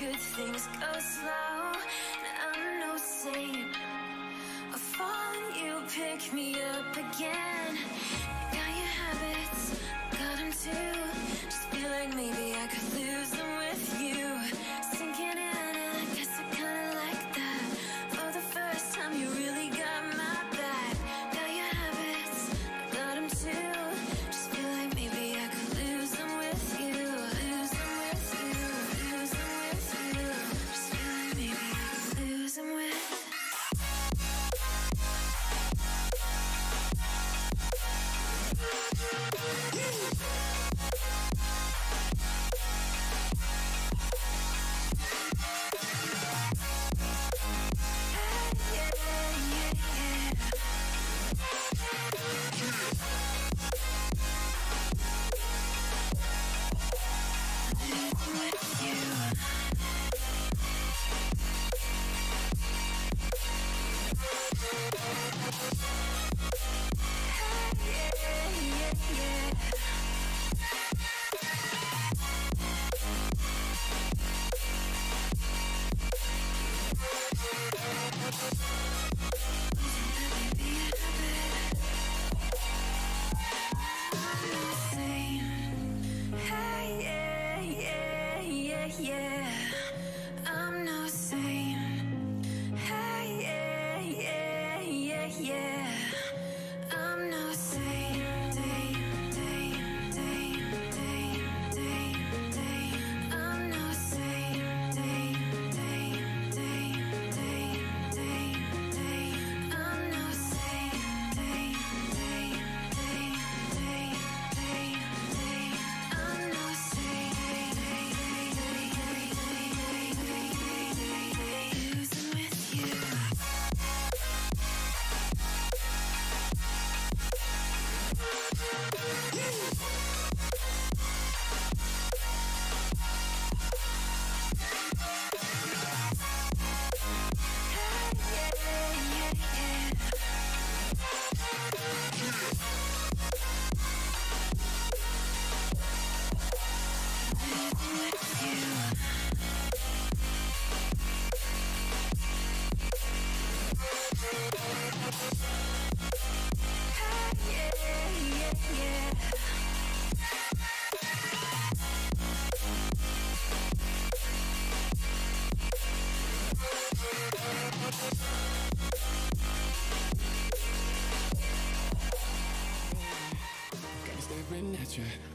good things go slow, and I'm no saint. I fall and you pick me up again. You got your habits, got them too. Just feel like maybe I could lose them with you. Sinking in, and I guess I kinda like that. For the first time, you really got my back. Got your habits, I got them too. Just feel like maybe I could lose them with you. Lose them with you, lose them with you. Just feel like maybe I could lose them with. I'm no saint. Hey, yeah, yeah, yeah, yeah. I'm no saint. I'm no saint. I'm no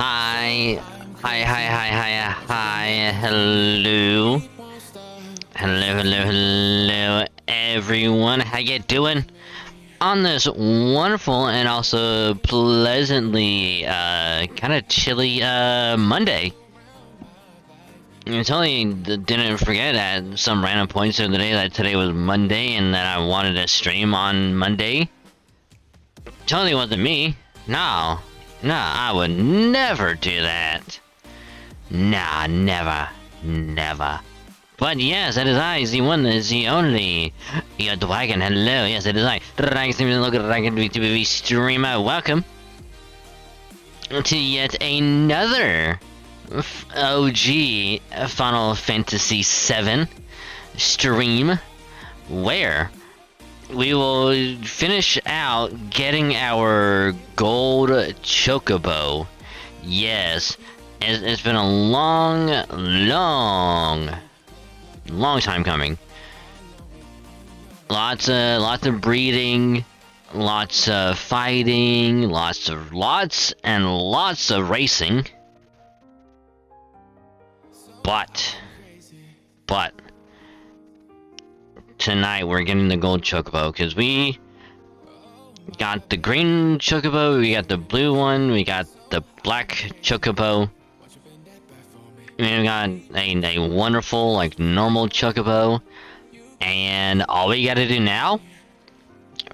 Hi, hello, everyone. How you doing on this wonderful and also pleasantly, kind of chilly, Monday? I totally didn't forget at some random points of the day that today was Monday and that I wanted to stream on Monday. Totally wasn't me. No, I would never do that. Nah, never. But yes, that is I, the one, the only, your dragon. Hello, yes, it is I, Dragon VStreamer. Welcome to yet another OG Final Fantasy VII stream, where we will finish out getting our gold Chocobo. Yes, it's been a long time coming. Lots of breeding, lots of fighting, lots of racing. But tonight we're getting the gold Chocobo, because we got the green Chocobo, we got the blue one, we got the black Chocobo. We got a wonderful, like, normal Chocobo, and all we gotta do now,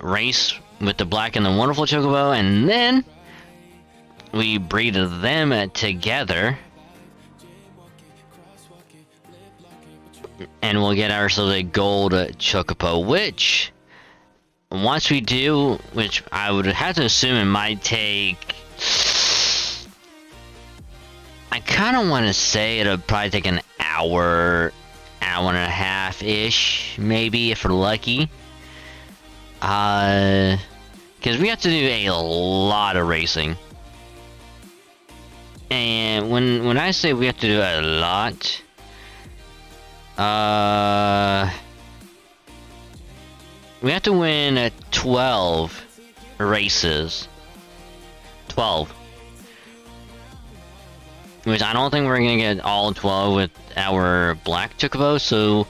race with the black and the wonderful Chocobo, and then we breed them together, and we'll get ourselves a gold Chocobo, which, once we do, which I would have to assume it might take, I kind of want to say it'll probably take an hour hour and a half-ish, maybe, if we're lucky. Because we have to do a lot of racing. And when I say we have to do a lot, we have to win 12 races. 12. Which I don't think we're gonna get all 12 with our black Chocobo, so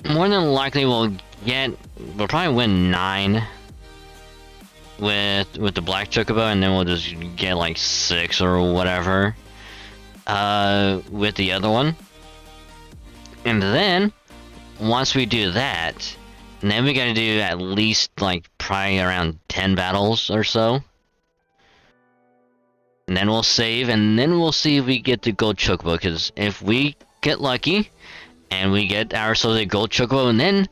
more than likely we'll probably win 9 with the black Chocobo, and then we'll just get like 6 or whatever with the other one. And then once we do that, then we gotta do at least like probably around 10 battles or so. And then we'll save, and then we'll see if we get the gold Chocobo, because if we get lucky and we get ourselves a gold Chocobo, and then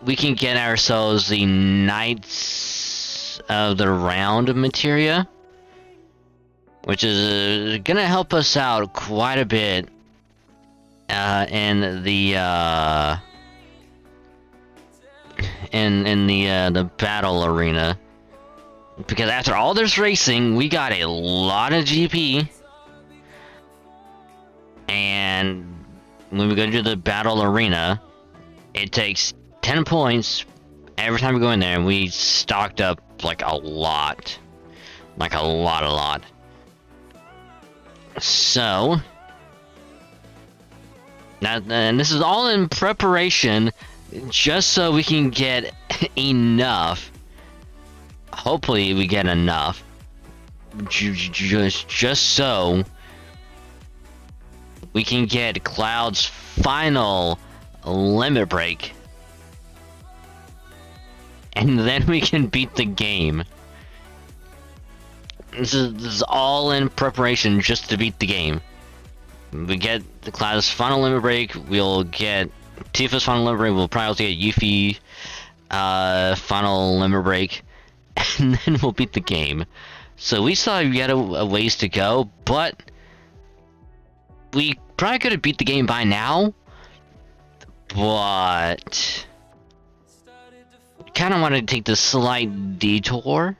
we can get ourselves the Knights of the Round materia, which is gonna help us out quite a bit in the the battle arena. Because after all this racing, we got a lot of GP. And when we go to the battle arena, it takes 10 points every time we go in there, and we stocked up like a lot. Like a lot. So, now, and this is all in preparation just so we can get enough. Hopefully we get enough, just so we can get Cloud's final limit break, and then we can beat the game. This is all in preparation just to beat the game. We get the Cloud's final limit break, we'll get Tifa's final limit break, we'll probably also get Yuffie final limit break, and then we'll beat the game. So we still have yet a ways to go, but we probably could have beat the game by now, but kind of want to take the slight detour.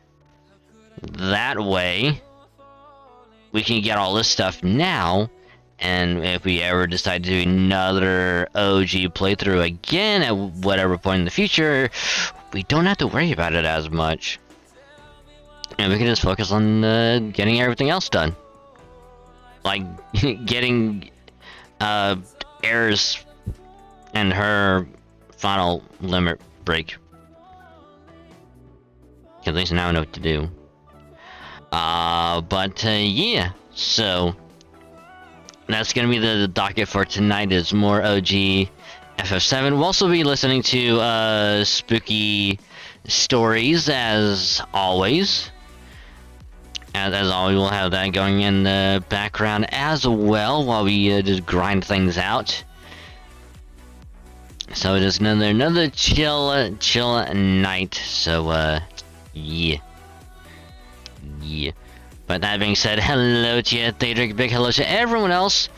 That way we can get all this stuff now, and if we ever decide to do another OG playthrough again at whatever point in the future, we don't have to worry about it as much. And we can just focus on getting everything else done. Like, getting Aerith and her final limit break. At least now I know what to do. Yeah. So, that's gonna be the docket for tonight, is more OG FF7. We'll also be listening to spooky stories, as always. As always, we'll have that going in the background as well while we just grind things out. So it is another chill night. So yeah. But that being said, hello to you, Daedric. Big hello to everyone else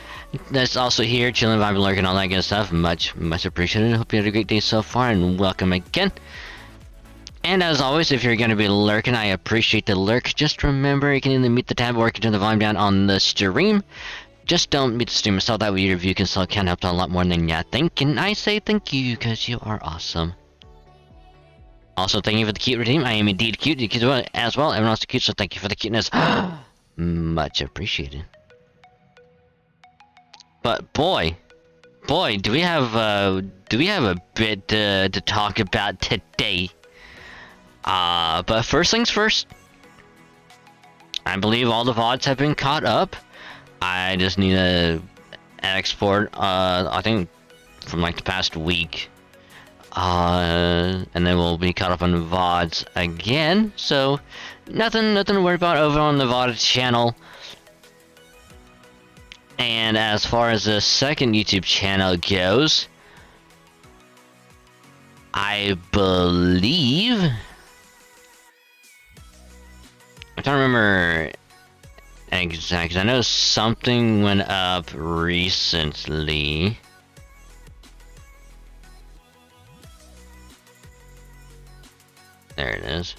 that's also here, chilling, vibing, lurking, all that good stuff. Much appreciated. Hope you had a great day so far, and welcome again. And as always, if you're going to be lurking, I appreciate the lurk. Just remember, you can either mute the tab or you can turn the volume down on the stream. Just don't mute the stream itself, that way your review can still help out a lot more than you think. And I say thank you, because you are awesome. Also, thank you for the cute redeem. I am indeed cute, you cute as well. Everyone else is cute, so thank you for the cuteness. Much appreciated. But boy, do we have a bit to talk about today. But first things first, I believe all the VODs have been caught up. I just need to export, I think, from like the past week. And then we'll be caught up on the VODs again. So, nothing to worry about over on the VOD channel. And as far as the second YouTube channel goes, I believe... I'm trying to remember Exactly. 'Cause I know something went up recently. There it is.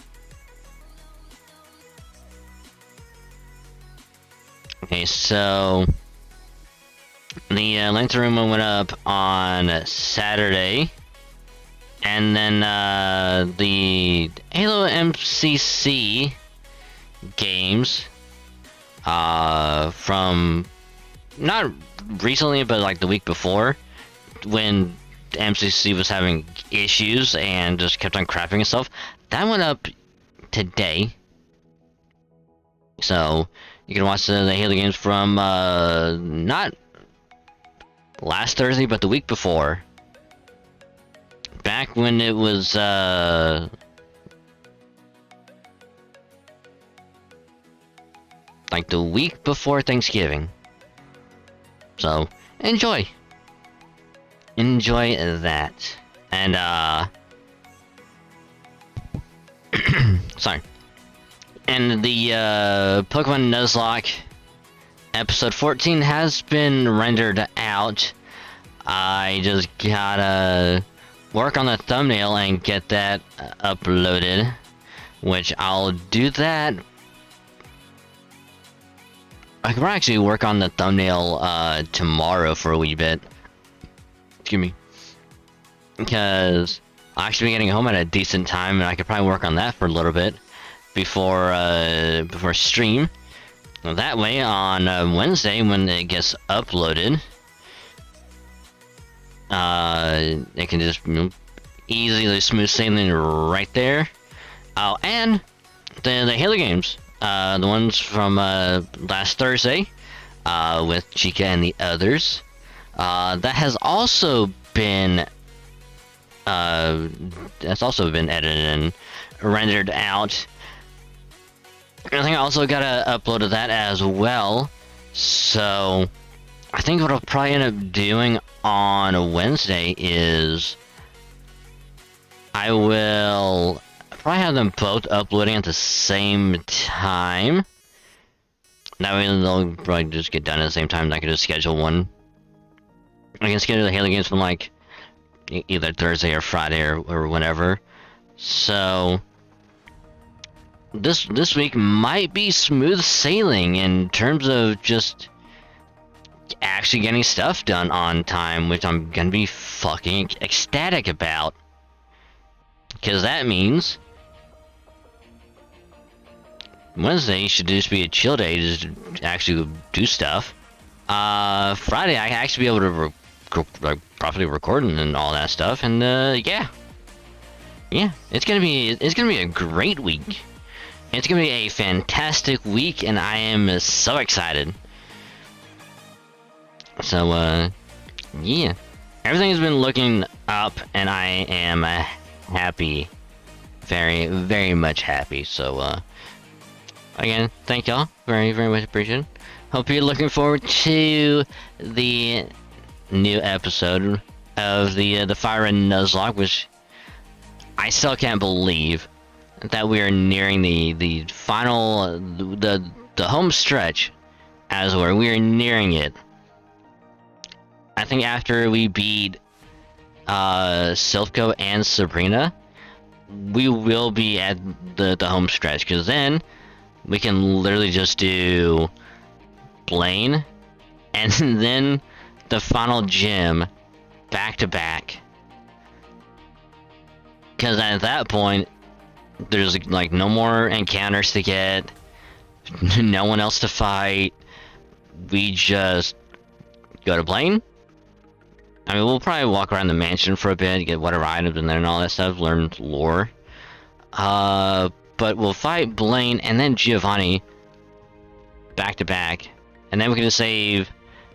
Okay, so the Lance Aruma went up on Saturday, and then the Halo MCC games from not recently, but like the week before, when MCC was having issues and just kept on crapping itself, that went up today. So you can watch the Halo games from not last Thursday, but the week before. Back when it was like the week before Thanksgiving. So enjoy that. And sorry. And the Pokemon Nuzlocke episode 14 has been rendered out. I just gotta work on the thumbnail and get that uploaded, which I'll do that. I can actually work on the thumbnail tomorrow for a wee bit. Excuse me. Because I'll actually be getting home at a decent time, and I could probably work on that for a little bit before stream. Well, that way, on Wednesday when it gets uploaded, it can just easily smooth sailing right there. Oh, and the Halo games, the ones from last Thursday, with Chica and the others, that has also been edited and rendered out. I think I also got to upload that as well. So I think what I'll probably end up doing on Wednesday is I will probably have them both uploading at the same time. That way they'll probably just get done at the same time, and I can just schedule one. I can schedule the Halo games from like either Thursday or Friday or whenever. So this week might be smooth sailing in terms of just actually getting stuff done on time, which I'm gonna be fucking ecstatic about. Because that means Wednesday should just be a chill day to just actually do stuff. Friday I can actually be able to properly record and all that stuff, and yeah, it's gonna be a great week. It's gonna be a fantastic week, and I am so excited. So yeah, everything has been looking up, and I am happy, very, very much happy. So again, thank y'all, very, very much appreciated. Hope you're looking forward to the new episode of the Fire and Nuzlocke, which I still can't believe that we are nearing the final, the home stretch, as where we are nearing it. I think after we beat Silpho and Sabrina, we will be at the home stretch, because then we can literally just do Blaine and then the final gym back to back. Because at that point, there's like no more encounters to get, no one else to fight. We just go to Blaine. I mean, we'll probably walk around the mansion for a bit, get whatever items in there and all that stuff, learn lore. But we'll fight Blaine and then Giovanni back to back, and then we can just save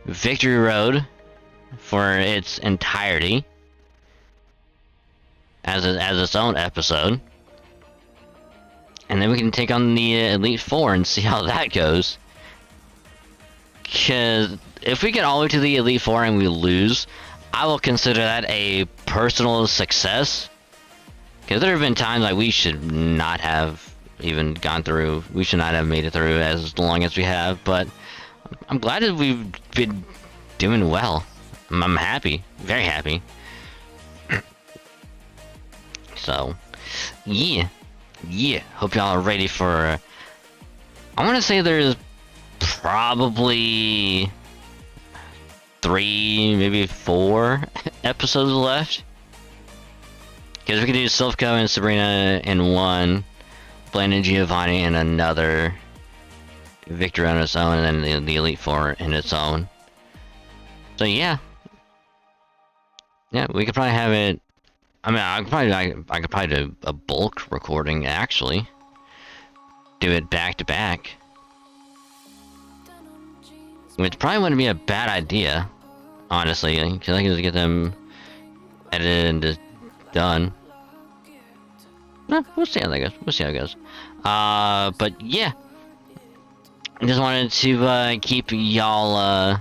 Victory Road for its entirety as its own episode. And then we can take on the Elite Four and see how that goes. Because if we get all the way to the Elite Four and we lose, I will consider that a personal success. Because there have been times like we should not have even gone through. We should not have made it through as long as we have, but I'm glad that we've been doing well. I'm happy, very happy. So, yeah. Hope y'all are ready for. I want to say there's probably 3, maybe 4 episodes left. Because we could do Silphco and Sabrina in one, Blaine and Giovanni in another, Victor on its own, and then the Elite Four in its own. So yeah, we could probably have it. I mean, I could probably do a bulk recording actually. Do it back to back, which probably wouldn't be a bad idea, honestly. Because I can just get them edited and just done. We'll see how that goes. But yeah, I just wanted to keep y'all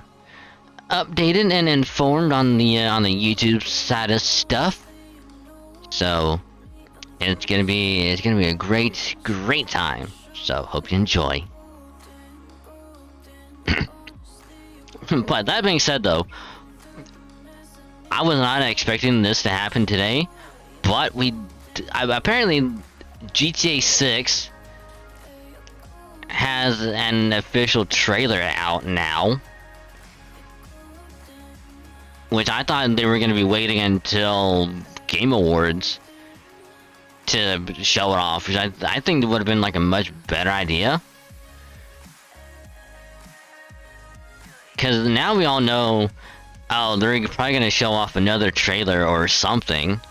updated and informed on the YouTube side of stuff. So it's gonna be a great time. So hope you enjoy. But that being said, though, I was not expecting this to happen today. But apparently GTA 6 has an official trailer out now. Which I thought they were going to be waiting until Game Awards to show it off, which I think would have been like a much better idea. Because now we all know, oh, they're probably going to show off another trailer or something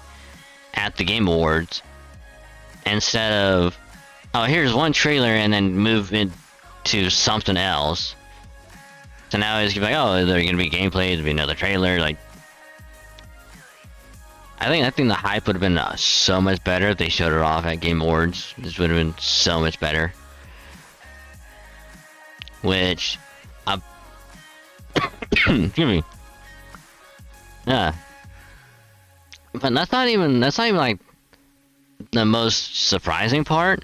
at the Game Awards. Instead of, oh, here's one trailer and then move into something else. So now it's gonna be like, oh, there's gonna be gameplay, there'll be another trailer. Like, I think the hype would have been so much better if they showed it off at Game Awards. This would have been so much better. Which, excuse me. Yeah. But that's not even like the most surprising part.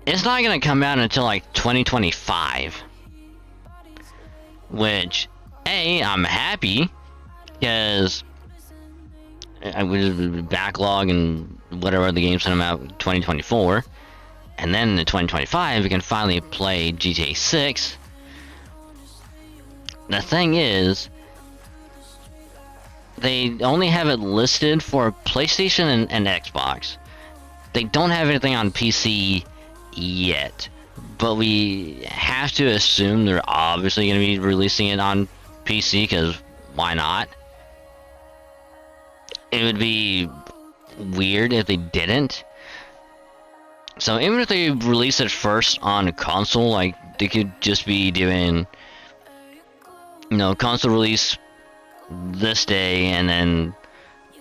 It's not gonna come out until like 2025. Which, I'm happy, because I was backlog and whatever the games come out 2024, and then in 2025 we can finally play GTA 6. The thing is, they only have it listed for PlayStation and Xbox. They don't have anything on PC yet. But we have to assume they're obviously going to be releasing it on PC, because why not? It would be weird if they didn't. So even if they release it first on console, like, they could just be doing, console release this day, and then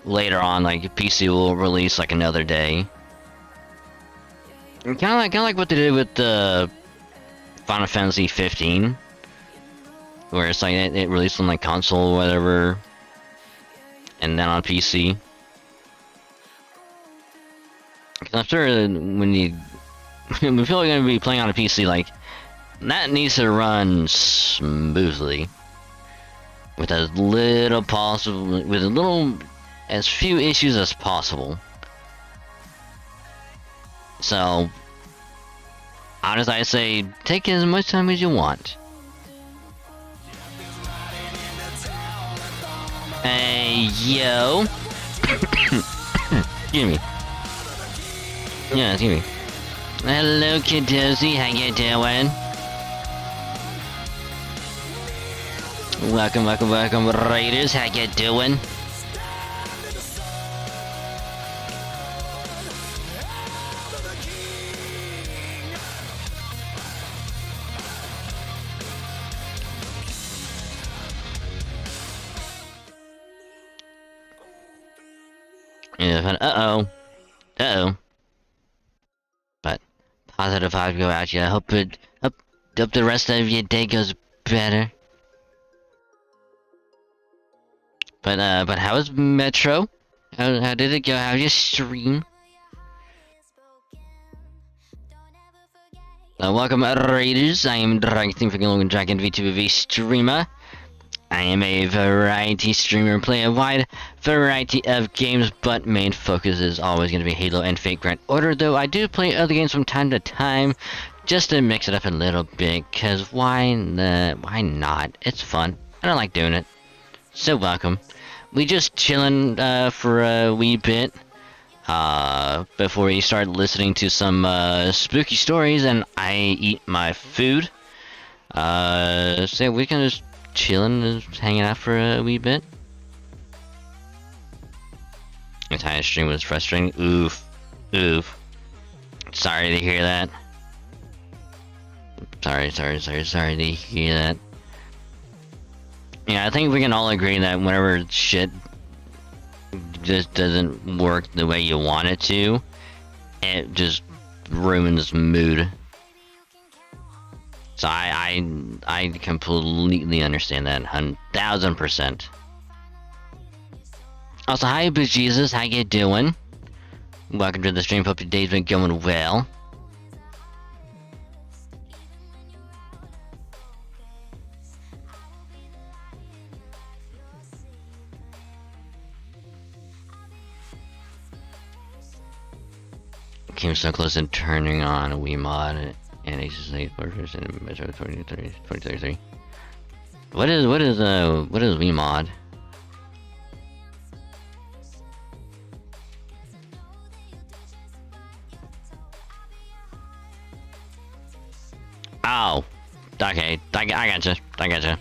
later on, like, PC will release like another day. Kind of like what they did with the Final Fantasy 15, where it's like it released on like console or whatever, and then on PC. Because I'm sure when if you're going to be playing on a PC, like, that needs to run smoothly, with as few issues as possible. So, honestly, I say take as much time as you want. Hey, yo. Excuse me. Yeah, excuse me. Hello, kiddozy. How you doing? Welcome, Raiders. How you doing? Yeah, uh-oh. But positive vibes go out. Yeah, hope the rest of your day goes better. But how was Metro? How did it go? How did you stream? Welcome, Raiders. I am Dragon Logan Dragon VTuber VStreamer. I am a variety streamer, play a wide variety of games, but main focus is always going to be Halo and Fate Grand Order, though I do play other games from time to time, just to mix it up a little bit, cause why not? It's fun. I don't like doing it. So welcome. We just chilling for a wee bit. Before we start listening to some spooky stories and I eat my food. So we can just chilling and just hanging out for a wee bit. The entire stream was frustrating. Oof. Sorry to hear that. Sorry to hear that. Yeah, I think we can all agree that whenever shit just doesn't work the way you want it to, it just ruins mood. So I completely understand that 1000%. Also, hi bejesus, how you doing? Welcome to the stream, hope your day's been going well. Came so close to turning on a Wii mod and HSA purchase in Metro 2033. What is Wii mod? Oh, okay, I gotcha. I gotcha.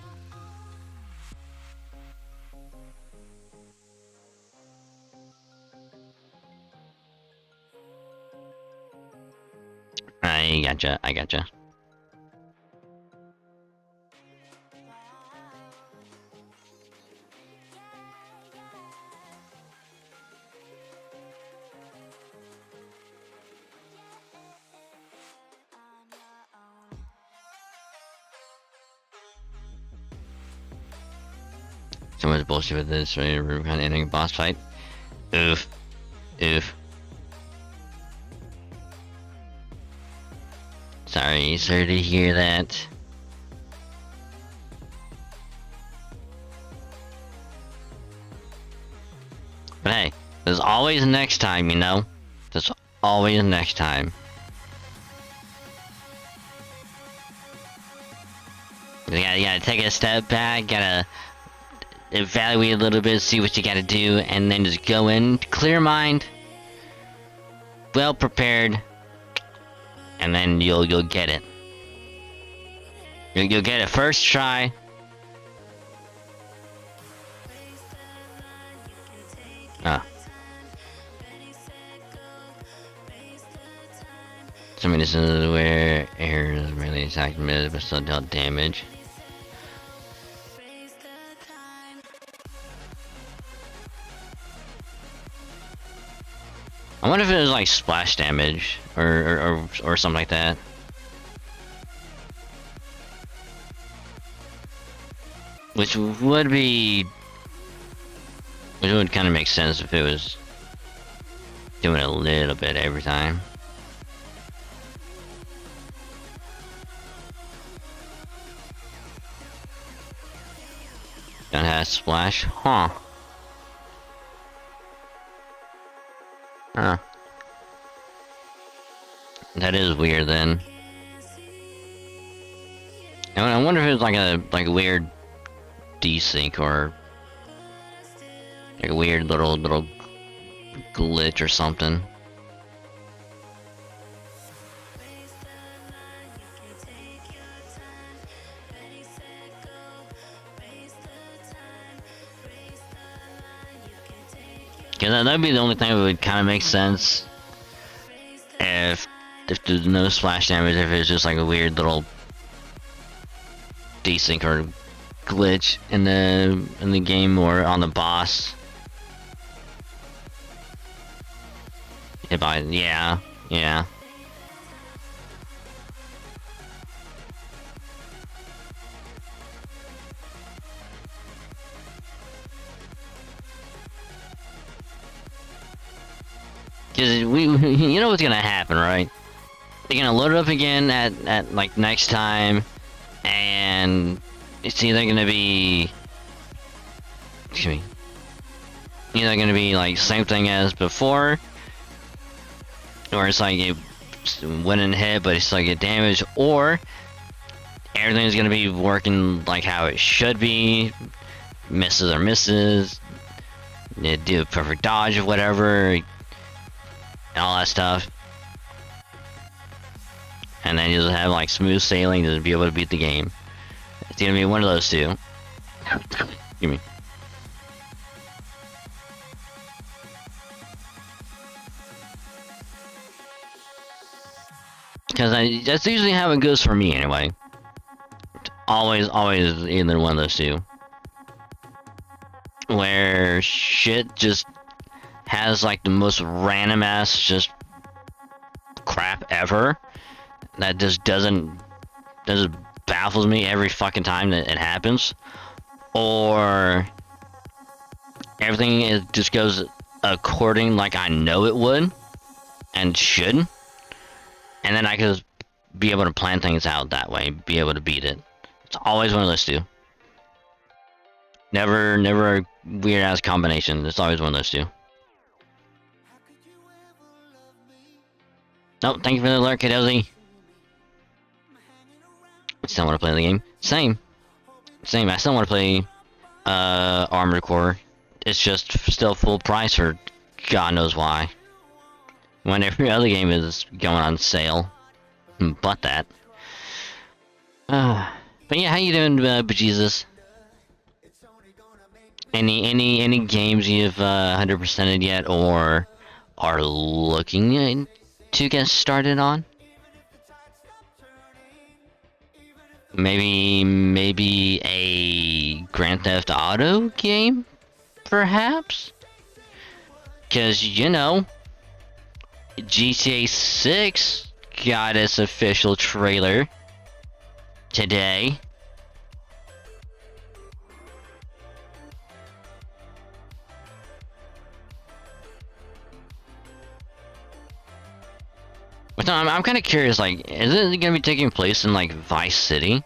So much bullshit with this, right? Rubicon ending boss fight. Oof. Sorry to hear that. But hey, there's always next time, you know? There's always next time. You gotta take a step back, gotta evaluate a little bit, see what you gotta do, and then just go in, clear mind, well prepared, and then you'll get it. You'll get it first try. So I mean, this is where air is really attacked mid, but still dealt damage. I wonder if it was like splash damage or something like that. Which would kind of make sense if it was doing a little bit every time. Don't have splash, huh? Huh. That is weird then. I wonder if it was like a weird desync or like a weird little glitch or something. Cause that'd be the only thing that would kind of make sense if there's no splash damage, if it's just like a weird little desync or glitch in the game or on the boss. Yeah. Cause you know what's gonna happen, right? You're gonna load it up again at like next time, and it's either gonna be, excuse me, either gonna be like same thing as before, or it's like it went and hit, but it's like get damaged, or everything's gonna be working like how it should be. Misses or misses. You do a perfect dodge or whatever, and all that stuff. And then you'll have like smooth sailing to be able to beat the game. It's gonna be one of those two. Give me. Because that's usually how it goes for me anyway. Always either one of those two. Where shit just has like the most random ass just crap ever. That just baffles me every fucking time that it happens. Or everything just goes according like I know it would and should, and then I could be able to plan things out that way, be able to beat it. It's always one of those two. Never a weird ass combination. It's always one of those two. Oh, thank you for the alert, Kidozzy. Still want to play the game. Same. I still want to play Armored Core. It's just still full price for God knows why. When every other game is going on sale. But that. But yeah, how you doing, bejesus? Any games you've 100%ed yet, or are looking to get started on? Maybe a Grand Theft Auto game, perhaps? Because, you know, GTA 6 got its official trailer today. But no, I'm kind of curious, like, is it going to be taking place in, like, Vice City?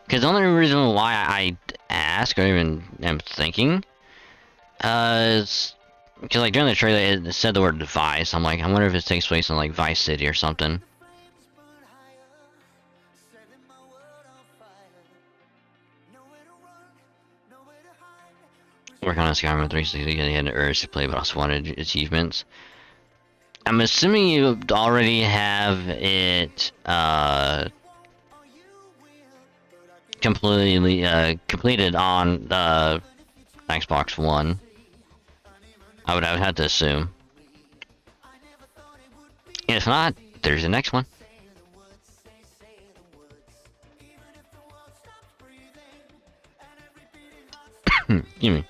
Because the only reason why I ask, or even am thinking, is because, like, during the trailer, it said the word Vice. I'm like, I wonder if it takes place in, like, Vice City or something. Working on Skyrim 360, getting an urge to play, but also wanted achievements. I'm assuming you already have it completely completed on the Xbox One. I would have to assume. If not, there's the next one. Give me.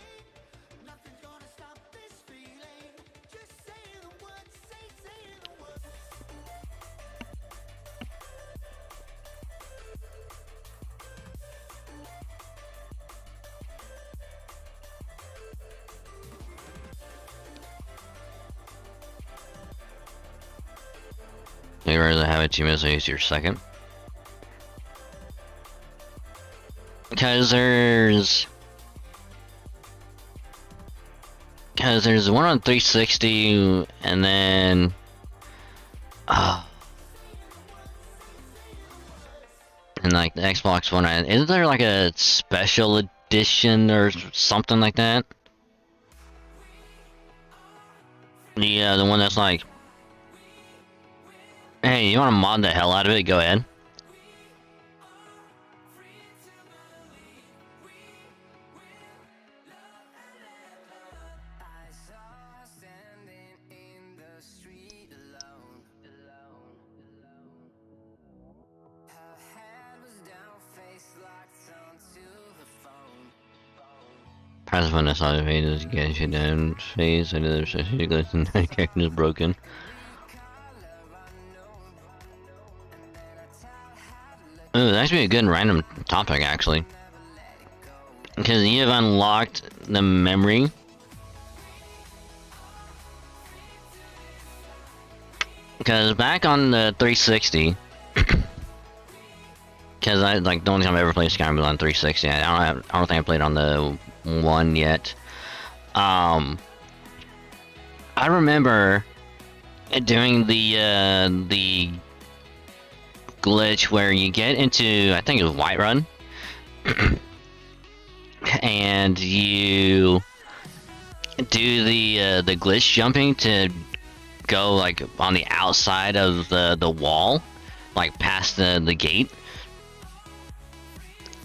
You'd rather have it 2 minutes, so use your second. Because there's one on 360, and then and like the Xbox One. Isn't there like a special edition or something like that? The one that's like, hey, you want to mod the hell out of it? Go ahead. Passive on the side of it is getting shit down phase, and the strategic lesson character is broken. Ooh, that's actually a good random topic, actually. Because you have unlocked the memory Because back on the 360, because I like the only time I ever played Skyrim was on 360. I don't think I played on the one yet. I remember doing the glitch where you get into, I think it was Whiterun, and you do the glitch jumping to go like on the outside of the wall, like past the gate,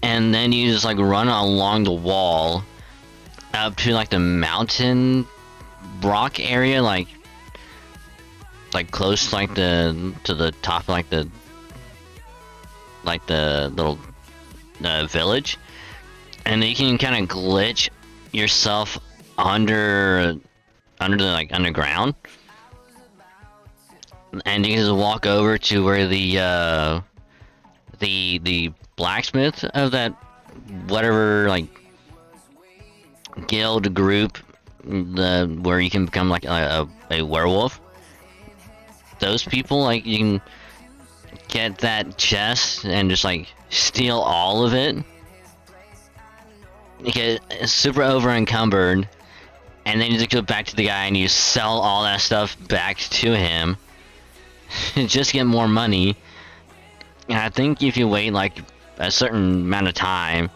and then you just like run along the wall up to like the mountain rock area, like close like to the top, like the little village, and then you can kind of glitch yourself under the like underground, and you can just walk over to where the blacksmith of that whatever like guild group, where you can become like a werewolf. Those people, like, you can get that chest and just like steal all of it. You get super over encumbered, and then you just go back to the guy and you sell all that stuff back to him just get more money. And I think if you wait like a certain amount of time,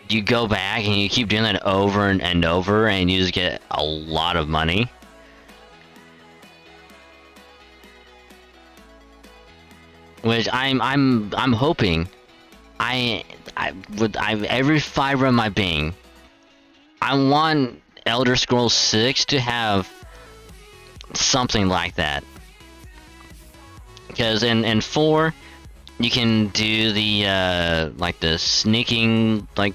you go back and you keep doing that over and over, and you just get a lot of money. Which I'm hoping, I every fiber of my being, I want Elder Scrolls 6 to have something like that. Because in 4, you can do the like the sneaking like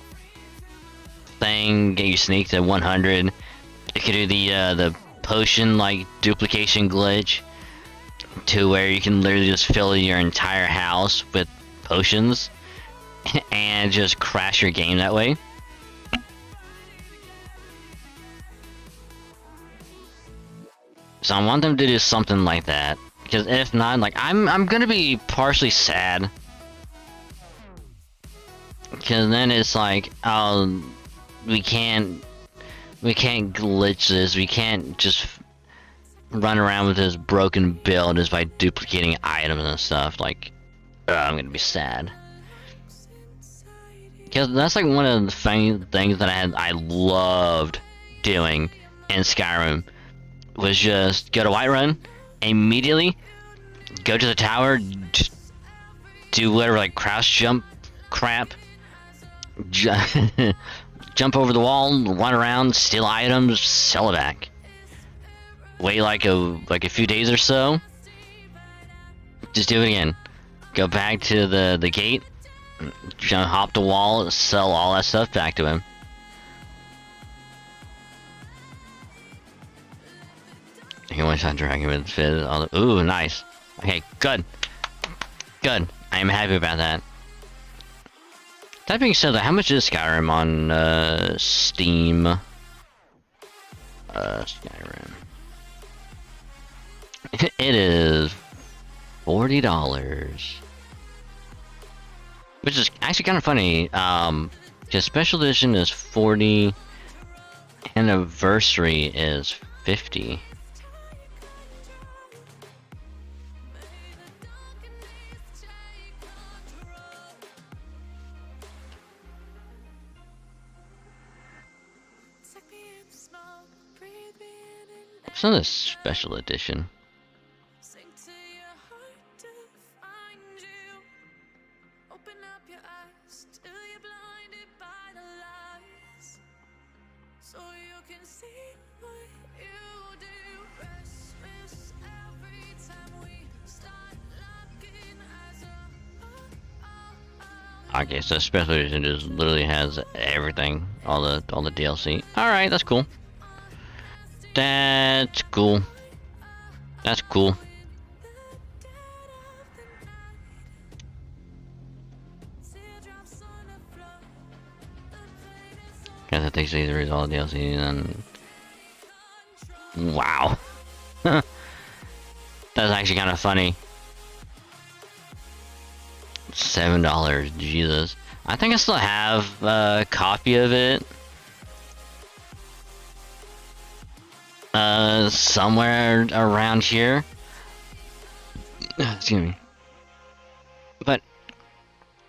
thing, get you sneak to 100. You can do the potion like duplication glitch, to where you can literally just fill your entire house with potions and just crash your game that way. So I want them to do something like that, because if not, like I'm gonna be partially sad, because then it's like, oh, we can't glitch this, we can't just run around with this broken build just by duplicating items and stuff. Like, I'm gonna be sad, because that's like one of the things that I loved doing in Skyrim, was just go to Whiterun, immediately go to the tower, just do whatever like crouch jump crap, jump over the wall, run around, steal items, sell it back. Wait like a few days or so. Just do it again. Go back to the gate, hop the wall, sell all that stuff back to him. He wants on dragon with fizz. Ooh, nice. Okay, good. Good. I am happy about that. That being said, how much is Skyrim on Steam? Skyrim. It is $40, which is actually kind of funny. Because special edition is 40, anniversary is 50. It's not a special edition. Okay, so special edition just literally has everything, all the DLC. All right, that's cool. That's cool. That's cool. Guess it takes you to read all the DLC and wow. That's actually kind of funny. $7, Jesus. I think I still have a copy of it. Somewhere around here. Excuse me. But,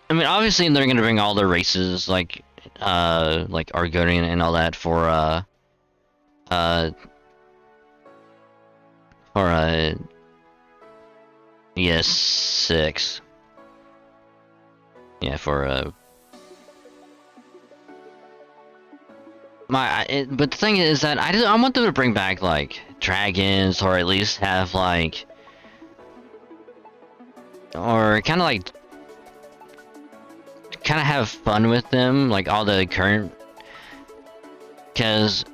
I mean, obviously they're gonna bring all the races, like Argonian and all that for, ES6. Yeah, for, but the thing is that I want them to bring back, like, dragons, or at least have, like, or kind of have fun with them, like all the current, because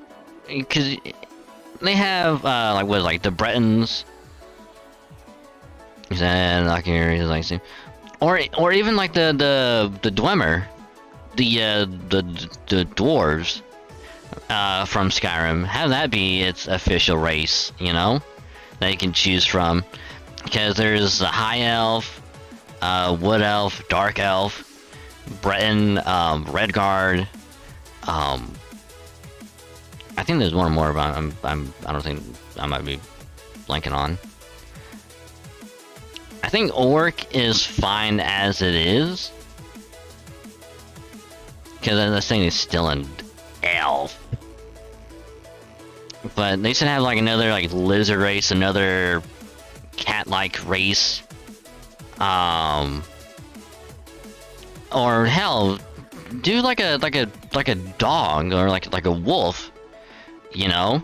they have like what, like the Bretons, and like here, like, or even like the Dwemer, the dwarves from Skyrim. Have that be its official race, you know, that you can choose from, because there's a high elf, wood elf, dark elf, Breton, Redguard. I think there's one more, but I don't think I might be blanking on. I think Orc is fine as it is, because this thing is still an elf. But they should have like another like lizard race, another cat-like race, or hell, do like a dog, or like a wolf, you know,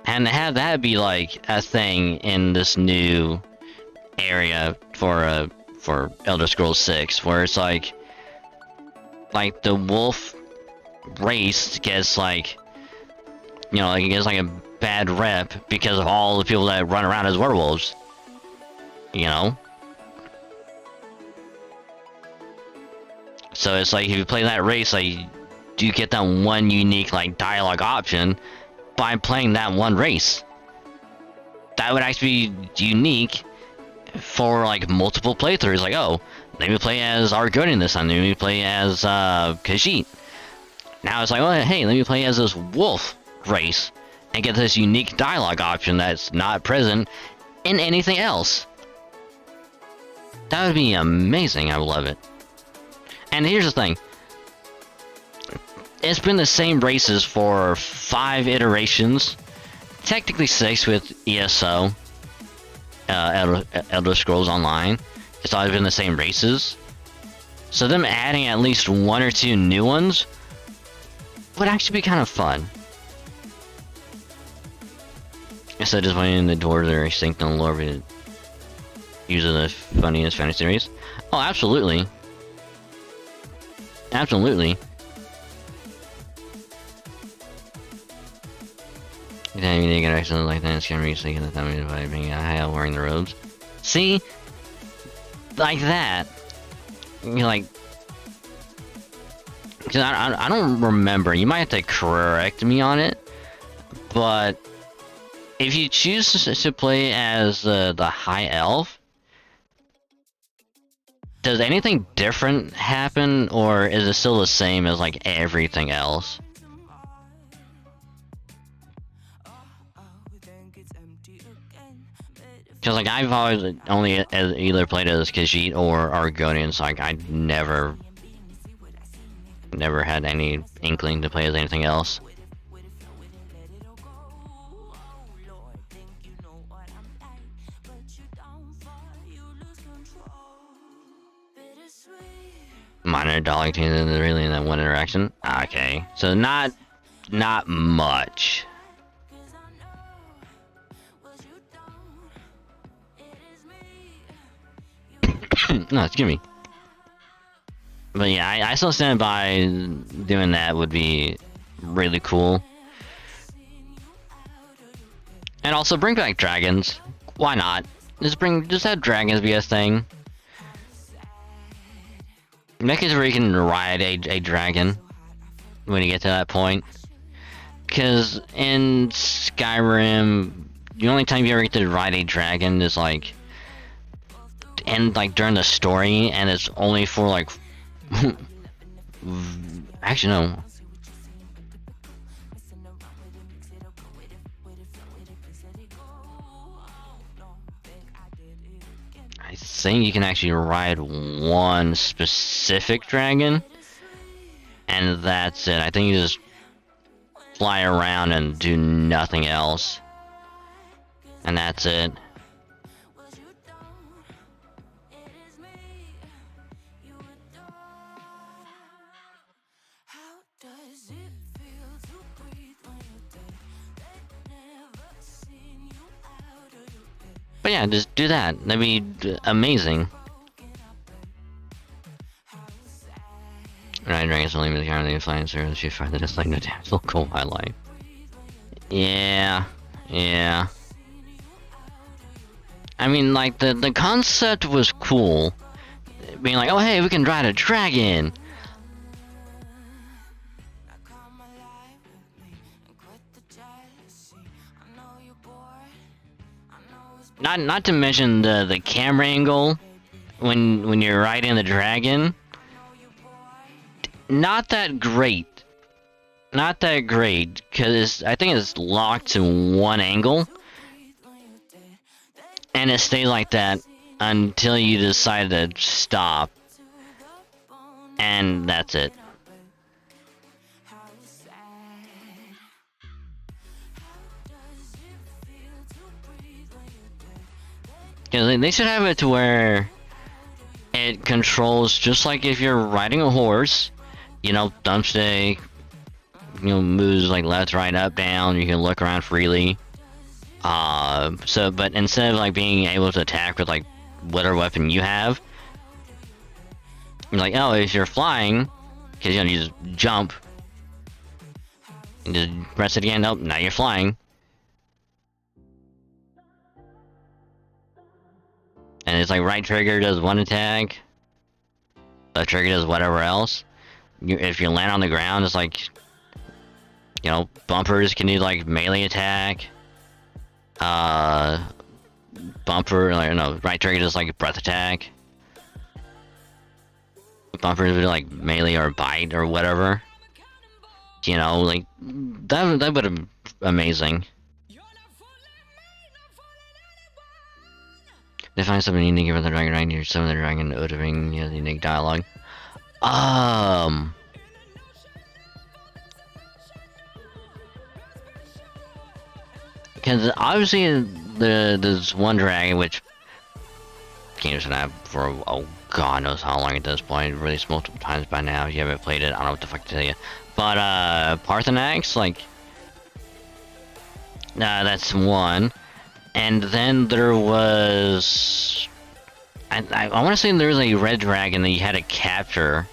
and have that be like a thing in this new area for Elder Scrolls 6, where it's like the wolf race gets like, you know, like it gets like a bad rep because of all the people that run around as werewolves, you know. So it's like, if you play that race, like, do you get that one unique like dialogue option by playing that one race? That would actually be unique for like multiple playthroughs. Like, oh, let me play as Argonian this time, let me play as Khajiit. Now it's like, oh, hey, let me play as this wolf race and get this unique dialogue option that's not present in anything else. That would be amazing. I would love it. And here's the thing. It's been the same races for 5 iterations. Technically 6 with ESO. Elder Scrolls Online. It's always been the same races. So them adding at least 1 or 2 new ones would actually be kind of fun. Instead of just playing the doors that are extinct on the lore, but using the funniest fantasy race. Oh, absolutely. Absolutely. Damn, you get actions like that, it's gonna be seeking the time by being a high wearing the robes. See? Like that. You're like, because I don't remember, you might have to correct me on it, but if you choose to play as the high elf, does anything different happen, or is it still the same as like everything else? Because like I've always only either played as Khajiit or Argonian, so like I never had any inkling to play as anything else. Minor dialogue changes really in that one interaction. Okay, so not much. No, excuse me. But yeah, I still stand by doing that would be really cool. And also bring back dragons. Why not? Just have dragons be a thing. Make it where you can ride a dragon when you get to that point. Because in Skyrim, the only time you ever get to ride a dragon is like, and like during the story, and it's only for like, actually no. I think you can actually ride one specific dragon, and that's it. I think you just fly around and do nothing else, and that's it. But yeah, just do that. That'd be amazing. Right, dragons only with the currently flying service. You find that it's like no damsel cool highlight. Yeah, yeah. I mean, like the concept was cool, being like, oh hey, we can ride a dragon. Not to mention the camera angle when you're riding the dragon. Not that great. Not that great, because I think it's locked to one angle, and it stays like that until you decide to stop, and that's it. Because they should have it to where it controls just like if you're riding a horse, you know, thumbstick, you know, moves like left, right, up, down. You can look around freely. But instead of like being able to attack with like whatever weapon you have, you're like, oh, if you're flying, because you know you just jump, and just press it again. Nope, now you're flying. And it's like right trigger does one attack, left trigger does whatever else. If you land on the ground, it's like, you know, bumpers can do like melee attack. Bumper, like, no, right trigger does like breath attack. Bumpers do like melee or bite or whatever. You know, like that would have amazing. They find something unique about the dragon right here. Some of the dragon uttering unique dialogue. Because obviously there's one dragon which games been out for god knows how long at this point. Released multiple times by now. If you haven't played it, I don't know what the fuck to tell you. But Parthenax, like, that's one. And then there was, I want to say there was a red dragon that you had to capture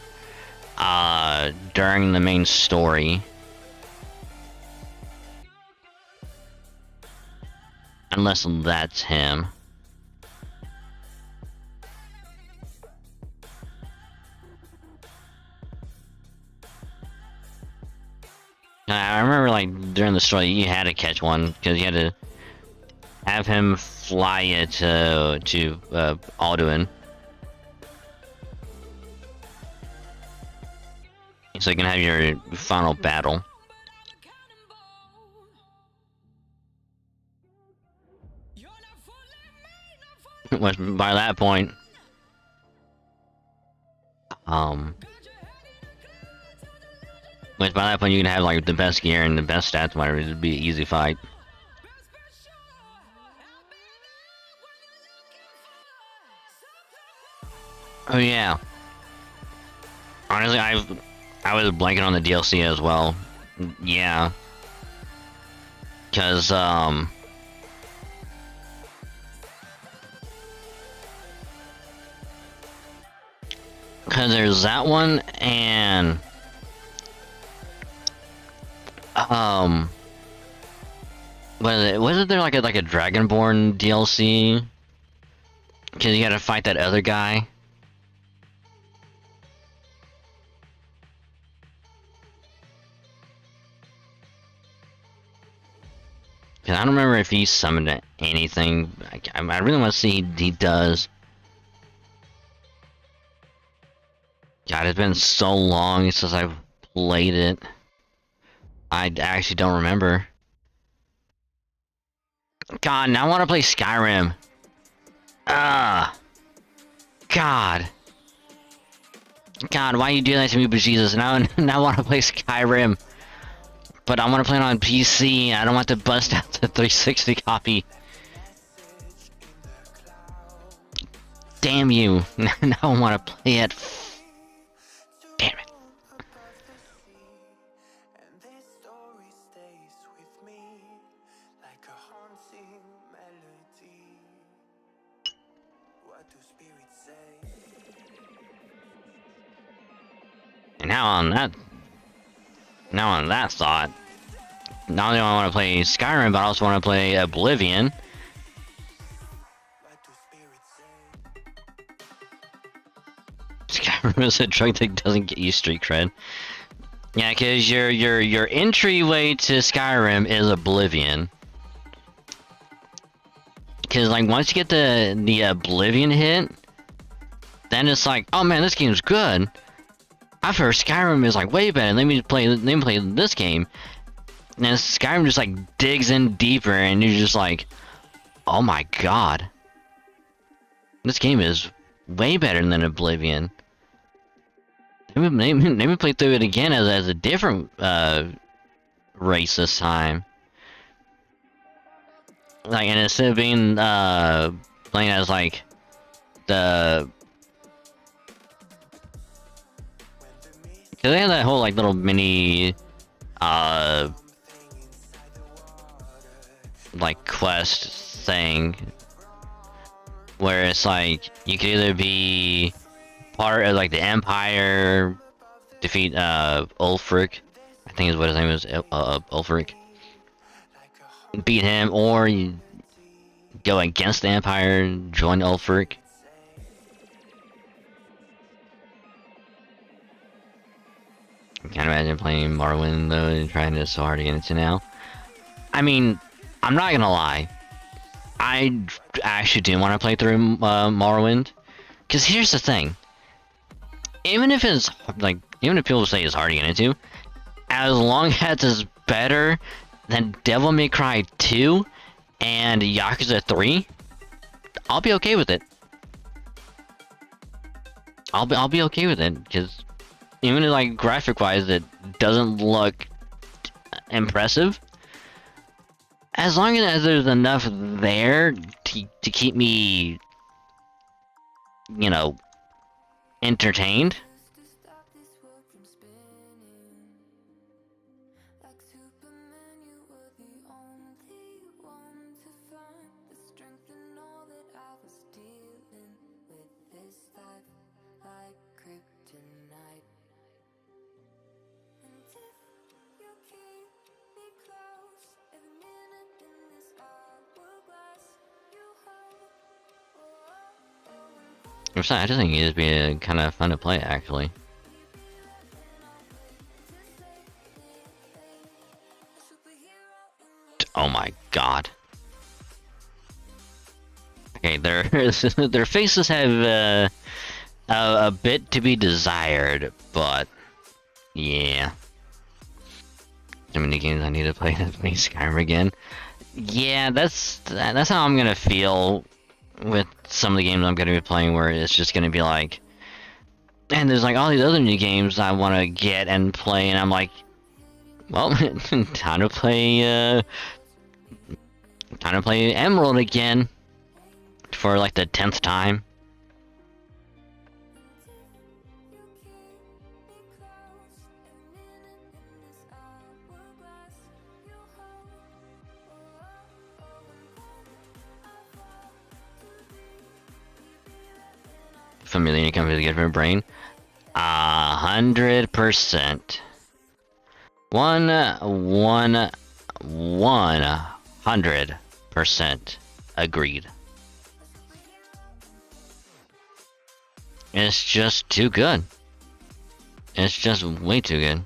during the main story. Unless that's him. I remember, like, during the story, you had to catch one, because you had to have him fly it to Alduin. So you can have your final battle. Which, by that point, you can have like the best gear and the best stats, whatever. It'd be an easy fight. Oh yeah. Honestly, I was blanking on the DLC as well. Yeah. Cause there's that one, and wasn't there like a Dragonborn DLC? Cause you gotta fight that other guy. 'Cause I don't remember if he summoned anything. I really want to see he does. God, it's been so long since I've played it. I actually don't remember. God, now I want to play Skyrim. Ah, God. God, why you do that to me, bejesus? Now I want to play Skyrim. But I want to play it on PC. I don't want to bust out the 360 copy. Damn you. Now I want to play it. Damn it. And now on that thought, not only do I want to play Skyrim, but I also want to play Oblivion. Skyrim is a drug that doesn't get you street cred. Yeah, because your entryway to Skyrim is Oblivion. Because like once you get the Oblivion hit, then it's like, oh man, this game's good. I've heard Skyrim is like way better. Let me play this game. And then Skyrim just like digs in deeper, and you're just like, oh my god, this game is way better than Oblivion. Let me play through it again as a different race this time. Like, and instead of being playing as like the, cause they have that whole like little mini like quest thing where it's like you could either be part of like the Empire, defeat Ulfric, I think is what his name is, Ulfric, beat him, or you go against the Empire, join Ulfric. I can't imagine playing Morrowind though, and trying to so hard to get into now. I mean, I'm not gonna lie, I actually do want to play through Morrowind, because here's the thing. Even if it's like, even if people say it's hard to get into, as long as it's better than Devil May Cry 2 and Yakuza 3, I'll be okay with it. I'll be okay with it, because even like graphic wise, it doesn't look impressive. As long as there's enough there to keep me, you know, entertained. I just think it'd be kind of fun to play, actually. Oh my god. Okay, their faces have a bit to be desired, but yeah. How many games I need to play to play Skyrim again? Yeah, that's how I'm gonna feel with some of the games I'm gonna be playing, where it's just gonna be like, and there's like all these other new games I want to get and play, and I'm like, well, time to play Emerald again for like the 10th time. Familiar comes with a different brain. 100%. 100% agreed. It's just too good. It's just way too good.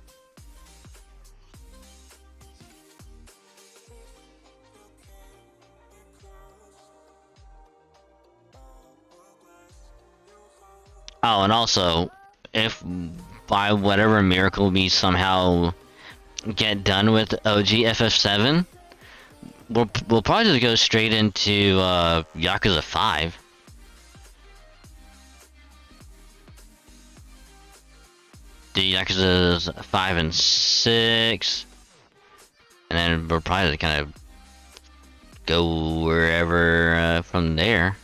Oh, and also, if by whatever miracle we somehow get done with OG FF7, we'll probably just go straight into Yakuza 5. The Yakuza's 5 and 6, and then we'll probably just kind of go wherever from there.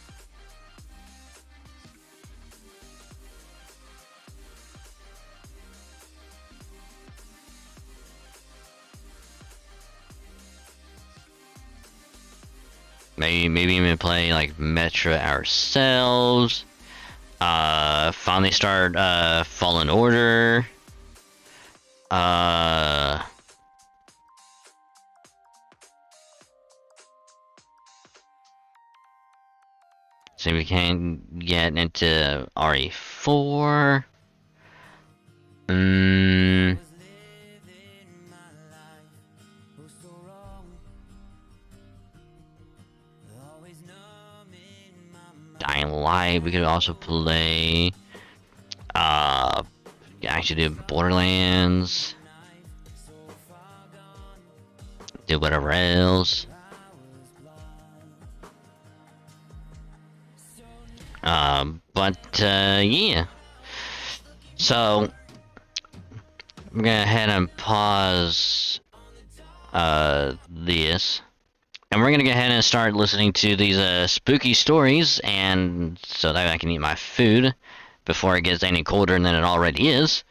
Maybe even play like Metro ourselves. Finally start Fallen Order. So we can get into RE4. Dying Light, we could also play actually do Borderlands, do whatever else. Yeah. So I'm gonna head and pause this. And we're gonna go ahead and start listening to these spooky stories, and so that I can eat my food before it gets any colder than it already is.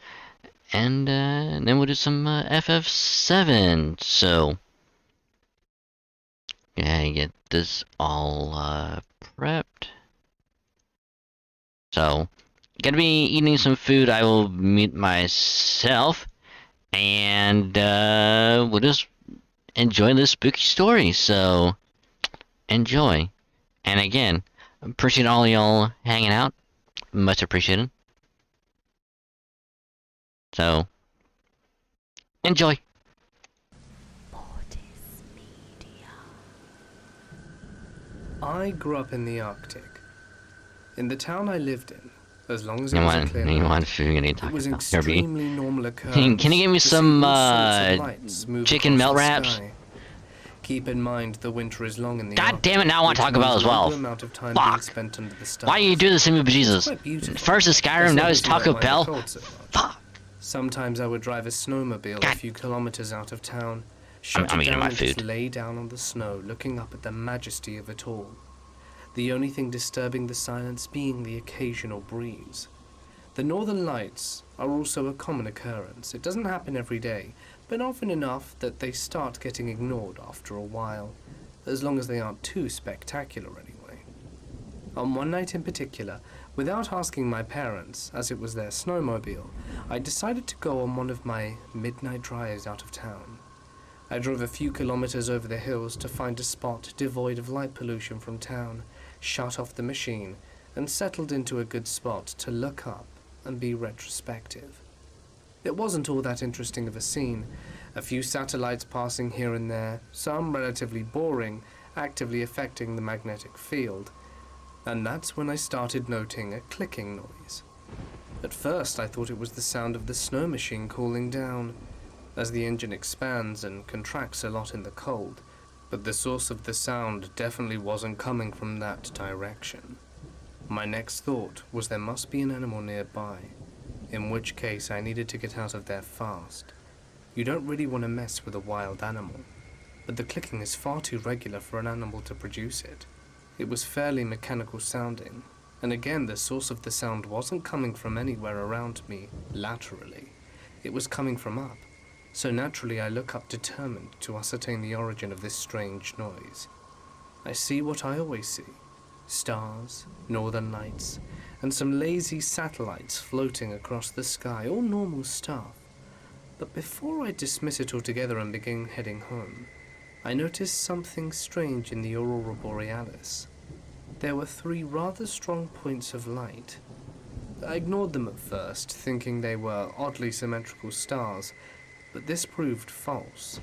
And then we'll do some FF7. So yeah, get this all prepped. So gonna be eating some food. I will mute myself, and we'll just enjoy this spooky story. So enjoy. And again, appreciate all y'all hanging out. Much appreciated. So enjoy. I grew up in the Arctic. In the town I lived in, as long as it You was a want clear night, food? You need to it talk was about extremely normal occurrence. Can you give me to see some all sorts of lights move chicken across melt the wraps? sky. Keep in mind the winter is long in the God Arctic, damn it! Now I want to which talk about it means as well. longer amount of time being Fuck! spent under the stars. Why do you do this to me, It's Jesus? quite beautiful. First is Skyrim, That's now the it's reason I Taco don't mind the Bell. cold so much. Fuck! Sometimes I would drive a snowmobile God. a few kilometers out of town, shut I'm it eating down my and just food. lay down on the snow, looking up at the majesty of it all. The only thing disturbing the silence being the occasional breeze. The northern lights are also a common occurrence. It doesn't happen every day, but often enough that they start getting ignored after a while, as long as they aren't too spectacular anyway. On one night in particular, without asking my parents, as it was their snowmobile, I decided to go on one of my midnight drives out of town. I drove a few kilometers over the hills to find a spot devoid of light pollution from town, shut off the machine, and settled into a good spot to look up and be retrospective. It wasn't all that interesting of a scene, a few satellites passing here and there, some relatively boring, actively affecting the magnetic field, and that's when I started noting a clicking noise. At first I thought it was the sound of the snow machine cooling down, as the engine expands and contracts a lot in the cold, but the source of the sound definitely wasn't coming from that direction. My next thought was there must be an animal nearby, in which case I needed to get out of there fast. You don't really want to mess with a wild animal, but the clicking is far too regular for an animal to produce it. It was fairly mechanical sounding, and again the source of the sound wasn't coming from anywhere around me, laterally. It was coming from up, so naturally I look up determined to ascertain the origin of this strange noise. I see what I always see. Stars, northern lights, and some lazy satellites floating across the sky, all normal stuff. But before I dismiss it altogether and begin heading home, I noticed something strange in the aurora borealis. There were 3 rather strong points of light. I ignored them at first, thinking they were oddly symmetrical stars, but this proved false.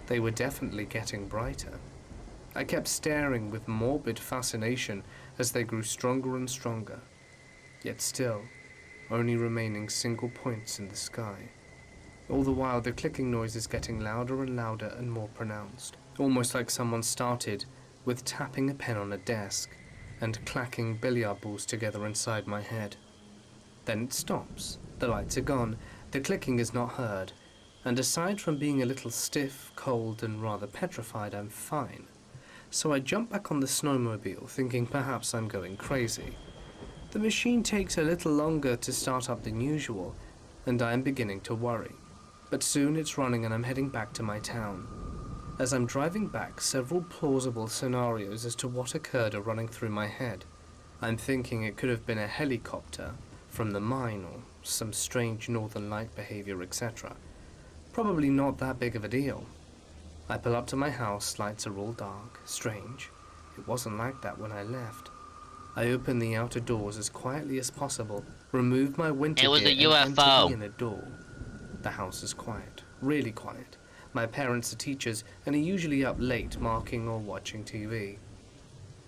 They were definitely getting brighter. I kept staring with morbid fascination as they grew stronger and stronger. Yet still, only remaining single points in the sky. All the while, the clicking noise is getting louder and louder and more pronounced, almost like someone started with tapping a pen on a desk and clacking billiard balls together inside my head. Then it stops, the lights are gone, the clicking is not heard, and aside from being a little stiff, cold, and rather petrified, I'm fine. So I jump back on the snowmobile, thinking perhaps I'm going crazy. The machine takes a little longer to start up than usual, and I am beginning to worry. But soon it's running and I'm heading back to my town. As I'm driving back, several plausible scenarios as to what occurred are running through my head. I'm thinking it could have been a helicopter from the mine or some strange northern light behavior, etc. Probably not that big of a deal. I pull up to my house, lights are all dark, strange. It wasn't like that when I left. I open the outer doors as quietly as possible, remove my winter It was gear a and enter UFO. the inner door. The house is quiet, really quiet. My parents are teachers and are usually up late marking or watching TV.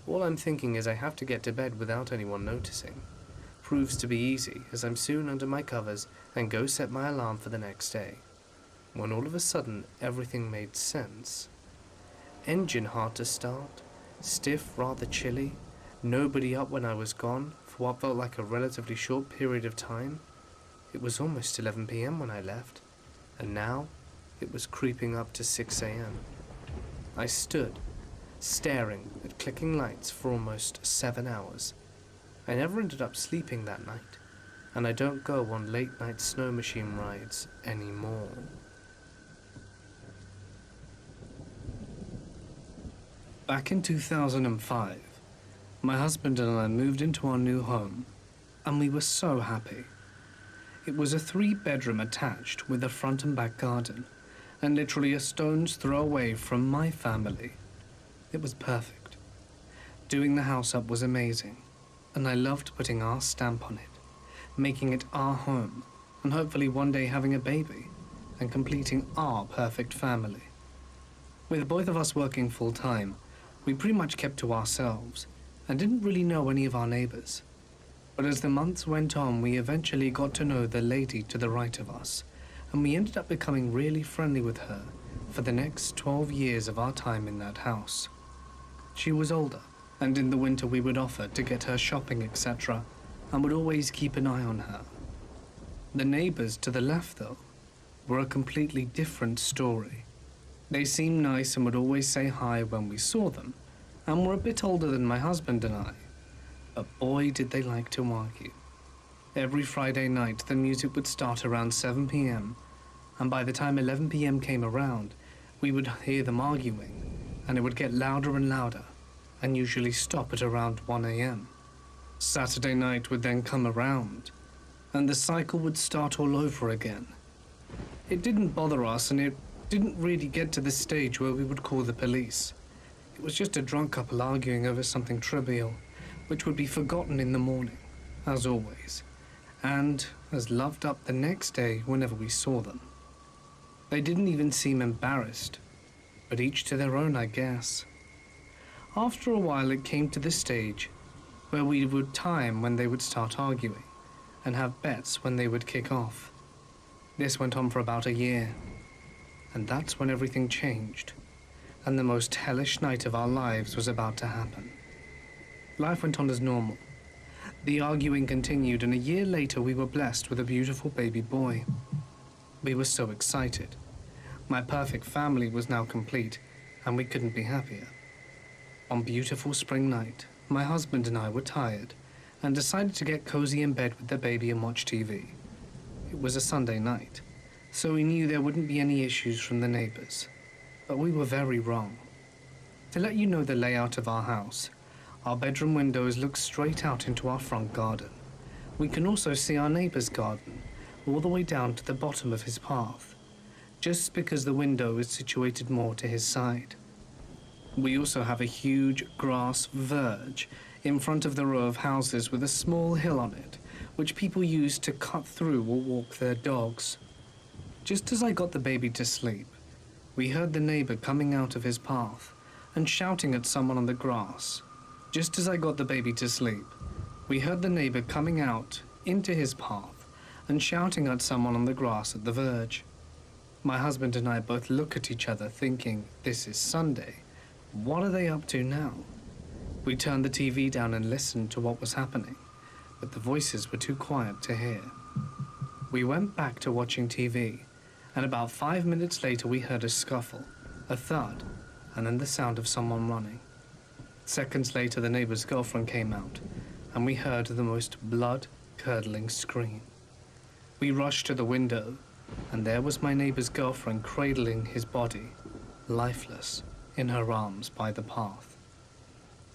All I'm thinking is I have to get to bed without anyone noticing. Proves to be easy, as I'm soon under my covers and go set my alarm for the next day. When all of a sudden everything made sense. Engine hard to start, stiff, rather chilly, nobody up when I was gone for what felt like a relatively short period of time. It was almost 11 p.m. when I left, and now it was creeping up to 6 a.m. I stood, staring at clicking lights for almost 7 hours. I never ended up sleeping that night, and I don't go on late-night snow machine rides anymore. Back in 2005, my husband and I moved into our new home, and we were so happy. It was a 3-bedroom attached with a front and back garden, and literally a stone's throw away from my family. It was perfect. Doing the house up was amazing, and I loved putting our stamp on it, making it our home, and hopefully one day having a baby, and completing our perfect family. With both of us working full-time, we pretty much kept to ourselves, and didn't really know any of our neighbors. But as the months went on, we eventually got to know the lady to the right of us, and we ended up becoming really friendly with her for the next 12 years of our time in that house. She was older, and in the winter we would offer to get her shopping, etc., and would always keep an eye on her. The neighbors to the left, though, were a completely different story. They seemed nice and would always say hi when we saw them, and were a bit older than my husband and I. But boy, did they like to argue. Every Friday night, the music would start around 7 p.m., and by the time 11 p.m. came around, we would hear them arguing, and it would get louder and louder, and usually stop at around 1 a.m. Saturday night would then come around, and the cycle would start all over again. It didn't bother us, and it didn't really get to the stage where we would call the police. It was just a drunk couple arguing over something trivial, which would be forgotten in the morning, as always, and as loved up the next day whenever we saw them. They didn't even seem embarrassed, but each to their own, I guess. After a while, it came to the stage where we would time when they would start arguing, and have bets when they would kick off. This went on for about a year, and that's when everything changed, and the most hellish night of our lives was about to happen. Life went on as normal. The arguing continued, and a year later we were blessed with a beautiful baby boy. We were so excited. My perfect family was now complete, and we couldn't be happier. One beautiful spring night, my husband and I were tired, and decided to get cozy in bed with the baby and watch TV. It was a Sunday night, so we knew there wouldn't be any issues from the neighbors. But we were very wrong. To let you know the layout of our house, our bedroom windows look straight out into our front garden. We can also see our neighbor's garden, all the way down to the bottom of his path, just because the window is situated more to his side. We also have a huge grass verge in front of the row of houses with a small hill on it, which people use to cut through or walk their dogs. Just as I got the baby to sleep, we heard the neighbor coming out of his path and shouting at someone on the grass. Just as I got the baby to sleep, we heard the neighbor coming out into his path and shouting at someone on the grass at the verge. My husband and I both look at each other thinking, this is Sunday. What are they up to now? We turned the TV down and listened to what was happening, but the voices were too quiet to hear. We went back to watching TV, and about 5 minutes later we heard a scuffle, a thud, and then the sound of someone running. Seconds later the neighbor's girlfriend came out, and we heard the most blood-curdling scream. We rushed to the window, and there was my neighbor's girlfriend cradling his body, lifeless, in her arms by the path.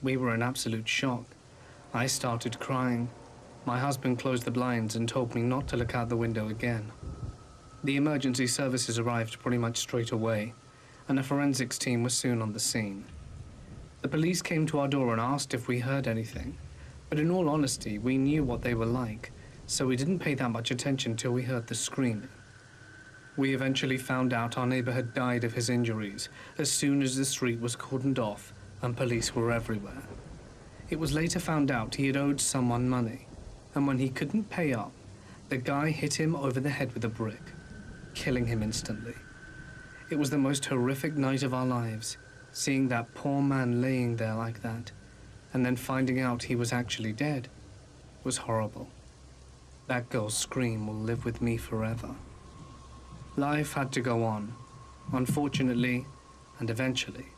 We were in absolute shock. I started crying. My husband closed the blinds and told me not to look out the window again. The emergency services arrived pretty much straight away, and a forensics team was soon on the scene. The police came to our door and asked if we heard anything, but in all honesty, we knew what they were like, so we didn't pay that much attention till we heard the screaming. We eventually found out our neighbor had died of his injuries as soon as the street was cordoned off and police were everywhere. It was later found out he had owed someone money, and when he couldn't pay up, the guy hit him over the head with a brick, killing him instantly. It was the most horrific night of our lives, seeing that poor man laying there like that, and then finding out he was actually dead, was horrible. That girl's scream will live with me forever. Life had to go on. Unfortunately, and eventually,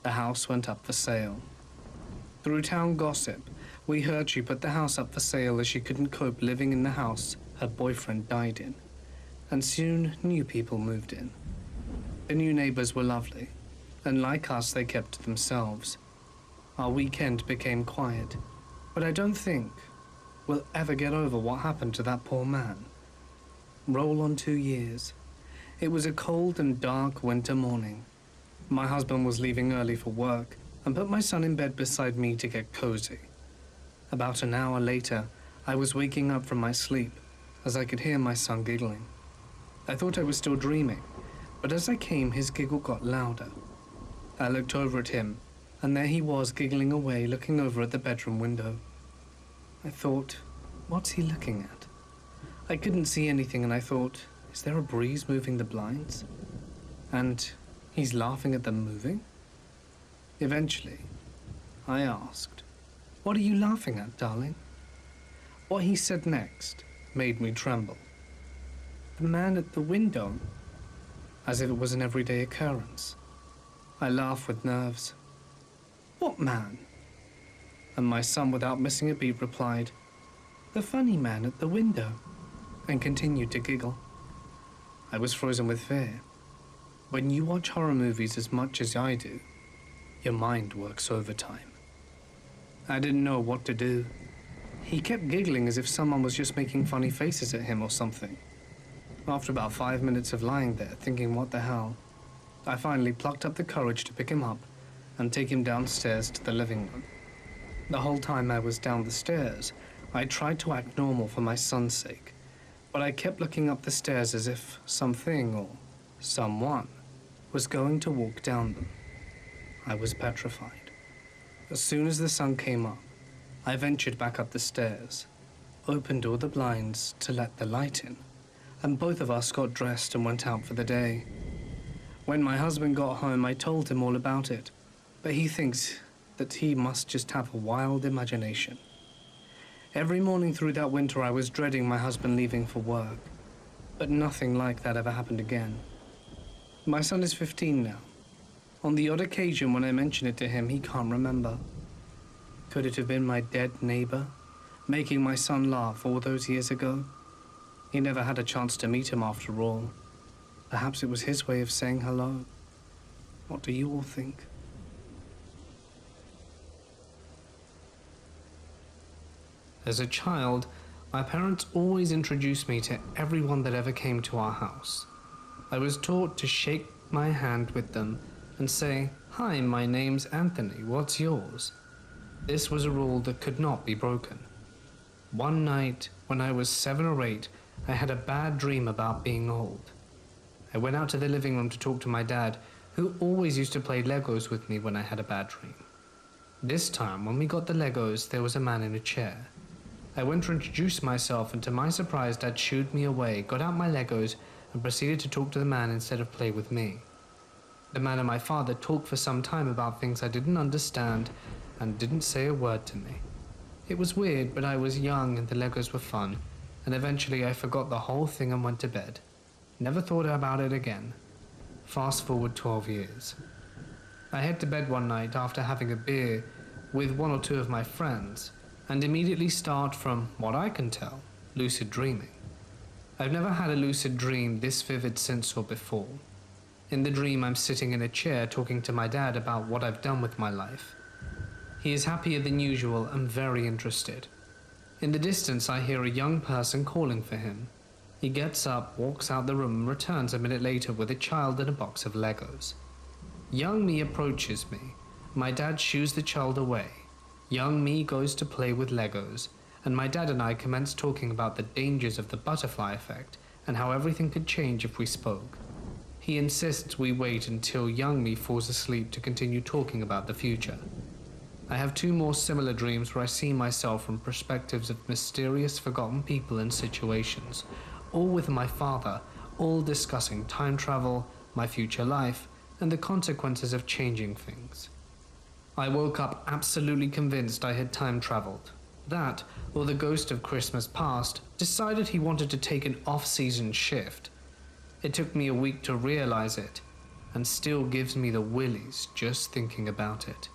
the house went up for sale. Through town gossip, we heard she put the house up for sale as she couldn't cope living in the house her boyfriend died in, and soon new people moved in. The new neighbors were lovely, and like us, they kept to themselves. Our weekend became quiet, but I don't think we'll ever get over what happened to that poor man. Roll on 2 years. It was a cold and dark winter morning. My husband was leaving early for work and put my son in bed beside me to get cozy. About an hour later, I was waking up from my sleep as I could hear my son giggling. I thought I was still dreaming, but as I came, his giggle got louder. I looked over at him, and there he was giggling away, looking over at the bedroom window. I thought, what's he looking at? I couldn't see anything, and I thought, is there a breeze moving the blinds? And he's laughing at them moving? Eventually, I asked, what are you laughing at, darling? What he said next made me tremble. The man at the window, as if it was an everyday occurrence. I laughed with nerves. What man? And my son, without missing a beat, replied, the funny man at the window, and continued to giggle. I was frozen with fear. When you watch horror movies as much as I do, your mind works overtime. I didn't know what to do. He kept giggling as if someone was just making funny faces at him or something. After about 5 minutes of lying there, thinking what the hell, I finally plucked up the courage to pick him up and take him downstairs to the living room. The whole time I was down the stairs, I tried to act normal for my son's sake, but I kept looking up the stairs as if something or someone was going to walk down them. I was petrified. As soon as the sun came up, I ventured back up the stairs, opened all the blinds to let the light in, and both of us got dressed and went out for the day. When my husband got home, I told him all about it, but he thinks that he must just have a wild imagination. Every morning through that winter, I was dreading my husband leaving for work, but nothing like that ever happened again. My son is 15 now. On the odd occasion when I mention it to him, he can't remember. Could it have been my dead neighbor, making my son laugh all those years ago? He never had a chance to meet him after all. Perhaps it was his way of saying hello. What do you all think? As a child, my parents always introduced me to everyone that ever came to our house. I was taught to shake my hand with them and say, "Hi, my name's Anthony, what's yours?" This was a rule that could not be broken. One night, when I was 7 or 8, I had a bad dream about being old. I went out to the living room to talk to my dad, who always used to play Legos with me when I had a bad dream. This time, when we got the Legos, there was a man in a chair, I went to introduce myself, and to my surprise, Dad shooed me away, got out my Legos, and proceeded to talk to the man instead of play with me. The man and my father talked for some time about things I didn't understand and didn't say a word to me. It was weird, but I was young and the Legos were fun, and eventually I forgot the whole thing and went to bed. Never thought about it again. Fast forward 12 years. I head to bed one night after having a beer with one or two of my friends, and immediately start, from what I can tell, lucid dreaming. I've never had a lucid dream this vivid since or before. In the dream, I'm sitting in a chair talking to my dad about what I've done with my life. He is happier than usual and very interested. In the distance, I hear a young person calling for him. He gets up, walks out the room, and returns a minute later with a child and a box of Legos. Young me approaches me. My dad shoos the child away. Young me goes to play with Legos, and my dad and I commence talking about the dangers of the butterfly effect and how everything could change if we spoke. He insists we wait until young me falls asleep to continue talking about the future. I have two more similar dreams where I see myself from perspectives of mysterious forgotten people and situations, all with my father, all discussing time travel, my future life, and the consequences of changing things. I woke up absolutely convinced I had time traveled. That, or the ghost of Christmas past, decided he wanted to take an off-season shift. It took me a week to realize it, and still gives me the willies just thinking about it.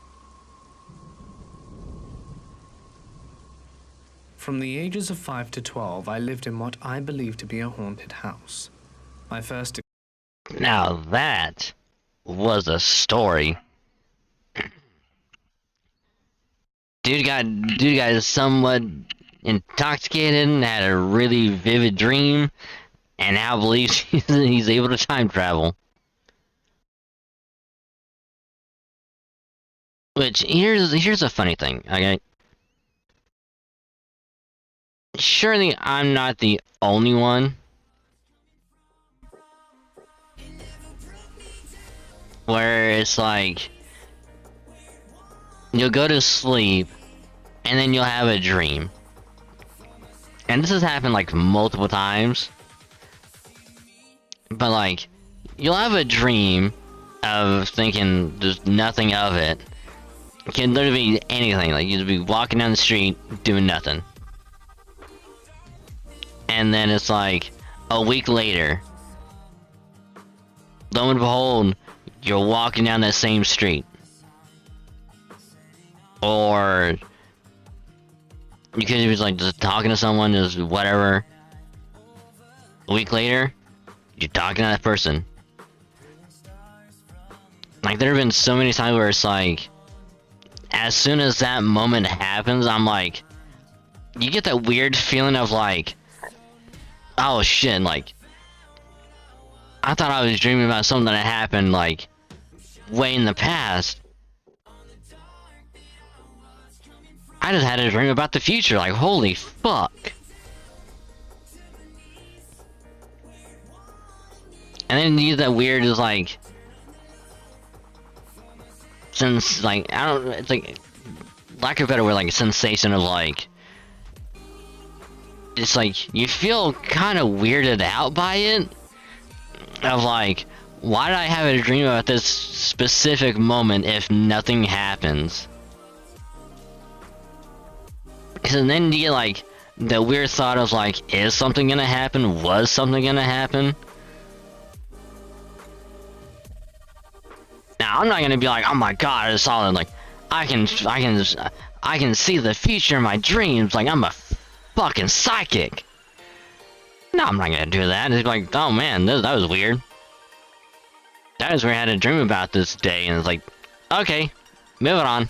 From the ages of 5 to 12, I lived in what I believe to be a haunted house. My first... Now that was a story. Dude got somewhat intoxicated and had a really vivid dream, and now believes he's able to time travel. Which, here's a funny thing, okay? Surely I'm not the only one where it's like, you'll go to sleep, and then you'll have a dream. And this has happened like multiple times. But like, you'll have a dream of thinking there's nothing of it. It can literally be anything, like you'll be walking down the street doing nothing. And then it's like, a week later, lo and behold, you're walking down that same street. Or you could be like just talking to someone, just whatever. A week later, you're talking to that person. Like, there have been so many times where it's like, as soon as that moment happens, I'm like, you get that weird feeling of like, oh shit, like, I thought I was dreaming about something that happened like way in the past. I just had a dream about the future, like, holy fuck. And then you get that weird, is like, since, like, I don't, it's like, lack of a better word, like, a sensation of, like, it's like, you feel kind of weirded out by it, of, like, why did I have a dream about this specific moment if nothing happens? And then you get, like, the weird thought of, like, is something gonna happen? Was something gonna happen? Now, I'm not gonna be like, oh my god, I saw it, like, I can see the future in my dreams, like, I'm a fucking psychic. No, I'm not gonna do that. It's like, oh man, that was weird. That is where I had a dream about this day, and it's like, okay, moving on.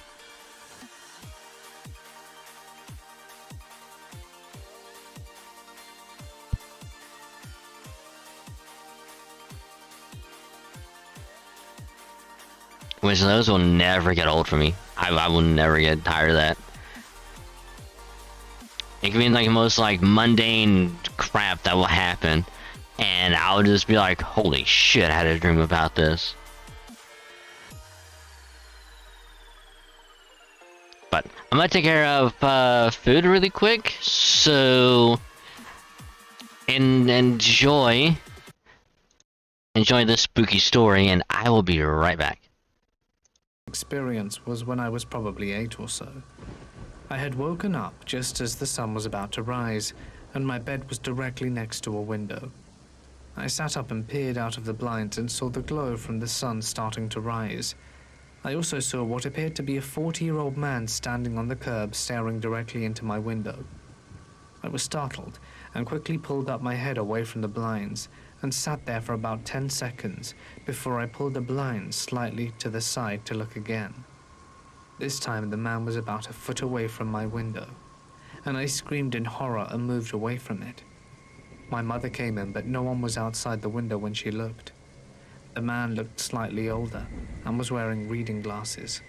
Which those will never get old for me. I will never get tired of that. It can be like the most like mundane crap that will happen, and I'll just be like, holy shit, I had a dream about this. But I'm gonna take care of food really quick, So, enjoy this spooky story, and I will be right back. Experience was when I was probably 8 or so. I had woken up just as the sun was about to rise, and my bed was directly next to a window. I sat up and peered out of the blinds and saw the glow from the sun starting to rise. I also saw what appeared to be a 40-year-old man standing on the curb staring directly into my window. I was startled and quickly pulled up my head away from the blinds and sat there for about 10 seconds before I pulled the blinds slightly to the side to look again. This time the man was about a foot away from my window, and I screamed in horror and moved away from it. My mother came in, but no one was outside the window when she looked. The man looked slightly older and was wearing reading glasses.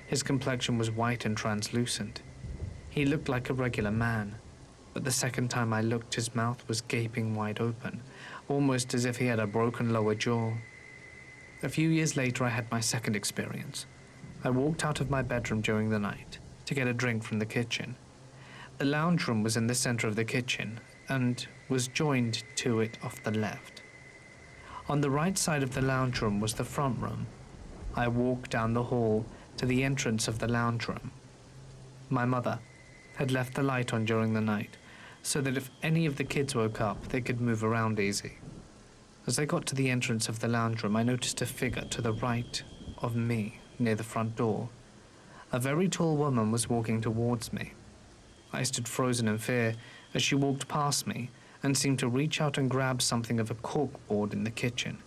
His complexion was white and translucent. He looked like a regular man, but the second time I looked, his mouth was gaping wide open, almost as if he had a broken lower jaw. A few years later, I had my second experience. I walked out of my bedroom during the night to get a drink from the kitchen. The lounge room was in the center of the kitchen and was joined to it off the left. On the right side of the lounge room was the front room. I walked down the hall to the entrance of the lounge room. My mother had left the light on during the night, so that if any of the kids woke up, they could move around easy. As I got to the entrance of the lounge room, I noticed a figure to the right of me near the front door. A very tall woman was walking towards me. I stood frozen in fear as she walked past me and seemed to reach out and grab something of a corkboard in the kitchen.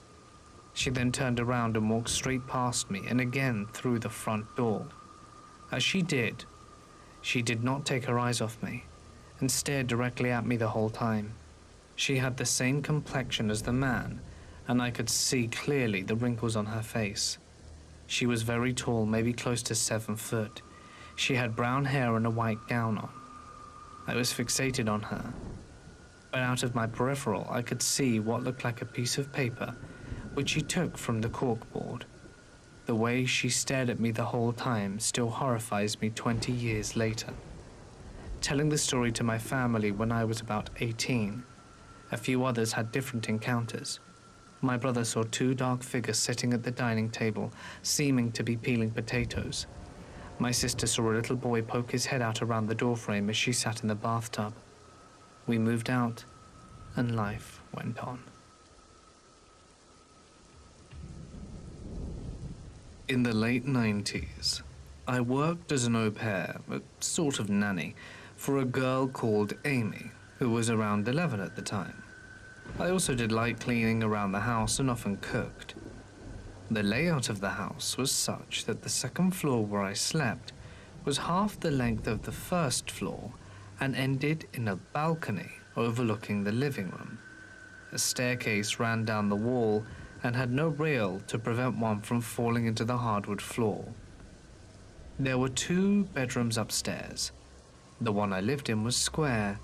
She then turned around and walked straight past me and again through the front door. As she did not take her eyes off me and stared directly at me the whole time. She had the same complexion as the man, and I could see clearly the wrinkles on her face. She was very tall, maybe close to 7 foot. She had brown hair and a white gown on. I was fixated on her, but out of my peripheral I could see what looked like a piece of paper, which she took from the corkboard. The way she stared at me the whole time still horrifies me 20 years later. Telling the story to my family when I was about 18, a few others had different encounters. My brother saw 2 dark figures sitting at the dining table, seeming to be peeling potatoes. My sister saw a little boy poke his head out around the doorframe as she sat in the bathtub. We moved out, and life went on. In the late 90s, I worked as an au pair, a sort of nanny, for a girl called Amy, who was around 11 at the time. I also did light cleaning around the house and often cooked. The layout of the house was such that the second floor where I slept was half the length of the first floor and ended in a balcony overlooking the living room. A staircase ran down the wall and had no rail to prevent one from falling into the hardwood floor. There were 2 bedrooms upstairs. The one I lived in was square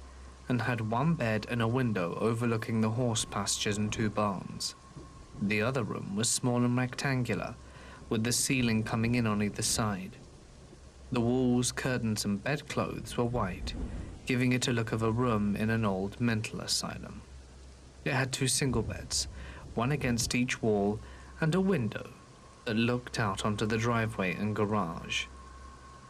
and had 1 bed and a window overlooking the horse pastures and 2 barns. The other room was small and rectangular, with the ceiling coming in on either side. The walls, curtains, and bedclothes were white, giving it a look of a room in an old mental asylum. It had 2 single beds, one against each wall, and a window that looked out onto the driveway and garage.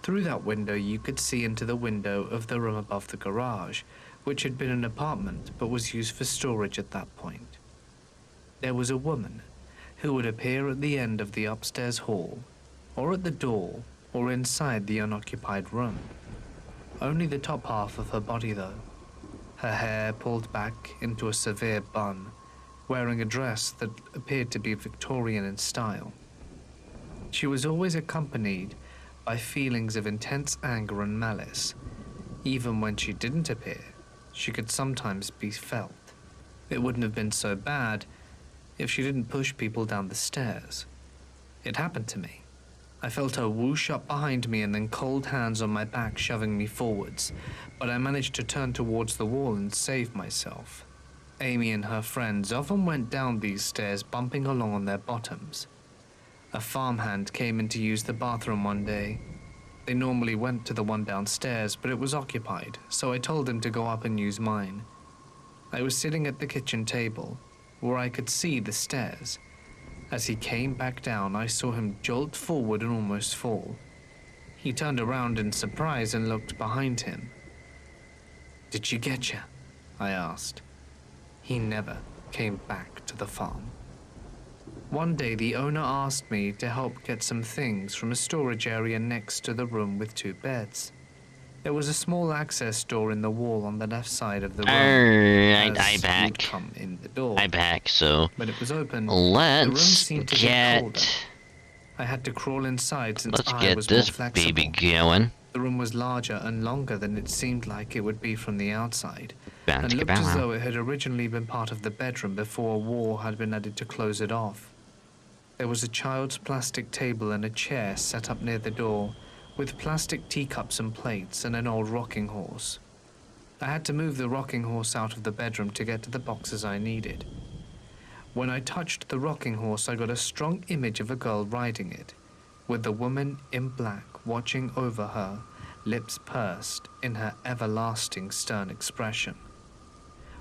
Through that window you could see into the window of the room above the garage, which had been an apartment but was used for storage at that point. There was a woman who would appear at the end of the upstairs hall, or at the door, or inside the unoccupied room. Only the top half of her body though. Her hair pulled back into a severe bun, wearing a dress that appeared to be Victorian in style. She was always accompanied by feelings of intense anger and malice. Even when she didn't appear, she could sometimes be felt. It wouldn't have been so bad if she didn't push people down the stairs. It happened to me. I felt her whoosh up behind me and then cold hands on my back shoving me forwards, but I managed to turn towards the wall and save myself. Amy and her friends often went down these stairs bumping along on their bottoms. A farmhand came in to use the bathroom one day. They normally went to the one downstairs, but it was occupied, so I told him to go up and use mine. I was sitting at the kitchen table, where I could see the stairs. As he came back down, I saw him jolt forward and almost fall. He turned around in surprise and looked behind him. "Did she get you?" I asked. He never came back to the farm. One day, the owner asked me to help get some things from a storage area next to the room with 2 beds. There was a small access door in the wall on the left side of the room. I as back. you'd come in the door. I back, so When it was open, the room let's seemed to get colder. get I had to crawl inside since let's I get was this more flexible. baby going. The room was larger and longer than it seemed like it would be from the outside, Bound and to looked get as out. though it had originally been part of the bedroom before a wall had been added to close it off. There was a child's plastic table and a chair set up near the door, with plastic teacups and plates and an old rocking horse. I had to move the rocking horse out of the bedroom to get to the boxes I needed. When I touched the rocking horse, I got a strong image of a girl riding it, with the woman in black watching over her, lips pursed in her everlasting stern expression.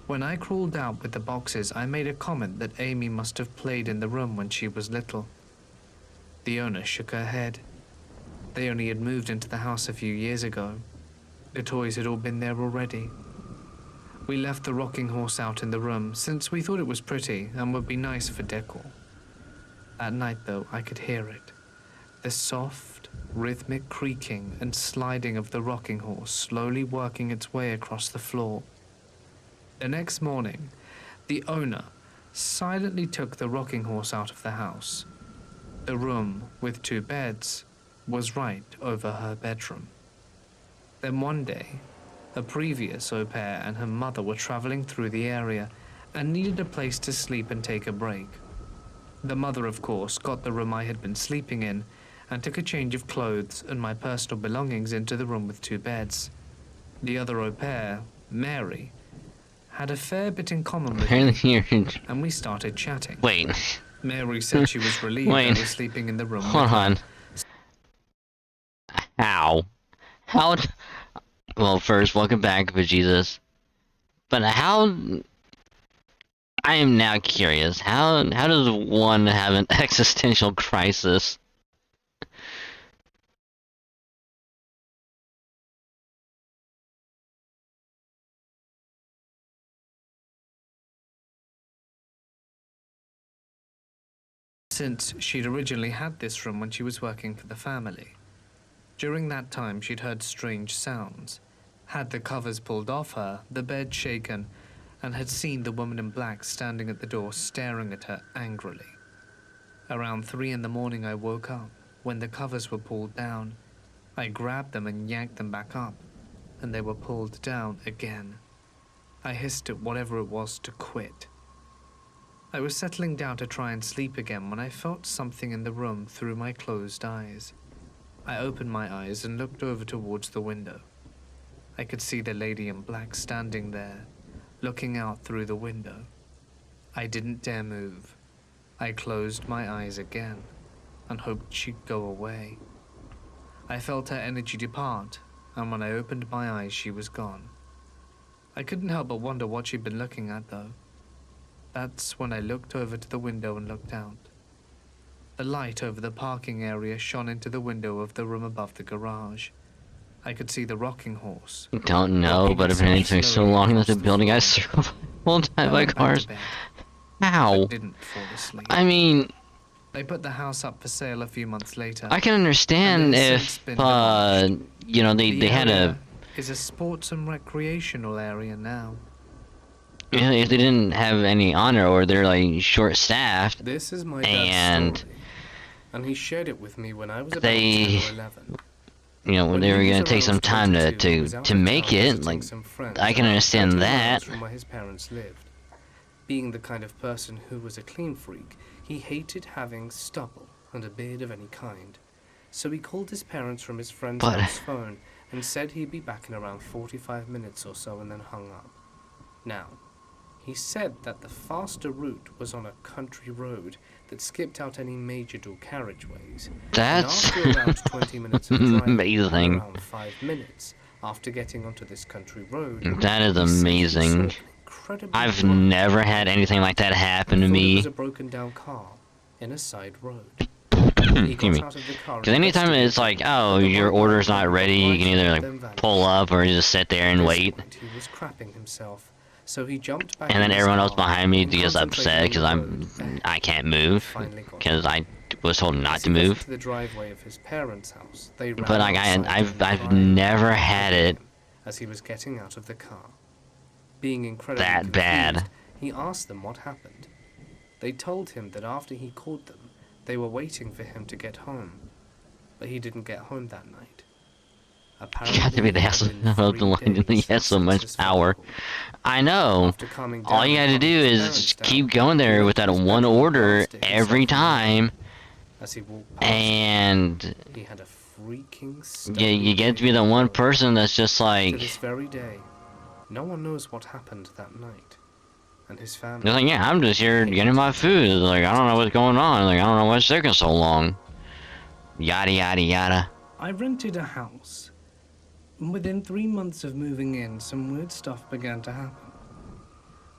When I crawled out with the boxes, I made a comment that Amy must have played in the room when she was little. The owner shook her head. They only had moved into the house a few years ago. The toys had all been there already. We left the rocking horse out in the room since we thought it was pretty and would be nice for decor. At night, though, I could hear it. The soft, rhythmic creaking and sliding of the rocking horse slowly working its way across the floor. The next morning, the owner silently took the rocking horse out of the house. The room with 2 beds was right over her bedroom. Then one day, a previous au pair and her mother were traveling through the area and needed a place to sleep and take a break. The mother, of course, got the room I had been sleeping in and took a change of clothes and my personal belongings into the room with 2 beds. The other au pair, Mary, had a fair bit in common with me, Apparently you're... and we started chatting. Wait. Mary said she was relieved I Wait. was sleeping in the room Hold with her. on. How? How... Well, first, welcome back, bejesus. But how... I am now curious. How does one have an existential crisis? Since she'd originally had this room when she was working for the family. During that time, she'd heard strange sounds, had the covers pulled off her, the bed shaken, and had seen the woman in black standing at the door staring at her angrily. Around 3 in the morning, I woke up when the covers were pulled down. I grabbed them and yanked them back up, and they were pulled down again. I hissed at whatever it was to quit. I was settling down to try and sleep again when I felt something in the room through my closed eyes. I opened my eyes and looked over towards the window. I could see the lady in black standing there, looking out through the window. I didn't dare move. I closed my eyes again and hoped she'd go away. I felt her energy depart, and when I opened my eyes, she was gone. I couldn't help but wonder what she'd been looking at, though. That's when I looked over to the window and looked out. The light over the parking area shone into the window of the room above the garage. I could see the rocking horse. Don't know, walking but itself apparently it took so slowly long that across the the building I floor. circled full time I by went back to cars. bed, How? but didn't fall asleep. I mean, They put the house up for sale a few months later. I can understand And it has if, since been demolished. you know, they had a... area is a sports and recreational area now. You know, if they didn't have any honor or they're, like, short-staffed, This is my And- dad's story, and he shared it with me when I was about They- 10 or 11. you know, When they he were was gonna take around some time 22, he was to out of make town it, visiting like, some friends I can about understand 30 that. miles from where his parents lived. Being the kind of person who was a clean freak, he hated having stubble and a beard of any kind. So he called his parents from his friend's But- house phone and said he'd be back in around 45 minutes or so and then hung up. Now, He said that the faster route was on a country road that skipped out any major dual carriageways. That's and after around 20 minutes of driving, amazing. around 5 minutes after getting onto this country road, That is he said he saw amazing. an incredibly I've bright never light had anything like that happen to and thought it me. was a broken down car in a side road. He Excuse me. got out of the car. Because anytime it's like, oh, your order's not ready, you can either like pull up or just sit there and wait. He was crapping himself, so he jumped back. And then in his everyone else car behind me and gets upset concentrated on because the road. I can't move Finally got because I was told not As to he got move. into the driveway of his parents' house, they ran But like outside I've and cried never and had hugged it him as he was getting out of the car. Being incredibly that bad. confused, he asked them what happened. They told him that after he called them, they were waiting for him to get home, but he didn't get home that night. Apparently, Got to be the he had asshole been of the 3 line. He days has so much since his power. phone call. I know. After calming All down you and had to do calming his is parents just down, keep going he there went with that to his one bedroom and order glanced at himself every in the mirror. time, As he walked past, and he had a freaking yeah, you get to be the one person that's just To like, this very day, no one knows what happened that night, and his family. they're like, yeah, I'm just here getting my food. Like, I don't know what's going on. Like, I don't know what's taking so long. Yada yada yada. I rented a house. Within 3 months of moving in, some weird stuff began to happen.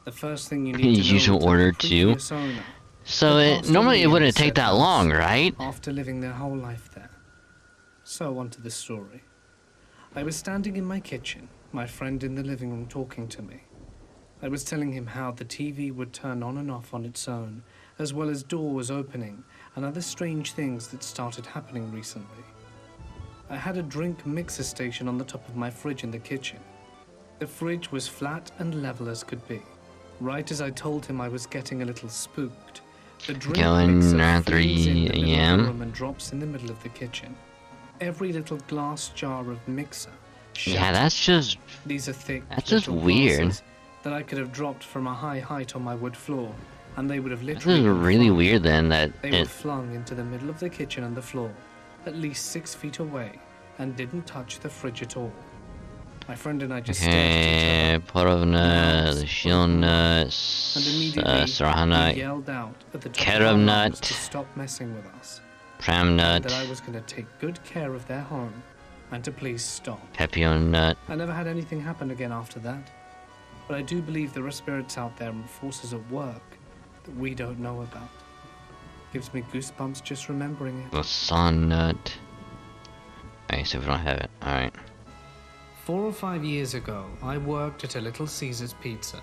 The first thing you need to know Usual is that order the too. previous owner So had it passed normally away it in wouldn't the take said that house long, right? after living their whole life there. So on to the story. I was standing in my kitchen, my friend in the living room talking to me. I was telling him how the TV would turn on and off on its own, as well as doors opening and other strange things that started happening recently. I had a drink mixer station on the top of my fridge in the kitchen. The fridge was flat and level as could be. Right as I told him I was getting a little spooked, the drink Going mixer around flings 3 in the middle of the a.m. room and drops in the middle of the kitchen. Every little glass jar of mixer Yeah, shattered. that's just These are thick that's just little weird. glasses that I could have dropped from a high height on my wood floor, and they would have This literally is been really flung. weird then that They were it flung into the middle of the kitchen and the floor, at least 6 feet away, and didn't touch the fridge at all. My friend and I just stared at okay, each other. porov nut, Mouths the shield open wide. nut, And immediately, saraha we nut, yelled out at the top carob of our lungs nut, to stop messing with us, pram and nut, that I was going to take good care of their home, and to please stop. pepio nut. I never had anything happen again after that, but I do believe there are spirits out there and forces at work that we don't know about. Gives me goosebumps just remembering it. The sun nut. Alright, so we don't have it. Alright. 4 or 5 years ago, I worked at a Little Caesars Pizza.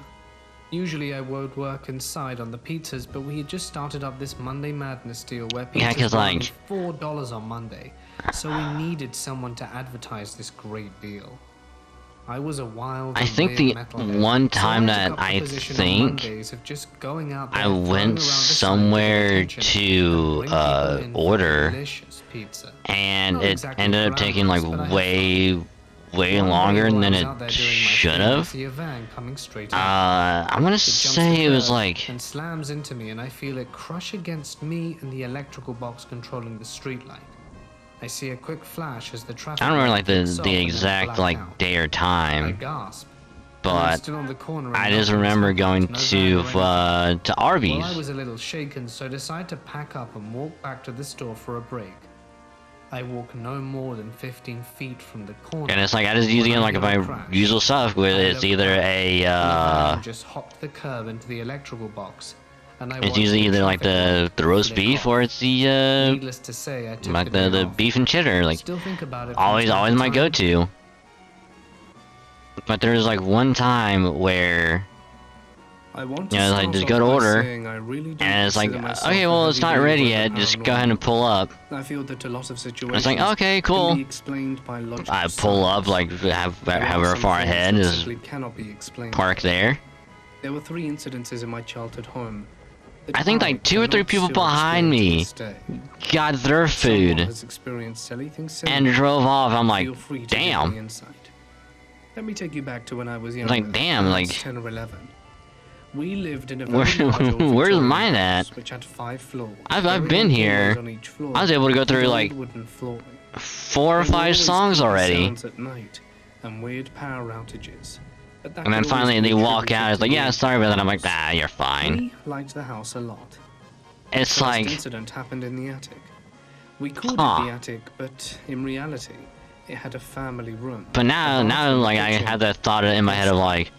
Usually I would work inside on the pizzas, but we had just started up this Monday Madness deal where Yeah, pizzas 'cause, were like- only $4 on Monday, so we needed someone to advertise this great deal. I was a wild I and think weird the metalhead, one so time I took that up the I position on think Mondays of just going out there, I throwing went around the sign to somewhere get attention to and bring people in for order, delicious pizza. and Not it exactly ended up taking like glamorous, but I had way One day longer while I than was it out there doing my should thing, I have. see a van coming straight up. I'm gonna It jumps say the it was curb like and slams into me, and I feel it crush against me and the electrical box controlling the streetlight. I see a quick flash as the traffic. I don't remember like light kicks off the and then exact black like out. day or I time, gasp. And I'm but still on the corner and I just nothing's remember happened, going no van or anything. to Well, I Arby's. was a little shaken, so I decided to pack up and walk back to the store for a break. I walk no more than 15 feet from the corner. And it's like I just usually when I like if hear a I crash. usual stuff with I it's look either back, a and the van just hopped the curb into the electrical box, and I it's watched usually the either like traffic light the roast flick beef off. or it's the Needless to say, I took like the day the off. beef and cheddar, like Still think about it from always time to my time. go-to. But there was like one time where I want you know, like, start just off go to by order, saying I really do and it's like consider myself okay, a well it's heavy not ready believer in yet, the just go ahead and pull up. paranormal. I feel that a lot of situations It's like okay, can cool. be explained by logical I pull up science. like There are however some far things ahead that is simply cannot be explained. park there. There were 3 incidences in my childhood home that I think like 2 or 3 cannot people still behind me experience to this day. got their Someone food has experienced silly things similar. and drove off. I'm like, Feel free to give me damn. insight. Let me take you back to when I was young. Like, damn, like- 10 or 11. We lived in a Where- very large old where's Victorian mine house, at? which had 5 floors. I've Very been long here. doorways on each floor, I was able to go through with like old wooden flooring. 4 or There were 5 always songs creepy already. sounds at night and weird power outages. But that And then could always finally be they walk attributed out. It's to like, me. yeah, sorry about that. I'm like, ah, you're fine. We liked the house a lot. It's The first like, incident happened in the attic. We called it huh. the attic, but in reality, it had a family room. But a now, bathroom, like, a I kitchen. had that thought in my head of like,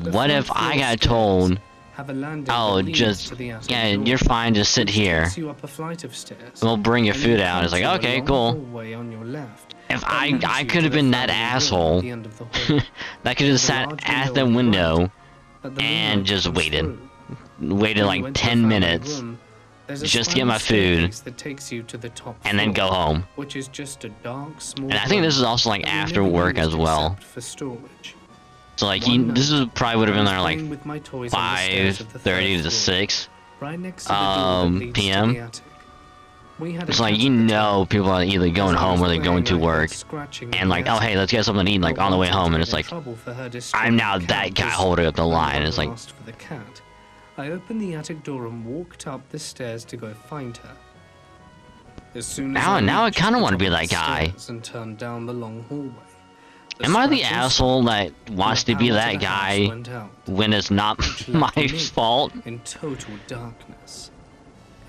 The what front if I floor got stairs told, have a landing oh, that leads just, to the attic yeah, door, you're fine, just sit which here. takes you up a flight of stairs. We'll bring your and food you out. come It's like, to a okay, long cool. hallway on your left If that I leads you could to have the been that family room asshole at the end of the hall. that could have There's a sat large at window the on your window right that the and moonlight just comes waited. through. Waited When you like enter the 10 family minutes room, there's a just to get my spiral food staircase that takes you to the top and then floor, go home. which is just a dark, small And I think this is room also like that we after never work used as well. except for storage. So like, One this is night, probably would have I been was there like playing with my toys on the stairs of the 5:30 third to floor, 6 right next to the door that leads to p.m. the attic. We had a It's like, cat you at the know, time. people are either As going I home was or they're going playing, to I heard work. scratching And in like, the oh attic. hey, let's get something to eat like Not on the way wanting home. to And get it's in like, trouble for her I'm destroying now the that cat, guy as holding up the my line. mother It's like, asked for the cat. I opened the attic door and walked up the stairs to go find her. As soon as now I reached kind of the want to top be of that the guy. stairs and turned down the long hallway, Am I the scratching asshole that stopped, wants and the to be power that the house guy went out, when it's not which my left me fault? in total darkness.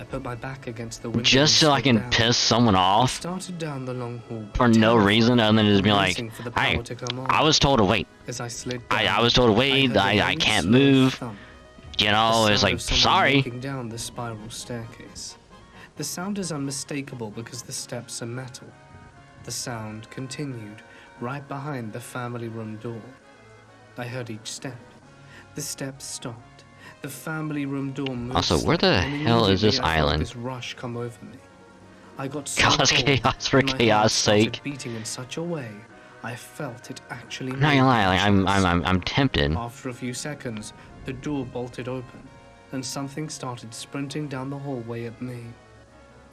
I put my back against the window Just so I and slid can down. piss someone We off started down the long hallway for no terrified reason other than just and being like, racing for the hey, power to come on. I was told to wait. As I slid I down, was told to I wait. heard a I very can't slow move. thump, You the know, it's sound like, of someone sorry. walking down the spiral staircase. The sound is unmistakable because the steps are metal. The sound continued right behind the family room door. I heard each step. The steps stopped. The family room door moved. Also, where the slightly, and hell is this immediately I felt island? this rush come over me. I got so Cause cold, chaos for and my heart chaos started sake. beating in such a way, I felt it actually. I'm not gonna lie, like, I'm tempted. After a few seconds, the door bolted open, and something started sprinting down the hallway at me.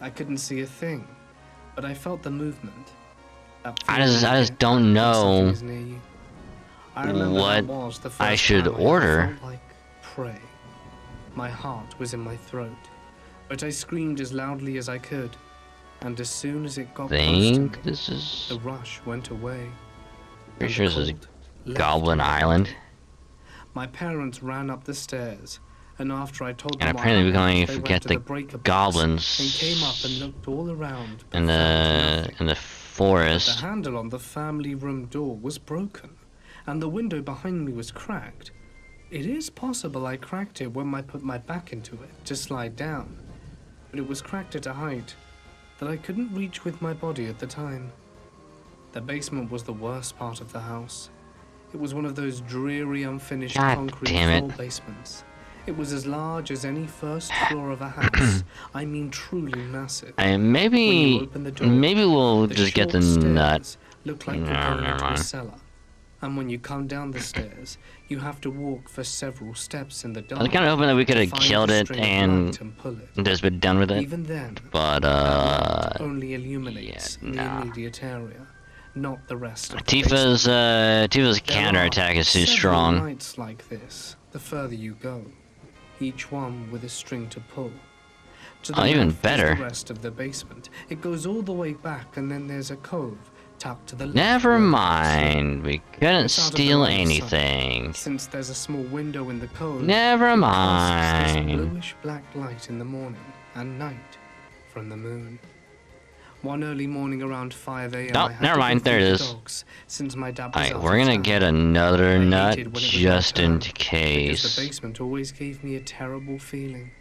I couldn't see a thing, but I felt the movement. That I feeling just you get don't when know something is near you. I remember what that was the first I should time I ever order. felt like prey. My heart was in my throat, but I screamed as loudly as I could, and as soon as it got close to Think me, this is the rush went away. pretty and sure the this is cold left Goblin me. Island. My parents ran up the stairs, and after I told And them what apparently we can happened, only they went forget to the breaker box goblins and came up and looked all around, but in found nothing. the The forest. handle on the family room door was broken, and the window behind me was cracked. It is possible I cracked it when I put my back into it to slide down, but it was cracked at a height that I couldn't reach with my body at the time. The basement was the worst part of the house. It was one of those dreary, unfinished God concrete damn it. floor basements. It was as large as any first floor of a house. I mean, truly massive. And When you maybe open the door, we'll the just get the short nut. stairs look like No, you're going never into a mind. cellar. And when you come down the stairs, you have to walk for several steps in the dark. I was kind of hoping that we could to have find killed the it string of and light and pull it. just been done with it. Even then, But that light only illuminates yeah, the nah. immediate area, not the rest of the Tifa's basement. counterattack is too There are strong. several lights like this, the further you go, each one with a string to pull. To the Oh, even left is better. the rest of the basement. It goes all the way back, and then there's a cove tucked to the left. Never where the mind. We couldn't It's out of the steal line of sight. anything. Since there's a small window in the cove, Never it casts this mind. bluish black light in the morning and night from the moon. One early morning around 5 a.m. Oh, I had never to mind, go there feed it the is. dogs, since my dad was Alright, out we're of gonna town. get another I nut hated when it was my just in turn, because case. the basement always gave me a terrible feeling.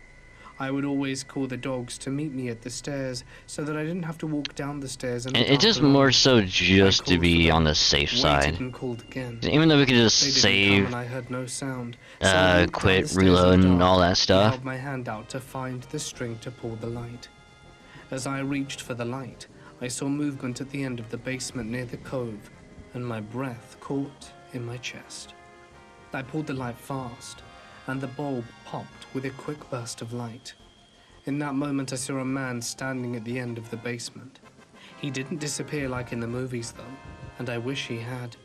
I would always call the dogs to meet me at the stairs so that I didn't have to walk down the stairs in the It's dark just alone. more so just to called be for them, on the safe Waited side. and called again. Even though we could just They didn't come save, and I heard no sound. So I walked down quit, the stairs in reload, the and dark all that and stuff. held my hand out to find the string to pull the light. As I reached for the light, I saw movement at the end of the basement near the cove, and my breath caught in my chest. I pulled the light fast, and the bulb popped with a quick burst of light. In that moment, I saw a man standing at the end of the basement. He didn't disappear like in the movies, though, and I wish he had.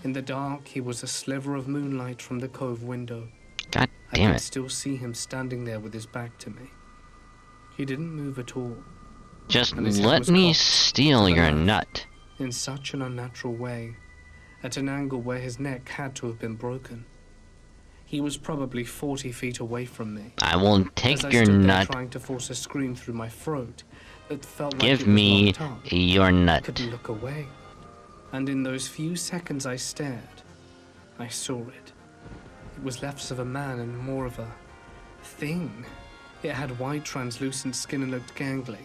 In the dark, he was a sliver of moonlight from the cove window. God I damn could it. still see him standing there with his back to me. He didn't move at all, Just and his head let was me cocked steal to the your left. nut. in such an unnatural way. at an angle where his neck had to have been broken. He was probably 40 feet away from me. I will As take I your stood there nut. trying to force a scream through my throat that felt like Give it was me locked up, your I nut. couldn't look away. And in those few seconds I stared, I saw it. It was less of a man and more of a thing. It had white translucent skin and looked gangly.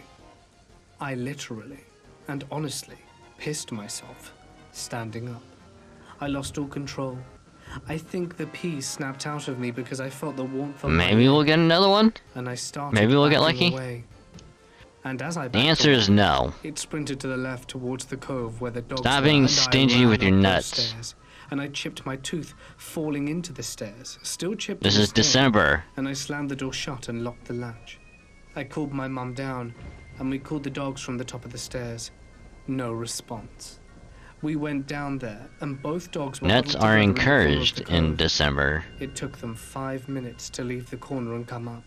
I literally and honestly pissed myself standing up. I lost all control. I think the pee snapped out of me because I felt the warmth of my Maybe we'll neck, get another one? and I started Maybe we'll get backing lucky? away. And as I The backed answer is away, no. it sprinted to the left towards the cove where the dogs Stop were, being and stingy I ran with your up those nuts. stairs, and I chipped my tooth falling into the stairs, still chipped This to is this day, December. and I slammed the door shut and locked the latch. I called my mum down, and we called the dogs from the top of the stairs. No response. We went down there, and both dogs were Nuts huddled are together in the corner of encouraged the in cove. December. It took them 5 minutes to leave the corner and come up.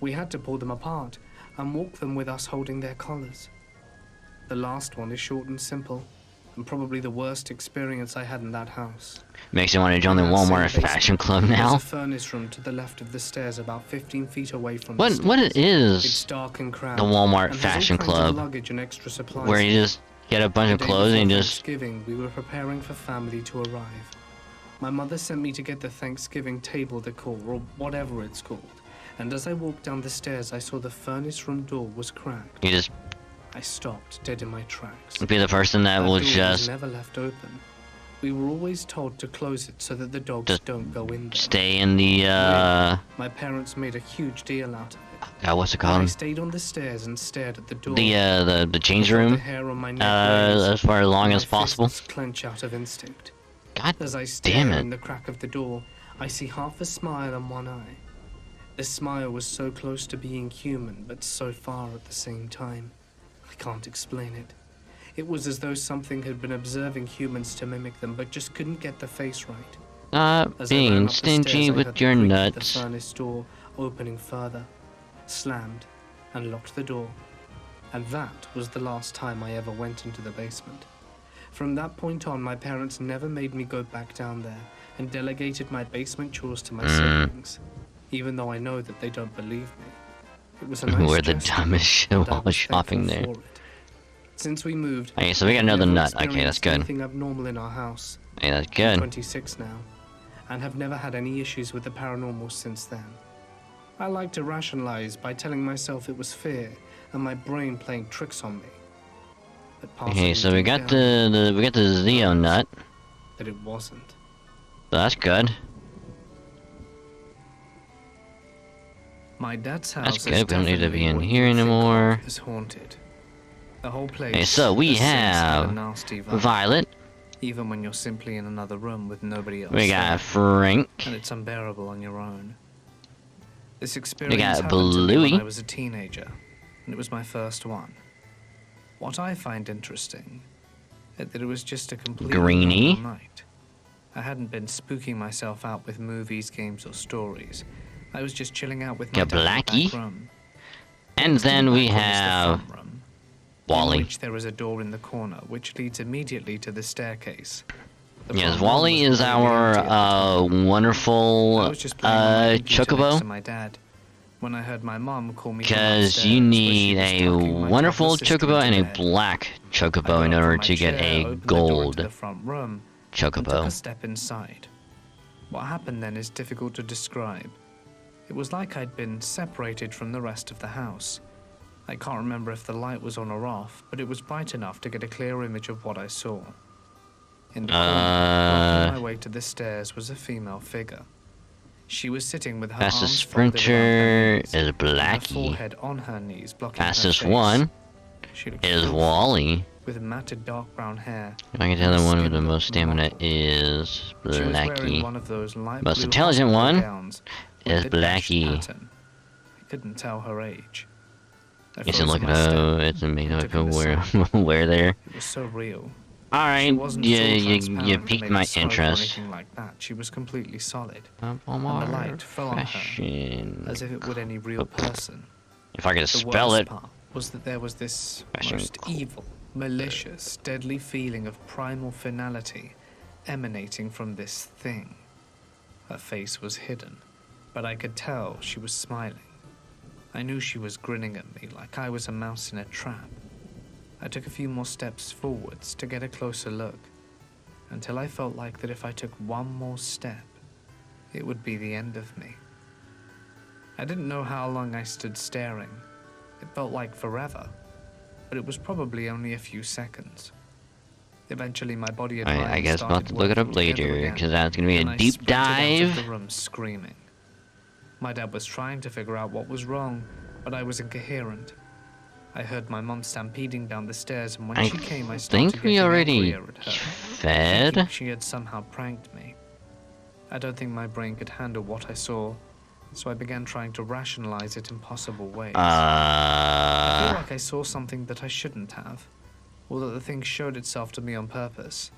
We had to pull them apart and walk them with us holding their collars. The last one is short and simple, and probably the worst experience I had in that house. Makes you want to join the In that Walmart same Fashion basement, Club There's now. a furnace room to the left of the stairs about 15 feet away from What the what stairs. it It's is dark and cramped, the Walmart and has Fashion all kinds of Club, luggage and extra supplies where in you it. just get a bunch The of day clothes and before you just Thanksgiving, we were preparing for family to arrive. My mother sent me to get the Thanksgiving table decor, or whatever it's called. And as I walked down the stairs, I saw the furnace room door was cracked. you just I stopped dead in my tracks. be the person that will door was just never left open. We were always told to close it so that the dogs Just don't go in there. stay in the My parents made a huge deal out of it. God, what's it I called? stayed on the stairs and stared at the door. The change I felt room. the hair on my neck raise, As far long and as my possible. fists clench out of instinct. God As I stare damn in it. the crack of the door, I see half a smile and one eye. The smile was so close to being human, but so far at the same time. I can't explain it. It was as though something had been observing humans to mimic them, but just couldn't get the face right. Stop As I ran being up the stingy stairs, I with heard your the creak of nuts. the furnace door opening further, slammed, and locked the door. And that was the last time I ever went into the basement. From that point on, my parents never made me go back down there and delegated my basement chores to my siblings, even though I know that they don't believe me. It was a nice We're the gesture, dumbest shit and I while was shopping thankful there. for it. Since we moved, Okay, so we got I've another never nut. Okay, that's experienced good. anything abnormal in our house. Hey, that's I'm good. 26 now, and have never had any issues with the paranormal since then. I like to rationalize by telling myself it was fear and my brain playing tricks on me. But part of Okay, me so we deep got down we got the Zeo nut. that it wasn't. So that's good. My dad's house That's is good. We don't need to be definitely in what here you'd think anymore. of as haunted. The whole place Okay, so we has since had a have nasty vibe, Violet. even when you're simply in another room with nobody else We there, got Frank. and it's unbearable on your own. This got experience happened to me Bluey. when I was a teenager, and it was my first one. What I find interesting is that it was just a completely Greenie. normal night. I hadn't been spooking myself out with movies, games, or stories. I was just chilling out with my Got dad in the Blackie. back room. And Next to the then back we room is the have front room, Wally. in which there is a door in the corner, which leads immediately to the staircase. The Yes, front room Wally was is completely empty at the our time. I wonderful was just playing on my computer next to Chocobo. my dad when I heard my mum call me from Because upstairs, you where she need was a tucking my wonderful toddler sister Chocobo and into a bed. black I Chocobo got in up order from my to get chair, a opened the door into gold the front room, and took a Chocobo. step inside. What happened then is difficult to describe. It was like I'd been separated from the rest of the house. I can't remember if the light was on or off, but it was bright enough to get a clear image of what I saw. In the corner, blocking my way to the stairs, was a female figure. She was sitting with her Fastest arms folded around her sprinter knees, is and her Blackie. forehead on her knees, blocking her Fastest face. one She looked is filthy, Wally. with matted dark brown hair. I can tell the one with the Skin most stamina mottled. is She was wearing Blackie. one of those light Most blue intelligent hospital one gowns with is the dashed Blackie. pattern. I couldn't tell her age. I You should froze look in at my step. how it's amazing and look took in the where sight. where there. It was so real. She Alright, wasn't you at all you transparent or piqued made my of smoke or interest. anything like that. She was completely solid, Walmart light fell on her, fashion. as if it would any real person. If I could The spell worst it, part was that there was this Fashion most evil, malicious, deadly feeling of primal finality emanating from this thing. Her face was hidden, but I could tell she was smiling. I knew she was grinning at me like I was a mouse in a trap. I took a few more steps forwards to get a closer look, until I felt like that if I took one more step, it would be the end of me. I didn't know how long I stood staring. It felt like forever, but it was probably only a few seconds. Eventually, my body and mind I guess we'll have started to look it up working together later, again, because that's gonna be and a I deep sprinted out dive. of the room screaming. My dad was trying to figure out what was wrong, but I was incoherent. I heard my mom stampeding down the stairs, and when I she came, I started think we getting already angrier at her, fed. thinking she had somehow pranked me. I don't think my brain could handle what I saw, so I began trying to rationalize it in possible ways. I feel like I saw something that I shouldn't have, or that the thing showed itself to me on purpose.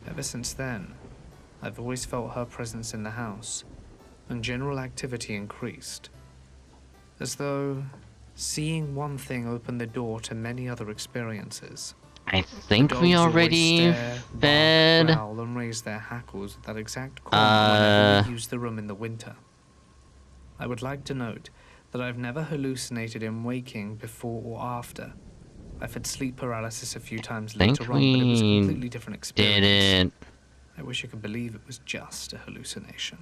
Ever since then, I've always felt her presence in the house, and general activity increased. As though seeing one thing opened the door to many other experiences. I think The we dogs always already stare, fed. bark, growl, and raise their hackles at that exact corner whenever we use the room in the winter. I would like to note that I've never hallucinated in waking before or after. I've had sleep paralysis a few times Think later on, but it was a we completely different experience. Did it? I wish I could believe it was just a hallucination.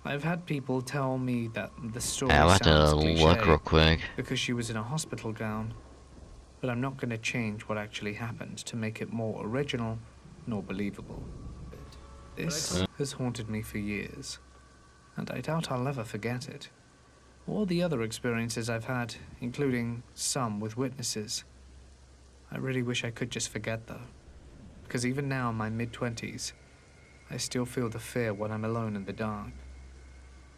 I've had people tell me that the story I'll have to sounds look cliché real quick. because she was in a hospital gown, but I'm not going to change what actually happened to make it more original nor believable. This has haunted me for years, and I doubt I'll ever forget it. All the other experiences I've had, including some with witnesses. I really wish I could just forget though, because even now in my mid-20s, I still feel the fear when I'm alone in the dark.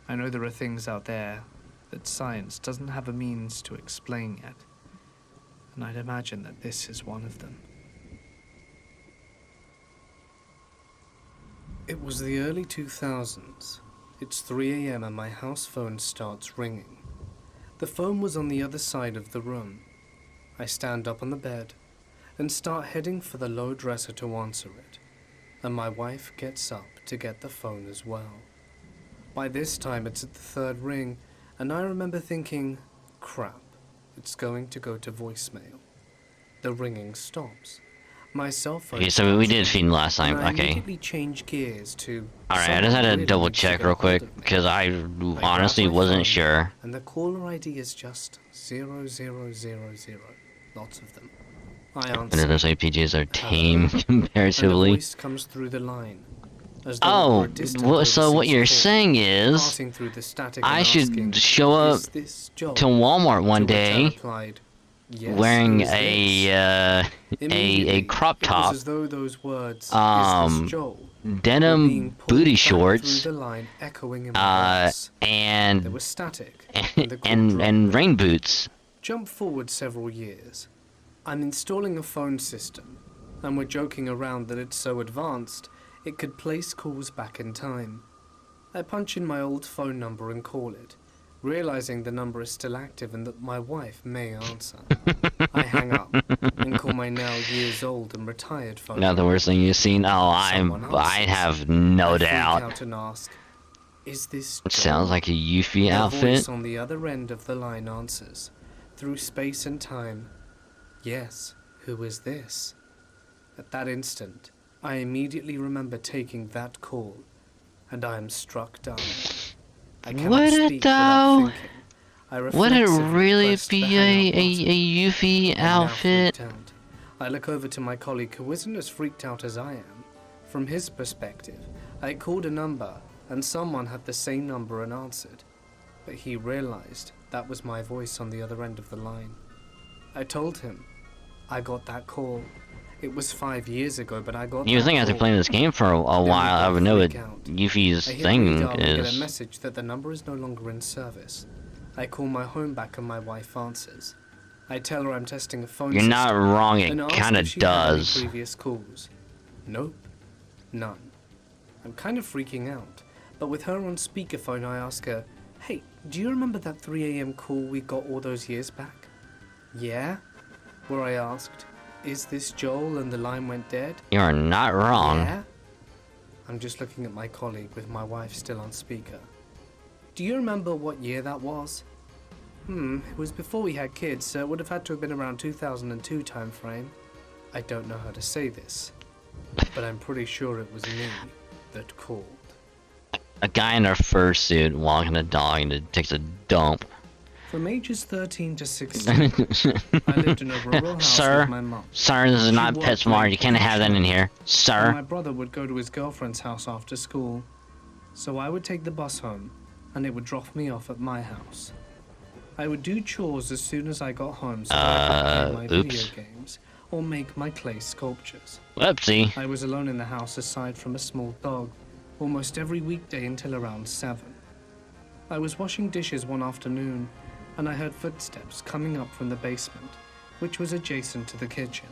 I know there are things out there that science doesn't have a means to explain yet, and I'd imagine that this is one of them. It was the early 2000s. It's 3 a.m. and my house phone starts ringing. The phone was on the other side of the room. I stand up on the bed and start heading for the low dresser to answer it, and my wife gets up to get the phone as well. By this time it's at the third ring, and I remember thinking, crap, it's going to go to voicemail. The ringing stops. My cell phone. Okay, so we did feed last time. and I Okay. immediately change gears to. Alright, I just had to someone double really needs to check get real a hold quick of me. because I grab honestly my wasn't phone, sure. And the caller ID is just 0000. Lots of them. I And answer. those APGs are tame Hello? And a comparatively. voice comes through the line. As though it were a Oh, distant so what overseas you're call, saying is passing through the static I and should asking, show up "Is this Joel?" to Walmart one To which I day replied, "Yes, wearing who is this?" a Immediately, crop it was top, as though those words, "Is this Joel?" were being denim pulled booty back shorts, through the line, echoing in my voice. There and was static, and the call dropped. and rain boots. Jump forward several years. I'm installing a phone system, and we're joking around that it's so advanced it could place calls back in time. I punch in my old phone number and call it, realizing the number is still active and that my wife may answer. I hang up and call my now years old and retired phone Not the number. worst thing you've seen. Oh, Someone I answers. have no I freak doubt. out and ask, "Is this Joel?" Sounds like a Yuffie The outfit. voice on the other end of the line answers, through space and time, "Yes, who is this?" At that instant, I immediately remember taking that call, and I am struck dumb. I cannot Would it speak without though? thinking. I Would it reflexively really pressed the be hang up button. a Yuffie I'm now outfit? freaked out. I look over to my colleague who isn't as freaked out as I am. From his perspective, I called a number, and someone had the same number and answered. But he realized that was my voice on the other end of the line. I told him, I got that call. It was 5 years ago, but I got You would that think after call. playing this game for a Then we while, I both would know what freak out. Yuffie's I hit thing redial and get a is. message that the number is no longer in service. I call my home back and my wife answers. I tell her I'm testing a phone You're system not wrong, and it ask kinda if she had any does. previous calls. Nope, none. I'm kind of freaking out, but with her on speakerphone I ask her, "Hey, do you remember that 3 a.m. call we got all those years back?" "Yeah?" Where I asked, Is this Joel and the line went dead? You are not wrong. Yeah? I'm just looking at my colleague with my wife still on speaker. Do you remember what year that was? It was before we had kids, so it would have had to have been around 2002 time frame. I don't know how to say this, but I'm pretty sure it was me that called. A guy in a fursuit walking a dog and it takes a dump. From ages 13 to 16, I lived in a rural house with my mom. Sir, this is She not worked PetSmart. late You can't have that in here. and Sir. my brother would go to his girlfriend's house after school, so I would take the bus home, and it would drop me off at my house. I would do chores as soon as I got home so I could play my video games or make my clay sculptures. Whoopsie. I was alone in the house aside from a small dog, almost every weekday until around 7. I was washing dishes one afternoon, and I heard footsteps coming up from the basement, which was adjacent to the kitchen.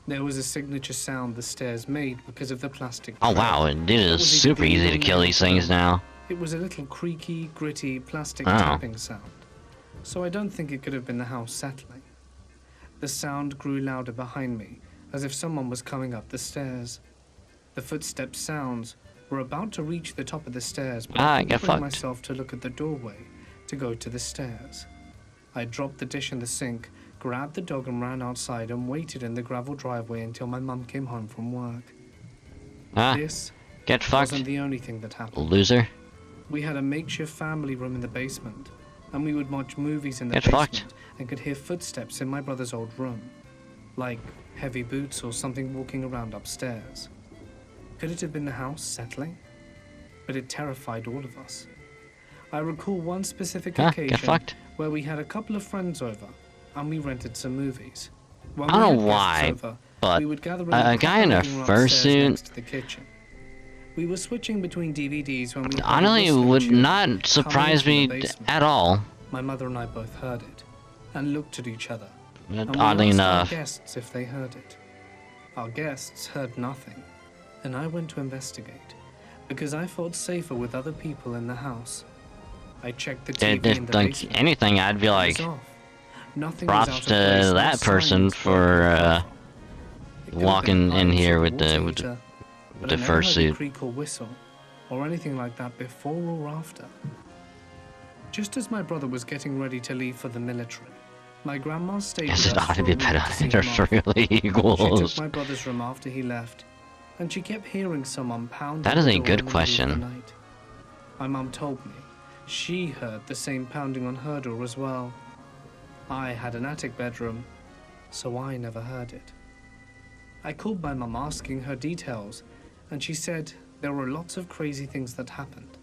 There was a signature sound the stairs made because of the plastic Oh tray. wow, it is super easy to kill these things now. It was a little creaky, gritty, plastic Oh. tapping sound, so I don't think it could have been the house settling. The sound grew louder behind me, as if someone was coming up the stairs. The footstep sounds were about to reach the top of the stairs, but I couldn't bring myself to look at the doorway to go to the stairs. I dropped the dish in the sink, grabbed the dog and ran outside and waited in the gravel driveway until my mum came home from work. This Get fucked, wasn't the only thing that happened. loser. We had a makeshift family room in the basement, and we would watch movies in the Get basement fucked. and could hear footsteps in my brother's old room, like heavy boots or something walking around upstairs. Could it have been the house settling? But it terrified all of us. I recall one specific Get occasion fucked. where we had a couple of friends over, and we rented some movies. When I don't we know had why, guests over, but we would gather in a the guy in a living room upstairs fursuit- next to the kitchen. We were switching between DVDs when we heard a Honestly, it whistling would tune not coming surprise from the me basement. at all. My mother and I both heard it, and looked at each other. And we Oddly asked enough. our guests if they heard it. Our guests heard nothing, and I went to investigate, because I felt safer with other people in the house. I checked the TV in the Like basement. anything, I'd be It like, was off. Nothing props was out of to place, no that person signs for, were being called from. It could have walking been in pipes here or with the- water with the- heater, but the I never heard a fursuit. creak or whistle, or anything like that before or after. Just as my brother was getting ready to leave for the military, my grandma stayed This with is us ought to for be a week to see better. him It off. really She took equals. my brother's room after he left, and she kept hearing someone pound That on is the a door good in the middle of the question. night. My mum told me she heard the same pounding on her door as well. I had an attic bedroom, so I never heard it. I called my mum asking her details, and she said there were lots of crazy things that happened.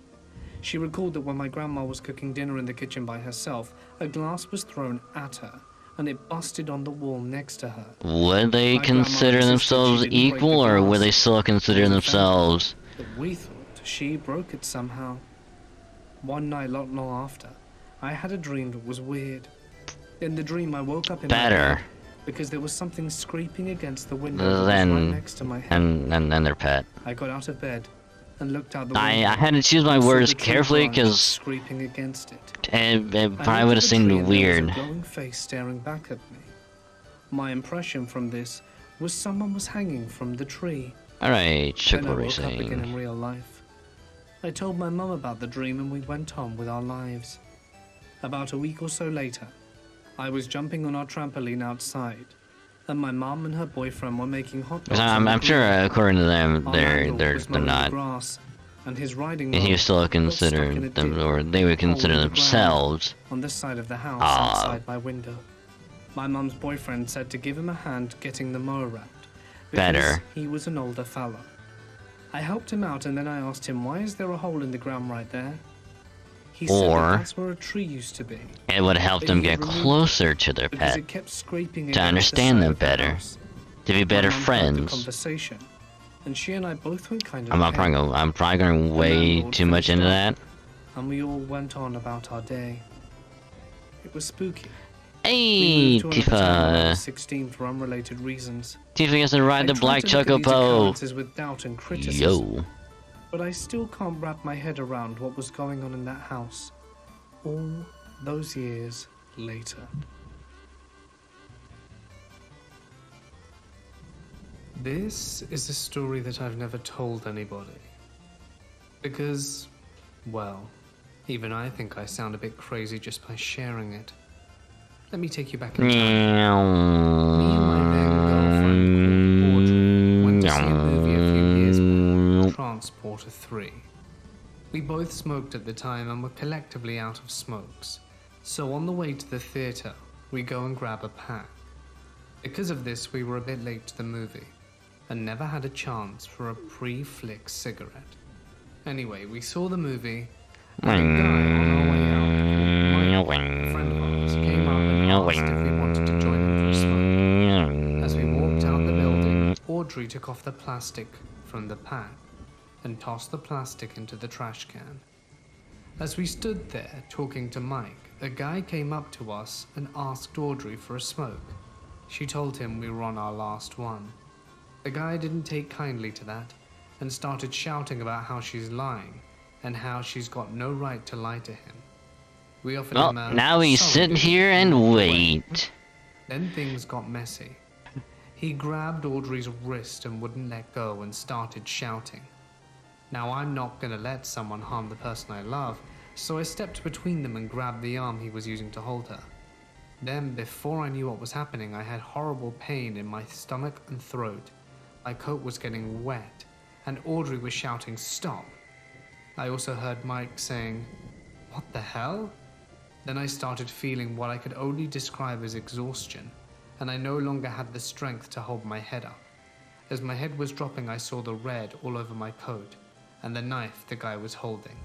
She recalled that when my grandma was cooking dinner in the kitchen by herself, a glass was thrown at her, and it busted on the wall next to her. Would they My grandma consider insisted themselves she didn't break equal, the or would glass. they still consider She was themselves? But we thought she broke it somehow. One night, not long after, I had a dream that was weird. In the dream, I woke up in my Better bed because there was something scraping against the window that was right than next to my head. and their pet. I got out of bed and looked out the window. I had to choose my and saw words the tree carefully branch because scraping against it. it I probably looked would at have the tree seemed and there was weird. a glowing face staring back at me. My impression from this was someone was hanging from the tree. Alright, Then I Chocobo woke up again in racing. real life. I told my mum about the dream and we went on with our lives. About a week or so later, I was jumping on our trampoline outside, and my mum and her boyfriend were making hot dogs. I'm sure, according to them, Our they're landlord was mowing the not. grass, and his riding He mower would still got stuck consider in a them, dip or they would hole consider in the ground themselves. on this side of the house Ah. outside my window. My mum's boyfriend said to give him a hand getting the mower around, because Better. he was an older fella. I helped him out and then I asked him, why is there a hole in the ground right there? He said Or- that that's where a tree used to be, It would help But them he get removed closer to their because pet, it kept scraping to against the understand side them of the better, house. to be better My mum heard the friends. conversation, and she and I both went kind of I'm probably pale, going, I'm probably going way landlord too much finished into up. that. and we all went on about our day. It was spooky. We Hey, moved to another town when I Tifa. was 16 for unrelated reasons. Tifa gets to I ride the tried black to look at these Chocobo. occurrences with doubt and criticism, Yo. but I still can't wrap my head around what was going on in that house all those years later. This is a story that I've never told anybody. Because, well, even I think I sound a bit crazy just by sharing it. Let me take you back in time. Me and my then girlfriend called Audrey went to see a movie a few years back, Transporter 3. We both smoked at the time and were collectively out of smokes. So on the way to the theatre, we go and grab a pack. Because of this, we were a bit late to the movie and never had a chance for a pre-flick cigarette. Anyway, we saw the movie, and a guy on our way out, called Mike, a friend of ours, came up and asked if we wanted to join him for a smoke. As we walked out the building, Audrey took off the plastic from the pack and tossed the plastic into the trash can. As we stood there talking to Mike, a guy came up to us and asked Audrey for a smoke. She told him we were on our last one. The guy didn't take kindly to that and started shouting about how she's lying and how she's got no right to lie to him. We offered Well, him a now we sorry sit dude here and and walked away. wait. Then things got messy. He grabbed Audrey's wrist and wouldn't let go and started shouting. Now I'm not gonna let someone harm the person I love, so I stepped between them and grabbed the arm he was using to hold her. Then, before I knew what was happening, I had horrible pain in my stomach and throat. My coat was getting wet, and Audrey was shouting, "Stop!" I also heard Mike saying, "What the hell?" Then I started feeling what I could only describe as exhaustion, and I no longer had the strength to hold my head up. As my head was dropping, I saw the red all over my coat, and the knife the guy was holding.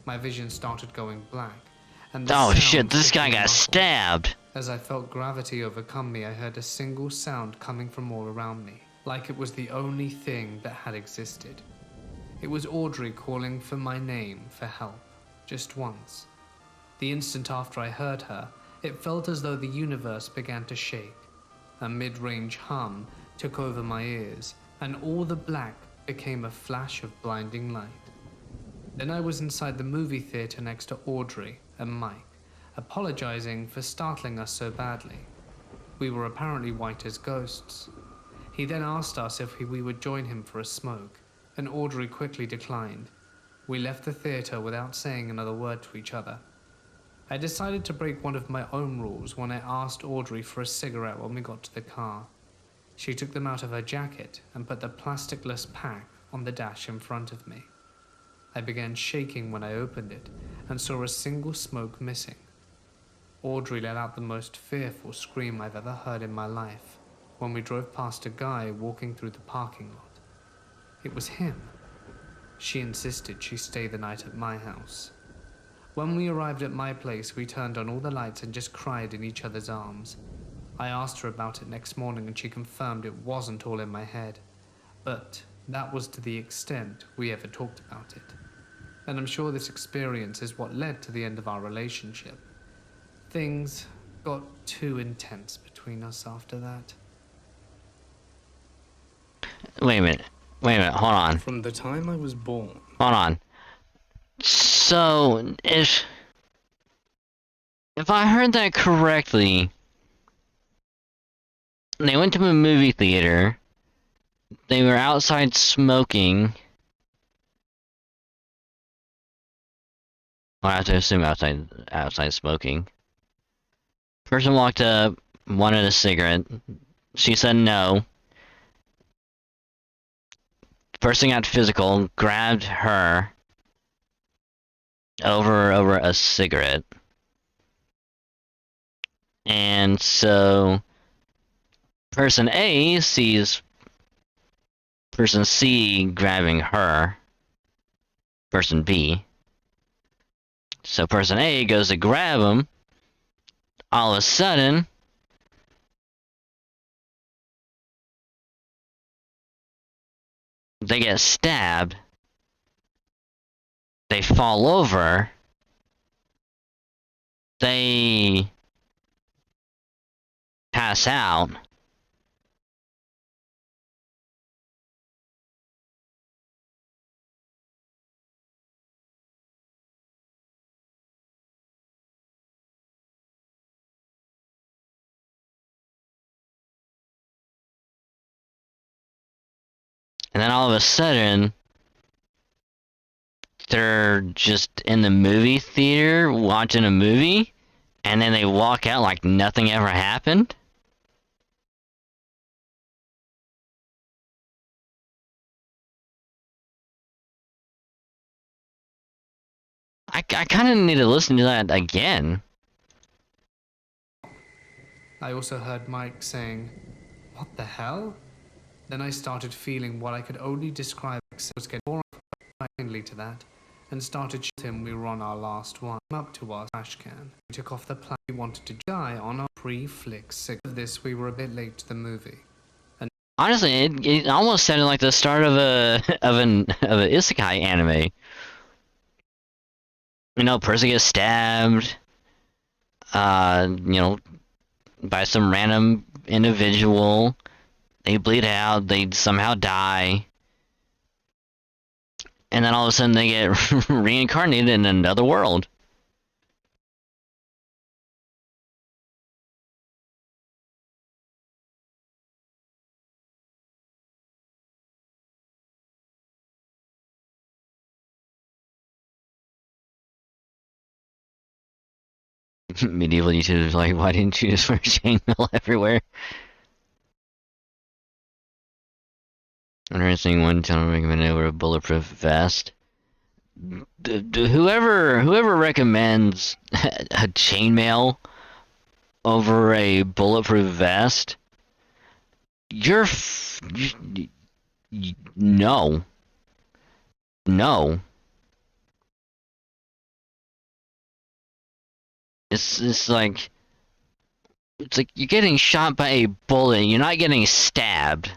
My vision started going black, and the Oh sound shit, this guy became got muffled. stabbed. As I felt gravity overcome me, I heard a single sound coming from all around me, like it was the only thing that had existed. It was Audrey calling for my name for help, just once. The instant after I heard her, it felt as though the universe began to shake. A mid-range hum took over my ears, and all the black became a flash of blinding light. Then I was inside the movie theater next to Audrey and Mike, apologizing for startling us so badly. We were apparently white as ghosts. He then asked us if we would join him for a smoke, and Audrey quickly declined. We left the theater without saying another word to each other. I decided to break one of my own rules when I asked Audrey for a cigarette when we got to the car. She took them out of her jacket and put the plasticless pack on the dash in front of me. I began shaking when I opened it and saw a single smoke missing. Audrey let out the most fearful scream I've ever heard in my life when we drove past a guy walking through the parking lot. It was him. She insisted she stay the night at my house. When we arrived at my place, we turned on all the lights and just cried in each other's arms. I asked her about it next morning and she confirmed it wasn't all in my head. But that was to the extent we ever talked about it. And I'm sure this experience is what led to the end of our relationship. Things got too intense between us after that. Wait a minute, hold on. From the time I was born, Hold on. So, if I heard that correctly, they went to a movie theater, they were outside smoking. Well, I have to assume outside smoking. Person walked up, wanted a cigarette. She said no. Person got physical, grabbed her over a cigarette. And so person A sees person C grabbing her, person B. So person A goes to grab him. All of a sudden, they get stabbed. They fall over. They pass out. And then all of a sudden, they're just in the movie theater watching a movie, and then they walk out like nothing ever happened. I kind of need to listen to that again. I also heard Mike saying, "What the hell?" Then I started feeling what I could only describe as was getting more kindly to that, and started shouting we were on our last one. Came up to our trash can. We took off the plan we wanted to die on our pre-flick sick. Of this, we were a bit late to the movie. Honestly, it almost sounded like the start of a of an isekai anime. You know, person gets stabbed, you know, by some random individual. They bleed out. They somehow die, and then all of a sudden they get reincarnated in another world. Medieval YouTubers like, why didn't you just wear chainmail everywhere? Interesting one channel recommended over a bulletproof vest. Whoever recommends a chainmail over a bulletproof vest, you're no, no. It's like you're getting shot by a bullet. You're not getting stabbed.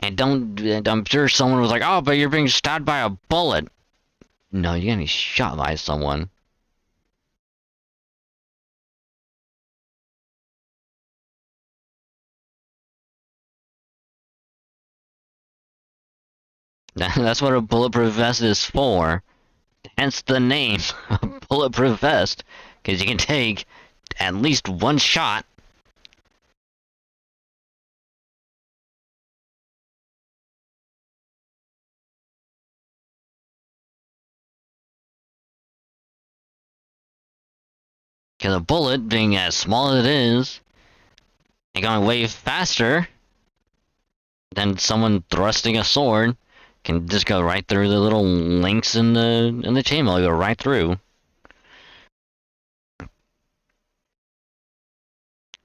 And I'm sure someone was like, "Oh, but you're being stabbed by a bullet." No, you're getting shot by someone. That's what a bulletproof vest is for. Hence the name, bulletproof vest, because you can take at least one shot. Because a bullet, being as small as it is, and going way faster than someone thrusting a sword, can just go right through the little links in the chainmail. Go right through.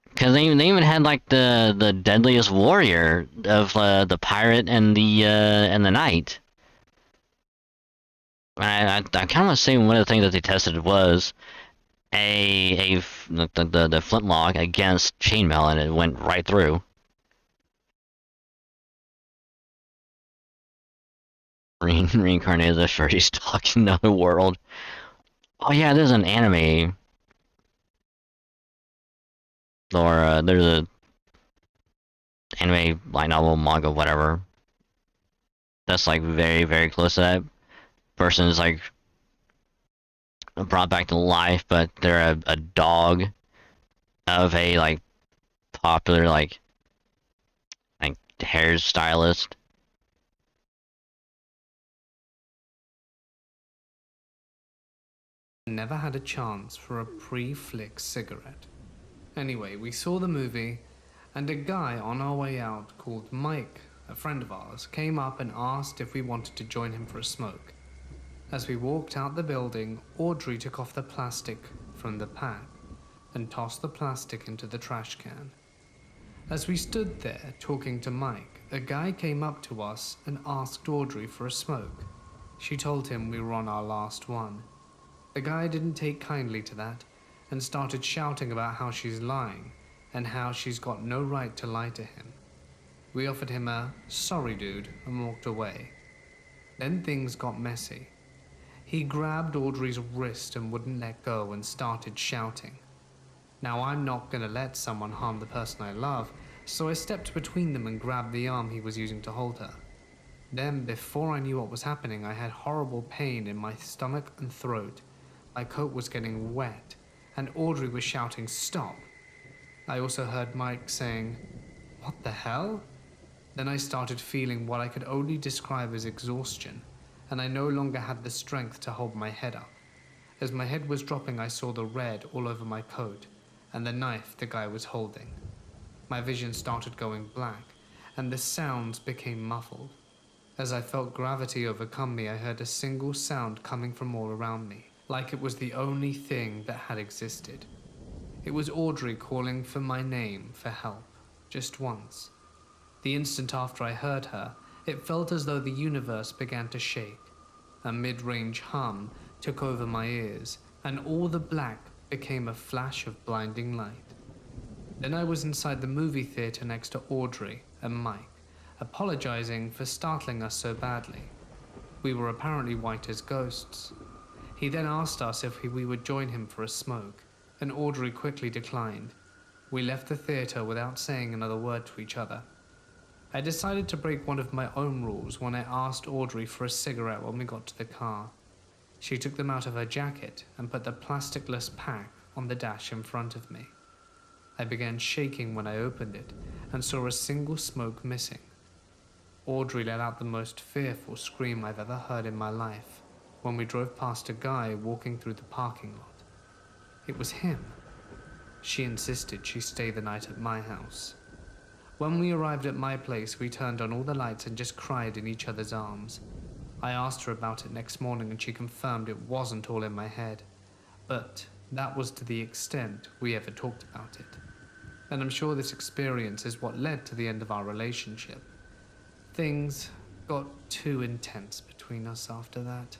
Because they even had like the deadliest warrior of the pirate and the knight. I kind of want to say one of the things that they tested was the flintlock against chainmail, and it went right through. Reincarnated as a furry stuck in another world. Oh yeah, there's an anime, or there's a anime, light novel, manga, whatever. That's like very close to that. Person is like brought back to life, but they're a dog of a like popular like hairstylist. Never had a chance for a pre-flick cigarette. Anyway, we saw the movie, and a guy on our way out called Mike, a friend of ours, came up and asked if we wanted to join him for a smoke. As we walked out the building, Audrey took off the plastic from the pack and tossed the plastic into the trash can. As we stood there talking to Mike, a guy came up to us and asked Audrey for a smoke. She told him we were on our last one. The guy didn't take kindly to that and started shouting about how she's lying and how she's got no right to lie to him. We offered him a "sorry dude" and walked away. Then things got messy. He grabbed Audrey's wrist and wouldn't let go and started shouting. Now I'm not gonna let someone harm the person I love, so I stepped between them and grabbed the arm he was using to hold her. Then, before I knew what was happening, I had horrible pain in my stomach and throat. My coat was getting wet, and Audrey was shouting, "Stop!" I also heard Mike saying, What the hell? Then I started feeling what I could only describe as exhaustion, and I no longer had the strength to hold my head up. As my head was dropping, I saw the red all over my coat, and the knife the guy was holding. My vision started going black, and the sounds became muffled. As I felt gravity overcome me, I heard a single sound coming from all around me, like it was the only thing that had existed. It was Audrey calling for my name for help, just once. The instant after I heard her, it felt as though the universe began to shake. A mid-range hum took over my ears, and all the black became a flash of blinding light. Then I was inside the movie theater next to Audrey and Mike, apologizing for startling us so badly. We were apparently white as ghosts. He then asked us if we would join him for a smoke, and Audrey quickly declined. We left the theater without saying another word to each other. I decided to break one of my own rules when I asked Audrey for a cigarette when we got to the car. She took them out of her jacket and put the plasticless pack on the dash in front of me. I began shaking when I opened it and saw a single smoke missing. Audrey let out the most fearful scream I've ever heard in my life when we drove past a guy walking through the parking lot. It was him. She insisted she stay the night at my house. When we arrived at my place, we turned on all the lights and just cried in each other's arms. I asked her about it next morning and she confirmed it wasn't all in my head. But that was to the extent we ever talked about it. And I'm sure this experience is what led to the end of our relationship. Things got too intense between us after that.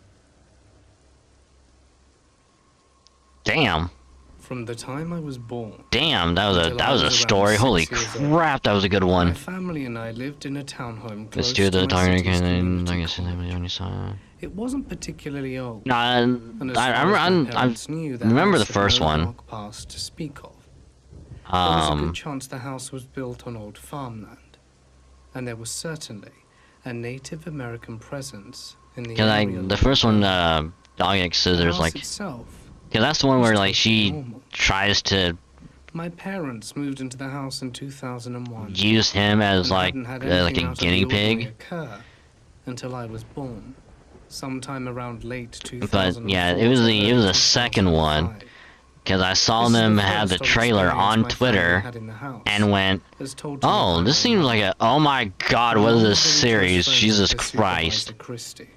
Damn. From the time I was born, Damn, that until I was a was story. around Holy 6 years old, crap, that was a good my one. family and I lived in a townhome close Let's do to the my city's target. I community guess college. only saw. It wasn't particularly old, No, and as far as my parents knew, the remember house the had first no one. dark past to speak of. There was a good Um, chance the house was built on old farmland, and there was certainly a Native American presence in the cause area. the first one, The Dog X Scissors, house like, itself cause that's the one was where like totally she normal. tries to My parents moved into the house in 2001. use him as and like hadn't had like anything a out of guinea the ordinary pig. occur until I was born, sometime around late 2004. But yeah, it was the second one. 2005. Cause I saw This is them the have the first trailer experience on my family Twitter had in the house, and went, as told to me oh, by this my seems mum. like a, oh my god, My what is mum this was very close series? friends Jesus with the Christ. supervisor, Christy.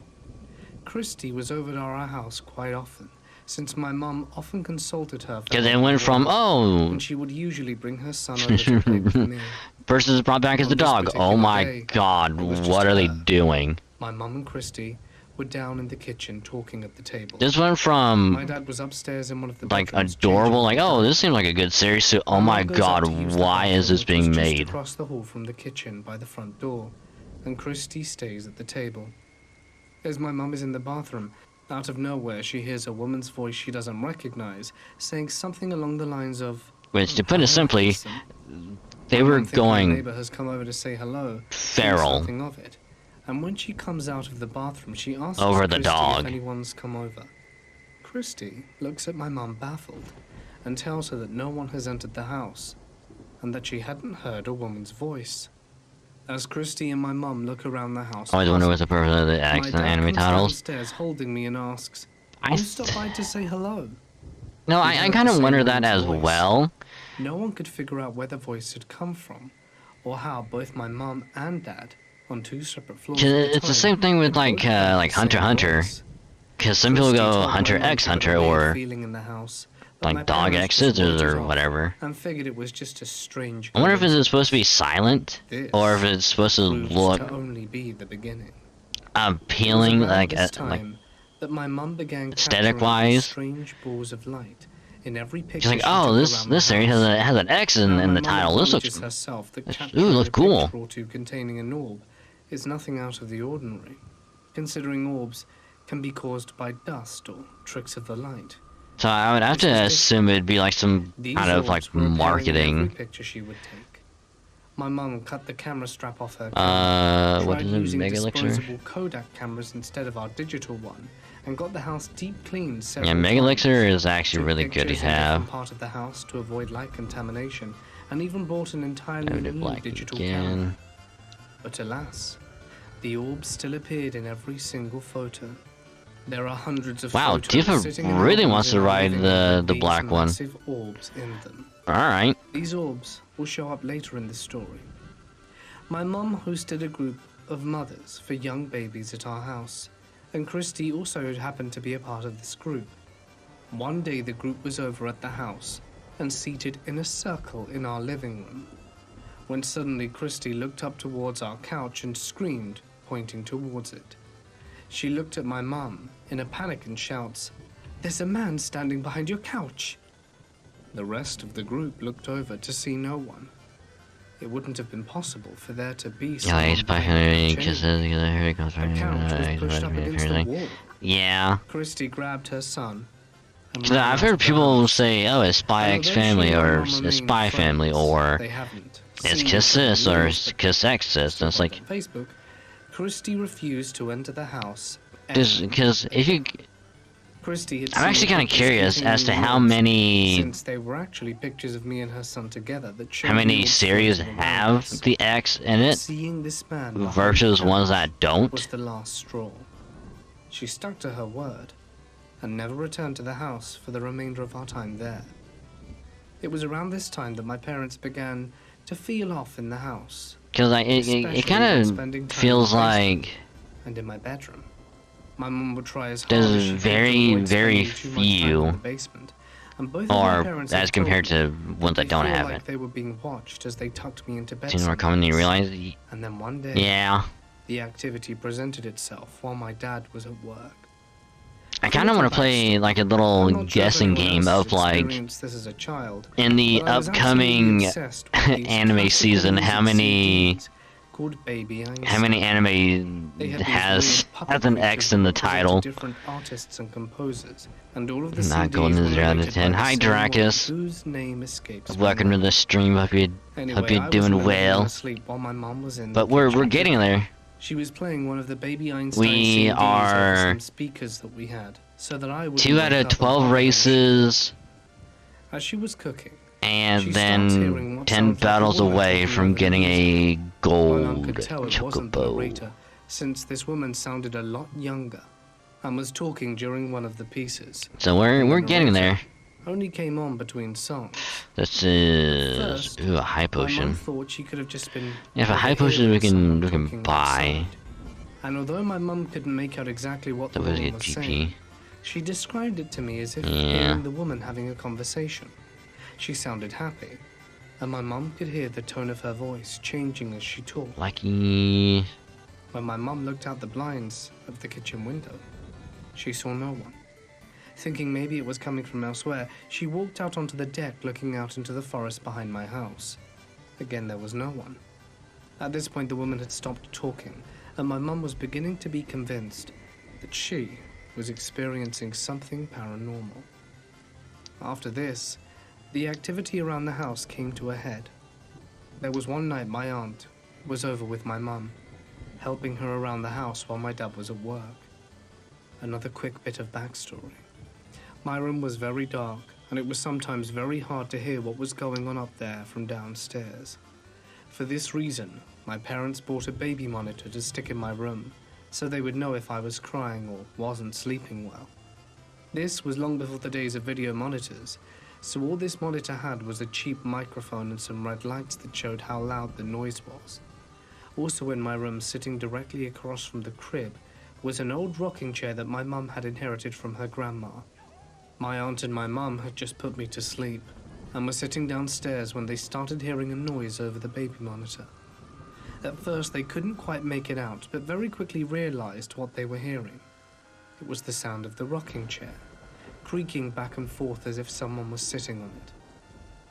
Christy was over at our house quite often, since my mum often consulted her for Cause it help went at from, work, oh, and she would usually bring her son over to play with me. person is brought back as On the this dog. Oh particular my day, god, it was just what are they her. doing? My mum and Christy were down in the kitchen talking at the table. This went My from dad was upstairs in one of the like bedrooms adorable, changing like, oh, the this seems like a good series, to, oh My my mum goes up god, to use the why is bathroom, this which being was made? just across the hall from the kitchen by the front door, and Christy stays at the table. As my mum is in the bathroom, out of nowhere she hears a woman's voice she doesn't recognize, saying something along the lines of, Which, to put "Hello, it simply, handsome." they My were mum, thinking a going neighbor has come over to say hello, thinks feral nothing of it. And when she comes out of the bathroom, she asks over the Christy dog. if anyone's come over. Christy looks at my mum baffled and tells her that no one has entered the house and that she hadn't heard a woman's voice. As Christy and my mum look around the house, I always wonder what's puzzled, the purpose of the my accent dad anime comes titles. downstairs holding me and asks, I "Who th- stopped by to say hello?" No, We I heard kind the of same wonder that woman's as voice. well. No one could figure out where the voice had come from, or how both my mum and dad, on two separate floors 'Cause at the it's the time, same thing with had both heard the Hunter same Hunter. voice. Because some people Christy go told my Hunter mum X she got a Hunter weird or feeling in the house, but my like Dog parents X just Scissors wrote it or off whatever. and figured it was just a strange I wonder if it's coincidence. supposed to be silent This or if it's supposed to proves look to only be the beginning. appealing, It was around like this like time that my mum began aesthetic capturing these wise. strange balls of light in every picture She's like, she oh, took this around the series house. has an X in Now, my the mum title. This looks acknowledges herself that ooh, capturing looks a cool. picture or two containing an orb is nothing out of the ordinary, considering orbs can be caused by dust or tricks of the light. So I would have This to was assume it'd be like some These kind of like orbs were appearing in every marketing. picture she would take. My mum cut the camera strap off her camera, What tried is it? using Mega Elixir? disposable Kodak cameras instead of our digital one, and got the house deep cleaned several Yeah, Mega times. Elixir is actually Took really good to pictures in different have. part of the house to avoid light contamination, and even bought an entirely new black digital again. camera. But alas, the orbs still appeared in every single photo. There are hundreds of Wow, photos Tifa sitting in really albums wants to in our ride living room with the these black one. massive orbs in them. Alright. These orbs will show up later in the story. My mum hosted a group of mothers for young babies at our house, and Christy also happened to be a part of this group. One day the group was over at the house and seated in a circle in our living room, when suddenly Christy looked up towards our couch and screamed, pointing towards it. She looked at my mum in a panic and shouts, "There's a man standing behind your couch!" The rest of the group looked over to see no one. It wouldn't have been possible for there to be someone Yeah, he's by behind the because couch anyway. here he comes The couch was pushed up against the wall. Yeah. Christy grabbed her son. And 'Cause ran I've out heard of the people house. say, oh, it's Spy And X although she family, and my or mum it's remained Spy family, friends, or they haven't it's seen Kiss each other Sis, in or years, it's but Kiss X Sis. And it's like, on Facebook, Christy refused to enter the house. because if you, Christy had I'm seen actually kind of pictures curious as to containing how notes, many, since they were actually pictures of me and her son together that showed how many me series floating around have us. the X in it Seeing this man behind versus the ones couch that don't. was the last straw. She stuck to her word and never returned to the house for the remainder of our time there. It was around this time that my parents began to feel off in the house, Because it especially when kind spending of time feels in the basement like and in my bedroom. My mum would try as hard there's as she could to very, avoid very spending too much time in few, the basement, and both of my or parents as had compared told me to ones that they don't feel have like it. they were being watched as they tucked me into bed. Seems more common than you sometimes. realize. And then one day, Yeah. the activity presented itself while my dad was at work. I kind of want to play like a little I'm not sure if guessing anyone game else of has like, experienced this as a child, in the but I was absolutely upcoming obsessed with these anime classical season, how music many CDs called Baby how many Einstein. anime They had these has weird puppet an creatures X in the that represented title? different artists and composers, and all of the Not CDs golden were is 0 out of narrated 10. by the Hi, same woman Dracus. whose name escapes me Welcome to now. the stream. Hope Anyway, you're I was in doing the living room well. asleep while my mom was in But the we're kitchen getting cooking. there. She was playing one of the Baby Einstein We CDs over are some speakers that we had, so that I would 2 out of 12 races, As she was cooking, and she starts hearing then what 10 sounds like a battles woman away talking from over the getting music. a My gold mum could tell it wasn't the Chocobo. narrator, since this woman sounded a lot younger and was talking during one of the pieces. So we're getting there. Only came on between songs. This is First, ooh, a high My potion. mum thought she could have just been Yeah, for high potions we overhearing can someone talking buy. outside. And although my mum couldn't make out exactly what the That was woman a was GP. saying, she described it to me as if Yeah. hearing the woman having a conversation. She sounded happy, and my mum could hear the tone of her voice changing as she talked. Lucky. When my mum looked out the blinds of the kitchen window, she saw no one. Thinking maybe it was coming from elsewhere, she walked out onto the deck looking out into the forest behind my house. Again, there was no one. At this point, the woman had stopped talking, and my mum was beginning to be convinced that she was experiencing something paranormal. After this, the activity around the house came to a head. There was one night my aunt was over with my mum, helping her around the house while my dad was at work. Another quick bit of backstory. My room was very dark, and it was sometimes very hard to hear what was going on up there from downstairs. For this reason, my parents bought a baby monitor to stick in my room, so they would know if I was crying or wasn't sleeping well. This was long before the days of video monitors, so all this monitor had was a cheap microphone and some red lights that showed how loud the noise was. Also in my room, sitting directly across from the crib, was an old rocking chair that my mum had inherited from her grandma. My aunt and my mum had just put me to sleep, and were sitting downstairs when they started hearing a noise over the baby monitor. At first they couldn't quite make it out, but very quickly realized what they were hearing. It was the sound of the rocking chair, creaking back and forth as if someone was sitting on it.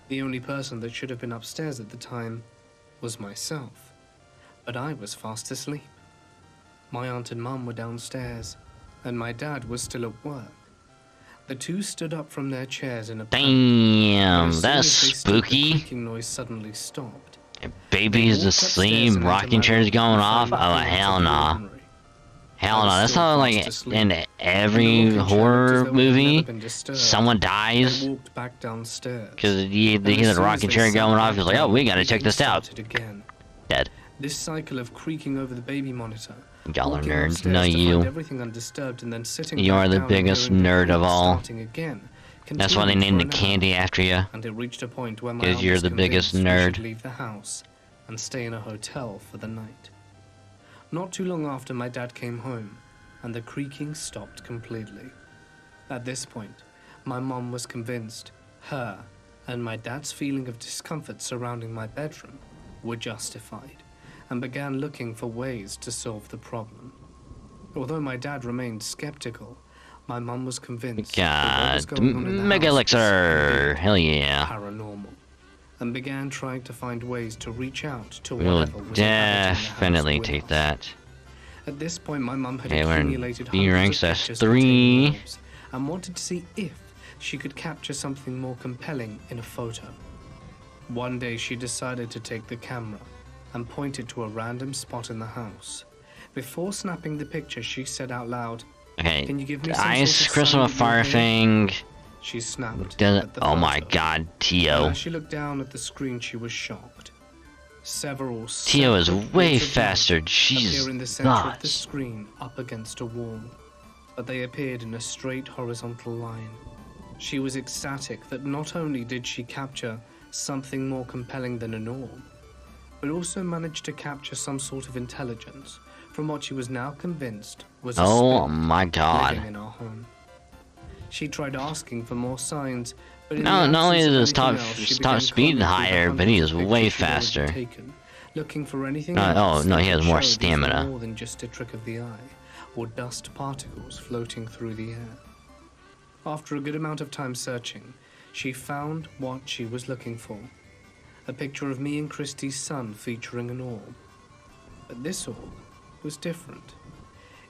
The only person that should have been upstairs at the time was myself, but I was fast asleep. My aunt and mum were downstairs, and my dad was still at work. The two stood up from their chairs in a panic, Damn, but as soon that's as they stood, the spooky. creaking noise suddenly stopped. Baby's They walked upstairs asleep, and into rocking my chair's room going and off. found Oh nothing out hell of the nah. ordinary. Hell I no, was that's still how fast like asleep. in The every look in Cher looked as horror though it had never movie, been disturbed. someone They dies walked back downstairs. because And they as hear the soon as rocking they chair sat going off. back He's like, oh, down, we the gotta check creaking this out. started again. Dead. This cycle of creaking over the baby monitor, Y'all are walking nerds. upstairs No, to you. find everything undisturbed and then sitting You back are the down biggest and hearing nerd the of creak all. starting again, That's why they continued named for the an hour, candy after you. and it reached a point where my 'Cause aunt you're was the biggest convinced we nerd. should leave the house and stay in a hotel for the night. Not too long after, my dad came home, and the creaking stopped completely. At this point, my mom was convinced her and my dad's feeling of discomfort surrounding my bedroom were justified, and began looking for ways to solve the problem. Although my dad remained skeptical, my mum was convinced that what was God, going on in the Mega house Elixir. was Hell yeah. paranormal, and began trying to find ways to reach out to We will whatever was inhabiting the house definitely with take us. that. At this point, my mum had Okay, we're in accumulated B hundreds ranks, of that's pictures 3. containing orbs and wanted to see if she could capture something more compelling in a photo. One day, she decided to take the camera and point it to a random spot in the house. Before snapping the picture, she said out loud, Okay, "Can you give me the some ice sort of crystal sign that fire you're here?" thing. She snapped Doesn't. at the Oh my photo. god, And Tio. as she looked down at the screen, she was shocked. Several Tio is separate way orbs of light faster. appear in the center of the Jesus. screen up against a wall, but they appeared in a straight horizontal line. She was ecstatic that not only did she capture something more compelling than an orb, but also managed to capture some sort of intelligence from what she was now convinced was a Oh spirit my god. living in our home. She tried asking for more signs, but in No, the not only absence of does anything top else, she stop began speeding combing through the higher, but he hundreds is of way pictures she'd already faster. taken, looking for anything Oh, else no, that he has could more show these were stamina. more than just a trick of the eye, or dust particles floating through the air. After a good amount of time searching, she found what she was looking for. A picture of me and Christy's son featuring an orb. But this orb was different.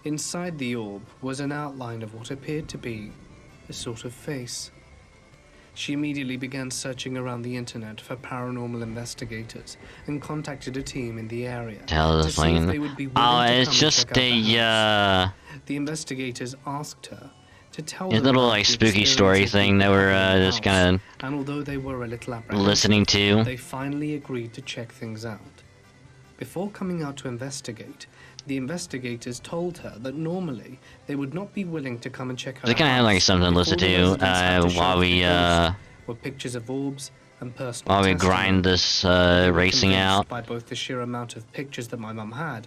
Inside the orb was an outline of what appeared to be a sort of face. She immediately began searching around the internet for paranormal investigators and contacted a team in the area Tell to this see if thing. they would be willing Oh, to it's come just and check out the house. The investigators asked her to tell His them little about like the spooky story experiences thing they that were we're having in the just house. kind And although they were a little of apprehensive, listening to. they finally agreed to check things out. Before coming out to investigate, the investigators told her that normally they would not be willing to come and check out They kind of had like something to listen to while we were pictures of orbs and personal while we testimony. grind this They were racing convinced out. by both the sheer amount of pictures that my mum had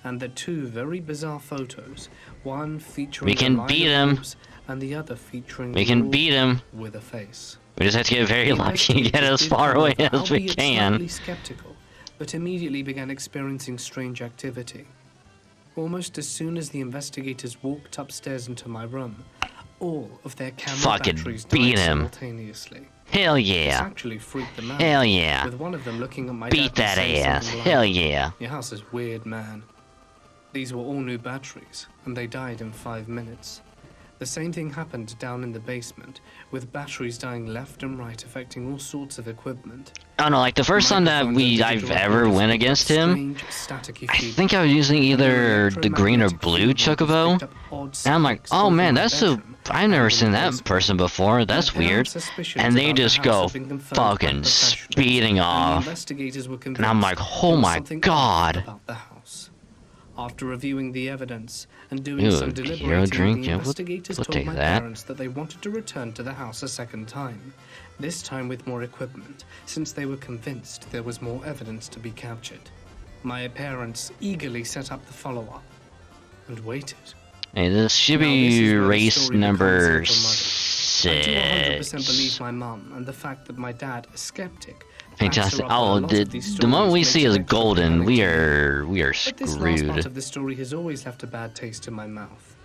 and the two very bizarre photos, one featuring We can a line beat of him. orbs and the other featuring We the can orb beat him. with a face. We just have to get very The lucky and get investigators as did, far away however, as we albeit can. slightly skeptical, but immediately began experiencing strange activity. Almost as soon as the investigators walked upstairs into my room, all of their camera Fucking batteries beat died him. simultaneously. Hell This yeah. actually freaked them out. Hell yeah. With one of them looking at my Beat dad that and saying ass. something like, Hell yeah. "Your house is weird, man." These were all new batteries, and they died in 5 minutes. The same thing happened down in the basement, with batteries dying left and right, affecting all sorts of equipment. Oh no, like the first time that Microphones and I've digital ever recorders went picked up against him, strange, staticky I feedback, think I was using and either the green or electromagnetic blue field voltage Chocobo. picked up odd And I'm like, spikes oh both in man, my that's a. bedroom I've never and in seen the that basement. person before. That's My weird. parents' suspicions And they about the just house go have been confirmed by fucking professionals, speeding and the off. investigators were And I'm like, convinced oh there was my something god. off about the house. After reviewing the evidence and doing Ew, some hero deliberating, drink? the Yeah, investigators we'll told take my that. parents that they wanted to return to the house a second time, this time with more equipment, since they were convinced there was more evidence to be captured. My parents eagerly set up the follow-up and waited. Hey, this should Now, this is be where the race story becomes a number little muddy. I do 100% believe 6. my mum, and the fact that my dad, a skeptic, Fantastic. backs her up on a Oh, lot the of these the moment we stories see makes is it extra golden, compelling we to me. are But this last part screwed. of the story has always left a bad taste in my mouth.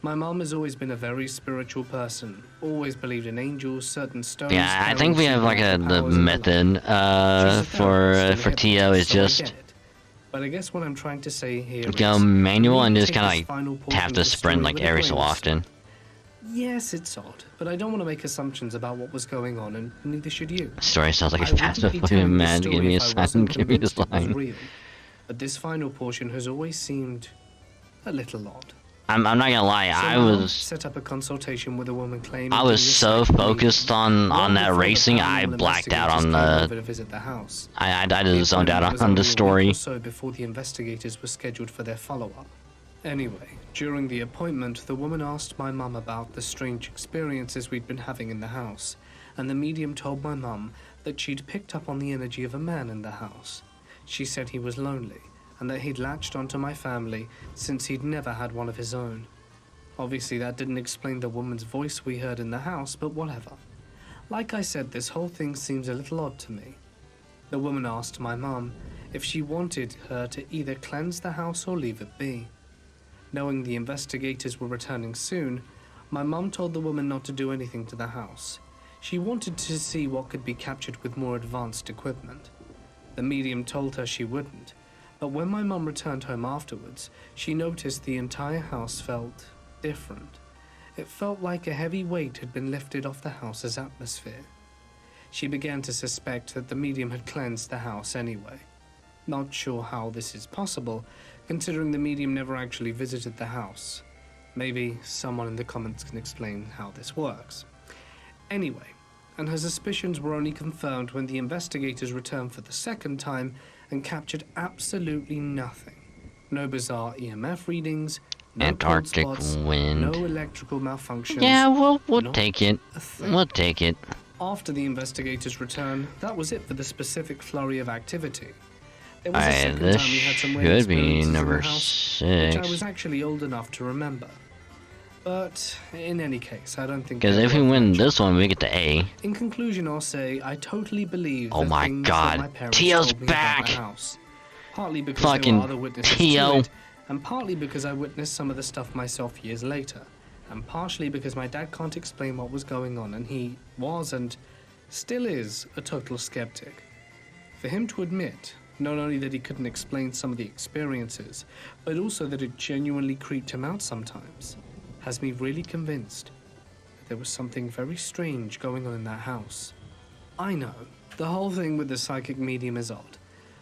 My mum has always been a very spiritual person, always believed in angels, certain stones. Yeah, I carrying think we have like the supernatural powers and the like. method She's a for therapist and a Tio is hypnotist, so I just get it. But I guess what I'm trying to say here go is, manual when and you just take kind this of final like portion tap of to the sprint story like with a every so grain of often. Yes, it's odd, but I don't want to make assumptions about what was going on, and neither should you. Story sounds like I it's wouldn't passive. be Fucking telling this man, give story me a if I sign, wasn't give me a convinced it was sign. real. But this final portion has always seemed a little odd. I'm not gonna lie, So I my mum was set up a consultation with a woman claiming I to was be a so psychic focused medium, on long that before the racing, I paranormal blacked out investigators on came the over to visit the house. I The just zoned appointment out was on the only a week story. or so before the investigators were scheduled for their follow-up. Anyway, during the appointment, the woman asked my mum about the strange experiences we'd been having in the house, and the medium told my mum that she'd picked up on the energy of a man in the house. She said he was lonely, and that he'd latched onto my family since he'd never had one of his own. Obviously, that didn't explain the woman's voice we heard in the house, but whatever. Like I said, this whole thing seems a little odd to me. The woman asked my mum if she wanted her to either cleanse the house or leave it be. Knowing the investigators were returning soon, my mum told the woman not to do anything to the house. She wanted to see what could be captured with more advanced equipment. The medium told her she wouldn't, but when my mum returned home afterwards, she noticed the entire house felt different. It felt like a heavy weight had been lifted off the house's atmosphere. She began to suspect that the medium had cleansed the house anyway. Not sure how this is possible, considering the medium never actually visited the house. Maybe someone in the comments can explain how this works. Anyway, and her suspicions were only confirmed when the investigators returned for the second time and captured absolutely nothing. No bizarre EMF readings, no Antarctic cold spots, wind. no electrical malfunctions. Yeah, we'll not take it. a thing. We'll take it. After the investigators' return, that was it for the specific flurry of activity. There was a Alright, second this time we had some weird should be experiences in number the house, which I 6. was actually old enough to remember. But in any case, I don't think Because they're if we worth win mentioning. this one, we get the A. In conclusion, I'll say I totally believe Oh the my things God, that my parents Tio's told me back! about the house. Partly because Fucking there were other witnesses Tio. to it, and partly because I witnessed some of the stuff myself years later, and partially because my dad can't explain what was going on, and he was and still is a total skeptic. For him to admit not only that he couldn't explain some of the experiences, but also that it genuinely creeped him out sometimes, has me really convinced that there was something very strange going on in that house. I know, the whole thing with the psychic medium is odd,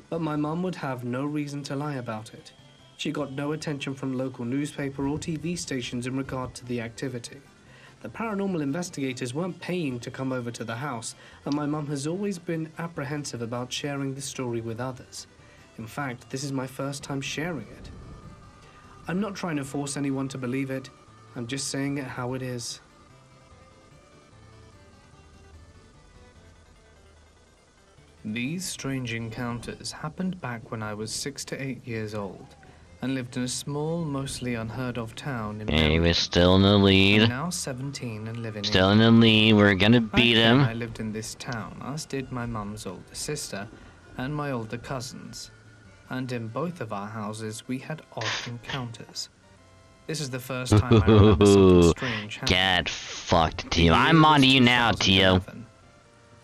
but my mum would have no reason to lie about it. She got no attention from local newspaper or TV stations in regard to the activity. The paranormal investigators weren't paying to come over to the house, and my mum has always been apprehensive about sharing the story with others. In fact, this is my first time sharing it. I'm not trying to force anyone to believe it, I'm just saying it how it is. These strange encounters happened back when I was 6 to 8 years old, and lived in a small, mostly unheard of town in Okay, we're Birmingham. still in the I'm lead. now 17 and live in Still in England. the lead. We're gonna Back beat then, I him. lived in this town, as did my mum's older sister and my older cousins. And in both of our houses, we had odd encounters. This is the first time I remember something strange happening. Get fucked, The Tio. year I'm was on to you now, Tio. 2011,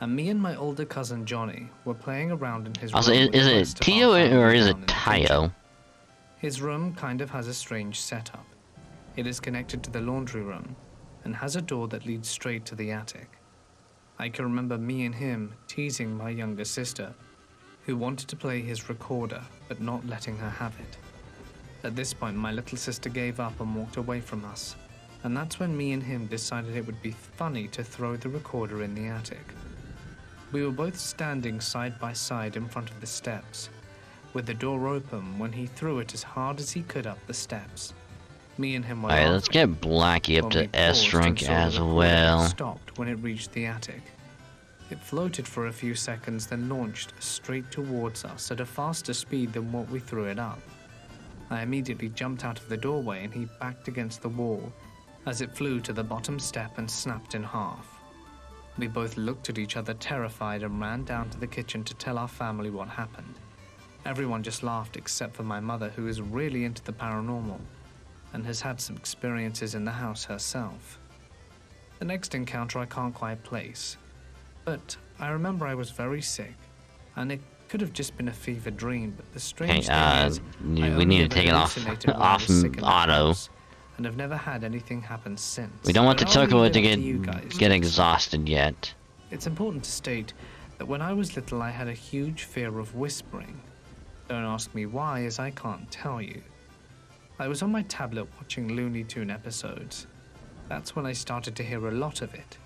and me and my older cousin Johnny were playing around in his Also, room. is with the it rest of our Tio family or is down it in the kitchen. Tio? His room kind of has a strange setup. It is connected to the laundry room and has a door that leads straight to the attic. I can remember me and him teasing my younger sister, who wanted to play his recorder but not letting her have it. At this point, my little sister gave up and walked away from us, and that's when me and him decided it would be funny to throw the recorder in the attic. We were both standing side by side in front of the steps, with the door open when he threw it as hard as he could up the steps. Me and him were Alright, let's laughing get Blackie up when to we S paused rank and saw as the recorder well. stopped when it reached the attic. It floated for a few seconds, then launched straight towards us at a faster speed than what we threw it up. I immediately jumped out of the doorway and he backed against the wall as it flew to the bottom step and snapped in half. We both looked at each other terrified and ran down to the kitchen to tell our family what happened. Everyone just laughed except for my mother, who is really into the paranormal and has had some experiences in the house herself. The next encounter I can't quite place, but I remember I was very sick, and it could have just been a fever dream, but the strange thing is, I we only need to ever take it off hallucinated when I was sick in the auto. house, and have never had anything happen since. We don't want the But I'll Chocobo leave to it up you guys get to exhausted yet. It's important to state that when I was little I had a huge fear of whispering. Don't ask me why, as I can't tell you. I was on my tablet watching Looney Tune episodes. That's when I started to hear a lot of it.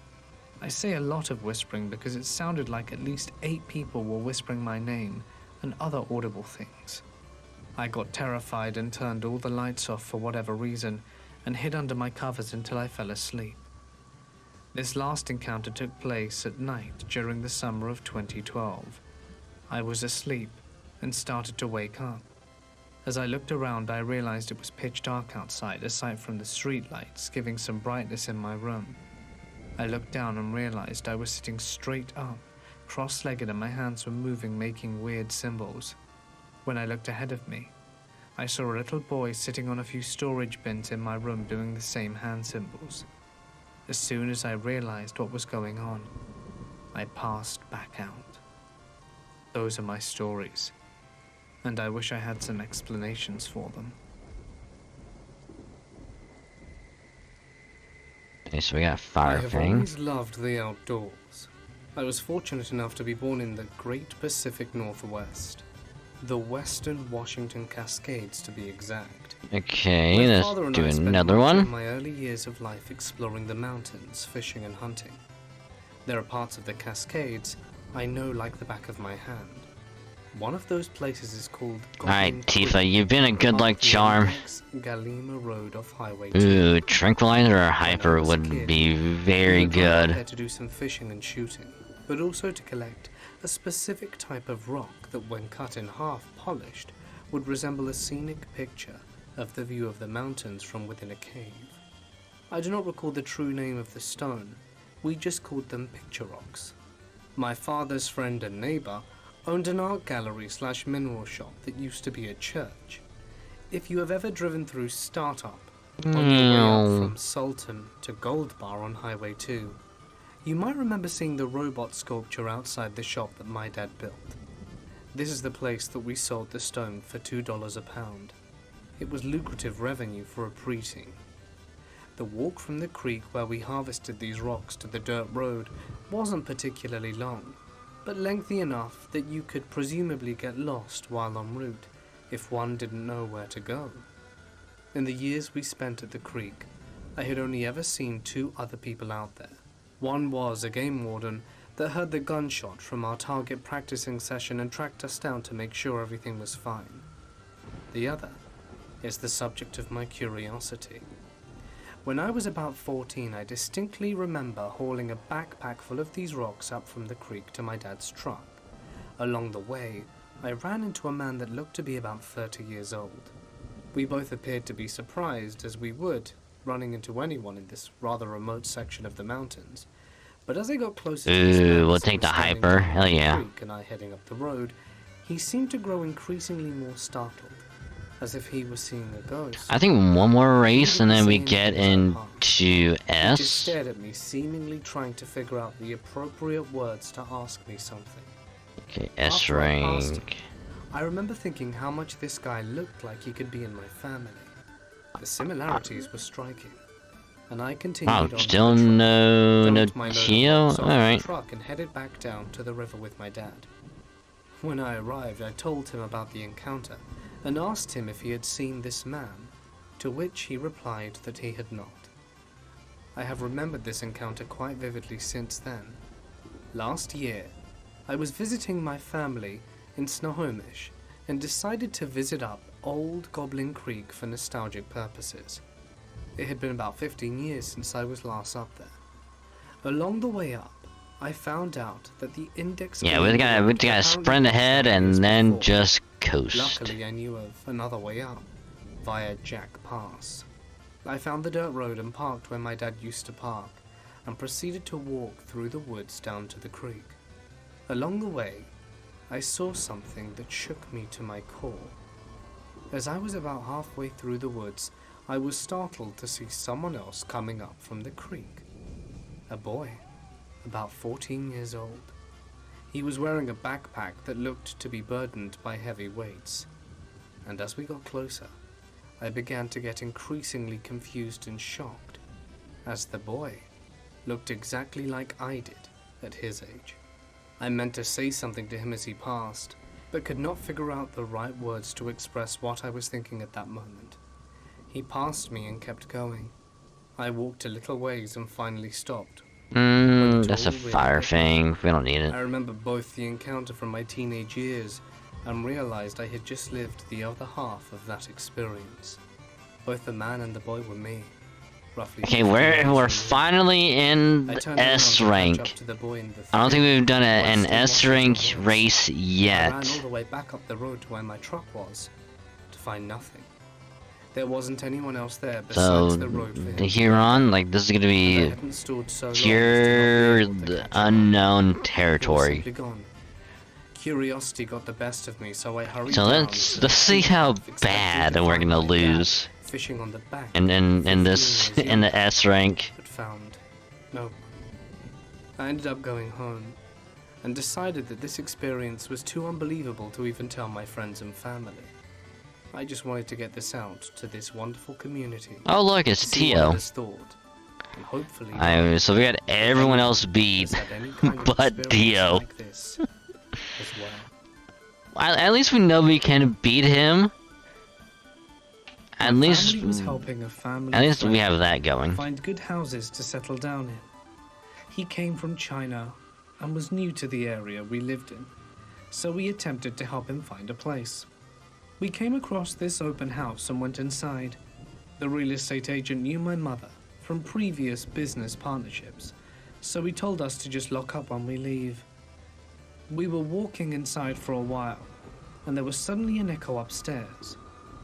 I say a lot of whispering because it sounded like at least 8 people were whispering my name and other audible things. I got terrified and turned all the lights off for whatever reason and hid under my covers until I fell asleep. This last encounter took place at night during the summer of 2012. I was asleep and started to wake up. As I looked around, I realized it was pitch dark outside, aside from the street lights giving some brightness in my room. I looked down and realized I was sitting straight up, cross-legged, and my hands were moving, making weird symbols. When I looked ahead of me, I saw a little boy sitting on a few storage bins in my room doing the same hand symbols. As soon as I realized what was going on, I passed back out. Those are my stories, and I wish I had some explanations for them. Okay, so we got a fire I have thing. always loved the outdoors. I was fortunate enough to be born in the Great Pacific Northwest, the Western Washington Cascades to be exact. Okay, My let's father and do I spent another much of one. my early years of life exploring the mountains, fishing and hunting. There are parts of the Cascades I know like the back of my hand. One of those places is called Alright, Creek, Tifa, you've been a good off luck the charm. Index Galima Road off Highway 2. Ooh, tranquilizer or When I hyper was a would kid, be we very would run out there good. to do some fishing and shooting, but also to collect a specific type of rock that, when cut in half, polished, would resemble a scenic picture of the view of the mountains from within a cave. I do not recall the true name of the stone. We just called them picture rocks. My father's friend and neighbor owned an art gallery / mineral shop that used to be a church. If you have ever driven through Startup on your way up from Sultan to Gold Bar on Highway 2, you might remember seeing the robot sculpture outside the shop that my dad built. This is the place that we sold the stone for $2 a pound. It was lucrative revenue for a preteen. The walk from the creek where we harvested these rocks to the dirt road wasn't particularly long, but lengthy enough that you could presumably get lost while en route if one didn't know where to go. In the years we spent at the creek, I had only ever seen 2 other people out there. One was a game warden that heard the gunshot from our target practicing session and tracked us down to make sure everything was fine. The other is the subject of my curiosity. When I was about 14, I distinctly remember hauling a backpack full of these rocks up from the creek to my dad's truck. Along the way, I ran into a man that looked to be about 30 years old. We both appeared to be surprised, as we would, running into anyone in this rather remote section of the mountains. But as I got closer to this man, Ooh, we'll as he take was the standing hyper. down Hell by the yeah. creek and I heading up the road, he seemed to grow increasingly more startled, as if he was seeing a ghost. I think one more race and then we He didn't get say anything as I passed. into He just S. stared at me, seemingly trying to figure out the appropriate words to ask me something. Okay, S After I passed rank. I remember thinking how much this guy looked like he could be in my family. The similarities were striking, and I continued Wow, on to still the truck, no dumped my load of Tio? rocks off the Alright. truck and headed back down to the river with my dad. When I arrived, I told him about the encounter and asked him if he had seen this man, to which he replied that he had not. I have remembered this encounter quite vividly since then. Last year, I was visiting my family in Snohomish and decided to visit up Old Goblin Creek for nostalgic purposes. It had been about 15 years since I was last up there. Along the way up, I found out that the index... Yeah, we gotta sprint ahead and then just coast. Luckily, I knew of another way up, via Jack Pass. I found the dirt road and parked where my dad used to park, and proceeded to walk through the woods down to the creek. Along the way, I saw something that shook me to my core. As I was about halfway through the woods, I was startled to see someone else coming up from the creek. A boy, about 14 years old. He was wearing a backpack that looked to be burdened by heavy weights. And as we got closer, I began to get increasingly confused and shocked, as the boy looked exactly like I did at his age. I meant to say something to him as he passed, but could not figure out the right words to express what I was thinking at that moment. He passed me and kept going. I walked a little ways and finally stopped. That's a all really fire hit me. thing. We don't need it. I remember both the encounter from my teenage years and realized I had just lived the other half of that experience. Both the man and the boy were me. Roughly Okay, 50 we're meters from me. finally in I the turned around S to catch rank. up to the boy in the I don't think we've done an Western S rank Washington race I ran all yet. the way back up the road to where my truck was, to find nothing. There wasn't anyone else there So besides the road for him to here go on, down. like this is gonna And I be hadn't stood so long as to pure not be able to catch him up. unknown He was territory. simply gone. Curiosity got the best of me, so I hurried So down let's to the see creek, how expecting bad to we're find gonna my dad lose fishing on the bank, in 15 this years in the younger, S rank. but found no one. I ended up going home and decided that this experience was too unbelievable to even tell my friends and family. I just wanted to get this out to this wonderful community. Oh look, it's See what Tio. others thought, and hopefully So we got everyone else beat, has had any kind of but experience Tio. like this as well. At least we know we can beat him. At My least family was helping a family we friend have that going. find good houses to settle down in. He came from China and was new to the area we lived in, so we attempted to help him find a place. We came across this open house and went inside. The real estate agent knew my mother from previous business partnerships, so he told us to just lock up when we leave. We were walking inside for a while, and there was suddenly an echo upstairs,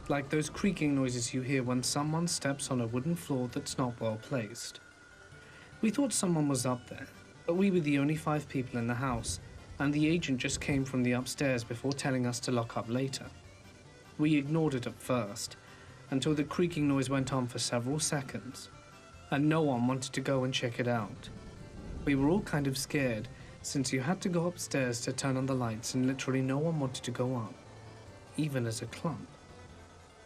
like those creaking noises you hear when someone steps on a wooden floor that's not well placed. We thought someone was up there, but we were the only 5 people in the house, and the agent just came from the upstairs before telling us to lock up later. We ignored it at first, until the creaking noise went on for several seconds, and no one wanted to go and check it out. We were all kind of scared, since you had to go upstairs to turn on the lights and literally no one wanted to go up, even as a clump.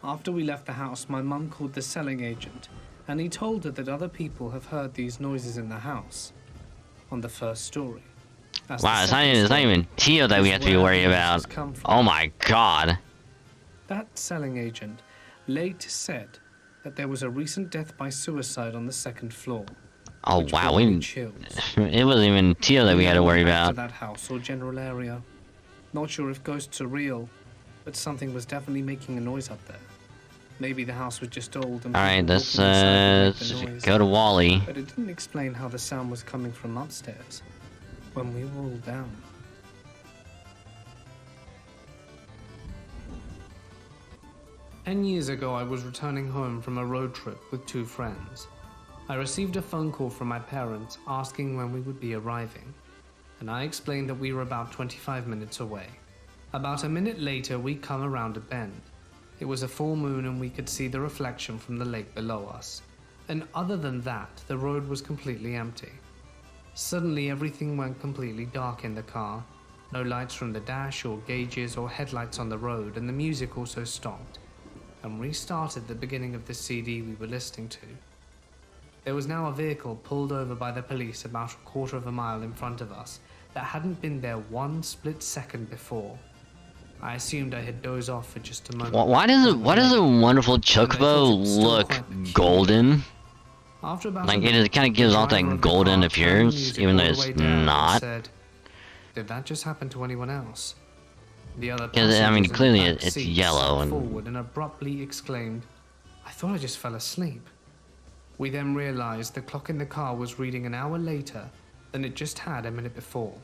After we left the house, my mum called the selling agent, and he told her that other people have heard these noises in the house, on the first story. As the Wow, it's not second even Tio that we is have to be where worried the about. noises come from. Oh my god. That selling agent later said that there was a recent death by suicide on the second floor. Oh which wow, brought me we chills. it wasn't even Tio that we had to never worry went back about. to that house or general area. Not sure if ghosts are real, but something was definitely making a noise up there. Maybe the house was just old and Alright, people let's walking inside would make the noise. go to Wally. But it didn't explain how the sound was coming from upstairs when we were all down. Years ago, I was returning home from a road trip with 2 friends. I received a phone call from my parents asking when we would be arriving, and I explained that we were about 25 minutes away. About a minute later, we come around a bend. It was a full moon and we could see the reflection from the lake below us, and other than that, the road was completely empty. Suddenly, everything went completely dark in the car. No lights from the dash or gauges or headlights on the road, and the music also stopped and restarted the beginning of the CD we were listening to. There was now a vehicle pulled over by the police about a quarter of a mile in front of us that hadn't been there 1 split second before. I assumed I had dozed off for just a moment. Why does a wonderful Chocobo look golden? After about Like a minute, it kind of gives the off driver that of the golden car turned the appearance, music even though all the it's way down and not. said, "Did that just happen to anyone else?" The other 'Cause, I mean, passengers in the clearly back it's seat yellow sat and- forward and abruptly exclaimed, "I thought I just fell asleep." We then realized the clock in the car was reading an hour later than it just had a minute before.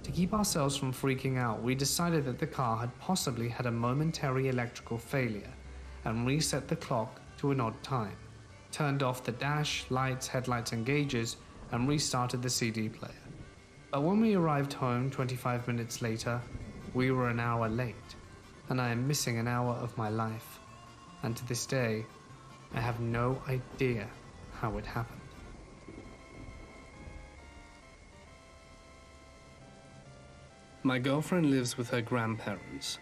To keep ourselves from freaking out, we decided that the car had possibly had a momentary electrical failure and reset the clock to an odd time, turned off the dash, lights, headlights and gauges, and restarted the CD player. But when we arrived home 25 minutes later, we were an hour late, and I am missing an hour of my life. And to this day, I have no idea how it happened. My girlfriend lives with her grandparents.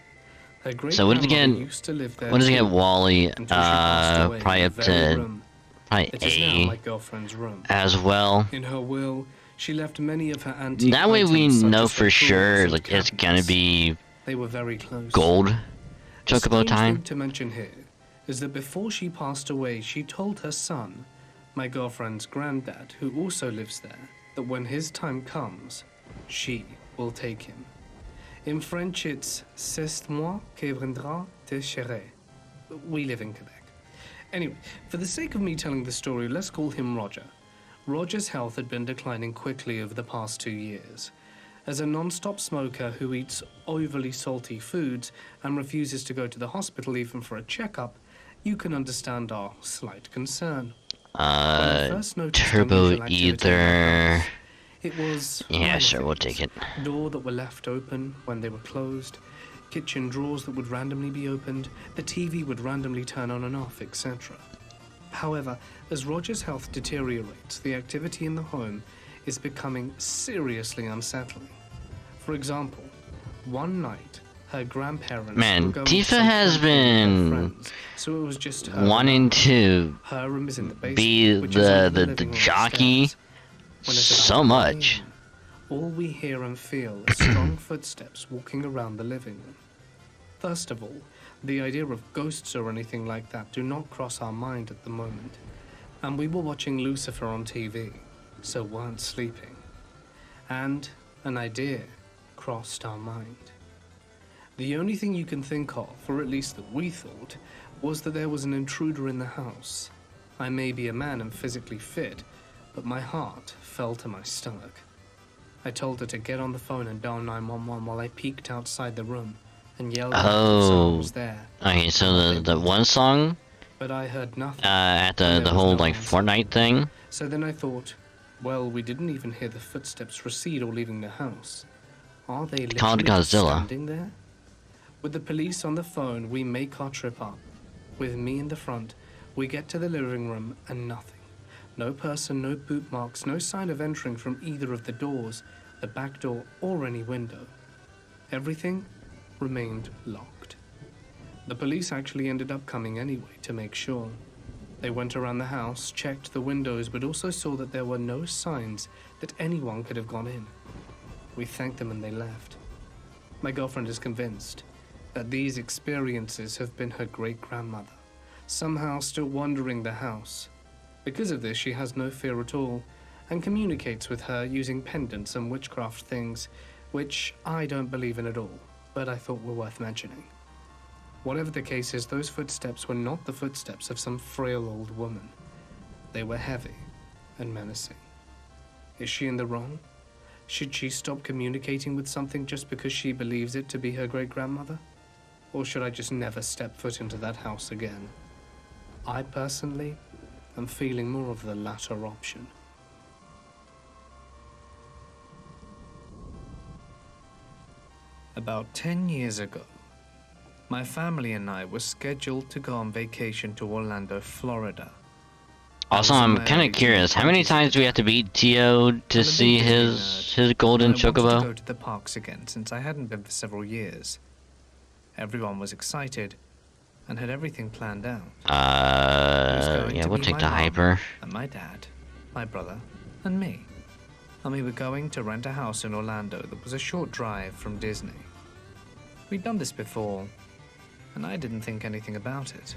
Her So what does it great-grandmother get? used to live there What does it too, get? Wally, until she passed away in probably the up very to room probably that is now my A girlfriend's room. as well. In her will, she left many of her antique That way we items, such know as her for sure drawers and like it's gonna cabinets. be They were very close. gold A Chocobo strange time. thing to mention here is that before she passed away, she told her son, my girlfriend's granddad, who also lives there, that when his time comes, she will take him. In French, it's C'est moi qui viendra te chercher. We live in Quebec. Anyway, for the sake of me telling the story, let's call him Roger. Roger's health had been declining quickly over the past 2 years. As a non-stop smoker who eats overly salty foods and refuses to go to the hospital even for a checkup, you can understand our slight concern. When we first noticed Turbo unusual activity in the either. house, it was Yeah, minor sure, we'll things. take it. Door that were left open when they were closed, kitchen drawers that would randomly be opened, the TV would randomly turn on and off, etc. However, as Roger's health deteriorates, the activity in the home is becoming seriously unsettling. For example, one night, her grandparents Man, were going to Tifa some has camping with their been friends, so it was just her wanting and I. to Her room is in the basement, be which is under the living room jockey upstairs. When it's about so 1 much. a.m., all we hear and feel are strong footsteps walking around the living room. First of all, the idea of ghosts or anything like that do not cross our mind at the moment. And we were watching Lucifer on TV, so weren't sleeping. And an idea crossed our mind. The only thing you can think of, or at least that we thought, was that there was an intruder in the house. I may be a man and physically fit, but my heart fell to my stomach. I told her to get on the phone and dial 911 while I peeked outside the room and yelled out if someone was there. Okay, so the one song But I heard nothing. at and the there was whole no like answer. Fortnite thing. So then I thought, well, we didn't even hear the footsteps recede or leaving the house. Are they Called literally just Godzilla. standing there? With the police on the phone, we make our trip up. With me in the front, we get to the living room and nothing. No person, no boot marks, no sign of entering from either of the doors, the back door, or any window. Everything remained locked. The police actually ended up coming anyway to make sure. They went around the house, checked the windows, but also saw that there were no signs that anyone could have gone in. We thanked them and they left. My girlfriend is convinced that these experiences have been her great-grandmother, somehow still wandering the house. Because of this, she has no fear at all, and communicates with her using pendants and witchcraft things, which I don't believe in at all, but I thought were worth mentioning. Whatever the case is, those footsteps were not the footsteps of some frail old woman. They were heavy and menacing. Is she in the wrong? Should she stop communicating with something just because she believes it to be her great-grandmother? Or should I just never step foot into that house again? I personally am feeling more of the latter option. About 10 years ago, my family and I were scheduled to go on vacation to Orlando, Florida. Also, I was in I'm my kind early of curious. How many 20s at times the do we have to time. beat Tio to I'm a big see Disney his golden I wanted to chocobo? go to the parks again since I hadn't been for several years. Everyone was excited and had everything planned out. It was going Yeah, to we'll be take my the mum hyper. and my dad, my brother, and me. And we were going to rent a house in Orlando that was a short drive from Disney. We'd done this before, and I didn't think anything about it.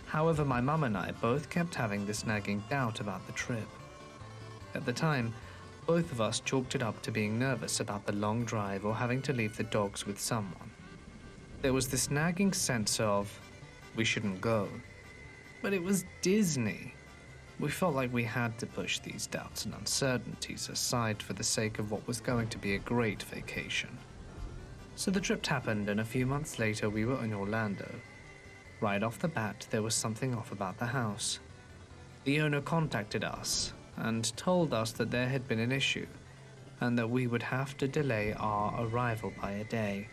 However, my mum and I both kept having this nagging doubt about the trip. At the time, both of us chalked it up to being nervous about the long drive or having to leave the dogs with someone. There was this nagging sense of, we shouldn't go. But it was Disney. We felt like we had to push these doubts and uncertainties aside for the sake of what was going to be a great vacation. So the trip happened, and a few months later we were in Orlando. Right off the bat, there was something off about the house. The owner contacted us and told us that there had been an issue and that we would have to delay our arrival by a day.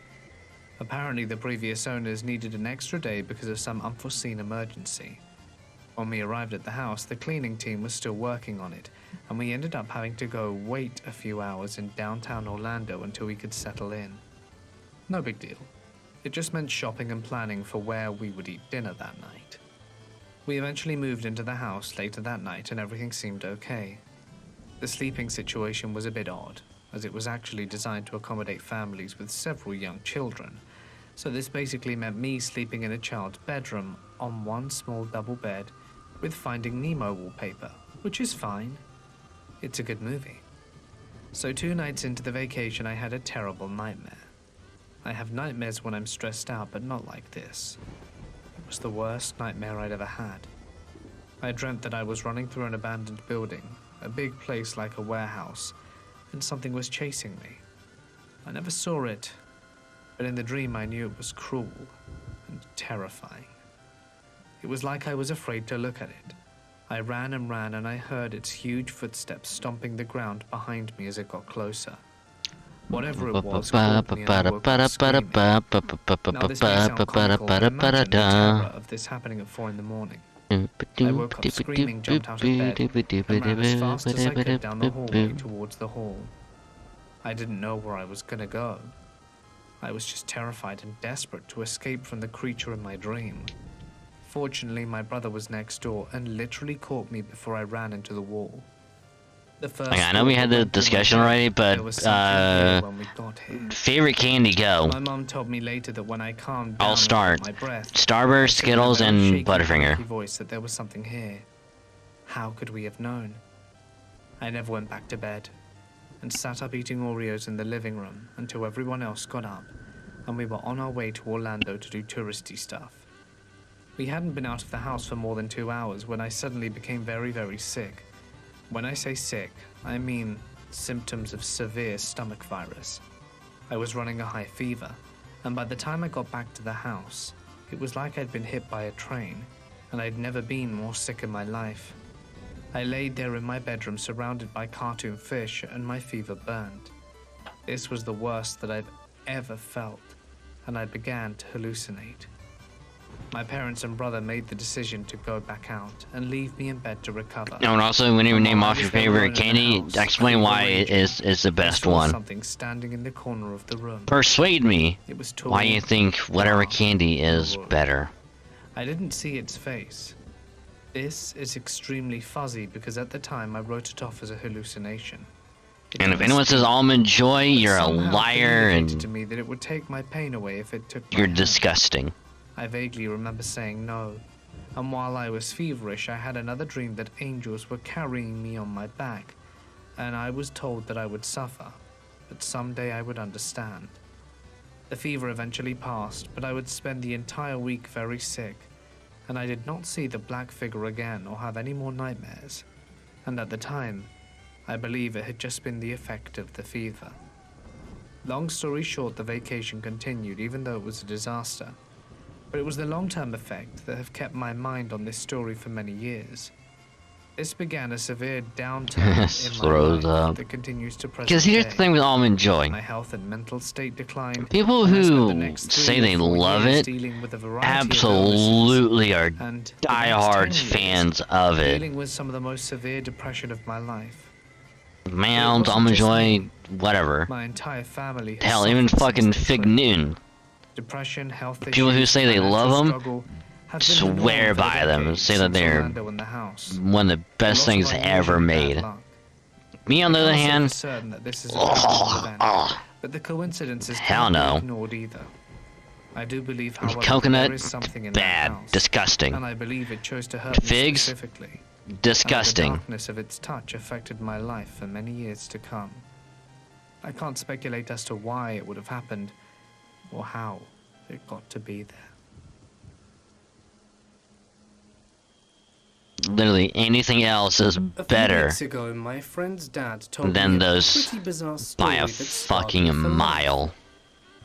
Apparently, the previous owners needed an extra day because of some unforeseen emergency. When we arrived at the house, the cleaning team was still working on it, and we ended up having to go wait a few hours in downtown Orlando until we could settle in. No big deal. It just meant shopping and planning for where we would eat dinner that night. We eventually moved into the house later that night and everything seemed okay. The sleeping situation was a bit odd, as it was actually designed to accommodate families with several young children, So this basically meant me sleeping in a child's bedroom on one small double bed with Finding Nemo wallpaper, which is fine. It's a good movie. So 2 nights into the vacation, I had a terrible nightmare. I have nightmares when I'm stressed out, but not like this. It was the worst nightmare I'd ever had. I dreamt that I was running through an abandoned building, a big place like a warehouse, and something was chasing me. I never saw it, but in the dream I knew it was cruel and terrifying. It was like I was afraid to look at it. I ran and ran, and I heard its huge footsteps stomping the ground behind me as it got closer. Whatever it was called me, and I woke up screaming. Now this may sound comical, but imagine the terror of this happening at 4 in the morning. I woke up screaming, jumped out of bed, and ran as fast as I could down the hallway towards the hall. I didn't know where I was gonna go. I was just terrified and desperate to escape from the creature in my dream. Fortunately, my brother was next door and literally caught me before I ran into the wall. I know we had the discussion already, but favorite candy, go. My mom told me later that when I calmed down I'll start. my breath, Starburst, Skittles, and Butterfinger. Voice that there was something here. How could we have known? I never went back to bed and sat up eating Oreos in the living room until everyone else got up and we were on our way to Orlando to do touristy stuff. We hadn't been out of the house for more than 2 hours when I suddenly became very, very sick. When I say sick, I mean symptoms of severe stomach virus. I was running a high fever, and by the time I got back to the house, it was like I'd been hit by a train, and I'd never been more sick in my life. I laid there in my bedroom surrounded by cartoon fish, and my fever burned. This was the worst that I've ever felt, and I began to hallucinate. My parents and brother made the decision to go back out and leave me in bed to recover. Oh, and also, when you name off your favorite candy, explain why it is the best one. Something standing in the corner of the room. Persuade me It was tall, why you think whatever candy is better. I didn't see its face. This is extremely fuzzy because at the time I wrote it off as a hallucination. And if anyone says Almond Joy, you're a liar and to me that it would take my pain away if it took you're disgusting. I vaguely remember saying no, and while I was feverish, I had another dream that angels were carrying me on my back, and I was told that I would suffer, but someday I would understand. The fever eventually passed, but I would spend the entire week very sick, and I did not see the black figure again or have any more nightmares, and at the time, I believe it had just been the effect of the fever. Long story short, the vacation continued even though it was a disaster. But it was the long-term effect that have kept my mind on this story for many years. This began a severe downturn in my life that continues to present. Because here's the thing with Almond Joy. My health and mental state declined. People who say they love it absolutely are diehard fans of it. Dealing with some of the most severe depression of my life. Mounds, Almond Joy, whatever. My entire family. Hell, even fucking Fig Newton. Depression, health People who say they love them swear by them and say that they're one of the best things ever made. Me, on the other hand, but the coincidences hell no. I do believe, however, coconut, there is something in bad, that house, disgusting. and I believe it chose to hurt Figs, me specifically. disgusting. And the darkness of its touch affected my life for many years to come. I can't speculate as to why it would have happened, or how it got to be there. Literally anything else is better Ago, my friend's dad told than me those by a fucking mile.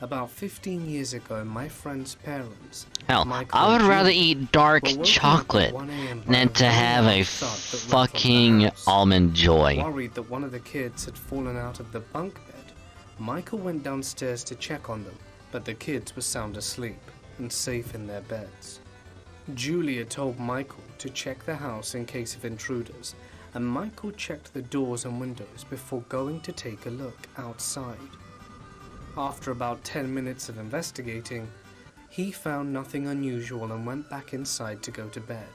About 15 years ago, my friend's parents... Hell, I would rather eat dark chocolate than to have a fucking Almond Joy. Worried that one of the kids had fallen out of the bunk bed, Michael went downstairs to check on them, but the kids were sound asleep and safe in their beds. Julia told Michael to check the house in case of intruders, and Michael checked the doors and windows before going to take a look outside. After about 10 minutes of investigating, he found nothing unusual and went back inside to go to bed.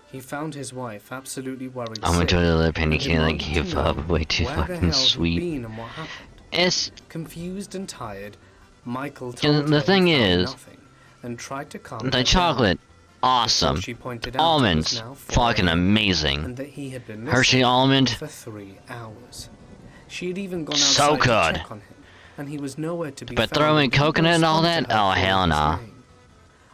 He found his wife absolutely worried. I'm enjoying the lip and he can't give up. Way too fucking sweet. And what happened. It's confused and tired. Michael And told the her thing he found is, nothing and tried to calm her the down. chocolate, awesome. She pointed out it was Almonds, now 4 fucking a.m. amazing. and that he had been Hershey missing almond, for 3 hours. She had even gone so outside to good. check on him, and he was nowhere to be But found. throwing and didn't coconut and all respond that? to her Oh, calling hell his no. name.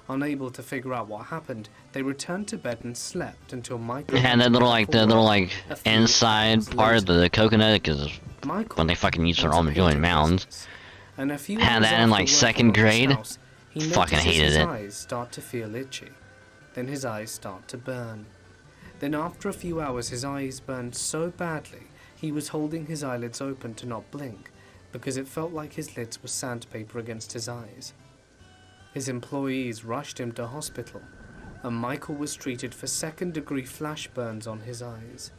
Unable to figure out what happened, they returned to bed and slept until Michael It had that little like a few inside hours part of later. the coconut because Michael when they fucking use their owns a almond joy in painting mounds. business, and a few Had hours that in like after working 2nd on his grade. house, he Fucking notices hated his it. eyes start to feel itchy. Then his eyes start to burn. Then after a few hours his eyes burned so badly he was holding his eyelids open to not blink because it felt like his lids were sandpaper against his eyes. His employees rushed him to hospital, and Michael was treated for 2nd-degree flash burns on his eyes.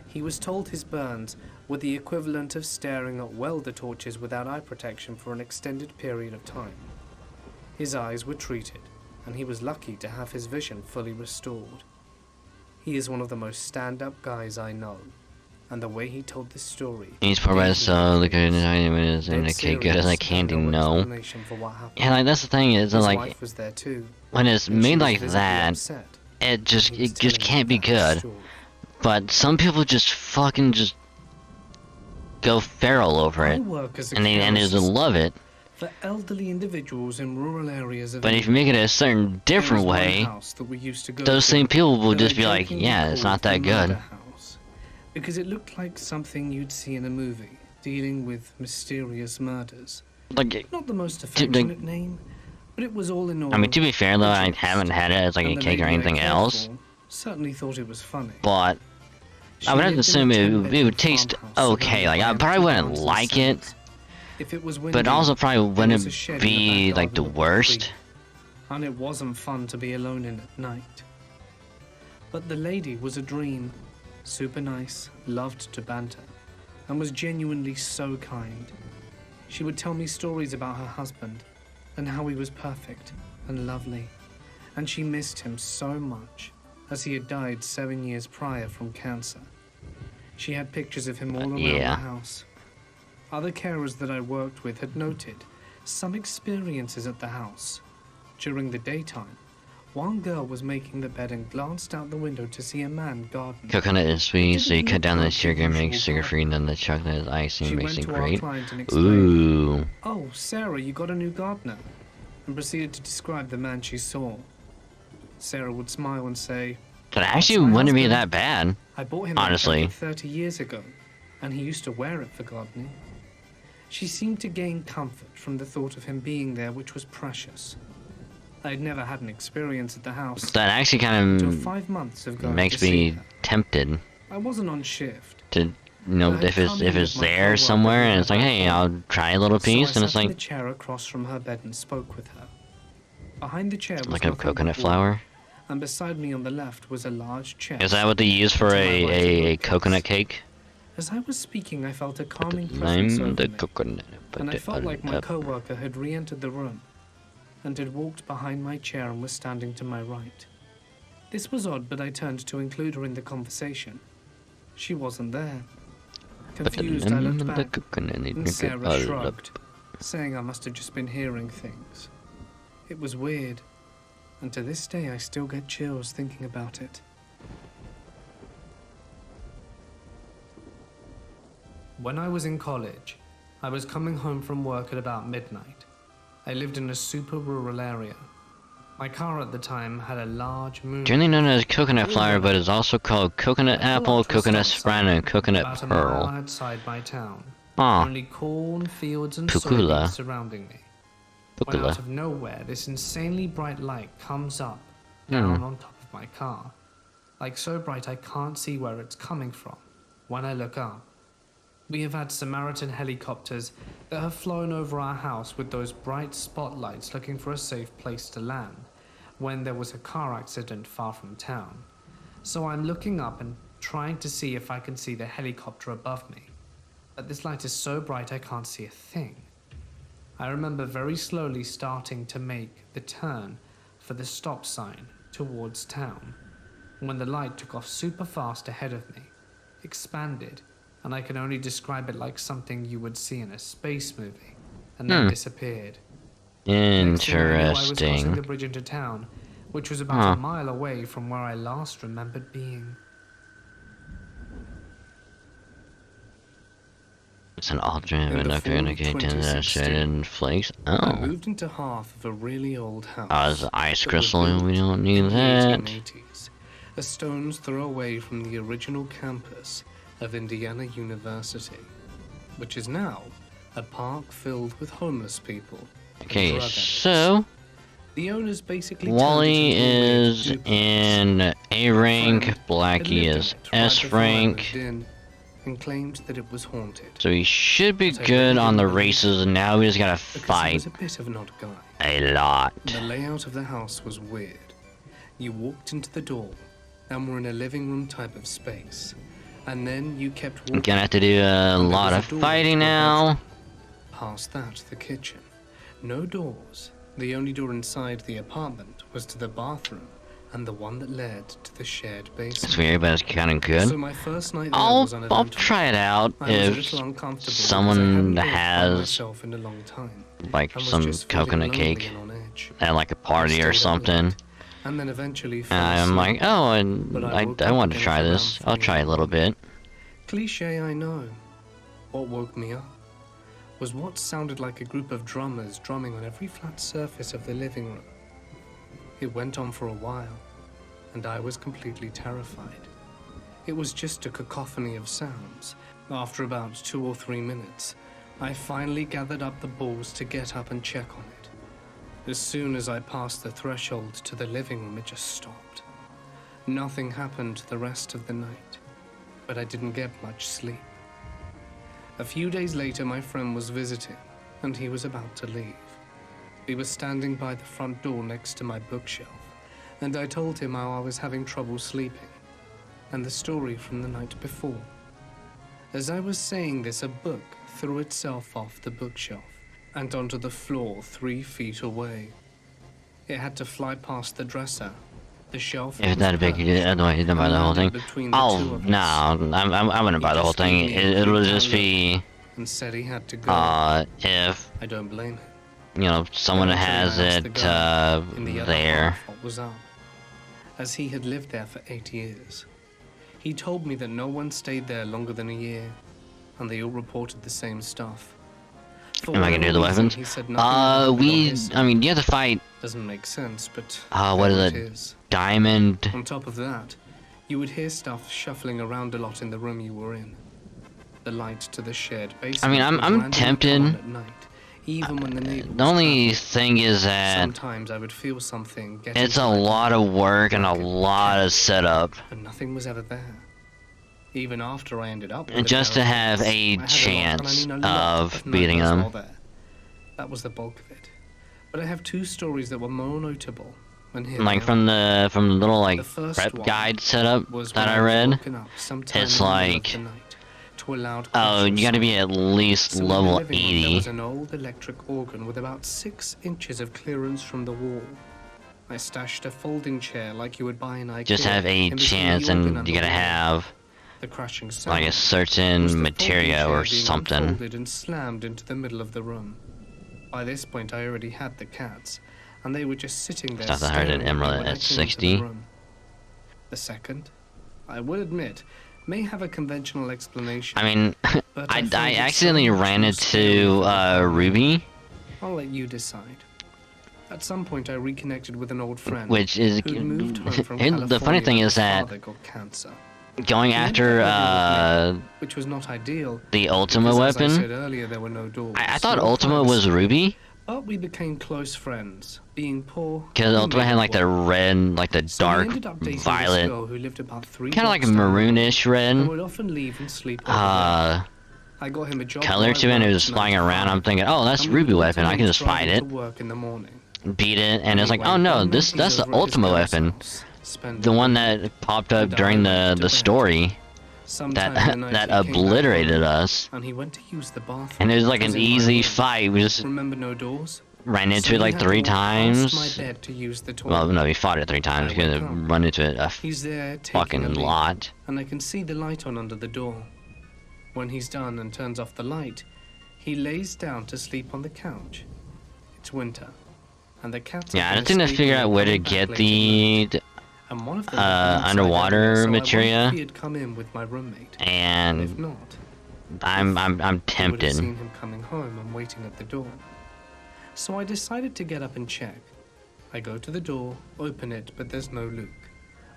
He was told his burns were the equivalent of staring at welder torches without eye protection for an extended period of time. His eyes were treated, and he was lucky to have his vision fully restored. He is one of the most stand-up guys I know, and the way he told this story... He's probably so the good and the cake good as I can know. And like that's the thing is His like wife was there too, when it's and she made was like visibly that, upset. it just He was it just telling can't be her that good. story. But some people just fucking just go feral over I it, work as a and they care just assistant love it. for elderly individuals in rural areas of But if you England. make it a certain There different was one way, house that we used to go those to same people will that just I be like, jokingly yeah, it's called not the that good. murder house, because it looked like something you'd see in a movie dealing with mysterious murders. Like, Not the most affectionate name, but it was all in all. I mean, to be fair though, a I jest. haven't had it as like And a the cake or lady I anything cared else. for certainly thought it was funny. But She I would have to lived in a assume it 10-bedroom would taste farmhouse okay. surrounded Like, by I probably empty wouldn't barns and like it, cellars. If it was windy, but also probably there was a wouldn't shed in be back like the garden that would worst. creak, and it wasn't fun to be alone in at night. But the lady was a dream, super nice, loved to banter, and was genuinely so kind. She would tell me stories about her husband, and how he was perfect and lovely, and she missed him so much, as he had died 7 years prior from cancer. She had pictures of him all around Yeah. the house. Other carers that I worked with had noted some experiences at the house. During the daytime, one girl was making the bed and glanced out the window to see a man gardening. Coconut is sweet, so you didn't cut down look the like the sugar, make usual sugar free, and then the chocolate is She icing, went makes it to our great. client and explained, Ooh. "Oh, Sarah, you got a new gardener," and proceeded to describe the man she saw. Sarah would smile and say, But actually, my wouldn't be husband. that bad. "I bought him Honestly. that jacket 30 years ago, and he used to wear it for gardening." She seemed to gain comfort from the thought of him being there, which was precious. I had never had an experience at the house That actually kind until of 5 months of going makes to see me her. tempted I wasn't on shift. to, you know, I had if it's come in with my there coworker somewhere who and had it's like, her hey, phone. I'll try a little piece, So and I it's sat in like, the chair across from her bed and spoke with her. Behind the chair was like a nothing but coconut wood, flower. and beside me on the left was a large chest. Is that what they use for To my right, a bookcase. coconut cake? As I was speaking, I felt a calming presence Lime over the me, coconut. and I felt like my up. coworker had re-entered the room and had walked behind my chair and was standing to my right. This was odd, but I turned to include her in the conversation. She wasn't there. Confused, I looked back, and Sarah shrugged, saying I must have just been hearing things. It was weird, and to this day I still get chills thinking about it. When I was in college, I was coming home from work at about midnight. I lived in a super rural area. My car at the time had a large moon. Generally known as coconut flower, but is also called coconut I pull apple, up to a coconut stop sprout, sign and coconut about a mile pearl. outside my town. Ah, Only corn, fields, and Pukula. soybeans surrounding me. When Pukula. out of nowhere, this insanely bright light comes up, down on top of my car. Like so bright I can't see where it's coming from when I look up. We have had Samaritan helicopters that have flown over our house with those bright spotlights looking for a safe place to land when there was a car accident far from town. So I'm looking up and trying to see if I can see the helicopter above me. But this light is so bright I can't see a thing. I remember very slowly starting to make the turn for the stop sign towards town when the light took off super fast ahead of me, expanded, and I can only describe it like something you would see in a space movie, and then disappeared. Next thing I knew, I was crossing the Interesting. bridge into town, which was about Huh. a mile away from where I last remembered being. It's an alternate In the enough to fall of indicate that 2016, flakes. I Oh. moved into half of a really old house. It's an ice that was crystal, and we built don't need in the that. 1880s, a stone's throw away from the original campus of Indiana University, which is now a park filled with homeless people. and Okay, drug addicts. so The owners basically Wally turned it into a weird is duplex. in A My rank, friend had Blackie lived in is it right S before I rank. moved in, and claimed that it was haunted. So he should be But I good really on the didn't believe races, and now we just gotta because he fight was a bit of an odd guy. a lot. The layout of the house was weird. You walked into the door and were in a living room type of space. And then you kept I'm walking. gonna have to do a and there lot was of a door fighting to a now. bedroom. Past that, the kitchen. No doors. The only door inside the apartment was to the bathroom and the one that led to the shared It's basement. weird, but it's kind of good. So my first night there I'll was uneventful. try it out I was a if little uncomfortable because I someone hadn't lived by has myself in a long time like and was some just feeling coconut lonely cake and on edge. at like a I party or stayed up something. late, and then eventually And fell I'm like, asleep. oh, and But I I woke up want to again try at this. around I'll 3 try a little bit. Cliche, I know. What woke me up was what sounded like a group of drummers drumming on every flat surface of the living room. It went on for a while, and I was completely terrified. It was just a cacophony of sounds. After about 2 or 3 minutes, I finally gathered up the balls to get up and check on it. As soon as I passed the threshold to the living room, it just stopped. Nothing happened the rest of the night, but I didn't get much sleep. A few days later, my friend was visiting, and he was about to leave. He was standing by the front door next to my bookshelf, and I told him how I was having trouble sleeping, and the story from the night before. As I was saying this, a book threw itself off the bookshelf and onto the floor 3 feet away. It had to fly past the dresser, the shelf. If that big, I don't want to buy the whole thing. Oh no, I'm gonna buy the whole thing. It'll just be and said he had to go. if I don't blame him. you know someone Eventually, has I asked the it guy in the other there. half what was up, as he had lived there for 8 years. He told me that no one stayed there longer than a year, and they all reported the same stuff. For Am I gonna do the whatever reason, weapons? he said nothing happened on his I mean, you have to fight. Doesn't make sense, but What there is it it? is. Diamond. On top of that, you would hear stuff shuffling around a lot in the room you were in. The light to the shared basement. I mean, I'm would randomly tempted. come on at night, even when the neighbor The was only traveling. thing is that Sometimes I would feel something getting it's to a my lot door, of work and a like lot of setup, and nothing was ever there. Even after I ended up with and a just pair to of have keys, a I had lot, chance and I mean a lot of no beating was them. all there. That was the bulk of it. But I have 2 stories that were more notable. And here Like they from the little like The first prep one guide setup was that when I was read. woken up sometime It's in the middle of like, the night to a loud oh, crash or you gotta be at least So in the level living room, there 80. was an old electric organ with about 6 inches of clearance from the wall. I stashed a folding chair like you would buy in IKEA. Just have a in between the chance, organ and the you gotta wall. have The crashing sound like a was certain the folding material or chair being something. unfolded and slammed into the middle of the room. By this point, I already had the cats, and they were just sitting there. Stuff that I heard staring in at me Emerald when I at came into 60. the room. The second, I will admit, may have a conventional explanation. I mean, but I find it accidentally so much ran more scary into for the family. Ruby, I'll let you decide. At some point, I reconnected with an old friend which is who'd moved home from and the funny California thing when is his that father got cancer. going He ended after up living with me, which was not ideal. the Ultima because, as I weapon. said earlier, there were no doors. I thought no Ultima was privacy. Ruby, But we became close friends, being poor. because we Ultima made had it like the work. red, like the So we dark ended up dating this violet, girl who lived about 3 kind of like a blocks down the road, maroonish and red would often leave and sleep over there. I got him a job color where I to it, and it worked was 9 flying to around. 5, I'm thinking, oh, that's and we would Ruby weapon. I can alternate just fight driving it, to work in the morning. beat it, and it's like, Anyway, oh no, one that's night he's the over at his Ultima girl's weapon, house, spending the one the night. that popped up And I during went to the bed. story Sometime that in the night, that he came back obliterated home, us, and he went to use the bathroom. and it was like It an in my easy room. fight. We just Remember, no doors. ran into So it he like had 3 to walk past my times. bed to use the toilet. Well, no, we fought it 3 times. I We wake had to up. run into it a He's there taking a fucking leak, lot. and I can see the light on under the door. When he's done and turns off the light, he lays down to sleep on the couch. It's winter, and the cats. Yeah, I have just been need to figure escaping out and where to coming back get late at night. the And one of them had been inside underwater earlier, so I materia, wondered if he had come in with my roommate. And if and not, I'm I would have tempted. seen him coming home and waiting at the door. So I decided to get up and check. I go to the door, open it, but there's no Luke.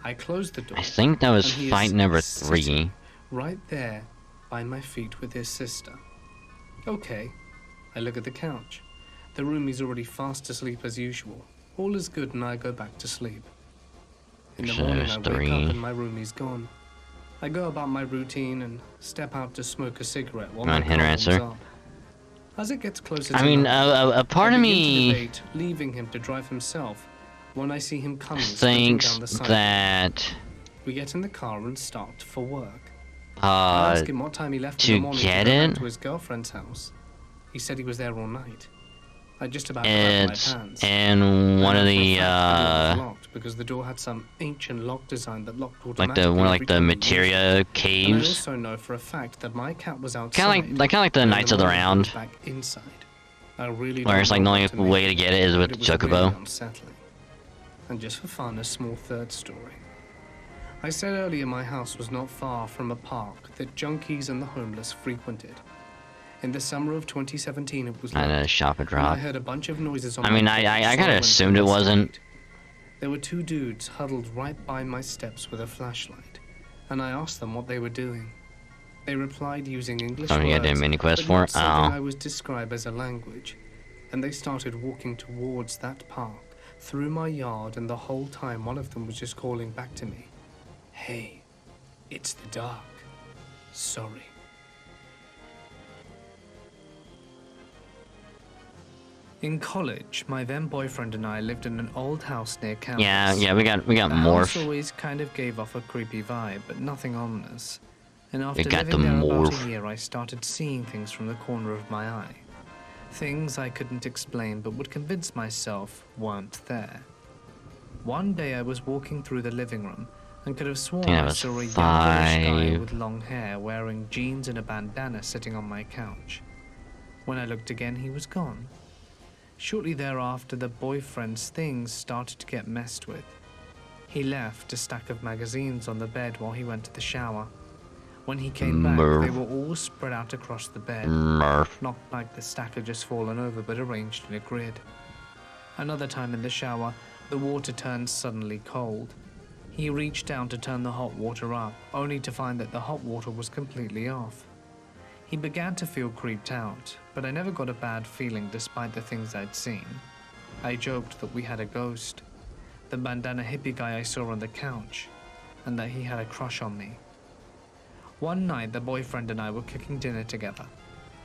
I close the door. I think that was and he fight is number sitting 3. right there by my feet with his sister. Okay, I look at the couch. The roomie's already fast asleep as usual. All is good and I go back to sleep. In the So morning there's I wake 3. up and my roomie's gone. I go about my routine and step out to smoke a cigarette while my Hit or car answer? warms up. As it gets closer to I mean, night, a part I of begin to me debate leaving him to drive himself when I see him coming sprinting thinks down the side. that We get in the car and start for work. I ask him what time he left in the to morning get to go it, back to his girlfriend's house. He said he was there all night. I just about crapped my it's pants. in one of the Locked because the door had some ancient lock design that locked like automatically. the one of every like the time we used it. materia And I caves, also know for a fact that my cat was outside. kind of like the and in Knights of the morning he was Round, back inside. I really where don't it's like know the only what to make way to get it is but with it the was really Chocobo. unsettling. And just for fun, a small third story. I said earlier my house was not far from a park that junkies and the homeless frequented. In the summer of 2017, it was And a locked, shop and and I drop. heard a bunch of noises on I my mean, porch, I so kind of went to assumed it wasn't. investigate. There were 2 dudes huddled right by my steps with a flashlight, and I asked them what they were doing. They replied using English Something you words, had a mini quest but for? not something Oh. I would describe as a language, and they started walking towards that park, through my yard, and the whole time one of them was just calling back to me, "Hey, it's the dark. Sorry." In college, my then boyfriend and I lived in an old house near campus. Yeah, we got The house morph. always kind of gave off a creepy vibe, but nothing ominous. And after got living the there about morph. a year, I started seeing things from the corner of my eye. Things I couldn't explain, but would convince myself weren't there. One day I was walking through the living room and could have sworn think that I was saw a youngish guy 5. with long hair wearing jeans and a bandana sitting on my couch. When I looked again, he was gone. Shortly thereafter, the boyfriend's things started to get messed with. He left a stack of magazines on the bed while he went to the shower. When he came back, they were all spread out across the bed. Murph. Not like the stack had just fallen over, but arranged in a grid. Another time in the shower, the water turned suddenly cold. He reached down to turn the hot water up, only to find that the hot water was completely off. He began to feel creeped out, but I never got a bad feeling despite the things I'd seen. I joked that we had a ghost, the bandana hippie guy I saw on the couch, and that he had a crush on me. One night, the boyfriend and I were cooking dinner together.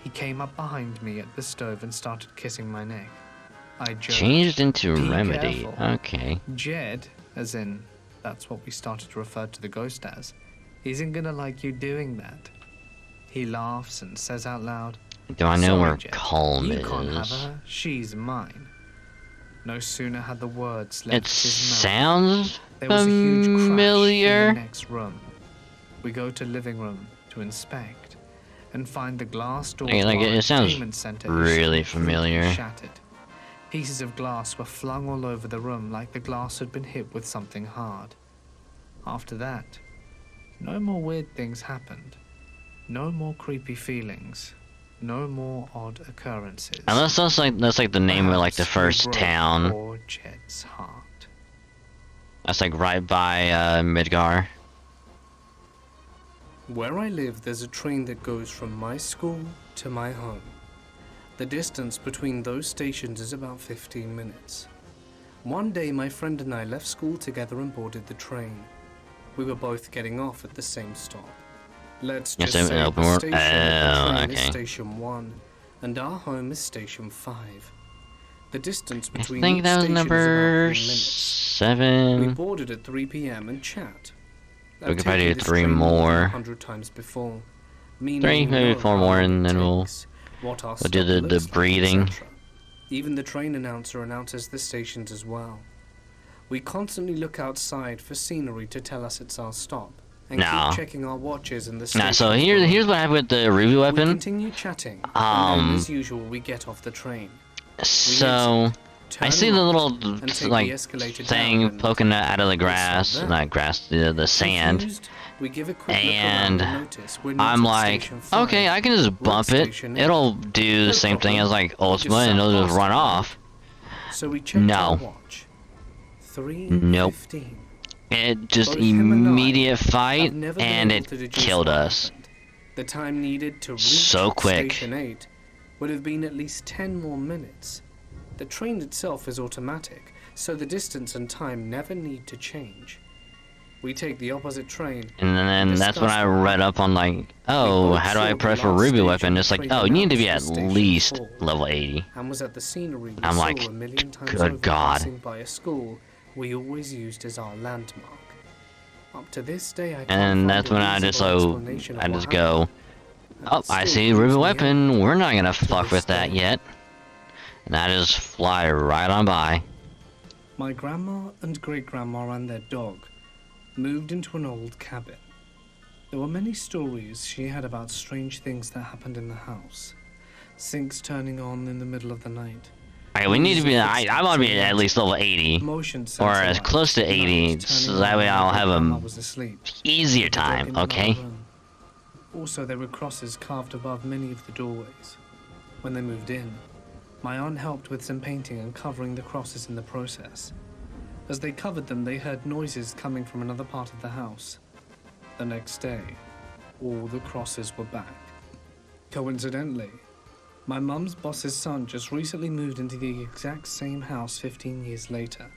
He came up behind me at the stove and started kissing my neck. I joked, Changed into "Be remedy. careful." Okay. Jed, as in, that's what we started to refer to the ghost as, isn't gonna like you doing that. He laughs and says out loud, Do I know "Sorry, where Jed, Calm you is? can't have her, she's mine." No sooner had the words left It his mouth, sounds there was a huge crash in familiar. the next room. We go to living room to inspect and find the glass door Hey, to like, our it sounds entertainment center is really completely familiar. shattered. Pieces of glass were flung all over the room like the glass had been hit with something hard. After that, no more weird things happened. No more creepy feelings. No more odd occurrences. Unless that's like the name of like the Perhaps first we broke town. poor Jed's heart. That's like right by Midgar. Where I live, there's a train that goes from my school to my home. The distance between those stations is about 15 minutes. One day, my friend and I left school together and boarded the train. We were both getting off at the same stop. Let's Yes, just say open the world. station of the train is Okay. Station 1, and our home is Station 5. The distance I between think each that was station is number about 3 minutes. We 7. boarded at 3 p.m. and chat. We could probably do 3 than more. 100 times before. 3, maybe 4 more, and then we'll do the breeding. Even the train announcer announces the stations as well. We constantly look outside for scenery to tell us it's our stop, and Nah. keep checking our watches and the Nah, so stations here's below. what happened with the Ruby We weapon. continue chatting, and then, Um, as usual, we get off the train. So I see the little and take like the escalator down thing and poking out of the grass, there. not grass, the sand, Confused, we give a quick look and around and notice we're I'm not at like, Station 5, okay, I can just bump it. Workstation 8. It'll do the No same thing problem. as like We Ultima, just and sat it'll just past run it, right? off. So we checked our No, watch. nope. 3:15. It just Both him and I immediate have fight, never been and able it to deduce killed what us. happened. The time needed to reach So quick. Station 8 would have been at least 10 more minutes. The train itself is automatic, so the distance and time never need to change. We take the opposite train. And then that's when I read up on like, oh, both how do I saw the press for last Ruby station weapon? the It's like, train oh, you need to be at announced was Station least 4. level 80. And was at the scenery we I'm saw like, a million times good over God. passing by a school we always used as our landmark. Up to this day, I can't And find that's a when I just reasonable explanation of I what just go, happened, and oh, it I still see proves Ruby me weapon. We're not gonna to fuck this with that day. yet. And I just fly right on by. My grandma and great-grandma and their dog moved into an old cabin. There were many stories she had about strange things that happened in the house. Sinks turning on in the middle of the night. Okay, we need to be. Noises of I want to be footsteps at least level 80, motion or sensor as lights close to at 80, night so turning that on way when I'll have great-grandma a was asleep. easier With the dog time. in another Okay. room. Also, there were crosses carved above many of the doorways. When they moved in, my aunt helped with some painting and covering the crosses in the process. As they covered them, they heard noises coming from another part of the house. The next day, all the crosses were back. Coincidentally, my mum's boss's son just recently moved into the exact same house 15 years later,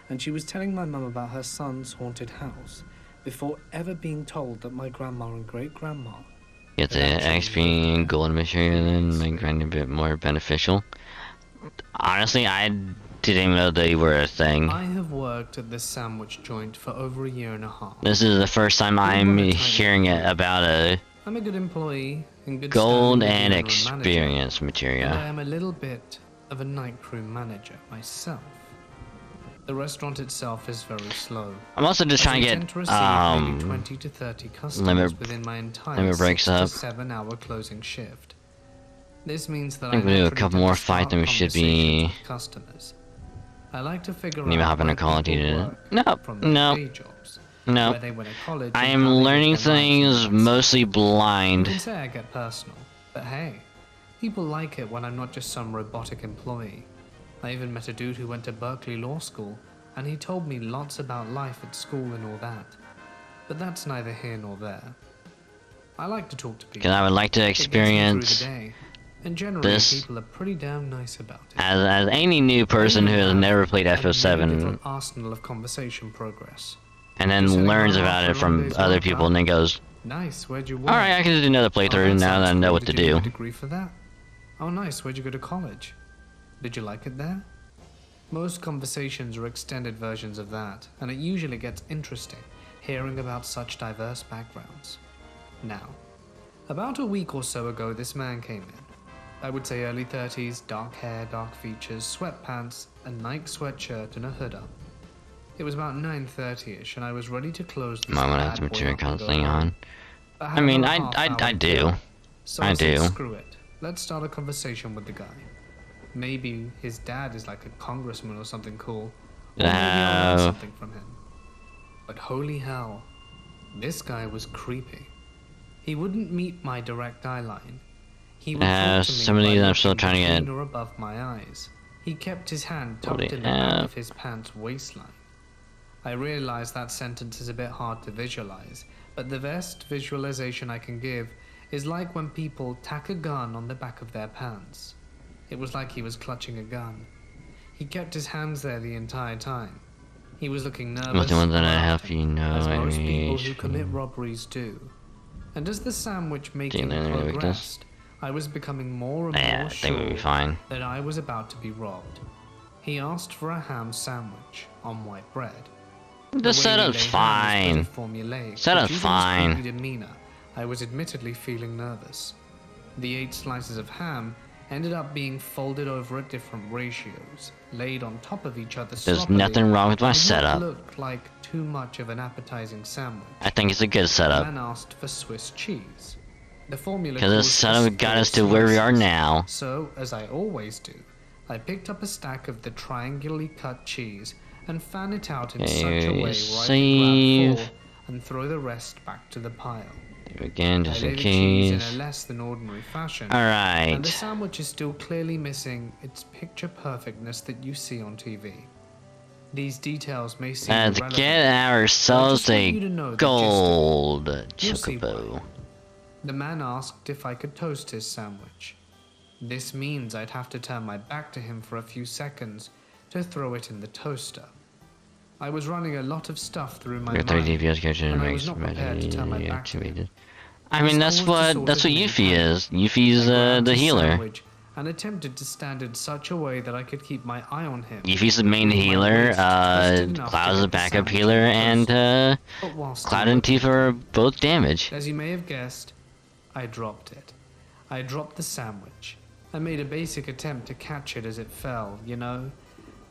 and she was telling my mum about her son's haunted house before ever being told that my grandma and great-grandma Get the had actually XP lived and there. gold material and make grind a bit more beneficial. Honestly, I didn't even know they were a thing. I have worked at this sandwich joint for over a year and a half. This is the first time I'm hearing it about a I'm a good employee and good gold standing with the and owner and manager, experience and I material. am a little bit of a night crew manager myself. The restaurant itself is very slow. I'm also just trying to As I get tend to receive maybe 20 to 30 customers limit- within my entire limit breaks 6 to up. 7 hour closing shift. This means that I think we do a naturally couple tend more to start fights than we should conversations be. with customers. I like to figure Maybe out hop in a where Call of people Duty. work Nope, from their nope, day jobs, nope. where they went to college, I and am how they live learning their lives in things that mostly You blind. can say I get personal, but hey, people like it when I'm not just some robotic employee. I even met a dude who went to Berkeley Law School, and he told me lots about life at school and all that. But that's neither here nor there. I like to talk to people. Because I would like to It gets me through experience the day, and generally this people are pretty damn nice about it. as any new person who has never played A very FO7 little arsenal of conversation progress. and then Just heading learns on about after it a long from day's other work, people huh? and then goes, Nice, where'd you work? alright, I can just do another Oh, playthrough now that I sounds know cool. what to Did you get a do. degree for that? Oh, nice. Where'd you go to college? Did you like it there? Most conversations are extended versions of that, and it usually gets interesting hearing about such diverse backgrounds. Now, about a week or so ago, this man came in. I would say early 30s, dark hair, dark features, sweatpants, a Nike sweatshirt, and a hood up. It was about 9:30ish, and I was ready to close this Mom would bad have the boy material up and go constantly home. on. But had I mean, about a half I hour to do. go. So I said, do. screw it. Let's start a conversation with the guy. Maybe his dad is like a congressman or something cool. Or maybe I'll learn No. something from him. But holy hell, this guy was creepy. He wouldn't meet my direct eye line. He would talk to me some of by these I'm still looking trying to get. between or above my eyes. He kept his hand Holy tucked in the back hell. of his pants waistline. I realize that sentence is a bit hard to visualize, but the best visualization I can give is like when people tack a gun on the back of their pants. It was like he was clutching a gun. He kept his hands there the entire time. He was looking nervous, What's the one that I help laughing, you know? as most people I who commit robberies do. And as the sandwich making Didn't learn any weakness. progressed, I was becoming more and Yeah, more I think we'll be sure fine. that I was about to be robbed. He asked for a ham sandwich on white bread. The setup's fine. Setup's fine. Demeanor, I was admittedly feeling nervous. The 8 slices of ham ended up being folded over at different ratios, laid on top of each other. There's nothing wrong with my and what setup. looked like too much of an appetizing sandwich. I think it's a good The setup. man asked for Swiss cheese. The formula Because this calls for setup got us to 4 where we are slices. now. So, as I always do, I picked up a stack of the triangularly cut cheese and fan it out in Okay, such a way where I save. could grab 4 and throw the rest back to the pile. Again, I just lay in the cheese in a case. less than ordinary fashion, Alright. and the sandwich is still clearly missing its picture perfectness that you see on TV. These details may seem Let's irrelevant, get but I ourselves just want a you to know the gold You'll see Chocobo. The man asked if I could toast his sandwich. This means I'd have to turn my back to him for a few seconds to throw it in the toaster. I was running a lot of stuff through my mind, and I was not prepared to turn my back to him. I mean, This caused a sort of Yuffie mini is. Yuffie's I grabbed the his healer. sandwich and attempted to stand in such a way that I could keep my eye on him. Yuffie's the main with my healer, waist twisted enough to Cloud's the get the backup sandwich healer, in the and toaster. But while still Cloud and looking Tifa are both damage. As you may have guessed, I dropped it. I dropped the sandwich. I made a basic attempt to catch it as it fell, you know?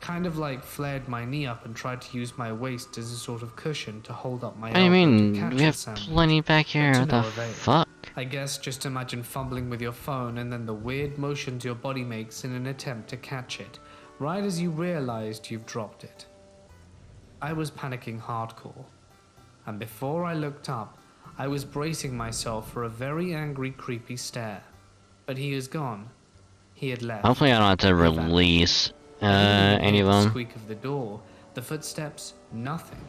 Kind of like flared my knee up and tried to use my waist as a sort of cushion to hold up my elbow I to mean, catch we the have sandwich. plenty back here. But to What the no avail. fuck? I guess just imagine fumbling with your phone and then the weird motions your body makes in an attempt to catch it, right as you realized you've dropped it. I was panicking hardcore, and before I looked up, I was bracing myself for a very angry, creepy stare. But he is gone. He had left. Hopefully I don't have to He vanished. release I didn't even any hear of the them. squeak of the door, the footsteps, nothing.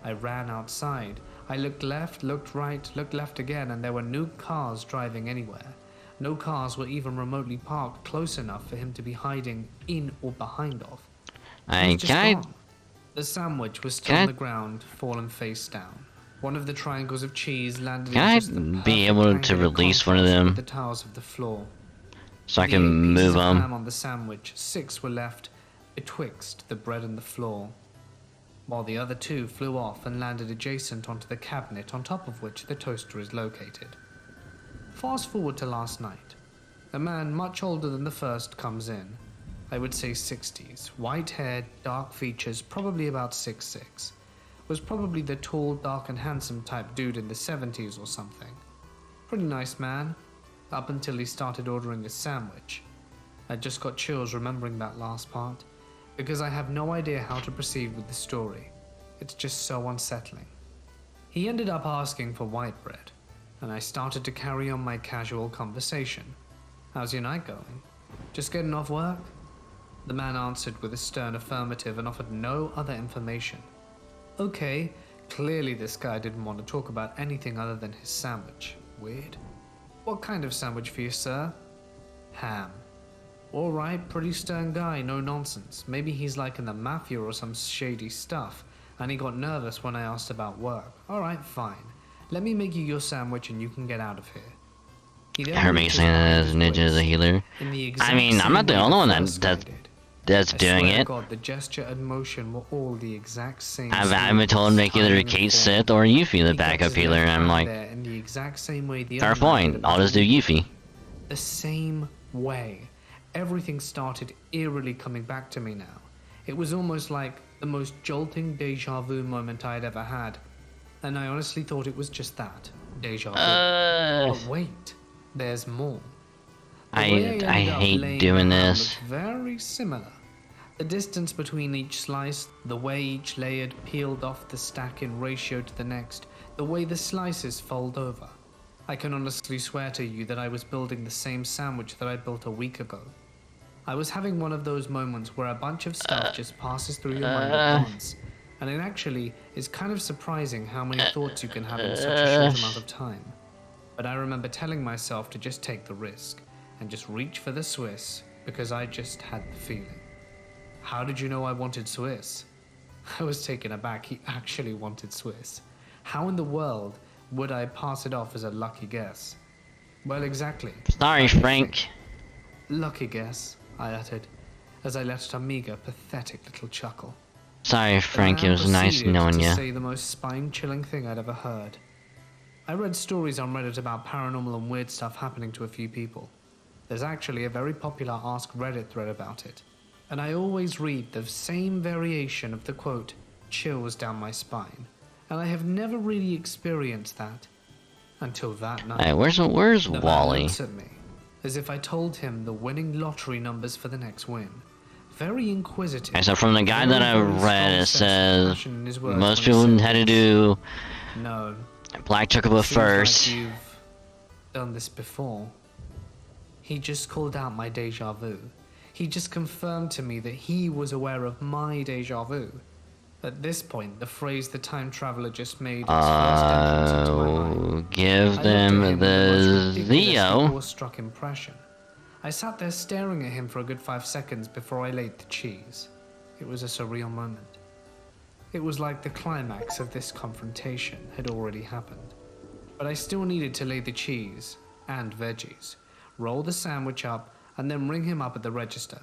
I ran outside. I looked left, looked right, looked left again, and there were no cars driving anywhere. No cars were even remotely parked close enough for him to be hiding in or behind of. He was just gone. The sandwich was still on the ground, fallen face down. One of the triangles of cheese landed Can in I just the be perfect able to angular release one of contrast them? with the tiles of the floor. so I The can 8 move pieces of them? ham on the sandwich, 6 were left betwixt the bread and the floor, while the other 2 flew off and landed adjacent onto the cabinet on top of which the toaster is located. Fast forward to last night. A man much older than the first comes in. I would say 60s, white-haired, dark features, probably about 6'6". Was probably the tall, dark and handsome type dude in the 70s or something. Pretty nice man, up until he started ordering his sandwich. I just got chills remembering that last part, because I have no idea how to proceed with the story. It's just so unsettling. He ended up asking for white bread, and I started to carry on my casual conversation. How's your night going? Just getting off work? The man answered with a stern affirmative and offered no other information. Okay, clearly this guy didn't want to talk about anything other than his sandwich. Weird. What kind of sandwich for you, sir? Ham. Alright, pretty stern guy, no nonsense. Maybe he's like in the mafia or some shady stuff, and he got nervous when I asked about work. Alright, fine. Let me make you your sandwich and you can get out of here. He then I heard me reached saying that behind as his Ninja is a waist healer. in the I exact mean, I'm same not the way only one first guy did. that's I doing swear to it. God, the gesture and motion were all the exact same. I've been told to make either Kate Sith or Yuffie the backup healer, and I'm like, there in the exact same way the fair other man did point, about I'll just do a week Yuffie. ago. The same way. Everything started eerily coming back to me now. It was almost like the most jolting deja vu moment I had ever had, and I honestly thought it was just that, deja vu. But wait, there's more. The way I ended up hate laying doing the ham this. looked very similar. The distance between each slice, the way each layer peeled off the stack in ratio to the next, the way the slices fold over. I can honestly swear to you that I was building the same sandwich that I built a week ago. I was having one of those moments where a bunch of stuff just passes through your mind at once, and it actually is kind of surprising how many thoughts you can have in such a short amount of time. But I remember telling myself to just take the risk, and just reach for the Swiss, because I just had the feeling. How did you know I wanted Swiss? I was taken aback. He actually wanted Swiss. How in the world would I pass it off as a lucky guess? Well, exactly. Sorry, Frank. Lucky guess, I uttered, as I let out a meager, pathetic little chuckle. Sorry, Frank, The it man was nice proceeded knowing to you. say the most spine-chilling thing I'd ever heard. I read stories on Reddit about paranormal and weird stuff happening to a few people. There's actually a very popular Ask Reddit thread about it, and I always read the same variation of the quote, chills down my spine, and I have never really experienced that until that night. Hey, where's The man Wally? looks at me. as if I told him the winning lottery numbers for the next win. Very inquisitive. Okay, so from the guide that I Very, very read, strong it sense of says passion in his words most when he people said had to this. do No, Black Chocobo seems first. like you've done this before. He just called out my deja vu. He just confirmed to me that he was aware of my deja vu. At this point, the phrase the time traveler just made its first entrance into my mind. Give I looked at them him with the most the ridiculously Zeo. awestruck impression. I sat there staring at him for a good 5 seconds before I laid the cheese. It was a surreal moment. It was like the climax of this confrontation had already happened. But I still needed to lay the cheese and veggies, roll the sandwich up, and then ring him up at the register.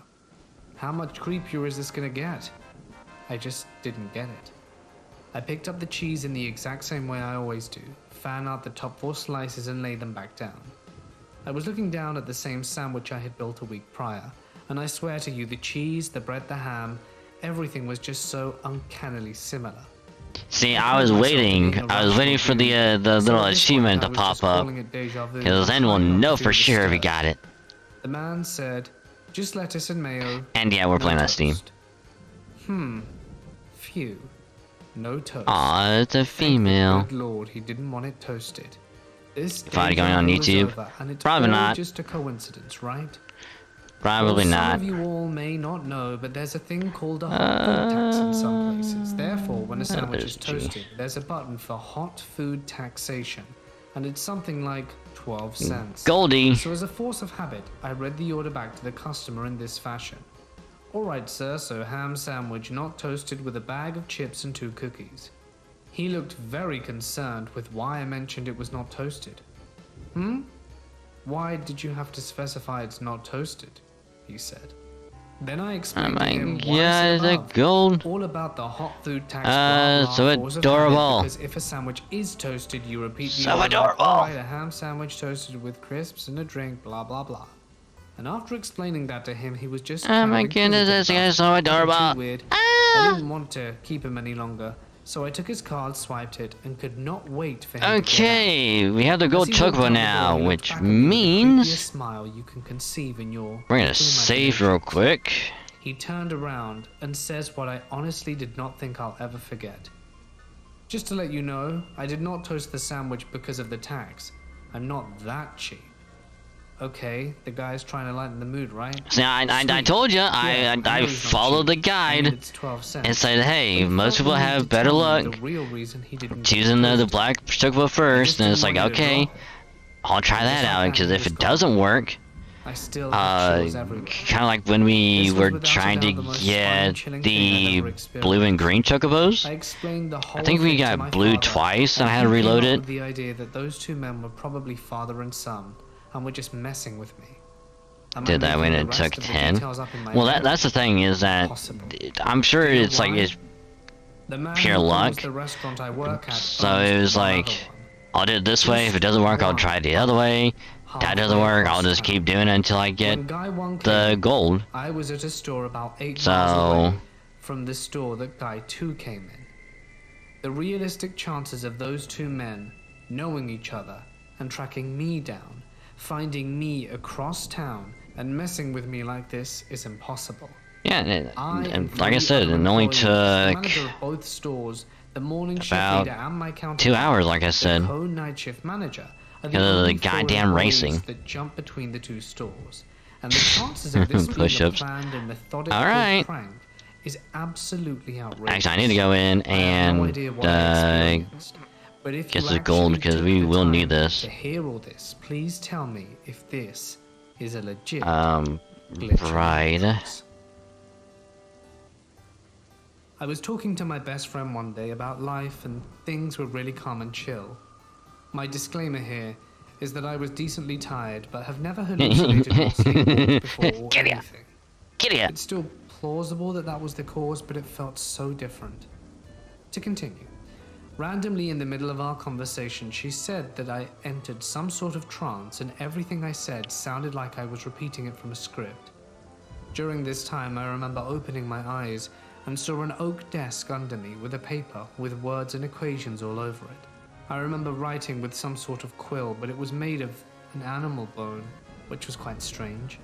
How much creepier is this gonna get? I just didn't get it. I picked up the cheese in the exact same way I always do, fan out the top 4 slices and lay them back down. I was looking down at the same sandwich I had built a week prior, and I swear to you, the cheese, the bread, the ham, everything was just so uncannily similar. See, I was waiting for the little achievement to pop up, because then we'll know for sure if we got it. The man said, "Just lettuce and mayo." And yeah, we're playing that Steam. Phew. No toast. Aw, it's a Thank the female. good Lord, he didn't want it toasted. This If I had deja going on vu is YouTube, over, and it's probably all not. just a coincidence, right? Probably Well, not. Some of you all may not know, but there's a thing called a hot food tax in some places. Therefore, when a sandwich is toasted, there's a button for hot food taxation, and it's something like 12 cents. Goldie. So as a force of habit, I read the order back to the customer in this fashion. "Alright, sir, so ham sandwich not toasted with a bag of chips and 2 cookies." He looked very concerned with why I mentioned it was not toasted. Why did you have to specify it's not toasted? He said. Then I Oh explained to my him god, what I said is it above, gold? all about the hot food tax. So force of adorable. habit, because if a sandwich is toasted, you repeat the So order like, adorable. "Alright, a ham sandwich toasted with crisps and a drink, blah blah blah." And after explaining that to him, he was just Oh kind my of goodness, inquisitive this guy's so about it. Nothing adorable. too weird. I didn't want to keep him any longer, so I took his card, swiped it, and could not wait for him to get out. Okay, we have the gold As he walked chocobo out the now, door, he looked which back at me with the creepiest means smile you can conceive in your we're gonna little save imagination. real quick. He turned around and says what I honestly did not think I'll ever forget. "Just to let you know, I did not toast the sandwich because of the tax. I'm not that cheap." Okay, the guy's trying to lighten the mood, right? See, I Sweet. told you, Yeah, I know he's not followed the cheap. I mean, guide it's 12 cents. and said, hey, But he most felt people the need have to better tell me luck the real reason he didn't choosing the toast it. black chocobo I first, just and didn't it's like, want you to okay, drop it. I'll try And that just like out, that, because he if was it gone. doesn't work, I still have chills everywhere. kind of like when we This was were without a trying to doubt the most get spine-chilling thing I've the ever experienced. blue and green chocobos. I explained the whole I think we thing to got my blue father, twice, and I he had to came reload up it. with the idea that those 2 men were probably father and son, and were just messing with me. Am I Did that when making the it rest took of the 10? details up in my Well, head? that's the thing, is that Possible. I'm sure Do you know it's like why? it's The man pure who owns luck. the restaurant I work at So owns it was one like, other one. I'll do it this way. If it doesn't work, I'll try it the other way. That doesn't work, I'll just keep doing it until I get When Guy 1 the came, gold. I was at a store about 8 So- miles away from the store that Guy 2 came in. The realistic chances of those 2 men knowing each other and tracking me down, finding me across town, and messing with me like this is impossible. Yeah, and like I said, it three only other employees, the took manager of both stores, the morning shift about leader, and my 2 hours, like I said. the co-night shift manager are the Because of the only 4 goddamn employees racing. that jump between the 2 stores. And the chances of this being a Push-ups. planned and methodical Alright. prank is absolutely outrageous. Actually, I need to go in I have no and idea what I experienced. But if get you the gold, actually because took we the will need time this. to hear all this, please tell me if this is a legit right. glitch. I was talking to my best friend one day about life, and things were really calm and chill. My disclaimer here is that I was decently tired, but have never hallucinated or sleepwalked before or Get here. anything. Get here. It's still plausible that that was the cause, but it felt so different. To continue. Randomly in the middle of our conversation, she said that I entered some sort of trance and everything I said sounded like I was repeating it from a script. During this time, I remember opening my eyes and saw an oak desk under me with a paper with words and equations all over it. I remember writing with some sort of quill, but it was made of an animal bone. which was quite strange.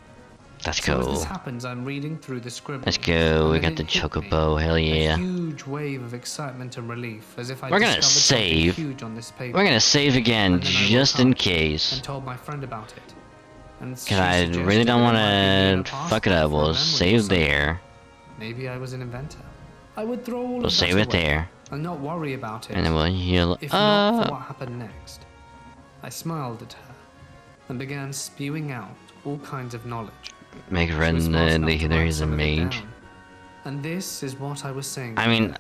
Let's So as go. this happens, I'm reading through the scribble. Let's go. We and then got the it hit me. Chocobo. Hell A yeah. huge wave of excitement and relief, as if I We're gonna discovered something save. huge on this paper. We're gonna save again, And then I woke just in up case. and told my friend about it. And Cause I really don't wanna fuck it up. We'll save there. Maybe I was an inventor. I would throw all We'll of save that it away there. and not worry about it. And then we'll heal if not for up. what happened next. I smiled at her and began spewing out all kinds of knowledge. Make She friend was smart the enough to healer write is a some of it mage. down. And this is what I was saying. I to mean, her.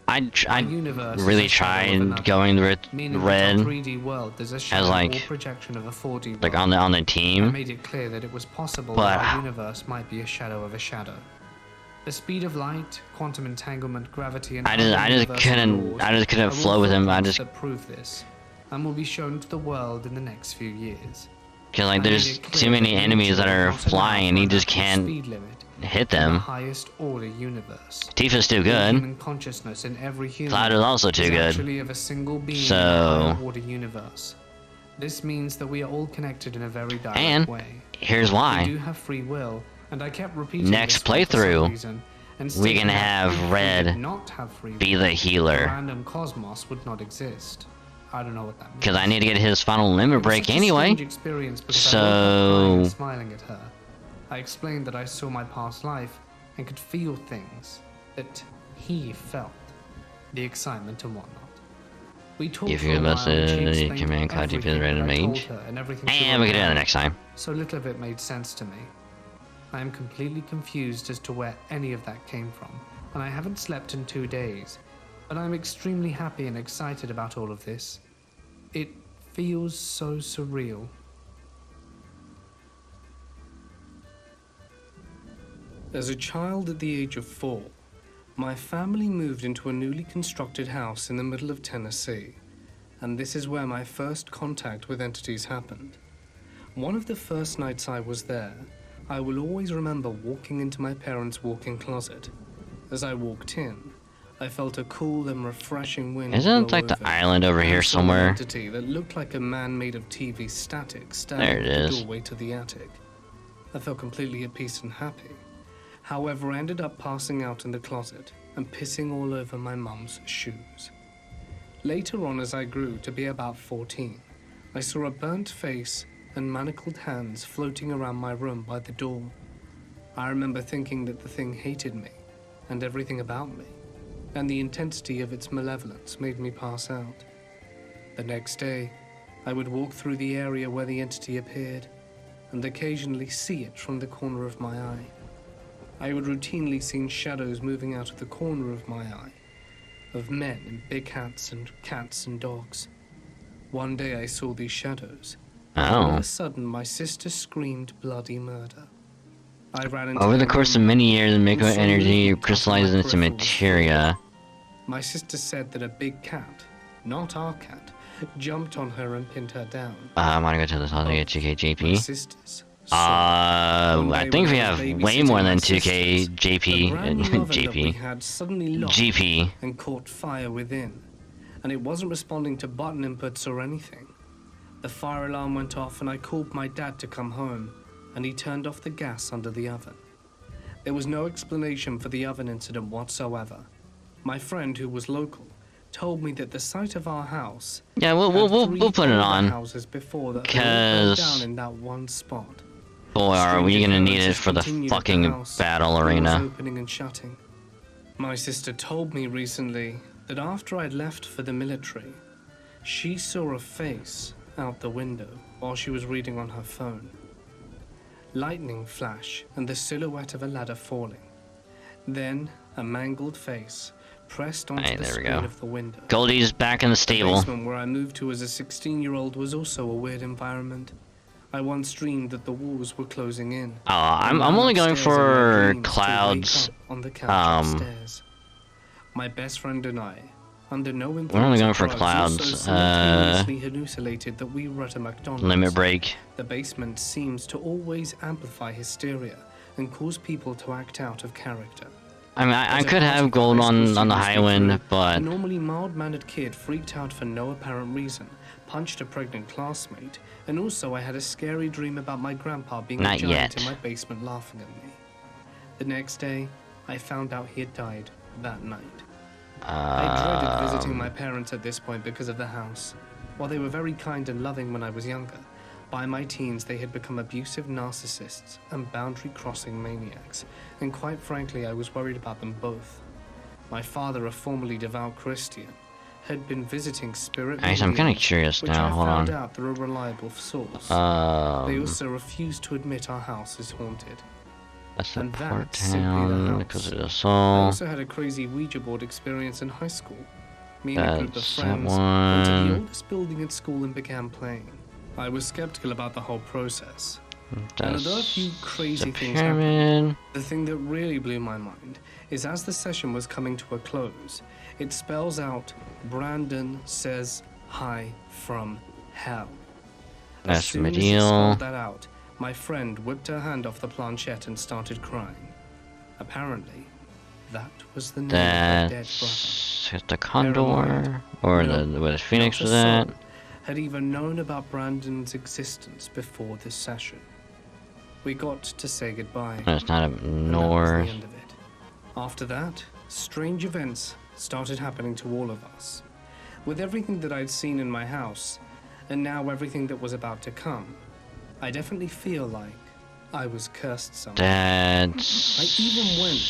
I universe is really a shadow of tried another, going with Meaning red that our 3D world is a shadow like- or projection of a 4D world. like on the I team. made it clear that it was possible But- that our universe might be a shadow of a shadow. The speed of light, quantum entanglement, gravity, and I other just universal couldn't laws are flow all with him. I footprints just that prove this, and will be shown to the world in the next few years. cause like I made there's it clear too many that enemies that nature are would not allow flying and for he an just actual can't speed limit hit in the them. highest order universe. Tifa's too All good. Human consciousness in every human Cloud is also too is good. actually of a single being So- in the higher order universe. This means that we are all connected in a very direct And way. here's We why. do have free will, and I kept repeating Next this one for some playthrough, reason, and we stating can that have if we Red did not have free Be will, the the healer. random cosmos would not exist. I don't know what that means. Cause I need to get his final It limit was break such a anyway. strange experience because I woke up crying and So smiling at her. I explained that I saw my past life and could feel things that he felt, the excitement and whatnot. We talked If for you a must, while and she you explained command Cloud to be the everything random that I told mage. her and everything she And we wrote can do that down. next time. So little of it made sense to me. I am completely confused as to where any of that came from, and I haven't slept in 2 days, but I'm extremely happy and excited about all of this. It feels so surreal. As a child at the age of 4, my family moved into a newly constructed house in the middle of Tennessee, and this is where my first contact with entities happened. One of the first nights I was there, I will always remember walking into my parents' walk-in closet. As I walked in, I felt a cool and refreshing wind Isn't it blow like the over, island over and here saw an somewhere? entity that looked like a man made of TV static standing There it at the is. doorway to the attic. I felt completely at peace and happy. However, I ended up passing out in the closet and pissing all over my mum's shoes. Later on, as I grew to be about 14, I saw a burnt face and manacled hands floating around my room by the door. I remember thinking that the thing hated me and everything about me, and the intensity of its malevolence made me pass out. The next day, I would walk through the area where the entity appeared and occasionally see it from the corner of my eye. I would routinely see shadows moving out of the corner of my eye, of men in big hats and cats and dogs. One day I saw these shadows. All of Oh. a sudden, my sister screamed bloody murder. I ran into Over the her course of room. many years, the Mako and saw energy movement crystallizes up my into peripheral materia. My sister said that a big cat, not our cat, jumped on her and pinned her down. I'm gonna go to this house to get My 2K sisters. saw I think we have way more than 2K the JP brand and new oven that we JP. had suddenly locked GP. and caught fire within, and it wasn't responding to button inputs or anything. The fire alarm went off and I called my dad to come home, and he turned off the gas under the oven. There was no explanation for the oven incident whatsoever. My friend, who was local, told me that the site of our house Yeah, we'll had three put it older on. houses before that had all burned 'Cause- down in that one spot. Boy, are we Strange gonna need it occurrences for the continued at the fucking house, battle doors arena. opening and shutting. My sister told me recently that after I'd left for the military, she saw a face out the window while she was reading on her phone. Lightning flash and the silhouette of a ladder falling. Then a mangled face pressed onto Hey, the there we screen go. of the window. Goldie's back in the The stable. basement where I moved to as a 16-year-old was also a weird environment. I once dreamed that the walls were closing in. Oh, I'm And only going upstairs in my for dreams to Cloud's. wake up on the couch um, upstairs. My best friend and I, under no influence only going of for drugs, Cloud's, also simultaneously hallucinated that we were at a McDonald's. Limit break. The basement seems to always amplify hysteria and cause people to act out of character. I mean, I At a could party have for gold high school on the students we Highwind, threw, a but normally mild-mannered kid freaked out for no apparent reason, punched a pregnant classmate, and also I had a scary dream about my grandpa being a Not giant yet. in my basement laughing at me. The next day, I found out he had died that night. I dreaded visiting my parents at this point because of the house. While they were very kind and loving when I was younger, by my teens they had become abusive narcissists and boundary-crossing maniacs, and quite frankly I was worried about them both. My father, a formerly devout Christian, had been visiting spirit Actually, I'm kind of mediums, curious which now. I Hold found on. out through a reliable source. They also refused to admit our house is haunted. That's the And port that's simply the town house. because of the I soul. also had a crazy Ouija board experience in high school. Me and a group of That's that friends went to the one. oldest building at school and began playing. I was skeptical about the whole process. And That's although a few the crazy things happened, pyramid. the thing that really blew my mind is as the session was coming to a close, it spells out, "Brandon says hi from hell." As That's soon as it medieval. spelled that out, my friend whipped her hand off the planchette and started crying. Apparently, that was the name of her dead brother. That's the Bear in condor, mind, or no, where the phoenix not a was at. soul had even known about Brandon's existence before this session. We got to say goodbye. That's not up And that was the north. end of it. After that, strange events started happening to all of us. With everything that I'd seen in my house, and now everything that was about to come, I definitely feel like I was cursed somehow. That's. I even went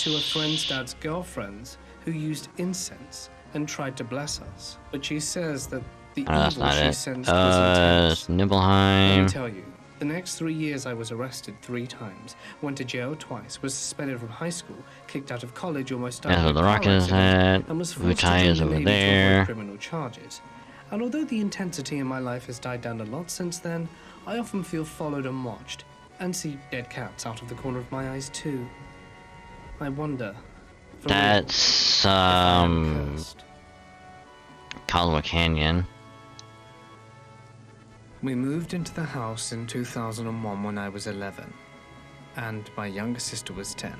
to a friend's dad's girlfriend's who used incense and tried to bless us. But she says that the Oh, that's evil not she it. sensed was intense. It's Let me Nibelheim. tell you, the next 3 years I was arrested 3 times, went to jail twice, was suspended from high school, kicked out of college, almost died That's in where a the car rocket is accident, at. and was forced to Wutai join is the over Navy to avoid there. criminal charges. And although the intensity in my life has died down a lot since then, I often feel followed and watched, and see dead cats out of the corner of my eyes too. I wonder, for real, That's if I am cursed. Caldwell Canyon. We moved into the house in 2001 when I was 11, and my younger sister was 10.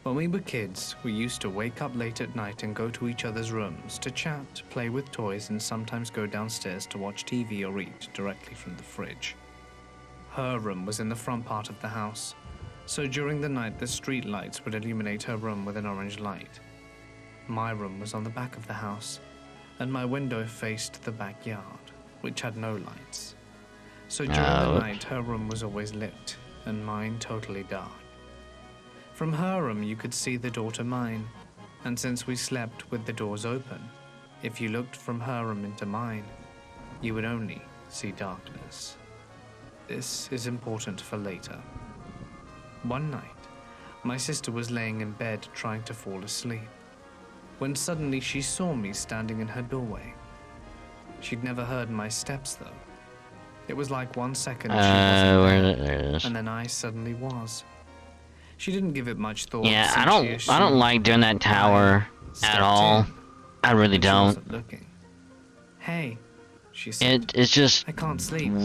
When we were kids, we used to wake up late at night and go to each other's rooms to chat, play with toys, and sometimes go downstairs to watch TV or eat directly from the fridge. Her room was in the front part of the house, so during the night the street lights would illuminate her room with an orange light. My room was on the back of the house, and my window faced the backyard, which had no lights. So during the night, her room was always lit, and mine totally dark. From her room, you could see the door to mine, and since we slept with the doors open, if you looked from her room into mine, you would only see darkness. This is important for later. One night, my sister was laying in bed trying to fall asleep, when suddenly she saw me standing in her doorway. She'd never heard my steps, though. It was like 1 second she wasn't There there, it is. and then I suddenly was. She didn't give it much thought. Yeah, since I she don't assumed like doing that tower I at stepped all. in, I really and she don't. wasn't looking. "Hey," she said, It's just "I can't sleep. You wanna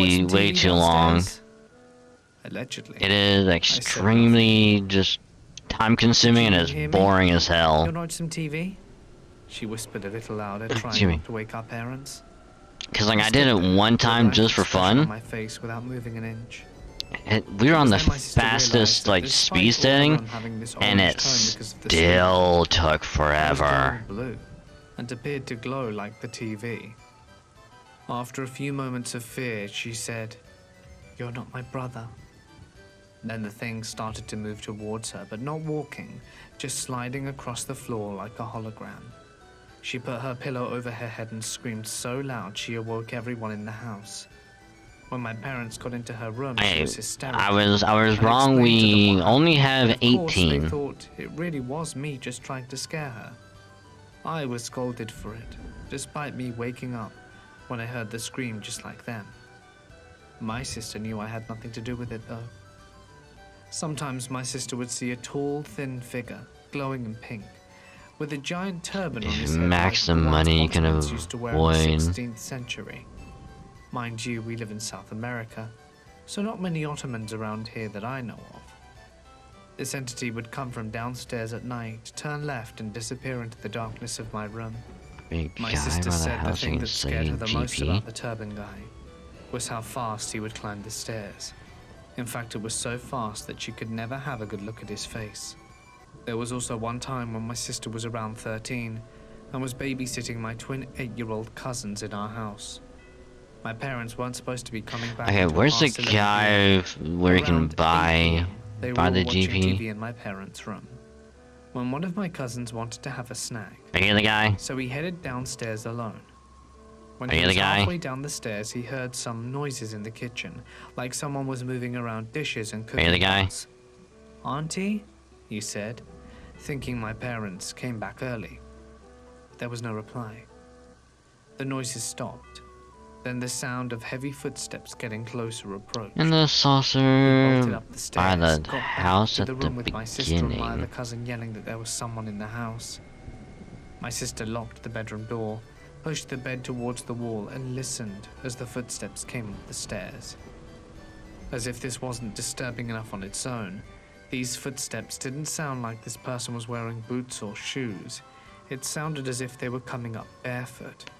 watch some way TV too long. downstairs?" Allegedly. It is nothing. extremely just time consuming and Did it's you hear me? boring as "You hell. wanna watch some TV?" She whispered a little louder, Excuse trying me. not to wake our parents. Cause like I stood did it there, one with a time blank just for expression on fun. my face without moving an inch. We were on the Then my sister realized fastest that like despite speed all our setting, room having this and orange it tone because of the still took it was forever. glowing blue and appeared to glow like the TV. After a few moments of fear, she said, "You're not my brother." Then the thing started to move towards her, but not walking, just sliding across the floor like a hologram. She put her pillow over her head and screamed so loud she awoke everyone in the house. When my parents got into her room, she Hey, was hysterical. I was and wrong. explained to them We what only happened. have And of course, they 18. thought it really was me just trying to scare her. I was scolded for it, despite me waking up when I heard the scream just like them. My sister knew I had nothing to do with it, though. Sometimes my sister would see a tall, thin figure, glowing in pink, with a giant turban on his head Max like the the ones money you can Ottomans used to wear in the avoid. 16th century. Mind you, we live in South America, so not many Ottomans around here that I know of. This entity would come from downstairs at night, turn left, and disappear into the darkness of my room. Big My guy sister by the said the house thing named that scared her the most GP. about the turban guy was how fast he would climb the stairs. In fact, it was so fast that she could never have a good look at his face. There was also one time when my sister was around 13 and was babysitting my twin 8-year-old cousins in our house. My parents weren't supposed to be coming back Okay, until where's the past 11 guy p.m. where you can Around 8 buy p.m., they were all the watching GP? TV in my parents' room when one of my cousins wanted to have a snack, Are you the guy? so he headed downstairs alone. When Are he you was the guy? halfway down the stairs, he heard some noises in the kitchen, like someone was moving around dishes and cooking the guy? pots. "Auntie?" he said, thinking my parents came back early. There was no reply. The noises stopped. Then the sound of heavy footsteps getting closer approached. In the He bolted saucer up the by stairs, the got back house to at the the room with my sister and my other beginning. cousin yelling that there was someone in the house. My sister locked the bedroom door, pushed the bed towards the wall, and listened as the footsteps came up the stairs. As if this wasn't disturbing enough on its own, these footsteps didn't sound like this person was wearing boots or shoes. It sounded as if they were coming up barefoot.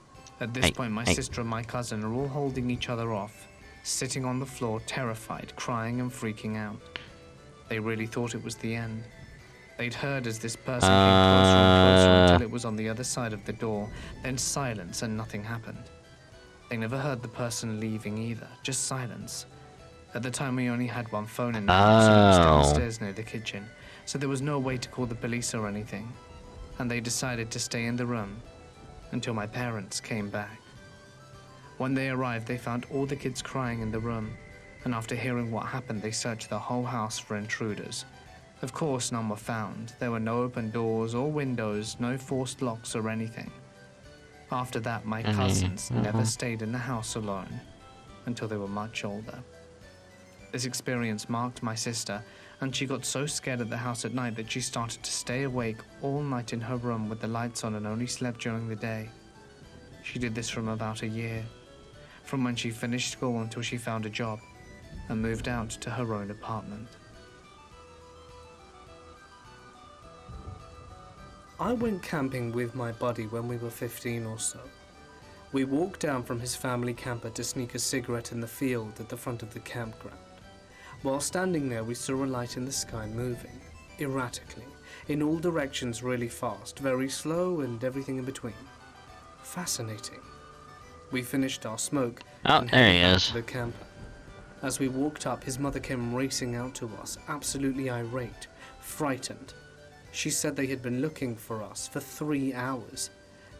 At this point, my sister and my cousin are all holding each other off, sitting on the floor, terrified, crying and freaking out. They really thought it was the end. They'd heard as this person came closer and closer until it was on the other side of the door, then silence and nothing happened. They never heard the person leaving either, just silence. At the time, we only had one phone in the house and it was downstairs near the kitchen, so there was no way to call the police or anything. And they decided to stay in the room until my parents came back. When they arrived, they found all the kids crying in the room, and after hearing what happened, they searched the whole house for intruders. Of course, none were found. There were no open doors or windows, no forced locks or anything. After that, my cousins never stayed in the house alone until they were much older. This experience marked my sister, and she got so scared at the house at night that she started to stay awake all night in her room with the lights on and only slept during the day. She did this for about a year, from when she finished school until she found a job and moved out to her own apartment. I went camping with my buddy when we were 15 or so. We walked down from his family camper to sneak a cigarette in the field at the front of the campground. While standing there, we saw a light in the sky moving, erratically, in all directions really fast, very slow, and everything in between. Fascinating. We finished our smoke and there he headed back is. to the camper. As we walked up, his mother came racing out to us, absolutely irate, frightened. She said they had been looking for us for 3 hours.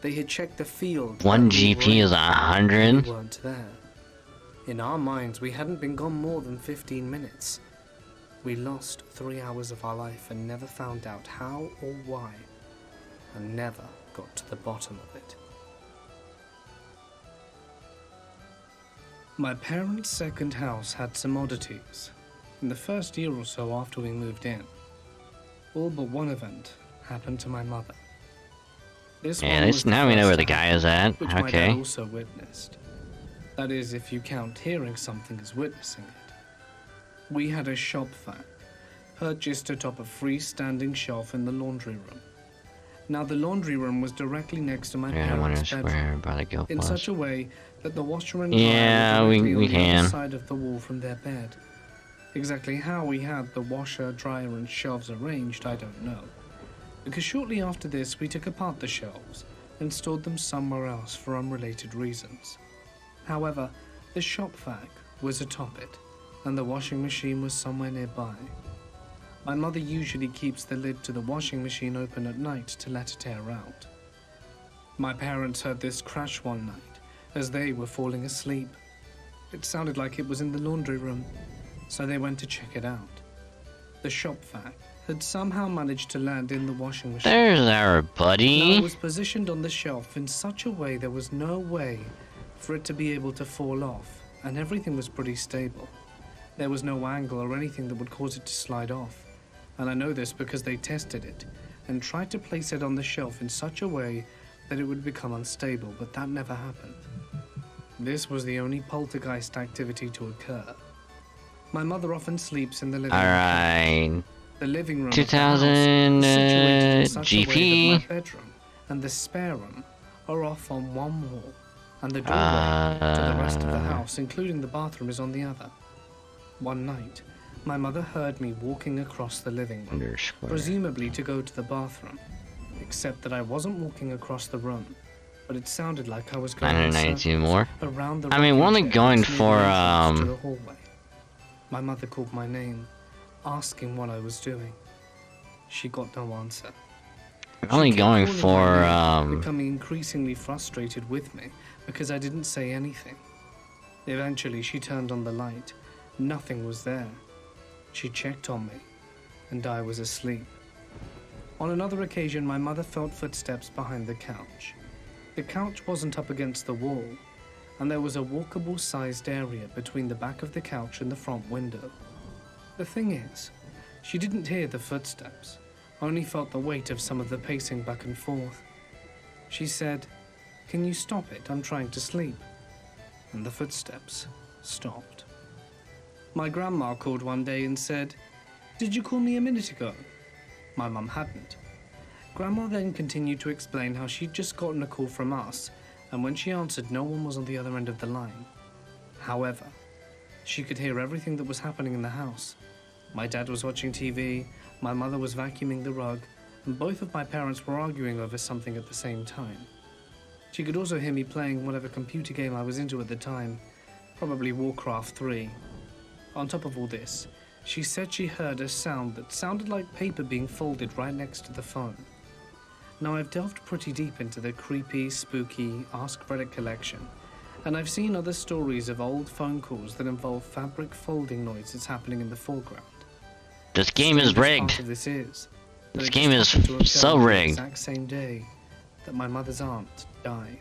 They had checked the field. One that we were GP is in. 100. We weren't there. In our minds, we hadn't been gone more than 15 minutes. We lost 3 hours of our life and never found out how or why, and never got to the bottom of it. My parents' second house had some oddities in the first year or so after we moved in. All but one event happened to my mother. This Yeah, one at was least the now we know first where the to guy happen, is at. which my dad Okay. also witnessed. That is, if you count hearing something as witnessing it. We had a shop vac purchased atop a freestanding shelf in the laundry room. Now, the laundry room was directly next to my Yeah, I parents' wonder bedroom, where Brother Gil in was. such a way that the washer and dryer Yeah, were we directly on the can. other side of the wall from their bed. Exactly how we had the washer, dryer, and shelves arranged, I don't know. Because shortly after this, we took apart the shelves and stored them somewhere else for unrelated reasons. However, the shop vac was atop it, and the washing machine was somewhere nearby. My mother usually keeps the lid to the washing machine open at night to let it air out. My parents heard this crash one night as they were falling asleep. It sounded like it was in the laundry room, so they went to check it out. The shop vac had somehow managed to land in the washing machine. There's our Now, buddy. it was positioned on the shelf in such a way there was no way for it to be able to fall off, and everything was pretty stable. There was no angle or anything that would cause it to slide off, and I know this because they tested it and tried to place it on the shelf in such a way that it would become unstable, but that never happened. This was the only poltergeist activity to occur. My mother often sleeps in the living room. Alright. The living room 2000 of the house is situated in such a way GP. that my bedroom and the spare room are off on one wall, and the doorway to the rest of the house, including the bathroom, is on the other. One night, my mother heard me walking across the living room, Underscore. presumably to go to the bathroom, except that I wasn't walking across the room, but it sounded like I was going in 992 circles more. around the I mean, we're only rocking chair going that's near for, the entrance to the hallway. My mother called my name, asking what I was doing. She got no answer. Only She kept going calling for, my name, becoming increasingly frustrated with me because I didn't say anything. Eventually, she turned on the light. Nothing was there. She checked on me, and I was asleep. On another occasion, my mother felt footsteps behind the couch. The couch wasn't up against the wall, and there was a walkable-sized area between the back of the couch and the front window. The thing is, she didn't hear the footsteps, only felt the weight of some of the pacing back and forth. She said, "Can you stop it? I'm trying to sleep." And the footsteps stopped. My grandma called one day and said, "Did you call me a minute ago?" My mum hadn't. Grandma then continued to explain how she'd just gotten a call from us, and when she answered, no one was on the other end of the line. However, she could hear everything that was happening in the house. My dad was watching TV, my mother was vacuuming the rug, and both of my parents were arguing over something at the same time. She could also hear me playing whatever computer game I was into at the time, probably Warcraft 3. On top of all this, she said she heard a sound that sounded like paper being folded right next to the phone. Now, I've delved pretty deep into the creepy, spooky Ask Reddit collection, and I've seen other stories of old phone calls that involve fabric folding noises happening in the foreground. This game is Strangest part rigged. of this is that This it game just is happened to occur so on the rigged. exact same day that my mother's aunt died.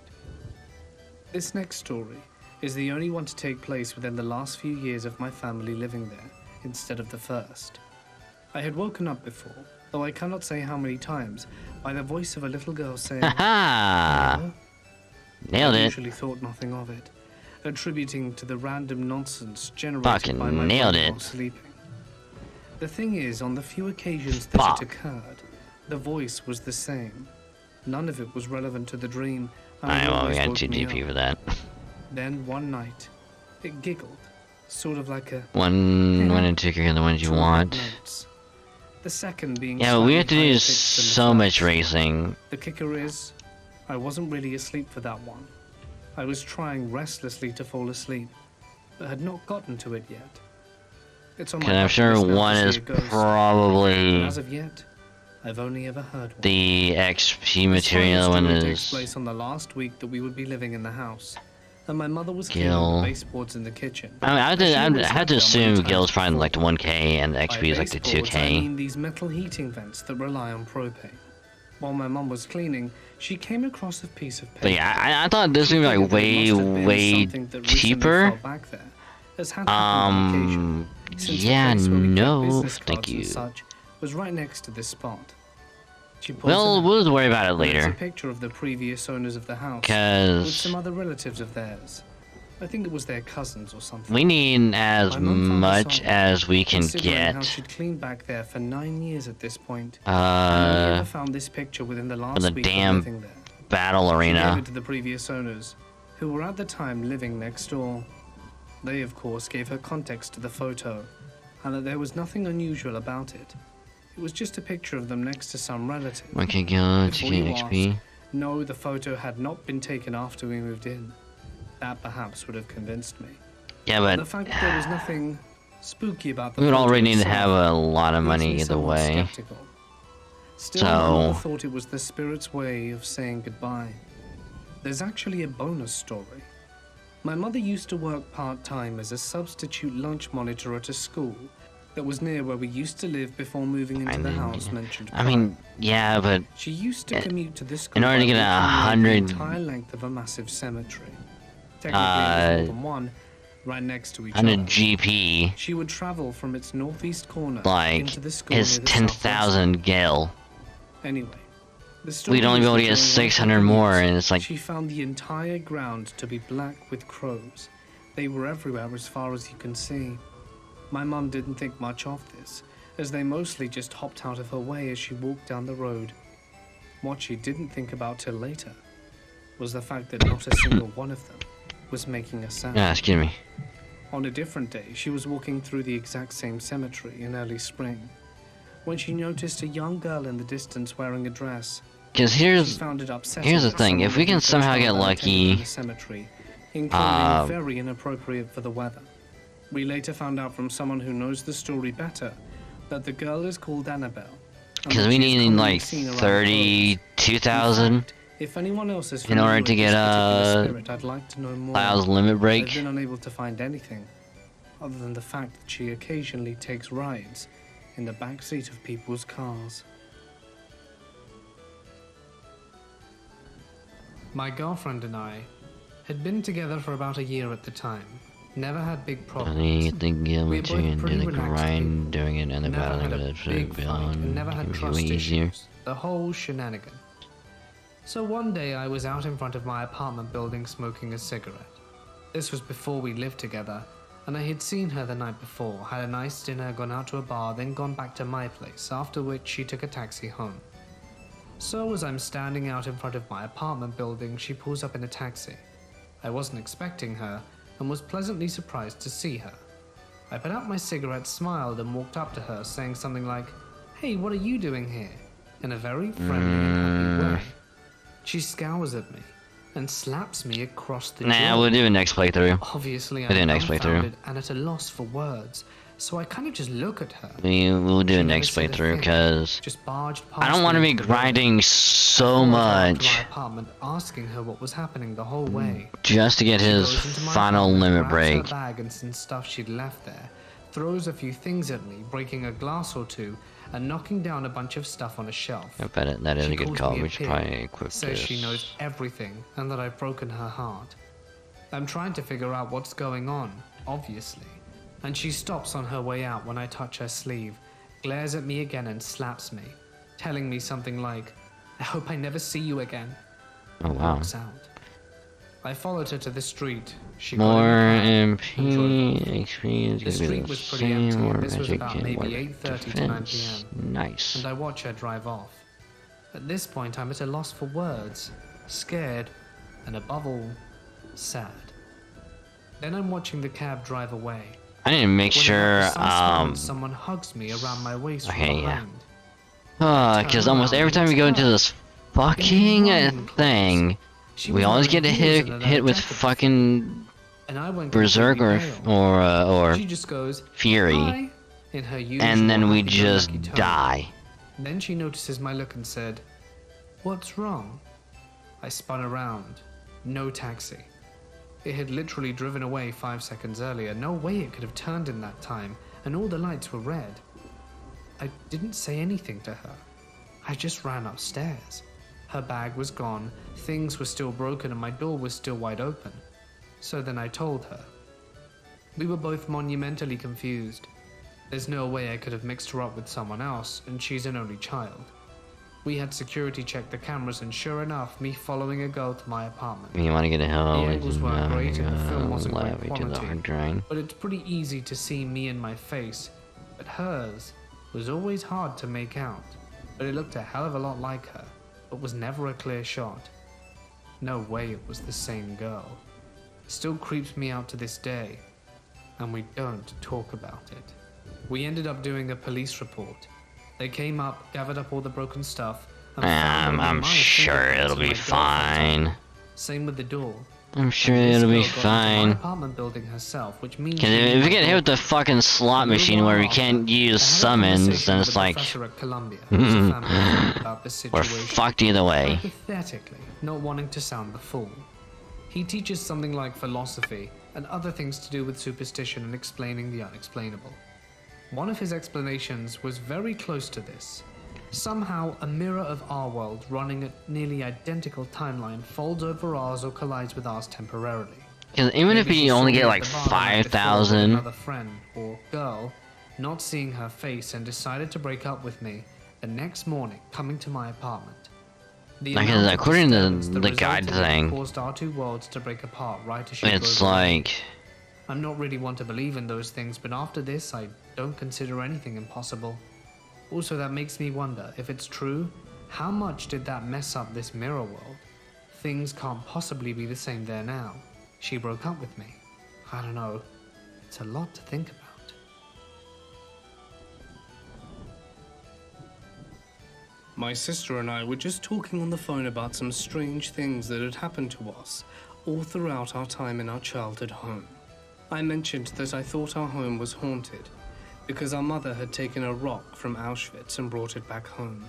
This next story is the only one to take place within the last few years of my family living there, instead of the first. I had woken up before, though I cannot say how many times, by the voice of a little girl saying, Haha! "Hello?" Nailed I it. usually thought nothing of it, attributing to the random nonsense generated Fucking by my nailed brain it. while sleeping. The thing is, on the few occasions that Fuck. it occurred, the voice was the same. None of it was relevant to the dream, and I it well, we always got woke 2 me GP up. for that. Then one night, it giggled, sort of like a One and 2 are the ones you trumpet want. notes. The second being Yeah, but we have to slightly do higher pitched than the so much first. racing. The kicker is, I wasn't really asleep for that one. I was trying restlessly to fall asleep, but had not gotten to it yet. It's on my Cause I'm bucket sure list now to one see is a ghost, but probably as of yet, I've only ever heard one. the XP This final material one story takes is place on the last week that we would be living in the house, and my mother was Gil. cleaning the baseboards in the kitchen. I mean, I as she always had to done many assume times Gil's probably before. like the 1K and the By XP is like the baseboards, I 2K. mean these metal heating vents that rely on propane. While my mum was cleaning, she came across a piece of paper. But yeah, I thought this She would be figured like that it must have been way something that recently cheaper. fell back there, as had happened on occasion, since the Yeah, place where we kept no, business thank cards and you. such was right next to this spot. She pulls Well, it out, we'll worry about it and there's later. a picture of the previous owners of the house with Cause some other relatives of theirs. I think it was their cousins or something. we need as My mum found much this odd, as we can considering how get. she'd cleaned back there for 9 years at this point. I only ever found this picture within the last the week of damn living there. battle She gave arena. it to the previous owners, who were at the time living next door. They, of course, gave her context to the photo, and that there was nothing unusual about it. It was just a picture of them next to some relative. Okay, go to Before you XP. ask, no, the photo had not been taken after we moved in. That perhaps would have convinced me. Yeah, The but fact that there was nothing spooky about the we would photo already need to itself have a lot of makes money me either somewhat way. skeptical. Still, my So- mother thought it was the spirit's way of saying goodbye. There's actually a bonus story. My mother used to work part-time as a substitute lunch monitor at a school that was near where we used to live before moving into the house mentioned I mean, prior. yeah, but She used to commute to this school in order to by get walking the 100 entire length of a massive cemetery. Technically, there was more than one, right next to each other. 100 GP, She would travel from its northeast corner like, into the school is near the 10,000 gil. southwest. Anyway, the story We'd only be is able to that get during one of 600 her more, commutes, and it's like, she found the entire ground to be black with crows. They were everywhere as far as you can see. My mum didn't think much of this, as they mostly just hopped out of her way as she walked down the road. What she didn't think about till later was the fact that not a single one of them was making a sound. Yeah, excuse me. On a different day, she was walking through the exact same cemetery in early spring when she noticed a young girl in the distance wearing a dress. Because She here's found it upsetting the that thing. someone If we would can leave their somehow get child unattended in lucky, the cemetery, including very inappropriate for the weather. We later found out from someone who knows the story better that the girl is called Annabelle. and because that we she is need commonly like seen around the groves. In 32,000 fact, if anyone else is in order familiar to with get this particular spirit, I'd like to know more. clouds limit I've break. been unable to find anything other than the fact that she occasionally takes rides in the back seat of people's cars. My girlfriend and I had been together for about a year at the time. Never had big I problems. think We were both and pretty the relaxed grind people. doing it and the Never battling had with a it big fight and never had trust easier. issues. The whole shenanigan. So one day I was out in front of my apartment building smoking a cigarette. This was before we lived together, and I had seen her the night before, had a nice dinner, gone out to a bar, then gone back to my place, after which she took a taxi home. So as I'm standing out in front of my apartment building, she pulls up in a taxi. I wasn't expecting her, and was pleasantly surprised to see her. I put out my cigarette, smiled, and walked up to her, saying something like, "Hey, what are you doing here?" in a very friendly and happy way. She scours at me and slaps me across the Nah, jaw. we'll do it next playthrough. Obviously, We'll do I'm it next playthrough. dumbfounded and at a loss for words, so I kind of just look at her. We'll do She it never next said a playthrough thing, because just barged I past don't want to me be into the building. grinding I so followed her up to much my apartment, asking her what was happening the whole way. just to get She his goes into my final apartment, limit grabs her break. bag and some stuff she'd left there, throws a few things at me, breaking a glass or two, and knocking down a bunch of stuff on a shelf. I bet that is She a good calls call. me a We should pig, probably equip says this. she knows everything and that I've broken her heart. I'm trying to figure out what's going on, obviously, and she stops on her way out when I touch her sleeve, glares at me again and slaps me, telling me something like, "I hope I never see you again," Oh and wow. walks out. I followed her to the street. She got More in the car and drove off. MP experience The gonna be street the was pretty same empty, or and this was magic about and maybe weather 8:30 to 9 defense. p.m. Nice. and I watch her drive off. At this point, I'm at a loss for words, scared, and above all, sad. Then I'm watching the cab drive away. I need to make When sure at some moment, someone hugs me around my waist from okay, yeah. behind. Because Turn almost around, every time we it's go into her. this fucking running thing, She we was always wearing get heels hit and a hit with jacket, fucking and I went berserk completely or pale. or She just goes, fury, "Hi," in her usual and then we happy-go-lucky just tone. die. Then she notices my look and said, "What's wrong?" I spun around. No taxi. It had literally driven away 5 seconds earlier. No way it could have turned in that time, and all the lights were red. I didn't say anything to her. I just ran upstairs. Her bag was gone, things were still broken, and my door was still wide open. So then I told her. We were both monumentally confused. There's no way I could have mixed her up with someone else, and she's an only child. We had security check the cameras, and sure enough, me following a girl to my apartment. You want to get a hell The angles weren't great and the film wasn't great to the quality. hard drive. But it's pretty easy to see me and my face, but hers was always hard to make out. But it looked a hell of a lot like her, but was never a clear shot. No way it was the same girl. Still creeps me out to this day, and we don't talk about it. We ended up doing a police report. They came up, gathered up all the broken stuff, and found only I'm my sure fingerprints it'll and be my girlfriend's. fine. Same with the door. I'm sure This it'll be girl got into my fine. apartment building herself, which means Because she knew if we my get hit with the door. fucking slot A little machine where we while can't after, use I had a summons, conversation then with it's a like, professor at Columbia, who's a family friend about this we're situation. fucked either way. Hypothetically, not wanting to sound the fool. He teaches something like philosophy and other things to do with superstition and explaining the unexplainable. One of his explanations was very close to this. Somehow, a mirror of our world running at nearly identical timeline folds over ours or collides with ours temporarily. Because even if Maybe she you only saw me get at like the bar the night before with 5,000, another friend or girl, not seeing her face, and decided to break up with me the next morning, coming to my apartment. The Like, amount of according to disturbance the that guide resulted thing, caused our two worlds to break apart right as she it's drove away. like I'm not really one to believe in those things, but after this, I don't consider anything impossible. Also, that makes me wonder, if it's true, how much did that mess up this mirror world? Things can't possibly be the same there now. She broke up with me. I don't know. It's a lot to think about. My sister and I were just talking on the phone about some strange things that had happened to us all throughout our time in our childhood home. I mentioned that I thought our home was haunted because our mother had taken a rock from Auschwitz and brought it back home.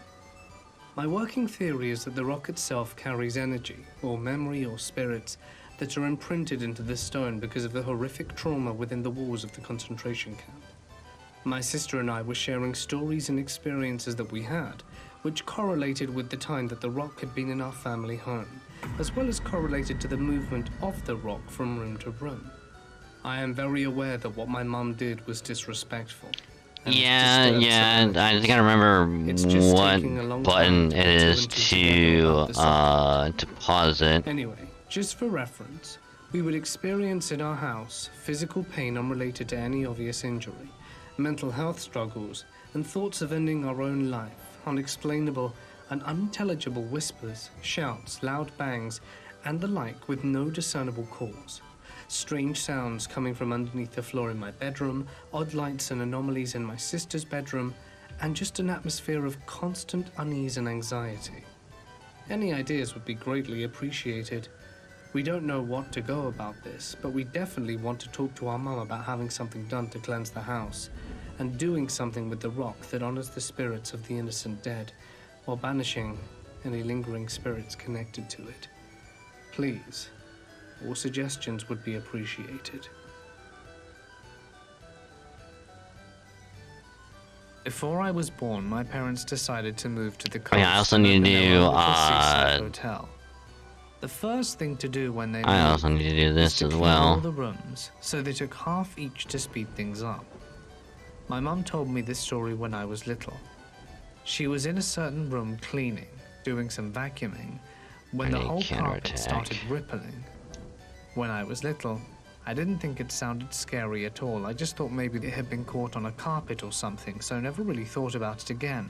My working theory is that the rock itself carries energy, or memory, or spirits that are imprinted into the stone because of the horrific trauma within the walls of the concentration camp. My sister and I were sharing stories and experiences that we had, which correlated with the time that the rock had been in our family home, as well as correlated to the movement of the rock from room to room. I am very aware that what my mum did was disrespectful. and Yeah, disturbed yeah, survivors. I just gotta remember It's just what taking a long button time to it put two is and two together about the to pause it. Anyway, just for reference, we would experience in our house physical pain unrelated to any obvious injury, mental health struggles, and thoughts of ending our own life, unexplainable and unintelligible whispers, shouts, loud bangs, and the like with no discernible cause. Strange sounds coming from underneath the floor in my bedroom, odd lights and anomalies in my sister's bedroom, and just an atmosphere of constant unease and anxiety. Any ideas would be greatly appreciated. We don't know what to go about this, but we definitely want to talk to our mum about having something done to cleanse the house, and doing something with the rock that honors the spirits of the innocent dead, while banishing any lingering spirits connected to it. Please, all suggestions would be appreciated. Before I was born, my parents decided to move to the coast. I also and need open to their do, own little seaside hotel. The first thing to do when they I moved also need to do was this to as clean all well. the rooms, so they took half each to speed things up. My mum told me this story when I was little. She was in a certain room cleaning, doing some vacuuming, when the Any whole carpet counterattack. started rippling. When I was little, I didn't think it sounded scary at all. I just thought maybe it had been caught on a carpet or something, so never really thought about it again.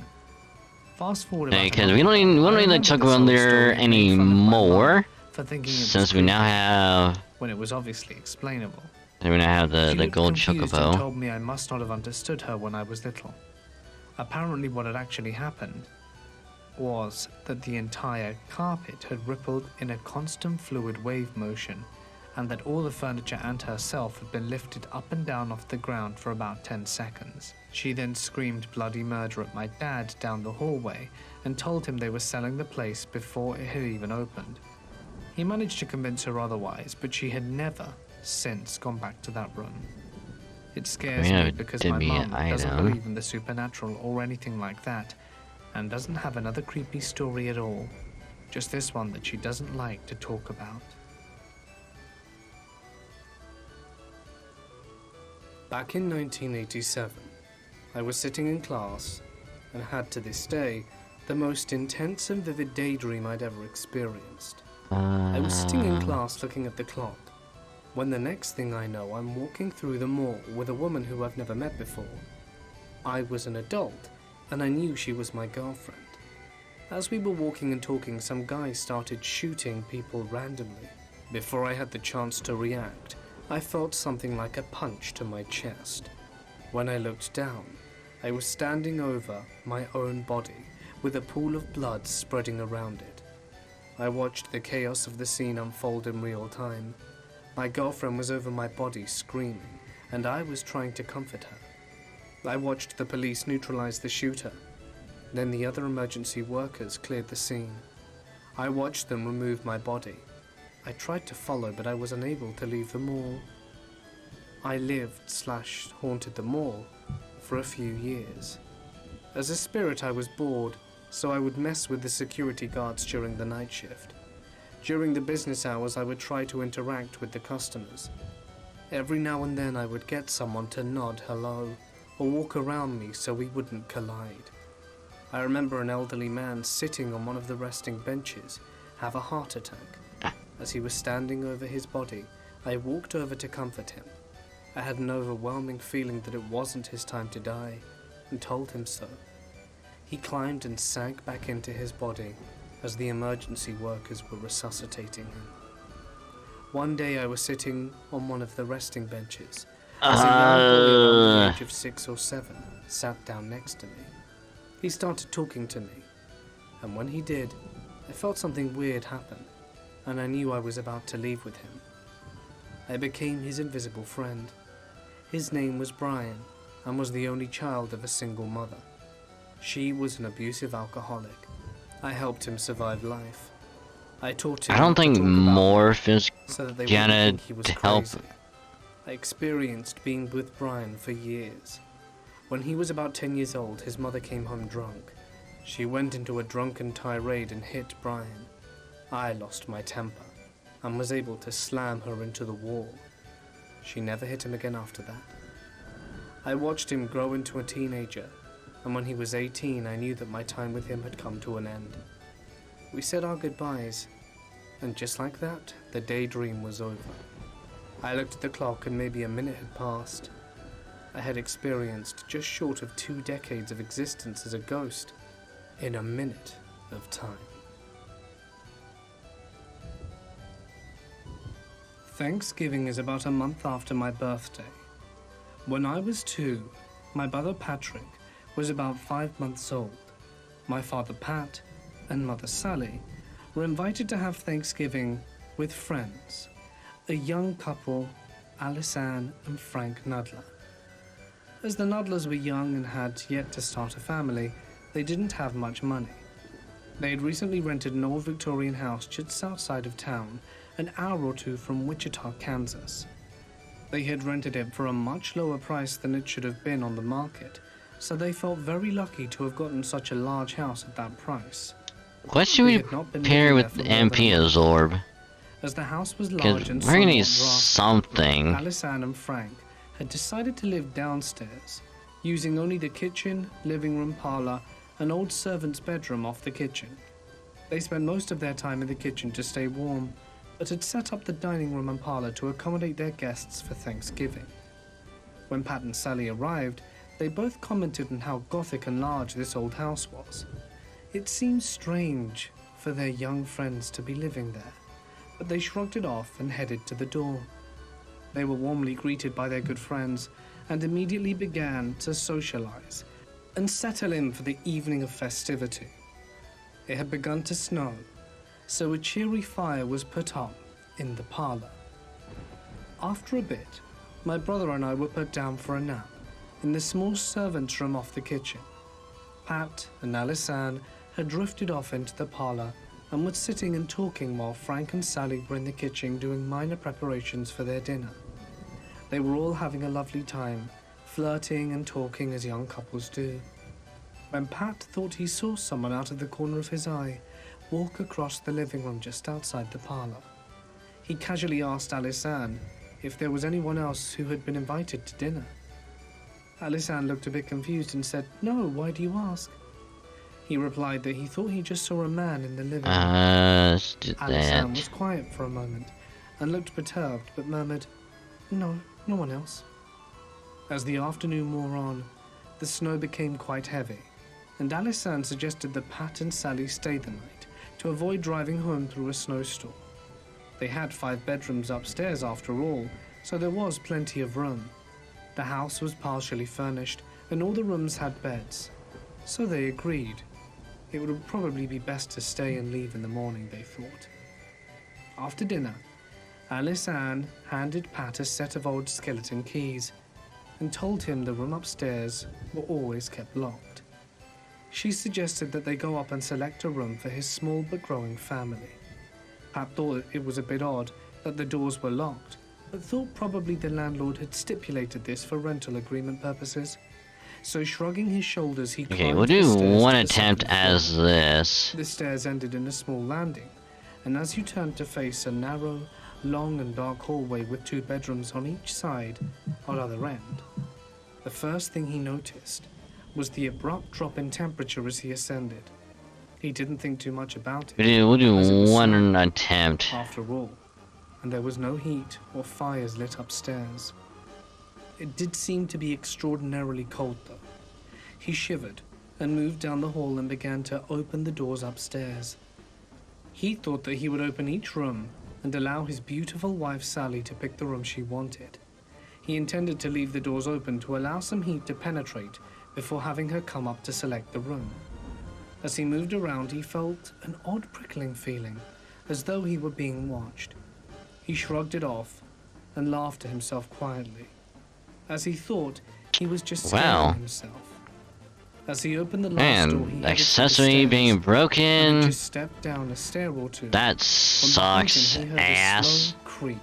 Fast forward about a Because month we don't ago, even I the remember Chocobo this on old there story and made fun of my mum anymore. for thinking it was Since we now creepy, have when it was obviously explainable. the She looked gold confused and Chocobo. told me I must not have understood her when I was little. Apparently what had actually happened was that the entire carpet had rippled in a constant fluid wave motion, and that all the furniture and herself had been lifted up and down off the ground for about 10 seconds. She then screamed bloody murder at my dad down the hallway and told him they were selling the place before it had even opened. He managed to convince her otherwise, but she had never since gone back to that room. It scares Yeah, me because did my be mum an doesn't item. believe in the supernatural or anything like that, and doesn't have another creepy story at all. Just this one that she doesn't like to talk about. Back in 1987, I was sitting in class and had to this day the most intense and vivid daydream I'd ever experienced. I was sitting in class looking at the clock, when the next thing I know I'm walking through the mall with a woman who I've never met before. I was an adult, and I knew she was my girlfriend. As we were walking and talking, some guy started shooting people randomly. Before I had the chance to react, I felt something like a punch to my chest. When I looked down, I was standing over my own body, with a pool of blood spreading around it. I watched the chaos of the scene unfold in real time. My girlfriend was over my body screaming, and I was trying to comfort her. I watched the police neutralize the shooter. Then the other emergency workers cleared the scene. I watched them remove my body. I tried to follow, but I was unable to leave the mall. I lived/haunted the mall for a few years. As a spirit, I was bored, so I would mess with the security guards during the night shift. During the business hours, I would try to interact with the customers. Every now and then, I would get someone to nod hello or walk around me so we wouldn't collide. I remember an elderly man sitting on one of the resting benches have a heart attack. As he was standing over his body, I walked over to comfort him. I had an overwhelming feeling that it wasn't his time to die, and told him so. He climbed and sank back into his body as the emergency workers were resuscitating him. One day I was sitting on one of the resting benches as a young boy around the age of 6 or 7 sat down next to me. He started talking to me, and when he did, I felt something weird happen, and I knew I was about to leave with him. I became his invisible friend. His name was Brian, and was the only child of a single mother. She was an abusive alcoholic. I helped him survive life. I taught him I don't not to think talk about Morph is me so that they wouldn't gonna think he was help. crazy. I experienced being with Brian for years. When he was about 10 years old, his mother came home drunk. She went into a drunken tirade and hit Brian. I lost my temper and was able to slam her into the wall. She never hit him again after that. I watched him grow into a teenager, and when he was 18, I knew that my time with him had come to an end. We said our goodbyes, and just like that, the daydream was over. I looked at the clock and maybe a minute had passed. I had experienced just short of 2 decades of existence as a ghost in a minute of time. Thanksgiving is about a month after my birthday. When I was 2, my brother Patrick was about 5 months old. My father Pat and mother Sally were invited to have Thanksgiving with friends, a young couple, Alice Ann and Frank Nudler. As the Nudlers were young and had yet to start a family, they didn't have much money. They had recently rented an old Victorian house just outside of town, an hour or 2 from Wichita, Kansas. They had rented it for a much lower price than it should have been on the market, so they felt very lucky to have gotten such a large house at that price. What should They we had not been pair living with there the for more than a MP month. Absorb? As the house was Because large and we're gonna need somewhat rough, something. Alice Ann and Frank had decided to live downstairs, using only the kitchen, living room, parlor, and old servant's bedroom off the kitchen. They spent most of their time in the kitchen to stay warm, but had set up the dining room and parlor to accommodate their guests for Thanksgiving. When Pat and Sally arrived, they both commented on how gothic and large this old house was. It seemed strange for their young friends to be living there, but they shrugged it off and headed to the door. They were warmly greeted by their good friends and immediately began to socialize and settle in for the evening of festivity. It had begun to snow, so a cheery fire was put up in the parlor. After a bit, my brother and I were put down for a nap in the small servant's room off the kitchen. Pat and Alice Ann had drifted off into the parlor and were sitting and talking while Frank and Sally were in the kitchen doing minor preparations for their dinner. They were all having a lovely time, flirting and talking as young couples do, when Pat thought he saw someone out of the corner of his eye walk across the living room just outside the parlor. He casually asked Alice Ann if there was anyone else who had been invited to dinner. Alice Ann looked a bit confused and said, "No, why do you ask?" He replied that he thought he just saw a man in the living room. Let's do Alice Ann was that. quiet for a moment and looked perturbed, but murmured, "No, no one else." As the afternoon wore on, the snow became quite heavy, and Alice Ann suggested that Pat and Sally stay the night to avoid driving home through a snowstorm. They had 5 bedrooms upstairs after all, so there was plenty of room. The house was partially furnished, and all the rooms had beds, so they agreed. It would probably be best to stay and leave in the morning, they thought. After dinner, Alice Ann handed Pat a set of old skeleton keys and told him the room upstairs were always kept locked. She suggested that they go up and select a room for his small but growing family. Pat thought it was a bit odd that the doors were locked, but thought probably the landlord had stipulated this for rental agreement purposes. So shrugging his shoulders, he Okay, climbed we'll the do stairs one to the attempt second floor. as this. The stairs ended in a small landing, and as you turned to face a narrow, long and dark hallway with 2 bedrooms on each side or other end, the first thing he noticed was the abrupt drop in temperature as he ascended. He didn't think too much about it, We'll do as it was one snow, attempt. after all, and there was no heat or fires lit upstairs. It did seem to be extraordinarily cold, though. He shivered and moved down the hall and began to open the doors upstairs. He thought that he would open each room and allow his beautiful wife Sally to pick the room she wanted. He intended to leave the doors open to allow some heat to penetrate before having her come up to select the room. As he moved around, he felt an odd prickling feeling, as though he were being watched. He shrugged it off and laughed to himself quietly, as he thought he was just scaring Wow. himself. As he opened the last door, he Man, headed to the accessory stairs being and broken. had just stepped down a stair or two. That When behind sucks, him, he heard a ass. slow creak,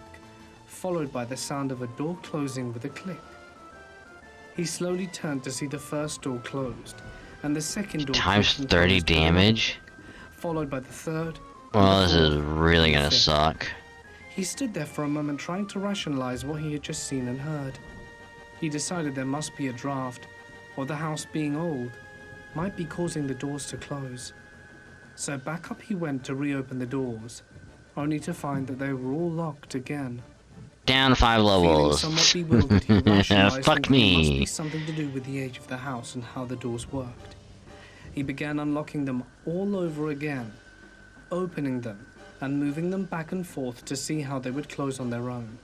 followed by the sound of a door closing with a click. He slowly turned to see the first door closed, and the second door Times clicked and 30 closed with another damage. click, followed by the third. and Well, the this is fourth, really and the gonna fifth. suck. He stood there for a moment trying to rationalize what he had just seen and heard. He decided there must be a draft, or the house being old might be causing the doors to close. So back up he went to reopen the doors, only to find that they were all locked again. Down 5 Feeling levels. somewhat bewildered, he rationalized Fuck thinking it must me. be something to do with the age of the house and how the doors worked. He began unlocking them all over again, opening them and moving them back and forth to see how they would close on their own.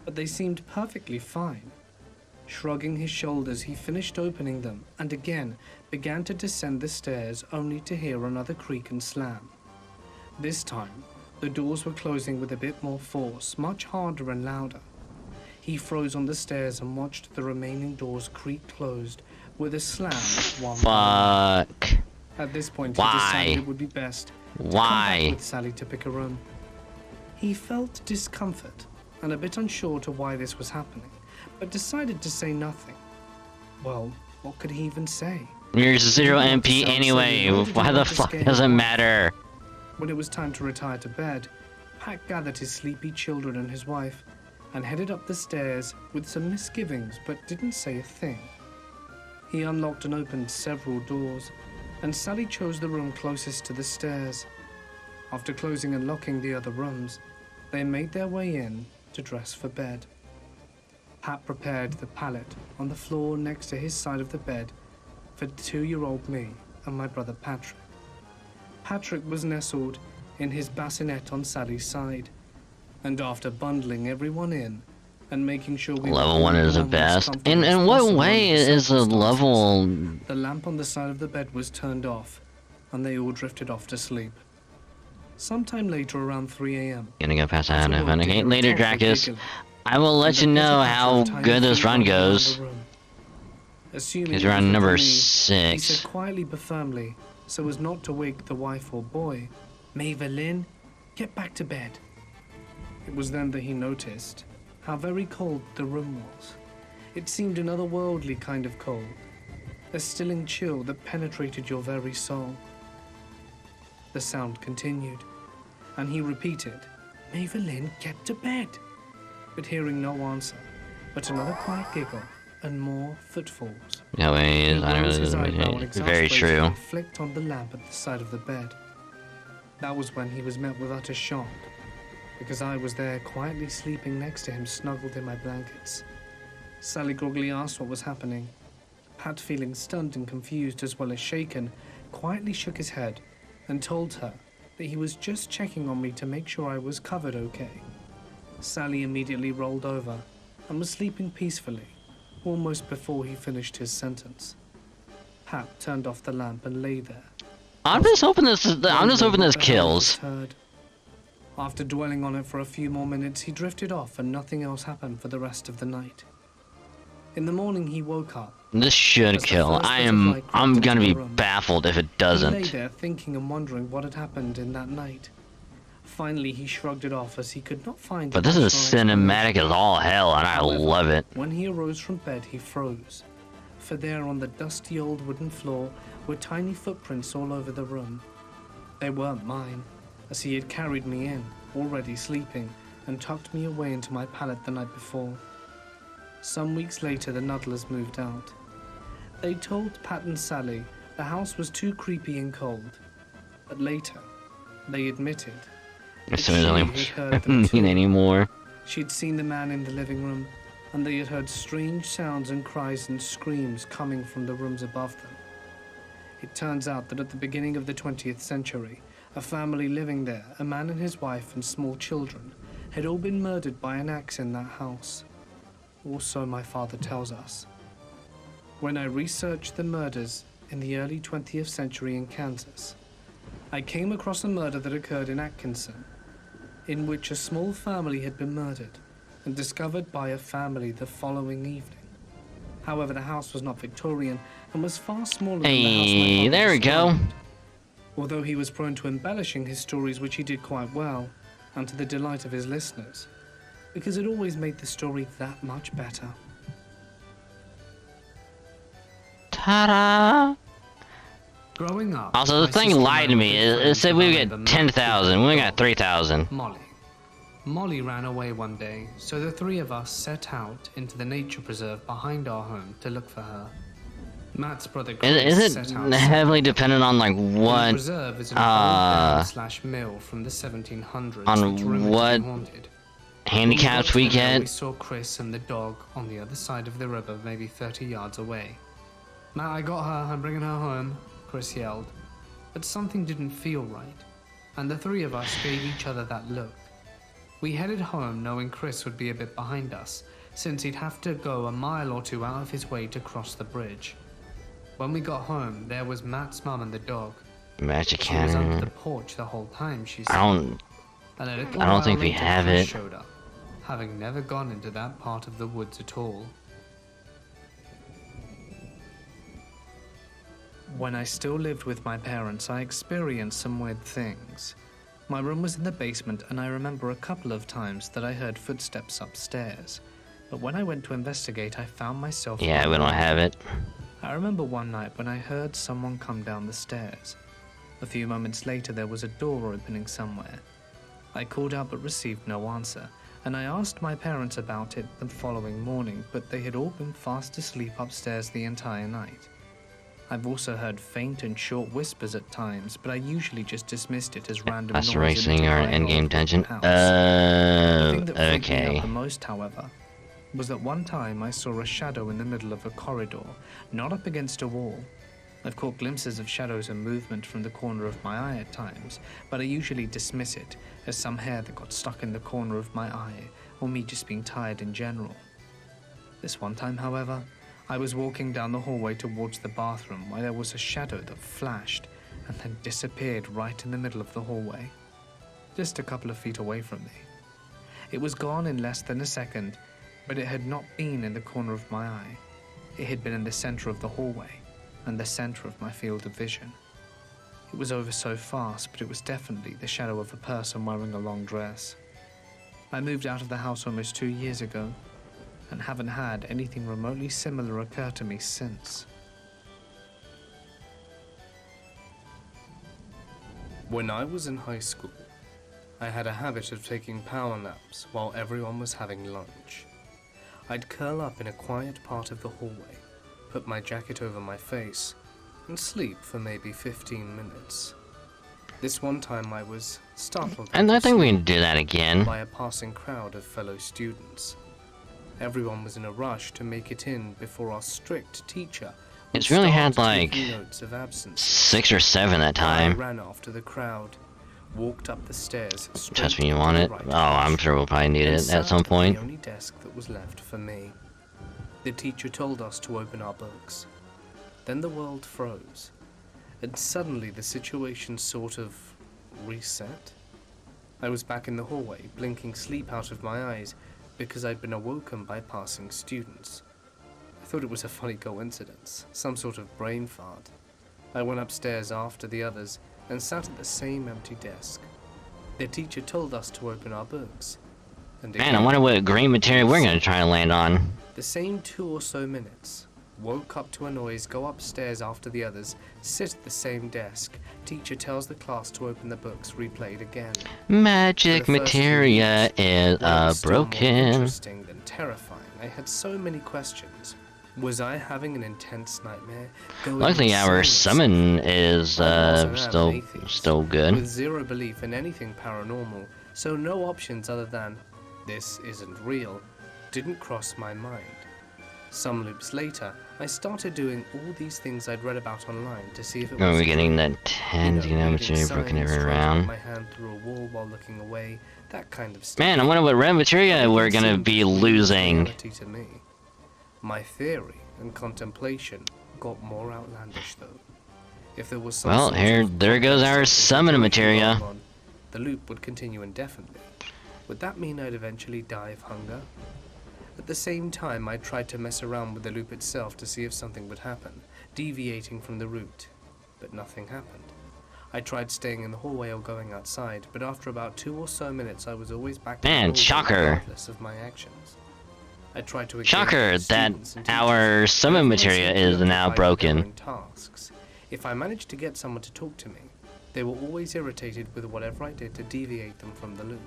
But they seemed perfectly fine. Shrugging his shoulders, he finished opening them and again began to descend the stairs, only to hear another creak and slam. This time, the doors were closing with a bit more force, much harder and louder. He froze on the stairs and watched the remaining doors creak closed with a slam one by one. Fuck. At this point, Why? he decided it would be best to come back Why? with Sally to pick a room. He felt discomfort and a bit unsure to why this was happening, but decided to say nothing. Well, what could he even say? You're 0 He MP himself anyway. said he wanted Why to the not to fuck scare does it his wife. matter? When it was time to retire to bed, Pat gathered his sleepy children and his wife and headed up the stairs with some misgivings, but didn't say a thing. He unlocked and opened several doors, and Sally chose the room closest to the stairs. After closing and locking the other rooms, they made their way in to dress for bed. Pat prepared the pallet on the floor next to his side of the bed for 2-year-old me and my brother Patrick. Patrick was nestled in his bassinet on Sally's side, and after bundling everyone in and making sure we Level were 1 is the warm and as best. comfortable as In what possible way under the is a circumstances, level... the lamp on the side of the bed was turned off, and they all drifted off to sleep. Sometime later, around 3 a.m., Gonna go past that Patrick and woke to hear okay, a later, toddler Dracus. giggling, I will let and you the know pitter-patter how of tiny good this feet run running around goes. the room. Assuming Because it we're was on number little me, he 6. said quietly but firmly, so as not to wake the wife or boy, "Mavelyn, get back to bed." It was then that he noticed how very cold the room was. It seemed an otherworldly kind of cold, a stilling chill that penetrated your very soul. The sound continued, and he repeated, "Mavelyn, get to bed." But hearing no answer, but another quiet giggle and more footfalls. No way, He is I rose his eyebrow and very true. exasperatedly flicked on the lamp at the side of the bed. That was when he was met with utter shock, because I was there quietly sleeping next to him, snuggled in my blankets. Sally groggily asked what was happening. Pat, feeling stunned and confused as well as shaken, quietly shook his head and told her that he was just checking on me to make sure I was covered okay. Sally immediately rolled over and was sleeping peacefully, almost before he finished his sentence. Pat turned off the lamp and lay there. I'm just hoping this is, I'm just hoping wondering this what the hell kills. was heard. After dwelling on it for a few more minutes, he drifted off and nothing else happened for the rest of the night. In the morning, he woke up. This should As the kill. first bit of I'm light crept gonna into be the room, baffled if it He lay doesn't. there thinking and wondering what had happened in that night. Finally, he shrugged it off as he could not find But a this is rational cinematic explanation. as all hell, and I However, love it. When he arose from bed, he froze. For there on the dusty old wooden floor were tiny footprints all over the room. They weren't mine, as he had carried me in, already sleeping, and tucked me away into my pallet the night before. Some weeks later, the Nuddlers moved out. They told Pat and Sally the house was too creepy and cold, but later, they admitted This that is she only had heard them too. anymore. She'd seen the man in the living room and they had heard strange sounds and cries and screams coming from the rooms above them. It turns out that at the beginning of the 20th century, a family living there, a man and his wife and small children, had all been murdered by an axe in that house. Or so my father tells us. When I researched the murders in the early 20th century in Kansas, I came across a murder that occurred in Atkinson, in which a small family had been murdered and discovered by a family the following evening. However, the house was not Victorian and was far smaller than the house my Hey, father there we go. described. Although he was prone to embellishing his stories, which he did quite well, and to the delight of his listeners, because it always made the story that much better. Ta-da! Growing up, Also, the my thing sister lied to and I me. were It friends said with we a would neighbor, get 10,000. We got 3,000. Molly ran away one day, so the three of us set out into the nature preserve behind our home to look for her. Matt's brother Chris Is set it out heavily separately. dependent on like The what preserve is an old dam/mill from the 1700s on that's rumored what to be haunted. handicaps When we got to the mill, we get? saw Chris and the dog on the other side of the river, maybe 30 yards away. Matt, I got her. I'm bringing her home, Chris yelled. But something didn't feel right, and the three of us gave each other that look. We headed home knowing Chris would be a bit behind us, since he'd have to go a mile or two out of his way to cross the bridge. When we got home, there was Matt's mum and the dog. Magic She was under the cannon. porch the whole time, she said. I don't. And a little I don't while think we later, have Chris it. showed up, having never gone into that part of the woods at all. When I still lived with my parents, I experienced some weird things. My room was in the basement, and I remember a couple of times that I heard footsteps upstairs. But when I went to investigate, I found myself... Yeah, we don't have it. I remember one night when I heard someone come down the stairs. A few moments later, there was a door opening somewhere. I called out but received no answer, and I asked my parents about it the following morning, but they had all been fast asleep upstairs the entire night. I've also heard faint and short whispers at times, but I usually just dismissed it as random noise. Us racing our endgame dungeon. The thing that freaked me Okay. out the most, however, was that one time I saw a shadow in the middle of a corridor, not up against a wall. I've caught glimpses of shadows and movement from the corner of my eye at times, but I usually dismiss it as some hair that got stuck in the corner of my eye, or me just being tired in general. This one time, however, I was walking down the hallway towards the bathroom where there was a shadow that flashed and then disappeared right in the middle of the hallway, just a couple of feet away from me. It was gone in less than a second, but it had not been in the corner of my eye. It had been in the center of the hallway and the center of my field of vision. It was over so fast, but it was definitely the shadow of a person wearing a long dress. I moved out of the house almost 2 years ago, and haven't had anything remotely similar occur to me since. When I was in high school, I had a habit of taking power naps while everyone was having lunch. I'd curl up in a quiet part of the hallway, put my jacket over my face, and sleep for maybe 15 minutes. This one time I was startled And I into think we sleep can do that again. by a passing crowd of fellow students. Everyone was in a rush to make it in before our strict teacher would It's really had, start like, taking notes of absence. 6 or 7 that I time. ran after the crowd, walked up the stairs straight Trust me, you into want the it? right Oh, I'm bench, sure we'll probably need and it sat at some point. the only desk that was left for me. The teacher told us to open our books. Then the world froze, and suddenly the situation sort of reset. I was back in the hallway, blinking sleep out of my eyes because I'd been awoken by passing students. I thought it was a funny coincidence, some sort of brain fart. I went upstairs after the others and sat at the same empty desk. The teacher told us to open our books. And Man, I again, wonder what green material we're gonna try to land on. the same 2 or so minutes. Woke up to a noise, go upstairs after the others, sit at the same desk. Teacher tells the class to open the books, replayed again. Magic For the first 2 materia weeks, is when it was still more broken. interesting than terrifying. I had so many questions. Was I having an intense nightmare? Going Luckily, our insane? summon is I was an still atheist, good. with zero belief in anything paranormal, so no options other than "this isn't real" didn't cross my mind. Some loops later, I started doing all these things I'd read about online to see if it Oh, was we're getting true. that 10 reading material broken signs, every trying to round. put my hand through a wall while looking away, that kind of stuff. Man, I wonder what red materia Everything we're gonna seemed be true to losing. reality to me. My theory and contemplation got more outlandish though. If there was some Well, sort here, of there goes our complex summon security materia. going on, the loop would continue indefinitely. Would that mean I'd eventually die of hunger? At the same time, I tried to mess around with the loop itself to see if something would happen, deviating from the route, but nothing happened. I tried staying in the hallway or going outside, but after about 2 or so minutes, I was always back in the Man, hallway shocker. regardless of my actions. I tried to engage Shocker with that students and teachers, our but summon everyone materia seemed is now preoccupied with their broken. own tasks. If I managed to get someone to talk to me, they were always irritated with whatever I did to deviate them from the loop.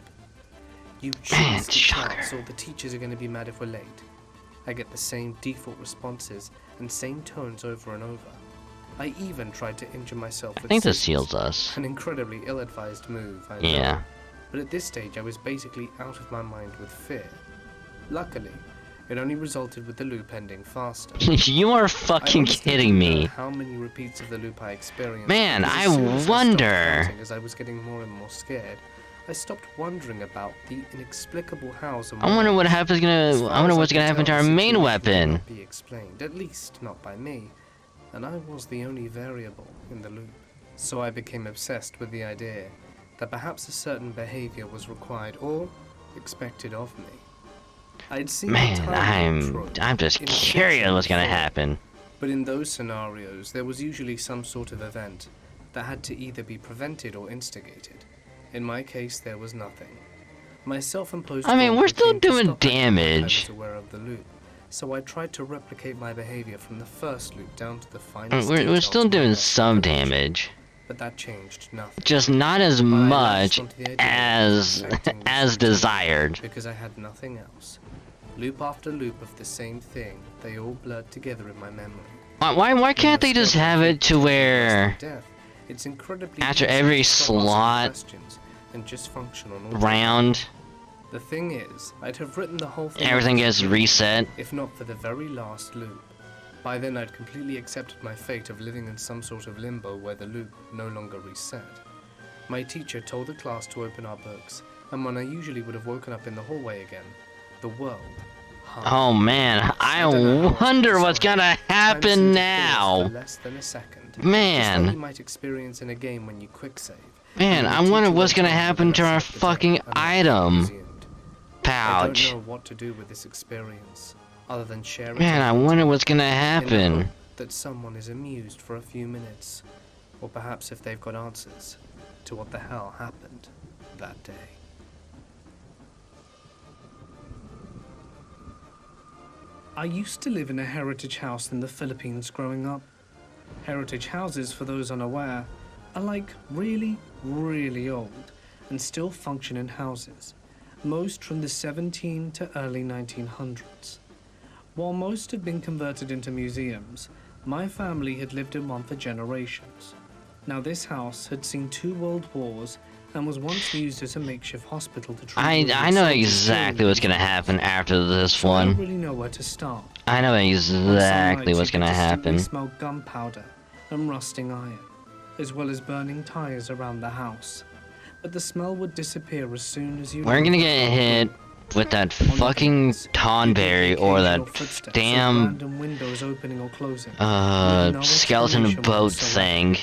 You Man, choose the shocker. class, or the teachers are going to be mad if we're late. I get the same default responses and same tones over and over. I even tried to injure myself I with think this scissors, heals us. an incredibly ill-advised move, I know. Yeah. But at this stage, I was basically out of my mind with fear. Luckily, it only resulted with the loop ending faster. You are I fucking honestly kidding didn't know me. how many repeats of the loop I experienced. Man, because I as soon as stopped wonder. counting, as I was getting more and more scared, I stopped wondering about the inexplicable hows and I wonder what whys. happens As gonna. far I wonder as what's could gonna happen to tell, our the main situation weapon. could not be explained, at least not by me, and I was the only variable in the loop. So I became obsessed with the idea that perhaps a certain behavior was required or expected of me. I'd seen the Man, time loop trope I'm just in curious fiction what's gonna before. happen. But in those scenarios, there was usually some sort of event that had to either be prevented or instigated. In my case, there was nothing. My self-imposed I mean, goal we're still became to doing stop acting like damage. I was aware of the loop, so I tried to replicate my behavior from the first loop down to the I mean, finest we're detail still to my doing best some ability. damage, But that changed nothing. just not as But I latched much onto the idea of as perfecting this as routine desired. because I had nothing else. Loop after loop of the same thing, they all blurred together in my memory. Why can't they just have it to where It's incredibly after easy every to stop asking slot questions and just function on autopilot. round The thing is, I'd have written the whole thing everything up gets completely, reset? if not for the very last loop. By then I'd completely accepted my fate of living in some sort of limbo where the loop no longer reset. My teacher told the class to open our books, and when I usually would have woken up in the hallway again, the world hung. Oh man, I don't know how else to wonder what's describe gonna it. Time happen seemed to pause now. for less than a second. Just like you Man, might experience in a game when you quick save. man, I wonder what's gonna happen to our fucking item I pouch. don't know what to do with this experience, other than share it. Man, I wonder what's gonna in the happen. hope that someone is amused for a few minutes, or perhaps if they've got answers to what the hell happened that day. I used to live in a heritage house in the Philippines growing up. Heritage houses, for those unaware, are like really, really old and still functioning houses, most from the 17 to early 1900s. While most have been converted into museums, my family had lived in one for generations. Now this house had seen 2 world wars and was once used as a makeshift hospital to treat wounded I know soldiers exactly during what's gonna these wars. happen after this So I don't one. really know where to start. I know On some exactly nights what's you could gonna distinctly happen. smell gunpowder and rusting iron, as well as burning tires around the house. But the smell would disappear as soon as you. We're gonna get hit with that fucking tonberry or that damn random windows opening or closing. with no skeleton explanation boat whatsoever. thing,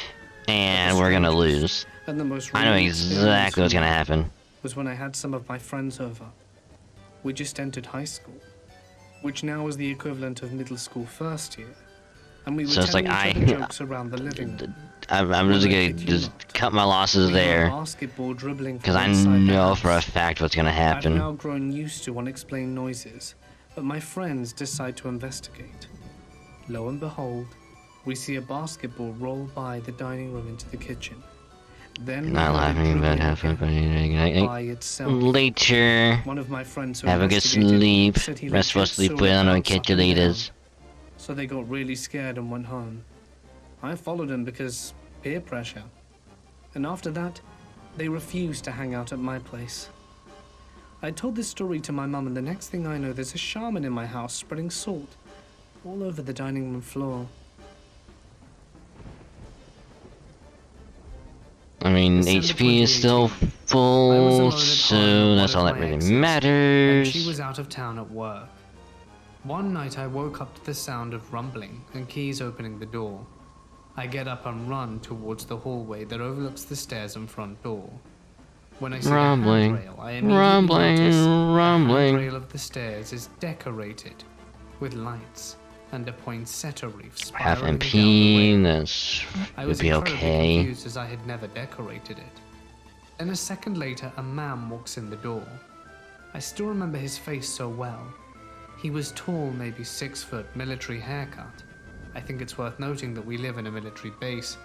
and we're gonna lose. And the most I know real exactly what's gonna experience happen. was when I had some of my friends over. We just entered high school, which now is the equivalent of middle school first year, and we were So it's telling like each other jokes around the living room. I'm just Well, I gonna kid you just not. cut my losses We had there, basketball dribbling because from I inside the know for a house. fact what's gonna I've happen. now grown used to unexplained noises, but my friends decide to investigate. Lo and behold, we see a basketball roll by the dining room into the kitchen. Then we Not heard it laughing about dribbling half again by itself. later. One of my friends who Have a good investigated sleep. said he Restful legit sleep saw well, it and I'll bounce catch up you and down. later. So they got really scared and went home. I followed them because peer pressure. And after that, they refused to hang out at my place. I told this story to my mum, and the next thing I know, there's a shaman in my house spreading salt all over the dining room floor. I mean, December HP is still 2018. I was full, alone at home so with that's one all of that my really exes, matters. and she was out of town at work. One night I woke up to the sound of rumbling and keys opening the door. I get up and run towards the hallway that overlooks the stairs and front door. When I see the handrail, I immediately notice the handrail of the stairs is decorated with lights and a poinsettia wreath Have spiraling down the MP, rail. this I would was be incredibly okay. confused as I had never decorated it. Then a second later, a man walks in the door. I still remember his face so well. He was tall, maybe 6 foot, military haircut. I think it's worth noting that we live in a military base.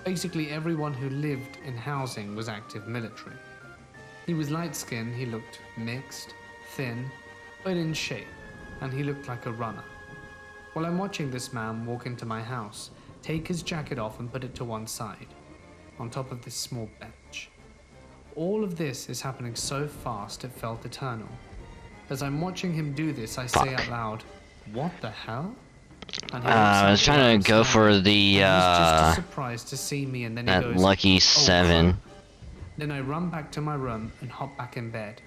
Basically, everyone who lived in housing was active military. He was light-skinned, he looked mixed, thin, but in shape, and he looked like a runner. While I'm watching this man walk into my house, take his jacket off and put it to one side, on top of this small bench. All of this is happening so fast it felt eternal. As I'm watching him do this, I say out loud, "What the hell?" And he looks I up was where trying I'm to go for standing, the, and he's just as surprised to see me, and then he that goes, lucky "Oh, 7. crap." Then I run back to my room and hop back in bed.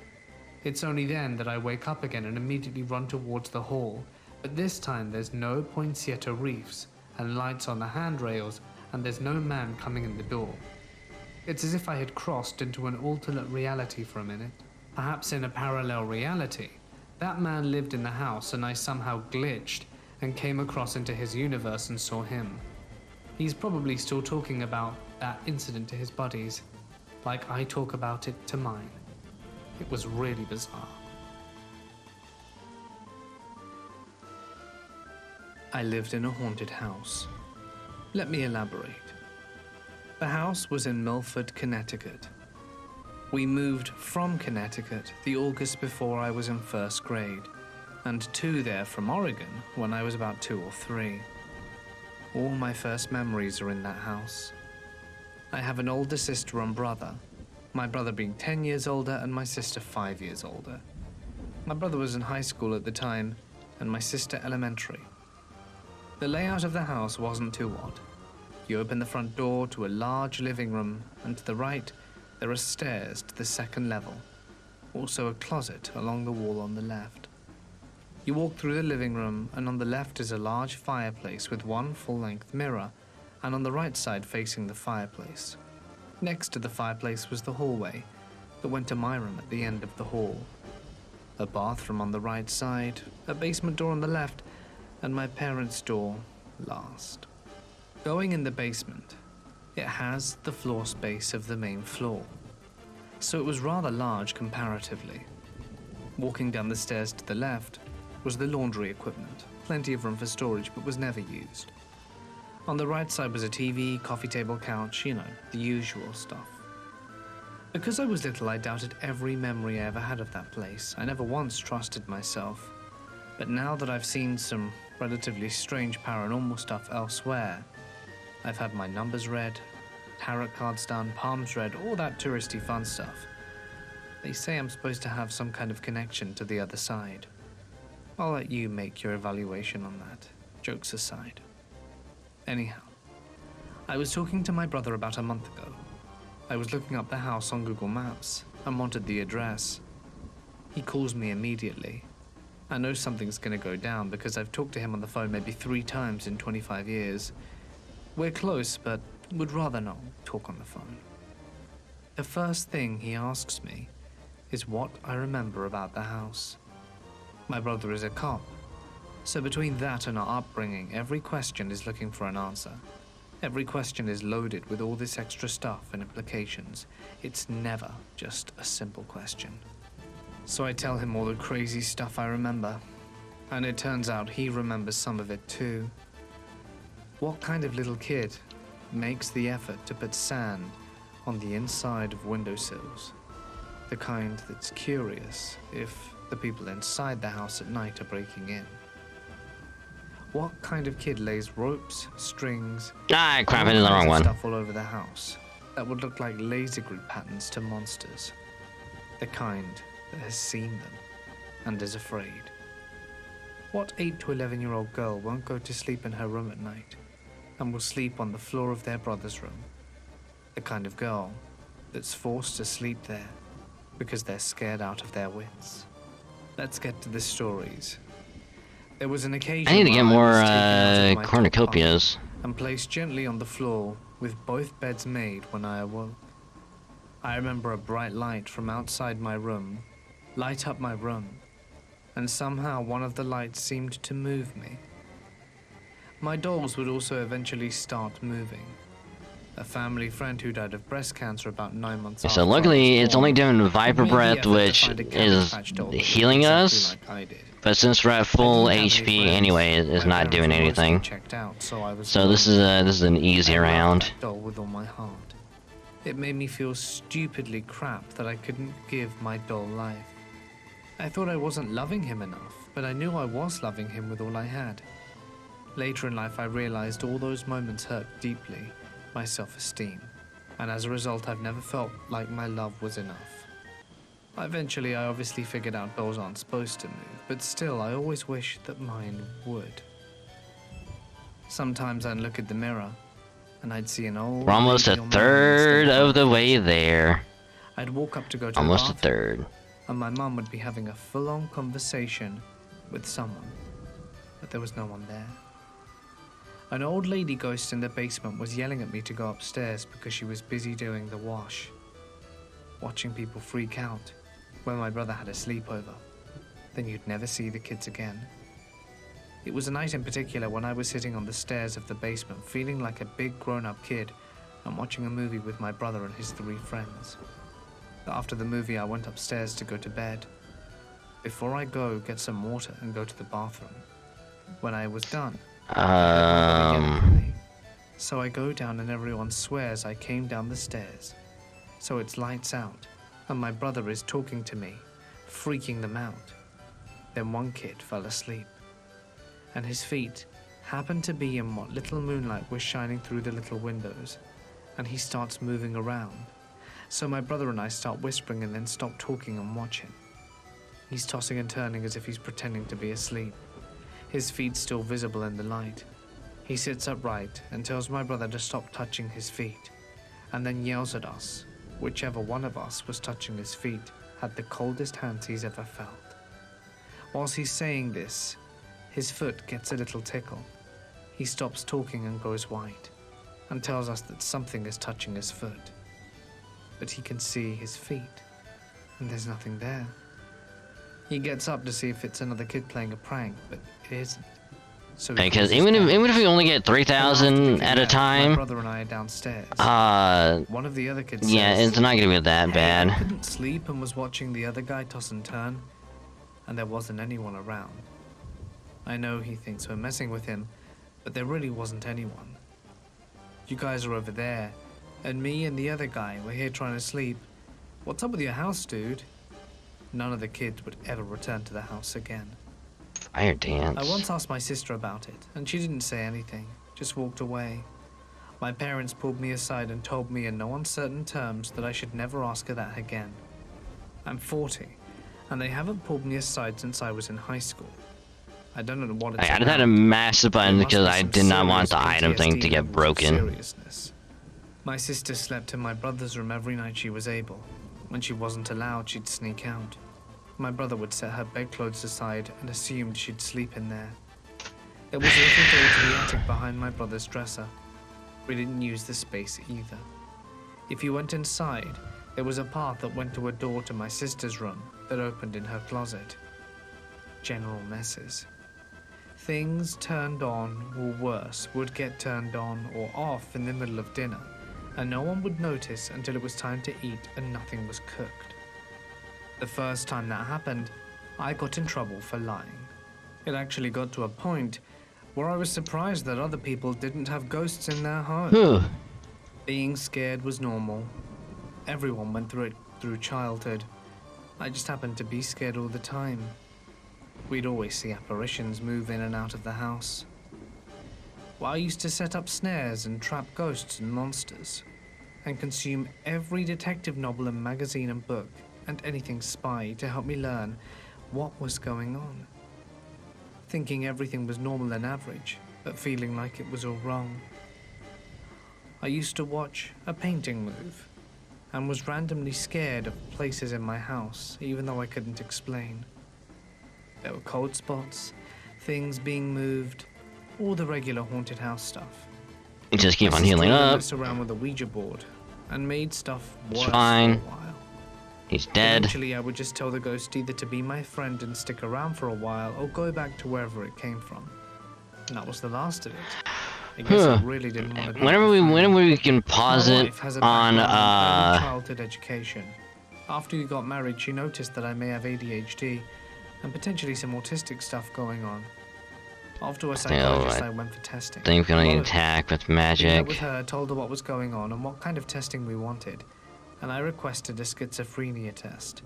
It's only then that I wake up again and immediately run towards the hall, but this time there's no poinsettia wreaths and lights on the handrails, and there's no man coming in the door. It's as if I had crossed into an alternate reality for a minute. Perhaps in a parallel reality, that man lived in the house and I somehow glitched and came across into his universe and saw him. He's probably still talking about that incident to his buddies, like I talk about it to mine. It was really bizarre. I lived in a haunted house. Let me elaborate. The house was in Milford, Connecticut. We moved from Connecticut the August before I was in first grade, and to there from Oregon when I was about 2 or 3. All my first memories are in that house. I have an older sister and brother, my brother being 10 years older and my sister 5 years older. My brother was in high school at the time, and my sister elementary. The layout of the house wasn't too odd. You open the front door to a large living room, and to the right, there are stairs to the second level. Also a closet along the wall on the left. You walk through the living room, and on the left is a large fireplace with one full-length mirror, and on the right side facing the fireplace. Next to the fireplace was the hallway that went to my room at the end of the hall. A bathroom on the right side, a basement door on the left, and my parents' door last. Going in the basement, it has the floor space of the main floor, so it was rather large comparatively. Walking down the stairs to the left was the laundry equipment, plenty of room for storage but was never used. On the right side was a TV, coffee table, couch, you know, the usual stuff. Because I was little, I doubted every memory I ever had of that place. I never once trusted myself. But now that I've seen some relatively strange paranormal stuff elsewhere, I've had my numbers read, tarot cards done, palms read, all that touristy fun stuff. They say I'm supposed to have some kind of connection to the other side. I'll let you make your evaluation on that, jokes aside. Anyhow, I was talking to my brother about a month ago. I was looking up the house on Google Maps and wanted the address. He calls me immediately. I know something's gonna go down because I've talked to him on the phone maybe 3 times in 25 years. We're close, but would rather not talk on the phone. The first thing he asks me is what I remember about the house. My brother is a cop, so between that and our upbringing, every question is looking for an answer. Every question is loaded with all this extra stuff and implications. It's never just a simple question. So I tell him all the crazy stuff I remember, and it turns out he remembers some of it too. What kind of little kid makes the effort to put sand on the inside of windowsills? The kind that's curious if the people inside the house at night are breaking in. What kind of kid lays ropes, strings, Ah, crap, all I did the kinds wrong of one. stuff all over the house that would look like laser group patterns to monsters? The kind that has seen them and is afraid. What 8 to 11-year-old girl won't go to sleep in her room at night and will sleep on the floor of their brother's room? The kind of girl that's forced to sleep there because they're scared out of their wits. Let's get to the stories. There was an occasion I need to get where I more was taken out of my top cornucopias. bunk and placed gently on the floor with both beds made when I awoke. I remember a bright light from outside my room light up my room, and somehow one of the lights seemed to move me. My dolls would also eventually start moving. A family friend who died of breast cancer about 9 months after So I was luckily, it's born only doing Viper made the Breath, effort to which find a Cabbage is Patch doll that looked healing exactly us. like I did. But since we're at I full didn't have any HP friends. anyway, it's My not doing parents were mostly anything. checked out, so I was So this lonely. is an easy I loved round. that doll with all my heart. It made me feel stupidly crap that I couldn't give my doll life. I thought I wasn't loving him enough, but I knew I was loving him with all I had. Later in life, I realized all those moments hurt deeply my self-esteem, and as a result, I've never felt like my love was enough. Eventually, I obviously figured out dolls aren't supposed to move, but still, I always wish that mine would. Sometimes I'd look at the mirror, and I'd see an old We're almost lady a on my hand third instead of the my way face. there. I'd walk up to go to Almost the a bathroom, third. and my mum would be having a full-on conversation with someone, but there was no one there. An old lady ghost in the basement was yelling at me to go upstairs because she was busy doing the wash. Watching people freak out when my brother had a sleepover, then you'd never see the kids again. It was a night in particular when I was sitting on the stairs of the basement feeling like a big grown-up kid and watching a movie with my brother and his 3 friends. After the movie, I went upstairs to go to bed. Before I go, get some water and go to the bathroom. When I was done, I heard my brother yelling at me. So I go down and everyone swears I came down the stairs. So it's lights out, and my brother is talking to me, freaking them out. Then one kid fell asleep, and his feet happened to be in what little moonlight was shining through the little windows, and he starts moving around. So my brother and I start whispering and then stop talking and watch him. He's tossing and turning as if he's pretending to be asleep, his feet still visible in the light. He sits upright and tells my brother to stop touching his feet, and then yells at us. Whichever one of us was touching his feet had the coldest hands he's ever felt. Whilst he's saying this, his foot gets a little tickle. He stops talking and goes white, and tells us that something is touching his foot. But he can see his feet, and there's nothing there. He gets up to see if it's another kid playing a prank, but it isn't. So he Because freezes even down. if we only get And after the 3,000 kid at a left, My time, brother and I are downstairs. One of the other kids yeah, says, it's not gonna be that "Hey, bad. I couldn't sleep and was watching the other guy toss and turn, and there wasn't anyone around. I know he thinks we're messing with him, but there really wasn't anyone. You guys are over there, and me and the other guy were here trying to sleep. What's up with your house, dude?" None of the kids would ever return to the house again. Fire dance. I once asked my sister about it, and she didn't say anything, just walked away. My parents pulled me aside and told me in no uncertain terms that I should never ask her that again. I'm 40, and they haven't pulled me aside since I was in high school. I don't know what it's I just had to about. mash the button There must because be I some did not want the serious item thing to PTSD get levels of broken. seriousness. My sister slept in my brother's room every night she was able. When she wasn't allowed, she'd sneak out. My brother would set her bedclothes aside and assumed she'd sleep in there. There was a little door to the attic behind my brother's dresser. We didn't use the space either. If you went inside, there was a path that went to a door to my sister's room that opened in her closet. General messes. Things turned on, or worse, would get turned on or off in the middle of dinner, and no one would notice until it was time to eat and nothing was cooked. The first time that happened, I got in trouble for lying. It actually got to a point where I was surprised that other people didn't have ghosts in their home. Whew. Being scared was normal. Everyone went through it through childhood. I just happened to be scared all the time. We'd always see apparitions move in and out of the house. Well, I used to set up snares and trap ghosts and monsters, and consume every detective novel and magazine and book and anything spy to help me learn what was going on. Thinking everything was normal and average, but feeling like it was all wrong. I used to watch a painting move, and was randomly scared of places in my house, even though I couldn't explain. There were cold spots, things being moved, all the regular haunted house stuff. You just keep My on sister healing would up. mess around with a Ouija board and made stuff It's worse fine. for a while. He's dead. Eventually, I would just tell the ghost either to be my friend and stick around for a while, or go back to wherever it came from. And that was the last of it. I guess I really didn't want to be Whenever we can pause My it wife has a on background in early childhood education. After we got married, she noticed that I may have ADHD and potentially some autistic stuff going on. After a psychologist, I went for testing. I think we're gonna A lot of attack with We met magic. with her, told her what was going on and what kind of testing we wanted, and I requested a schizophrenia test.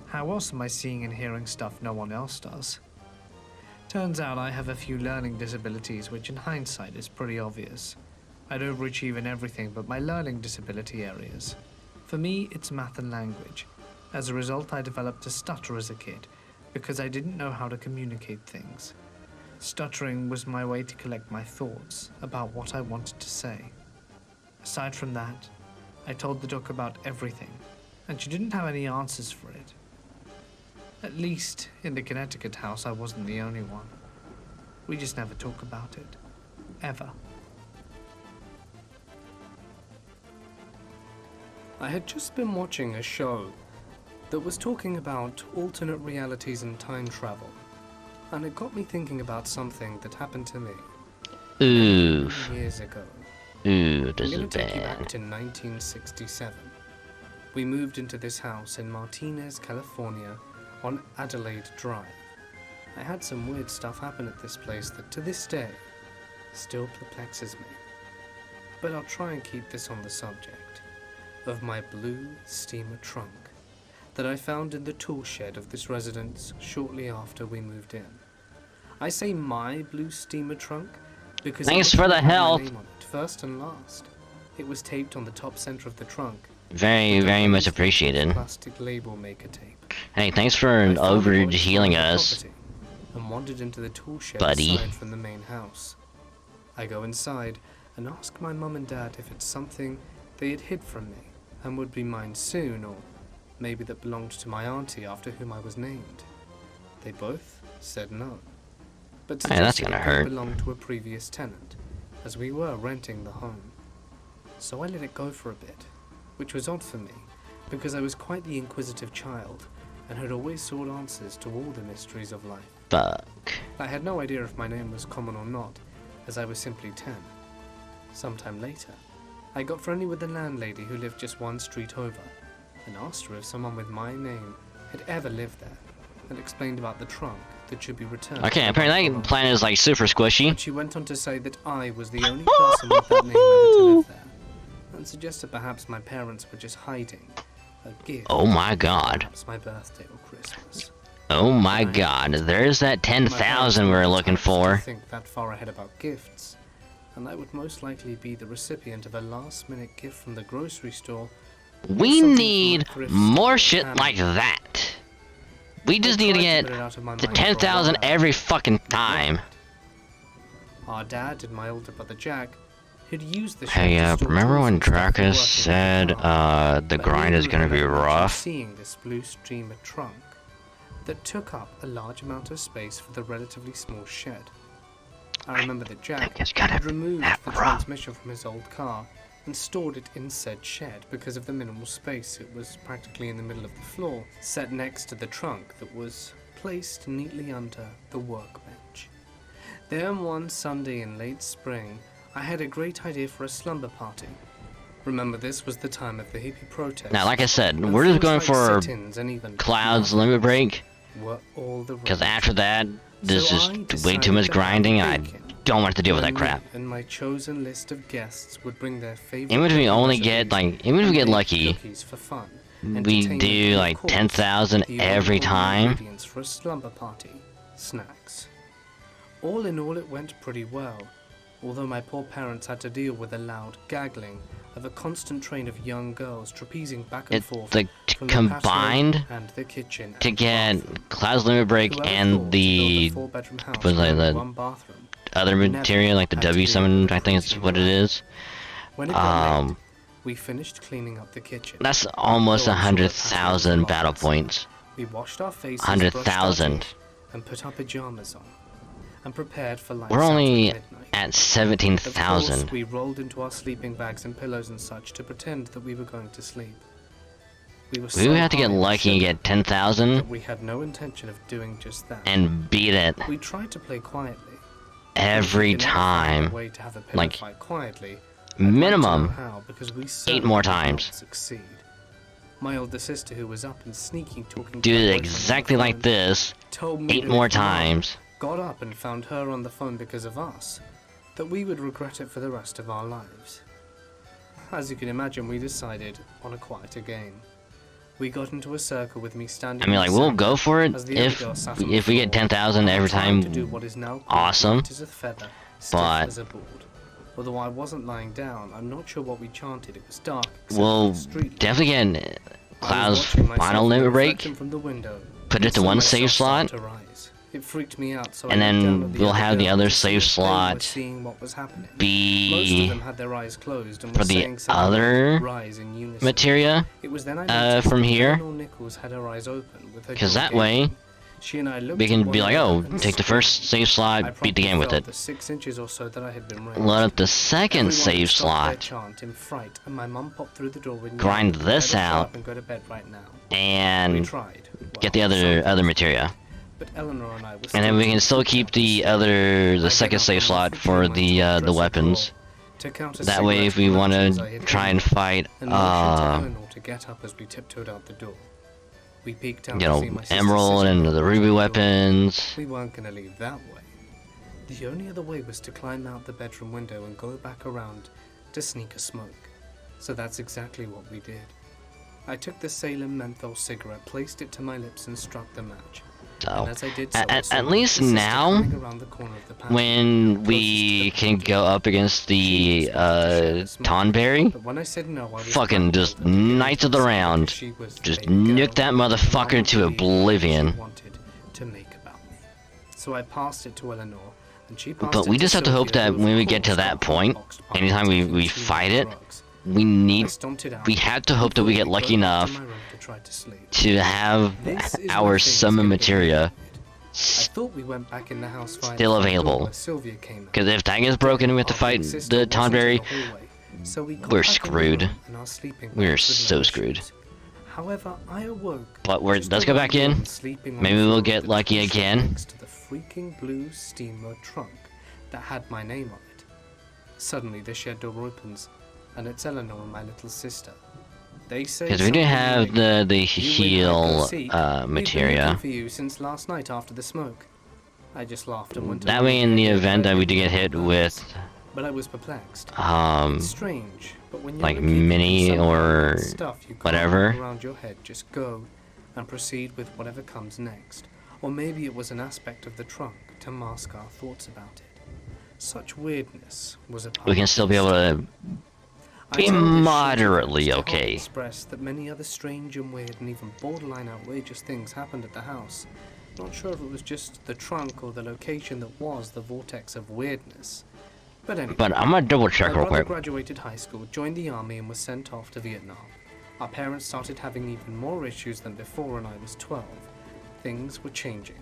How else am I seeing and hearing stuff no one else does? Turns out I have a few learning disabilities, which in hindsight is pretty obvious. I'd overachieve in everything but my learning disability areas. For me, it's math and language. As a result, I developed a stutter as a kid, because I didn't know how to communicate things. Stuttering was my way to collect my thoughts about what I wanted to say. Aside from that, I told the doc about everything, and she didn't have any answers for it. At least, in the Connecticut house, I wasn't the only one. We just never talk about it. Ever. I had just been watching a show that was talking about alternate realities and time travel, and it got me thinking about something that happened to me Oof. many years ago. Ooh, this I'm is going to take you back bad. to 1967. We moved into this house in Martinez, California, on Adelaide Drive. I had some weird stuff happen at this place that to this day still perplexes me. But I'll try and keep this on the subject of my blue steamer trunk that I found in the tool shed of this residence shortly after we moved in. I say my blue steamer trunk because Thanks it for the had my help. name on it, first and last. It was taped on the top center of the trunk. Very, with a very much raised appreciated. plastic label maker tape. Hey, thanks for I found over a voice healing on the us. property and wandered into the tool shed Buddy. aside from the main house. I go inside and ask my mum and dad if it's something they had hid from me and would be mine soon, or maybe that belonged to my auntie after whom I was named. They both said no, but Hey, that's suggested gonna it hurt. belonged to a previous tenant, as we were renting the home. So I let it go for a bit, which was odd for me, because I was quite the inquisitive child and had always sought answers to all the mysteries of life. Fuck. I had no idea if my name was common or not, as I was simply 10. Sometime later, I got friendly with the landlady who lived just one street over, and asked her if someone with my name had ever lived there, and explained about the trunk that should be returned. Okay, to apparently my that planet is like super squishy. And she went on to say that I was the only person with that name ever to live there, and suggested perhaps my parents were just hiding a gift. Oh my god. Perhaps my birthday or Christmas. Oh my god. There's that 10,000 we were looking for. I think that far ahead about gifts, and I would most likely be the recipient of a last-minute gift from the grocery store. We Something from need a thrift more store shit family. like that. We just I need to tried get put it out of my the mind for a 10,000 while. every fucking time. Our dad and my older brother Jack had used the Hey, shelf to store remember tools when and stuff for Dracus working said, with the farm. the But grind is neither gonna of be them had actually rough? Seeing this blue streamer trunk that took up a large amount of space for the relatively small shed. I remember that Jack it's gonna had be removed that the rough. transmission from his old car and stored it in said shed because of the minimal space. It was practically in the middle of the floor, set next to the trunk that was placed neatly under the workbench. Then one Sunday in late spring, I had a great idea for a slumber party. Remember, this was the time of the hippie protest. Now, like I said, and we're just things going like for sit-ins and even Cloud's knives limit break, were all the because rage. after that, there's So I just way decided too much to have grinding, and I bacon. don't want to deal with that When crap. me and my chosen list of guests would bring their favorite Even if we cooking only get, recipes like, even if we and get bake lucky, cookies for fun, we entertainment, do and of like course, 10,000 the every all-important time. ingredients for a slumber party, snacks. All in all, it went pretty well, although my poor parents had to deal with a loud gaggling of a constant train of young girls trapezing back and forth from the combined patio and the kitchen to and get bathroom. Cloud's Limit Break Whoever and thought to build the a 4-bedroom house was like with only the one bathroom other never material, like the had to deal W7, with I think it's crazy what it is. When it got late, Um, we finished cleaning up the kitchen. that's almost Though I'm sure the 100,000 patio battle was a lot points. We washed our faces, 100,000. brushed our teeth, and put our pajamas on, and prepared for lights We're out only at midnight. at Of course, 17,000. we rolled into our sleeping bags and pillows and such to pretend that we were going to sleep. We were We so would have to get high on lucky and sugar get 10,000 that we had no intention of doing just that. and beat it We tried to play quietly. every If we could never find a time. way to have a pillow Like, fight quietly, I'd like to minimum know how, because we 8 certainly more did not times. Succeed. My older sister, who was up and sneaking talking Do to her it boyfriend on the exactly like phone, this told me 8 that more if Mom times. got up and found her on the phone because of us, that we would regret it for the rest of our lives. As you can imagine, we decided on a quieter game. We got into a circle with me standing. I mean, in like, the we'll center go for it as the other if girl sat on the we get floor, 10,000 every trying to do time. what is now called Awesome. light as a feather, stiff But as a board. Although I wasn't lying down, I'm not sure what we chanted. It was dark. except for we'll the street light. definitely get I was Cloud's watching myself final in the limit break, reflection from the window, put it and to saw one myself save start slot, to rise. It freaked me out, so and I looked down then at the we'll other have the girls other to see save if they were slot seeing what was happening. Most of be them had their eyes closed and for were the saying something other like, "Rise in unison." materia It was then I noticed from that here, Eleanor Nichols had her eyes open with her because jaw that way gaping. She and I looked we at can one be like, another oh, and take the screamed. first save I slot, beat the promptly game with felt it. the 6 inches or so that I had been raised. Load up the second Everyone save had stopped their slot, chant in fright, and my mum popped through the door with grind "You this better shut out, up and go to bed right now." We and tried. get the Well, other sometimes. materia. But Eleanor and I were And then we too can still freaked keep out to the sleep. I second get up save and slot went for through my the top dressing weapons. drawer, took out a That way, if we cigarette want matches I to had try hidden, and fight, and motioned to Eleanor to get up as we tiptoed out the door. We peeked out you to see know, my sister emerald sitting and there the watching ruby the door. weapons. We weren't gonna leave that way. The only other way was to climb out the bedroom window and go back around to sneak a smoke. So that's exactly what we did. I took the Salem menthol cigarette, placed it to my lips, and struck the match. So, And as I did so, I saw at my least sister now, coming around the corner of the patio, when closest we to the can pumpkin. go up against She the was going to share the smoke. Tonberry, But when I said no, I was fucking just blackmailed into giving Knights her of the some Round. because she was the just baby girl nuke that and Mom motherfucker to believed oblivion. She wanted to make about me. So I passed it to Eleanor, and she passed But it we to just have to hope Sylvia, that who, when of we get to course, that got point, hotboxed by anytime we taking too fight many it, drugs. we I stomped it out. have to hope that we before get lucky got back enough to my room to try to sleep. to have This is our where things summon get a bit materia weird. I thought we went back in the house fine still at the door available. where Sylvia came out. Because if that gets broken and we have to Our fight big sister the wasn't in Tonberry, the hallway, so we got we're back in the screwed. room and our sleeping We're bags with so no screwed. issues. However, I awoke. But just let's go around back in. dawn, sleeping on Maybe the we'll floor get of the lucky tool shed again. next to the freaking blue steamer trunk that had my name on it. Suddenly, the shed door opens, and it's Eleanor and my little sister. They say Because we didn't have something like, the "You win, heal hide, go seek. We've been looking materia. for you since last night after the smoke." I just laughed and went That along way, with in the idea event that we do get I hit didn't with but I was perplexed. um It's strange, but when you're like a kid, you can mini somehow or let stuff you can't whatever. wrap around your head just go and proceed with whatever comes next. Or maybe it was an aspect of the trunk to mask our thoughts about it. Such weirdness was a part we can of still this be able story. to I be tell this short moderately account to help okay. express that many other strange and weird and even borderline outrageous things happened at the house. Not sure if it was just the trunk or the location that was the vortex of weirdness. But anyway, But I'm gonna double check my real brother quick. graduated high school, joined the army, and was sent off to Vietnam. Our parents started having even more issues than before, and I was 12. Things were changing.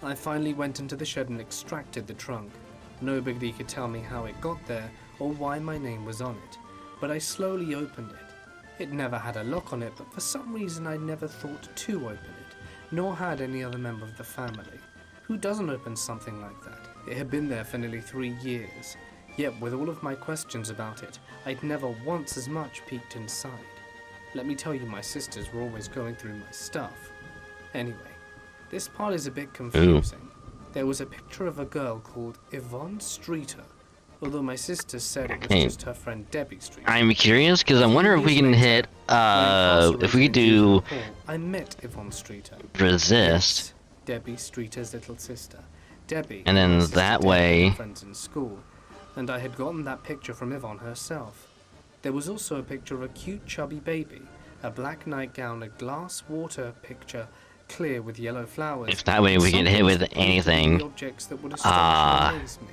I finally went into the shed and extracted the trunk. Nobody could tell me how it got there or why my name was on it, but I slowly opened it. It never had a lock on it, but for some reason I never thought to open it, nor had any other member of the family. Who doesn't open something like that? It had been there for nearly 3 years. Yet with all of my questions about it, I'd never once as much peeked inside. Let me tell you, my sisters were always going through my stuff. Anyway, this part is a bit confusing. There was a picture of a girl called Yvonne Streeter, although my sisters said it was Hey, just her friend Debbie Streeter. I'm curious because I wonder if we can hit if we do I met Yvonne Streeter. resist. Yes, Debbie Streeter's little sister. Debbie. And then my sister that Debbie, way- were friends in school, and I had gotten that picture from Yvonne herself. There was also a picture of a cute chubby baby, a black nightgown, a glass water picture, clear with yellow flowers. If that way we get hit with anything. Objects that would astonish and amaze me.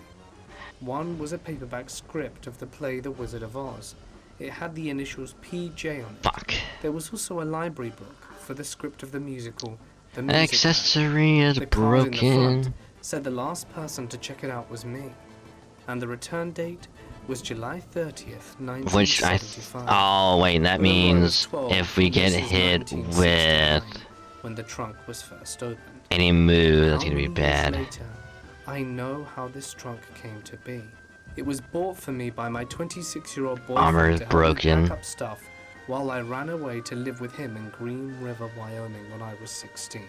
One was a paperback script of the play The Wizard of Oz. It had the initials PJ on it. Fuck. There was also a library book for the script of the musical The Music Man. Accessory is The card in the front broken. said the last person to check it out was me, and the return date was July 30th, 1975. Which oh wait, that means if we get hit with when the trunk was first opened. any move, that's How gonna be many years bad. later, I know how this trunk came to be. It was bought for me by my 26-year-old boyfriend Armor is to help me broken. pack up stuff while I ran away to live with him in Green River, Wyoming when I was 16.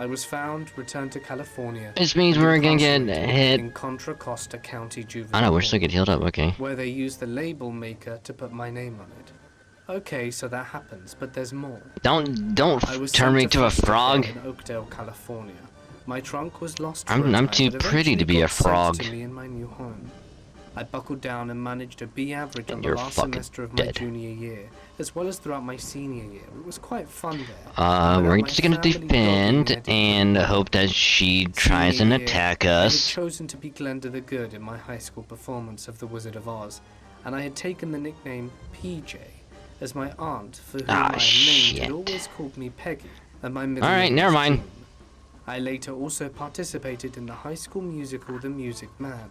I was found, returned to California. This means and we're gonna get incarcerated hit. in Contra Costa County Juvenile Oh no, we're Court, still get healed up, okay. where they used the label maker to put my name on it. Okay, so that happens, but there's more. Don't I was turn me sent to a foster care frog. in Oakdale, California. My trunk was lost for I'm a time, too but pretty to eventually be a got sent frog. to me in my new home. I buckled down and managed a B average on And the you're last fucking semester of my dead. junior year, as well as throughout my senior year. It was quite fun there. We're just gonna defend and hope that she tries and attack I had us. chosen to be Glenda the Good in my high school performance of The Wizard of Oz, and I had taken the nickname PJ, as my aunt, for whom Ah, I had named, shit. had always called me Peggy, and my middle Alright, name never was mind. June. I later also participated in the high school musical The Music Man,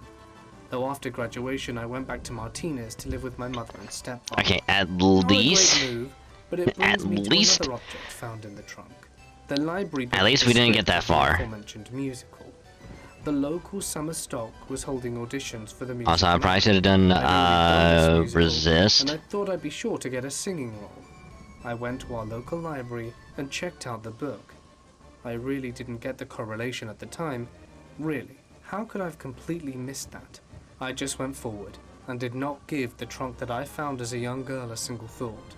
though after graduation I went back to Martinez to live with my mother and stepfather. Okay, at Not a great least. move, but it brings At me to least- another object found in the trunk. The library book At least with we the didn't get script that of the far. aforementioned musical. The local summer stock was holding auditions for the musical. Also, I probably should have done resist. And I thought I'd be sure to get a singing role. I went to our local library and checked out the book. I really didn't get the correlation at the time. Really, how could I have completely missed that? I just went forward and did not give the trunk that I found as a young girl a single thought.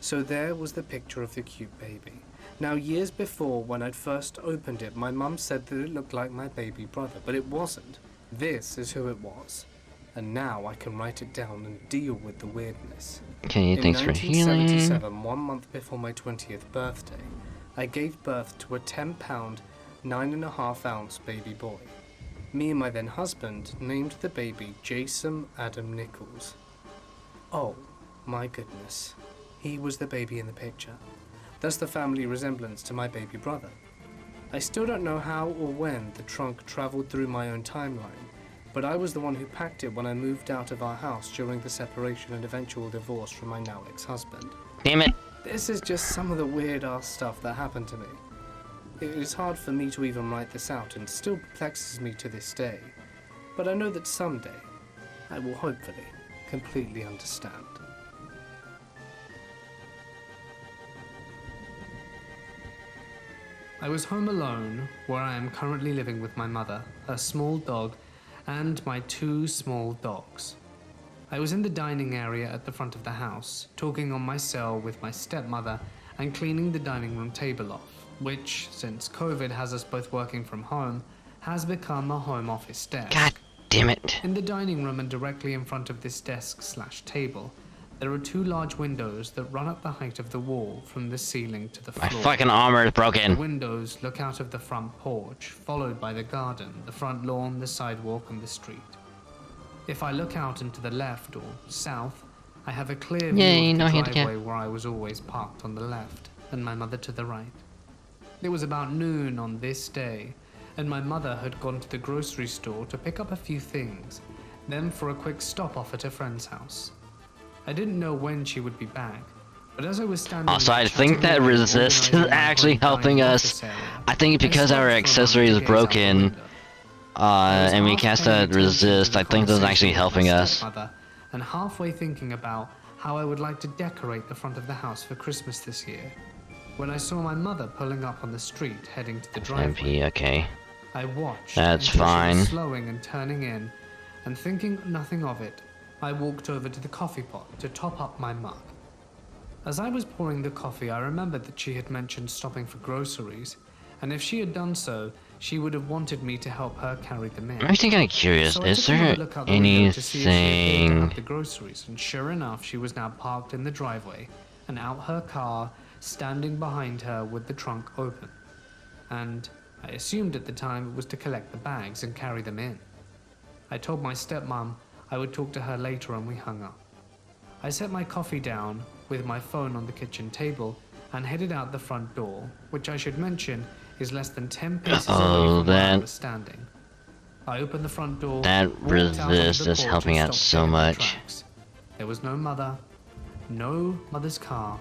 So there was the picture of the cute baby. Now, years before, when I'd first opened it, my mum said that it looked like my baby brother, but it wasn't. This is who it was. And now I can write it down and deal with the weirdness. Okay, In thanks for healing. 1977, 1 month before my 20th birthday, I gave birth to a 10-pound, 9.5-ounce baby boy. Me and my then husband named the baby Jason Adam Nichols. Oh, my goodness. He was the baby in the picture. Thus the family resemblance to my baby brother. I still don't know how or when the trunk traveled through my own timeline, but I was the one who packed it when I moved out of our house during the separation and eventual divorce from my now ex-husband. Damn it. This is just some of the weird-ass stuff that happened to me. It is hard for me to even write this out and still perplexes me to this day, but I know that someday I will hopefully completely understand. I was home alone, where I am currently living with my mother, her small dog, and my 2 small dogs. I was in the dining area at the front of the house, talking on my cell with my stepmother and cleaning the dining room table off, which, since COVID has us both working from home, has become a home office desk. God damn it. In the dining room and directly in front of this desk/table, there are 2 large windows that run up the height of the wall from the ceiling to the My floor. fucking armor is The broken. windows look out of the front porch, followed by the garden, the front lawn, the sidewalk, and the street. If I look out into the left or south, I have a clear view Yay, of no the handicap. driveway where I was always parked on the left, and my mother to the right. It was about noon on this day, and my mother had gone to the grocery store to pick up a few things, then for a quick stop off at a friend's house. I didn't know when she would be back, but as I was standing Also, there I think chatting that away, resist is organizing my actually home helping dining us. office area, I think because I our stopped for a accessory moment is to gaze out the broken, window. I was and we half cast paying that attention resist, to the I think this is actually conversation with my helping us. stepmother, and halfway thinking about how I would like to decorate the front of the house for Christmas this year, when I saw my mother pulling up on the street heading to the driveway. MP, okay. I watched That's until she fine. was slowing and turning in, and thinking nothing of it, I walked over to the coffee pot to top up my mug. As I was pouring the coffee, I remembered that she had mentioned stopping for groceries, and if she had done so, she would have wanted me to help her carry them in. I'm actually kind of curious. So I Is took another there look out the window to see if she appeared to anything? have the groceries, and sure enough, she was now parked in the driveway and out her car, standing behind her with the trunk open. And I assumed at the time it was to collect the bags and carry them in. I told my stepmom I would talk to her later, and we hung up. I set my coffee down with my phone on the kitchen table and headed out the front door, which I should mention is less than 10 paces away from where I was standing. I opened the front door, That walked out onto resist the is porch helping and out stopped so dead in my much. tracks. There was no mother, no mother's car,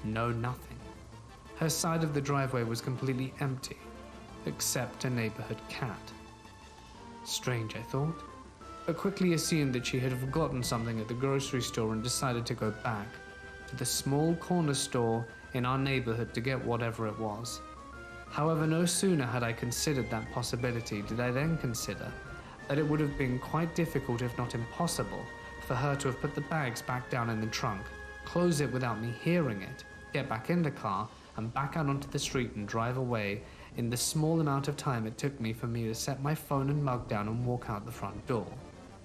no nothing. Her side of the driveway was completely empty, except a neighborhood cat. Strange, I thought, but quickly assumed that she had forgotten something at the grocery store and decided to go back to the small corner store in our neighborhood to get whatever it was. However, no sooner had I considered that possibility did I then consider that it would have been quite difficult, if not impossible, for her to have put the bags back down in the trunk, close it without me hearing it, get back in the car, and back out onto the street and drive away in the small amount of time it took me for me to set my phone and mug down and walk out the front door.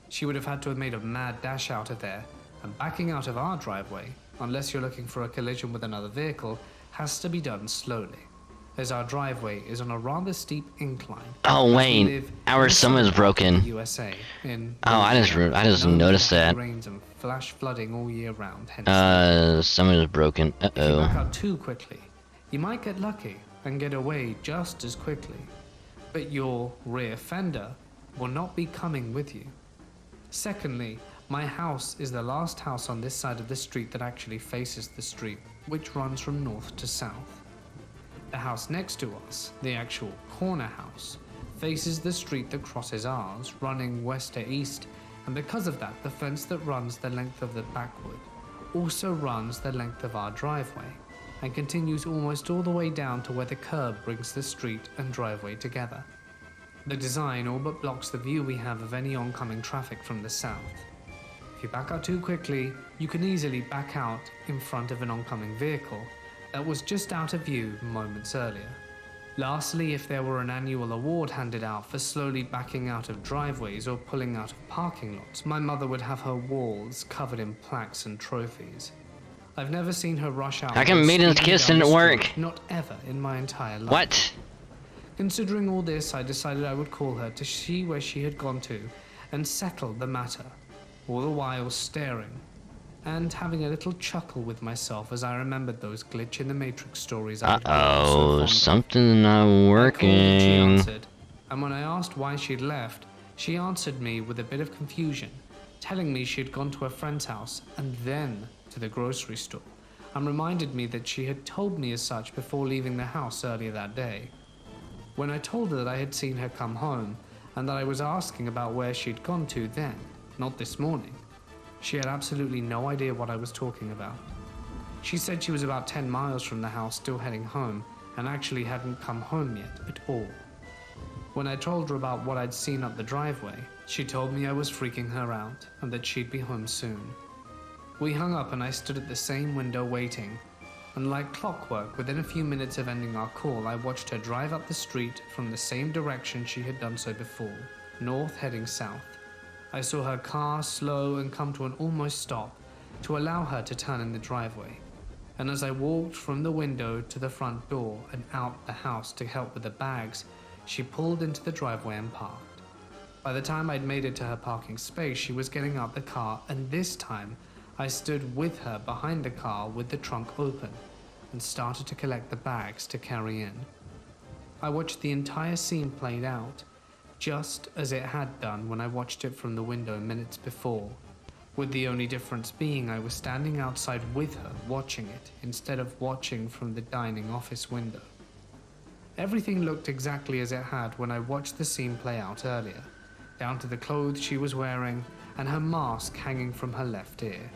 She would have had to have made a mad dash out of there, and backing out of our driveway, unless you're looking for a collision with another vehicle, has to be done slowly, as our driveway is on a rather steep incline. Oh as we wait, live our in the sum is southern part of broken. the USA, in Oh, I just known for noticed heavy that. rains and flash flooding all year round. Hence Sum is broken. if you back Uh-oh. out too quickly, you might get lucky and get away just as quickly, but your rear fender will not be coming with you. Secondly, my house is the last house on this side of the street that actually faces the street, which runs from north to south. The house next to us, the actual corner house, faces the street that crosses ours, running west to east, and because of that, the fence that runs the length of the backwood also runs the length of our driveway and continues almost all the way down to where the curb brings the street and driveway together. The design all but blocks the view we have of any oncoming traffic from the south. If you back out too quickly, you can easily back out in front of an oncoming vehicle that was just out of view moments earlier. Lastly, if there were an annual award handed out for slowly backing out of driveways or pulling out of parking lots, my mother would have her walls covered in plaques and trophies. I've never seen her rush out. How come and go Maiden's speeding kiss down the didn't work? street, not ever in my entire life. What? Considering all this, I decided I would call her to see where she had gone to and settle the matter, all the while staring and having a little chuckle with myself as I remembered those glitch in the Matrix stories I had grown so Uh-oh, fond of. something's not I called and she working. answered, and when I asked why she'd left, she answered me with a bit of confusion, telling me she had gone to a friend's house and then to the grocery store, and reminded me that she had told me as such before leaving the house earlier that day. When I told her that I had seen her come home, and that I was asking about where she'd gone to then, not this morning, she had absolutely no idea what I was talking about. She said she was about 10 miles from the house still heading home, and actually hadn't come home yet at all. When I told her about what I'd seen up the driveway, she told me I was freaking her out, and that she'd be home soon. We hung up and I stood at the same window waiting, and like clockwork, within a few minutes of ending our call, I watched her drive up the street from the same direction she had done so before, north heading south. I saw her car slow and come to an almost stop to allow her to turn in the driveway, and as I walked from the window to the front door and out the house to help with the bags, she pulled into the driveway and parked. By the time I'd made it to her parking space, she was getting out the car, and this time I stood with her behind the car with the trunk open and started to collect the bags to carry in. I watched the entire scene played out, just as it had done when I watched it from the window minutes before, with the only difference being I was standing outside with her watching it instead of watching from the dining office window. Everything looked exactly as it had when I watched the scene play out earlier, down to the clothes she was wearing and her mask hanging from her left ear,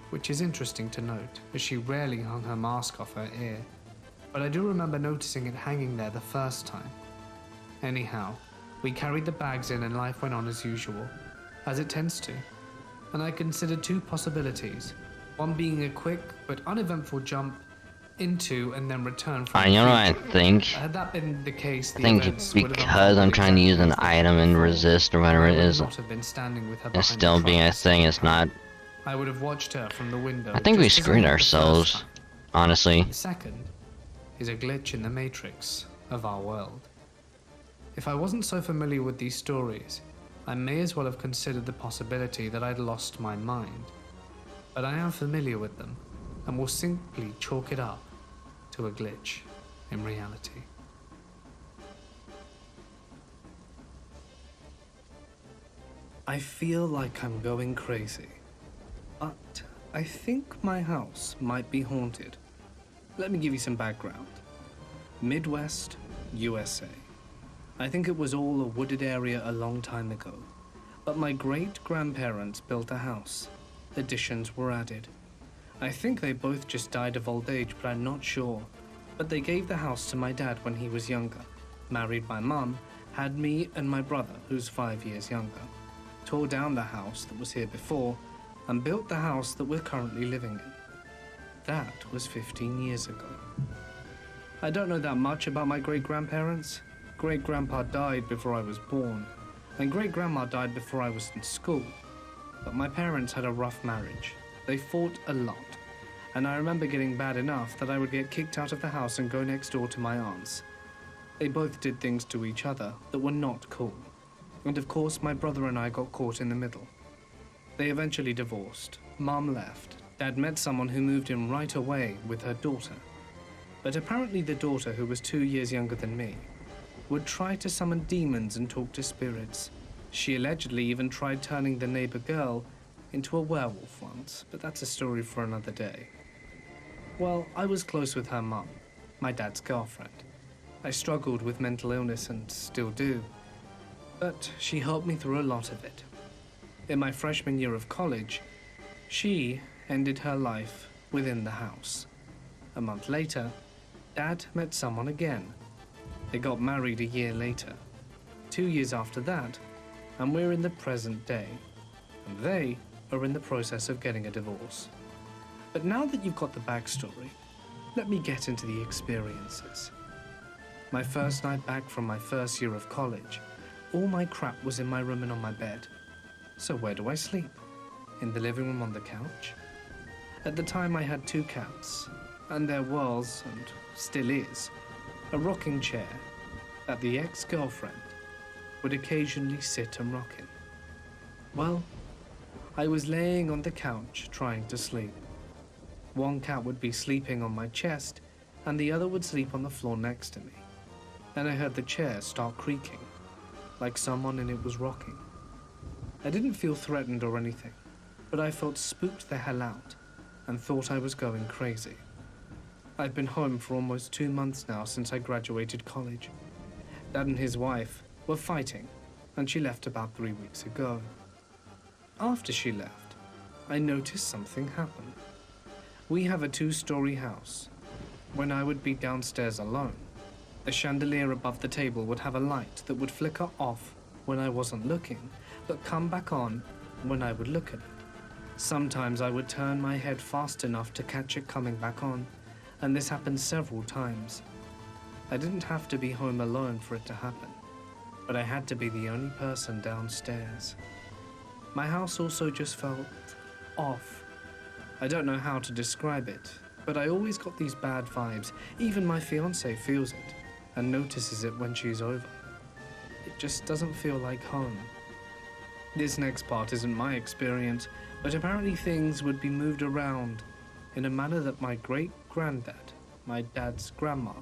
which is interesting to note, as she rarely hung her mask off her ear, but I do remember noticing it hanging there the first time. Anyhow, we carried the bags in and life went on as usual, as it tends to, and I considered two possibilities, one being a quick but uneventful jump into and then return from You know what I future. think? Had that been the case, I the think events would have because I'm unfolded trying to use an exactly as they item did and before, resist or and whatever I it would is, not have been standing with her it's behind still the being a truck thing, it's not. I would have watched her from the window. I think we just as I screwed had the first ourselves, time. honestly. The second is a glitch in the matrix of our world. If I wasn't so familiar with these stories, I may as well have considered the possibility that I'd lost my mind. But I am familiar with them, and will simply chalk it up to a glitch in reality. I feel like I'm going crazy, but I think my house might be haunted. Let me give you some background. Midwest, USA. I think it was all a wooded area a long time ago, but my great-grandparents built a house. Additions were added. I think they both just died of old age, but I'm not sure. But they gave the house to my dad when he was younger, married my mum, had me and my brother, who's 5 years younger, tore down the house that was here before, and built the house that we're currently living in. That was 15 years ago. I don't know that much about my great-grandparents. Great-grandpa died before I was born, and great-grandma died before I was in school. But my parents had a rough marriage. They fought a lot, and I remember getting bad enough that I would get kicked out of the house and go next door to my aunts. They both did things to each other that were not cool. And of course, my brother and I got caught in the middle. They eventually divorced. Mom left. Dad met someone who moved in right away with her daughter. But apparently the daughter, who was 2 years younger than me, would try to summon demons and talk to spirits. She allegedly even tried turning the neighbor girl into a werewolf once, but that's a story for another day. Well, I was close with her mum, my dad's girlfriend. I struggled with mental illness and still do, but she helped me through a lot of it. In my freshman year of college, she ended her life within the house. A month later, Dad met someone again. They got married a year later. 2 years after that, and we're in the present day. And they are in the process of getting a divorce. But now that you've got the backstory, let me get into the experiences. My first night back from my first year of college, all my crap was in my room and on my bed. So where do I sleep? In the living room on the couch? At the time I had 2 cats, and there was, and still is, a rocking chair that the ex-girlfriend would occasionally sit and rock in. Well, I was laying on the couch trying to sleep. One cat would be sleeping on my chest, and the other would sleep on the floor next to me. And I heard the chair start creaking, like someone in it was rocking. I didn't feel threatened or anything, but I felt spooked the hell out and thought I was going crazy. I've been home for almost 2 months now since I graduated college. Dad and his wife were fighting, and she left about 3 weeks ago. After she left, I noticed something happen. We have a 2-story house. When I would be downstairs alone, the chandelier above the table would have a light that would flicker off when I wasn't looking, but come back on when I would look at it. Sometimes I would turn my head fast enough to catch it coming back on, and this happened several times. I didn't have to be home alone for it to happen, but I had to be the only person downstairs. My house also just felt off. I don't know how to describe it, but I always got these bad vibes. Even my fiancée feels it and notices it when she's over. It just doesn't feel like home. This next part isn't my experience, but apparently things would be moved around in a manner that my great-granddad, my dad's grandma,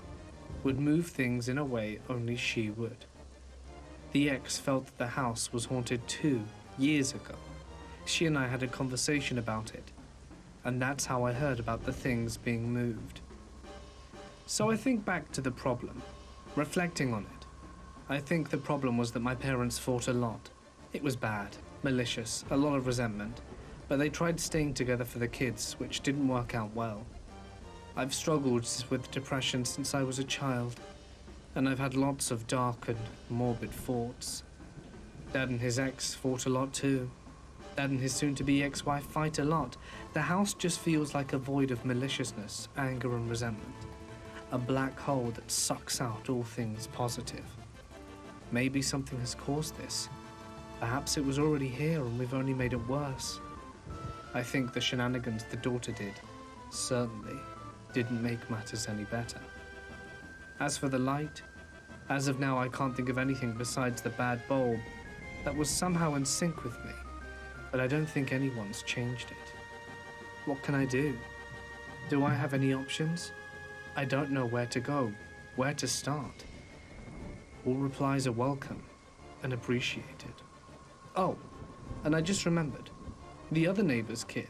would move things in a way only she would. The ex felt that the house was haunted 2 years ago. She and I had a conversation about it, and that's how I heard about the things being moved. So I think back to the problem, reflecting on it. I think the problem was that my parents fought a lot. It was bad, malicious, a lot of resentment, but they tried staying together for the kids, which didn't work out well. I've struggled with depression since I was a child, and I've had lots of dark and morbid thoughts. Dad and his ex fought a lot too. Dad and his soon-to-be ex-wife fight a lot. The house just feels like a void of maliciousness, anger and resentment. A black hole that sucks out all things positive. Maybe something has caused this. Perhaps it was already here and we've only made it worse. I think the shenanigans the daughter did certainly didn't make matters any better. As for the light, as of now I can't think of anything besides the bad bulb that was somehow in sync with me, but I don't think anyone's changed it. What can I do? Do I have any options? I don't know where to go, where to start. All replies are welcome and appreciated. Oh, and I just remembered. The other neighbor's kid.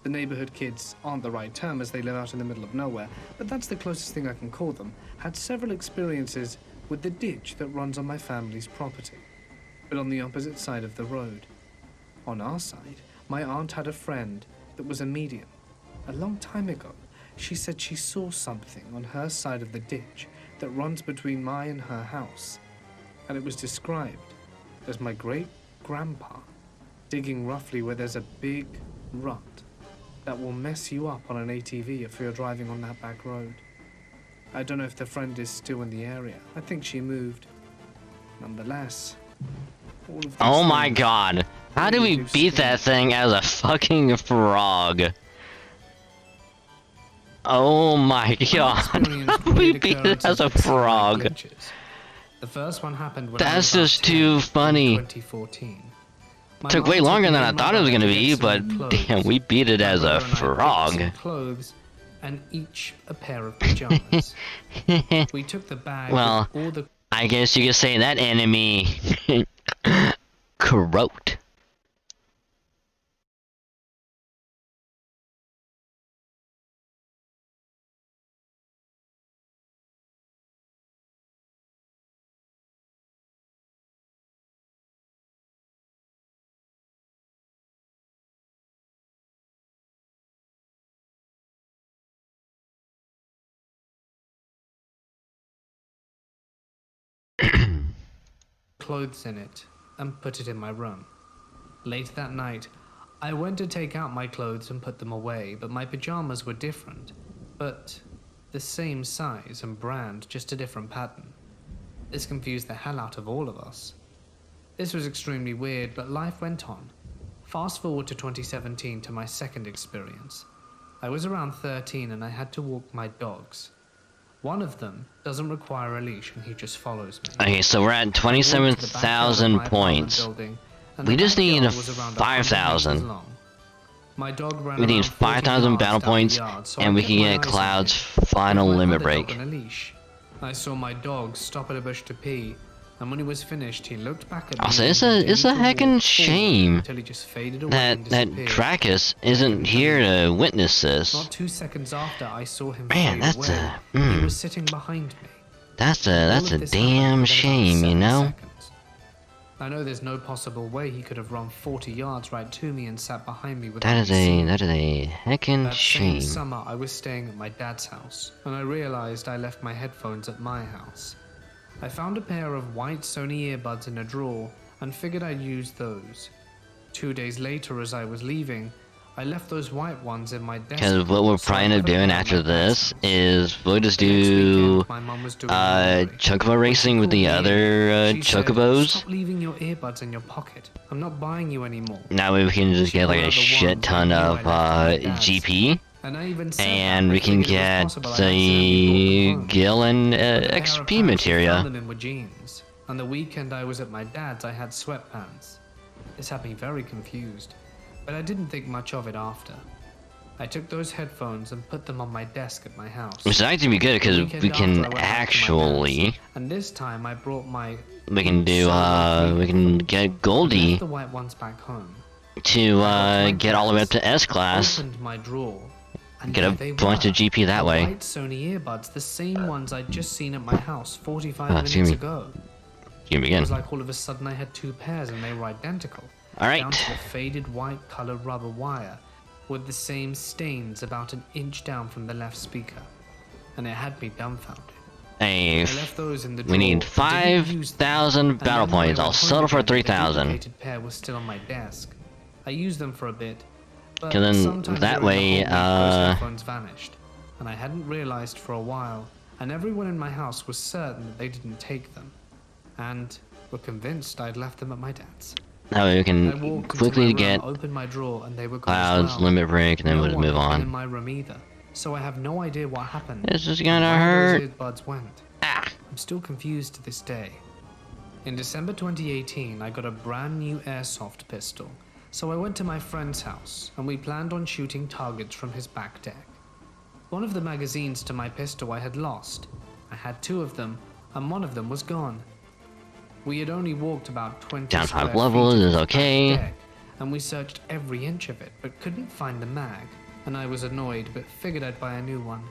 The neighborhood kids aren't the right term as they live out in the middle of nowhere, but that's the closest thing I can call them, had several experiences with the ditch that runs on my family's property, but on the opposite side of the road. On our side, my aunt had a friend that was a medium. A long time ago, she said she saw something on her side of the ditch that runs between my and her house, and it was described as my great-grandpa digging roughly where there's a big rut that will mess you up on an ATV if you're driving on that back road. I don't know if the friend is still in the area. I think she moved. Nonetheless, all of these Oh my things god. How do we really do beat scare that me. thing as a fucking frog? Oh my god. How do we beat it as a frog? The first one happened when That's I was just about 10 too in funny. 2014. My Took mom way longer me than I and my thought it was brother gonna to be, get some but new clothes. damn, we beat it My as a brother and I picked frog. some clothes and each a pair of pajamas. We took the bag Well, with all the I guess you could say that enemy corrupted. clothes in it and put it in my room. Late that night, I went to take out my clothes and put them away, but my pajamas were different, but the same size and brand, just a different pattern. This confused the hell out of all of us. This was extremely weird, but life went on. Fast forward to 2017 to my second experience. I was around 13 and I had to walk my dogs. One of them doesn't require a leash and he just follows me. Okay, so we're at I walked to the backyard of 27,000 my apartment points. building, and We the just need backyard was around 5,000. 100 meters long. My dog ran We need around 40 5,000 yards battle down the points, yard, so and I we kept can my get eyes on Cloud's him final with my limit other break. dog on a leash. I saw my dog stop at a bush to pee, and when he was finished, he looked back at me. Also, and it's continued a to walk heckin' forward shame until he just faded away that and that disappeared. Dracus isn't here to witness this. Not 2 seconds after I saw him Man, fade that's away, a he was sitting behind me. that's All a of this happened damn within about shame, you 7 know. seconds. I know there's no possible way he could have run 40 yards right to me and sat behind me without That is me seeing. a heckin' That shame. same summer, I was staying at my dad's house, and I realized I left my headphones at my house. I found a pair of white Sony earbuds in a drawer and figured I'd use those. 2 days later, as I was leaving, I left those white ones in my desk. Because what we'll probably end up doing after this is we'll just do Chocobo racing with the other Chocobos. Stop leaving your earbuds in your pocket. I'm not buying you anymore. Now we can just get like a Pulled out the shit ones ton I knew of I left at my dad's. GP, And I even said and that, we I can figured it was get possible I accidentally brought the them home. Gil and But the pair of XP pants we found materia. them in were jeans. And the weekend I was at my dad's, I had sweatpants. This had me very confused, but I didn't think much of it after. I took those headphones and put them on my desk at my house. Which is actually good because The weekend we after, I can went back to my actually dad's, and this time I brought my we can do we can get left Goldie the white ones back home. to get all the way up to S class. Opened my drawer. And Get there a they bunch were, of GP that the way. White Sony earbuds, the same ones I'd just seen at my house 45 minutes excuse me. ago. Give me It again. was like all of a sudden I had 2 pairs and they were identical. Alright. Down to the faded white colored rubber wire with the same stains about an inch down from the left speaker. And it had me dumbfounded. Hey, I left those in the we need drawer and didn't use them. 5,000 And battle then when I points. I'll went home settle for again, the 3,000. duplicated pair was still on my desk. I used them for a bit, but 'Cause then sometime that during way, the whole week, those headphones vanished, and I hadn't realized for a while, and everyone in my house was certain that they didn't take them, and were convinced I'd left them at my dad's. That way we I can walked into my quickly room, get opened my drawer, and they were gone Cloud's as well. limit break, and then No we'll just one move has been in on. my room either, so I have no idea what happened. This is or gonna where hurt. those earbuds went. Ah. I'm still confused to this day. In December 2018, I got a brand new airsoft pistol, so I went to my friend's house, and we planned on shooting targets from his back deck. One of the magazines to my pistol I had lost. I had 2 of them, and one of them was gone. We had only walked about 20 Down square 5 levels feet of is his okay. back deck, and we searched every inch of it, but couldn't find the mag, and I was annoyed, but figured I'd buy a new one.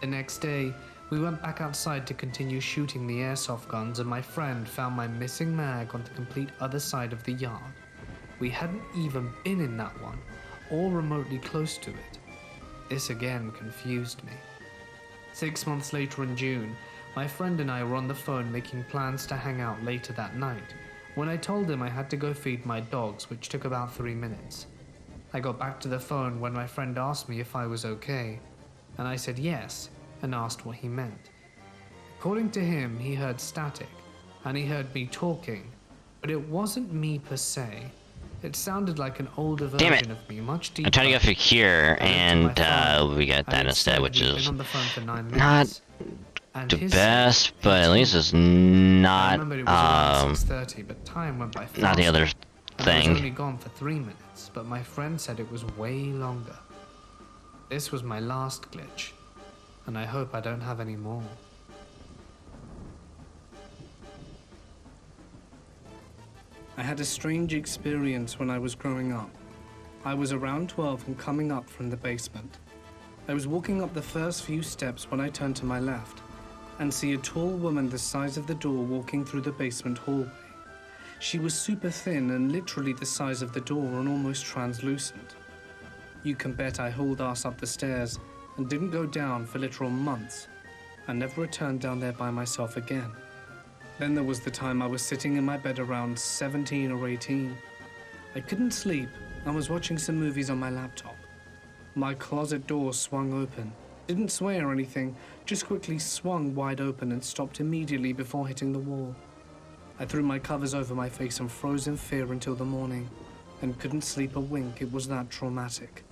The next day, we went back outside to continue shooting the airsoft guns, and my friend found my missing mag on the complete other side of the yard. We hadn't even been in that one, or remotely close to it. This again confused me. 6 months later in June, my friend and I were on the phone making plans to hang out later that night, when I told him I had to go feed my dogs, which took about 3 minutes. I got back to the phone when my friend asked me if I was okay, and I said yes, and asked what he meant. According to him, he heard static, and he heard me talking, but it wasn't me per se. It sounded like an older Damn it. version of me, much deeper. I'm trying to go for here, and we got that instead, which We'd is been on the phone for 9 not minutes, and the his best, said, but at "Hey, least it's I not remember it was around 6:30, but time went by fast. not the other I was thing. only gone for 3 minutes, but my friend said it was way longer. This was my last glitch, and I hope I don't have any more. I had a strange experience when I was growing up. I was around 12 and coming up from the basement. I was walking up the first few steps when I turned to my left and see a tall woman the size of the door walking through the basement hallway. She was super thin and literally the size of the door and almost translucent. You can bet I hauled ass up the stairs and didn't go down for literal months. I never returned down there by myself again. Then there was the time I was sitting in my bed around 17 or 18. I couldn't sleep and was watching some movies on my laptop. My closet door swung open. Didn't sway or anything, just quickly swung wide open and stopped immediately before hitting the wall. I threw my covers over my face and froze in fear until the morning, and couldn't sleep a wink. It was that traumatic.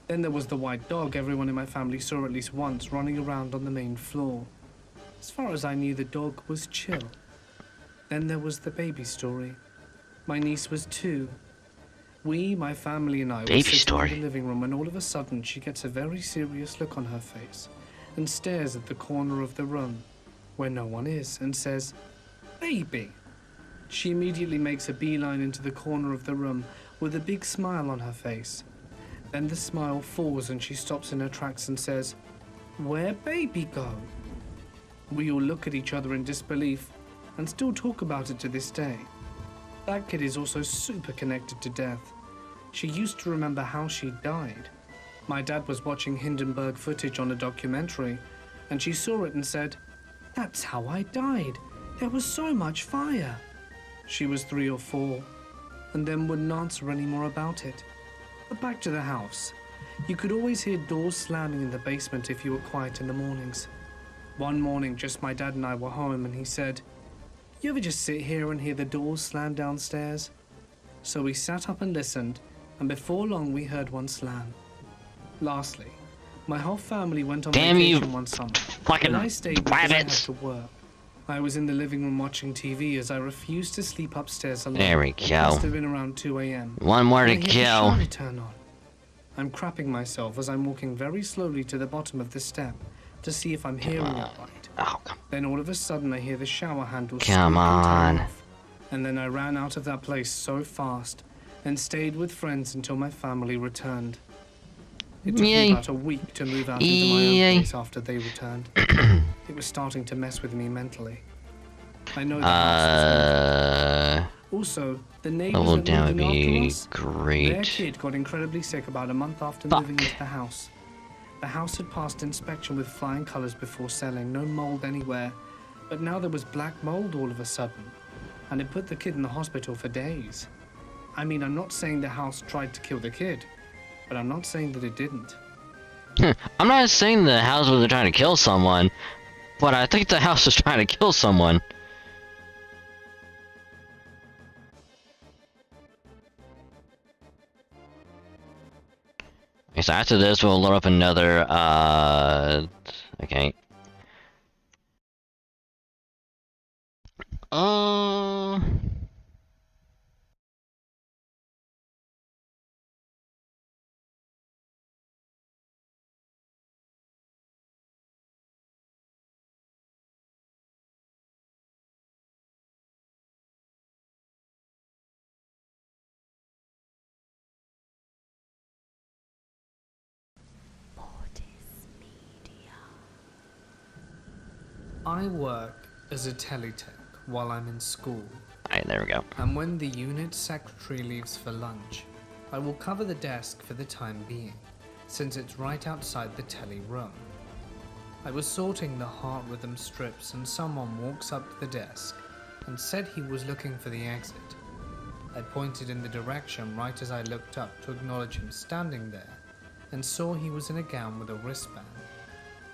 Then there was the white dog everyone in my family saw at least once running around on the main floor. As far as I knew, the dog was chill. Then there was the baby story. My niece was 2. We, my family and I, were Baby sitting story. in the living room when all of a sudden she gets a very serious look on her face and stares at the corner of the room where no one is and says, "Baby." She immediately makes a beeline into the corner of the room with a big smile on her face. Then the smile falls and she stops in her tracks and says, "Where'd baby go?" We all look at each other in disbelief and still talk about it to this day. That kid is also super connected to death. She used to remember how she died. My dad was watching Hindenburg footage on a documentary, and she saw it and said, "That's how I died. There was so much fire." She was 3 or 4, and then wouldn't answer any more about it. But back to the house. You could always hear doors slamming in the basement if you were quiet in the mornings. One morning, just my dad and I were home, and he said, "You ever just sit here and hear the doors slam downstairs?" So we sat up and listened, and before long we heard one slam. Lastly, my whole family went on Damn you, vacation one summer, fucking but I stayed because I had rabbits. to work. I was in the living room watching TV as I refused to sleep upstairs alone. There we It go. must have been around 2 a.m. One more to I hear the kill. shower turn on. I'm crapping myself as I'm walking very slowly to the bottom of the step to see if I'm hearing it right. Oh, come Then all of a sudden I hear the shower handle Come squeak and turn on. off. And then I ran out of that place so fast and stayed with friends until my family returned. It took Yay. me about a week to move out into my Yay. own place after they returned. It was starting to mess with me mentally. I know the house was haunted. Also, the neighbors level that down moved would in be after us, their great. kid got incredibly sick about a month after Fuck. moving into the house. The house had passed inspection with flying colors before selling, no mold anywhere, but now there was black mold all of a sudden, and it put the kid in the hospital for days. I mean, I'm not saying the house tried to kill the kid, but I'm not saying that it didn't. I'm not saying the house was trying to kill someone, but I think the house was trying to kill someone. Okay, so after this, we'll load up another, okay. Uh... I work as a teletech while I'm in school, Alright, there we go. and when the unit secretary leaves for lunch, I will cover the desk for the time being, since it's right outside the tele room. I was sorting the heart rhythm strips and someone walks up to the desk and said he was looking for the exit. I pointed in the direction right as I looked up to acknowledge him standing there and saw he was in a gown with a wristband.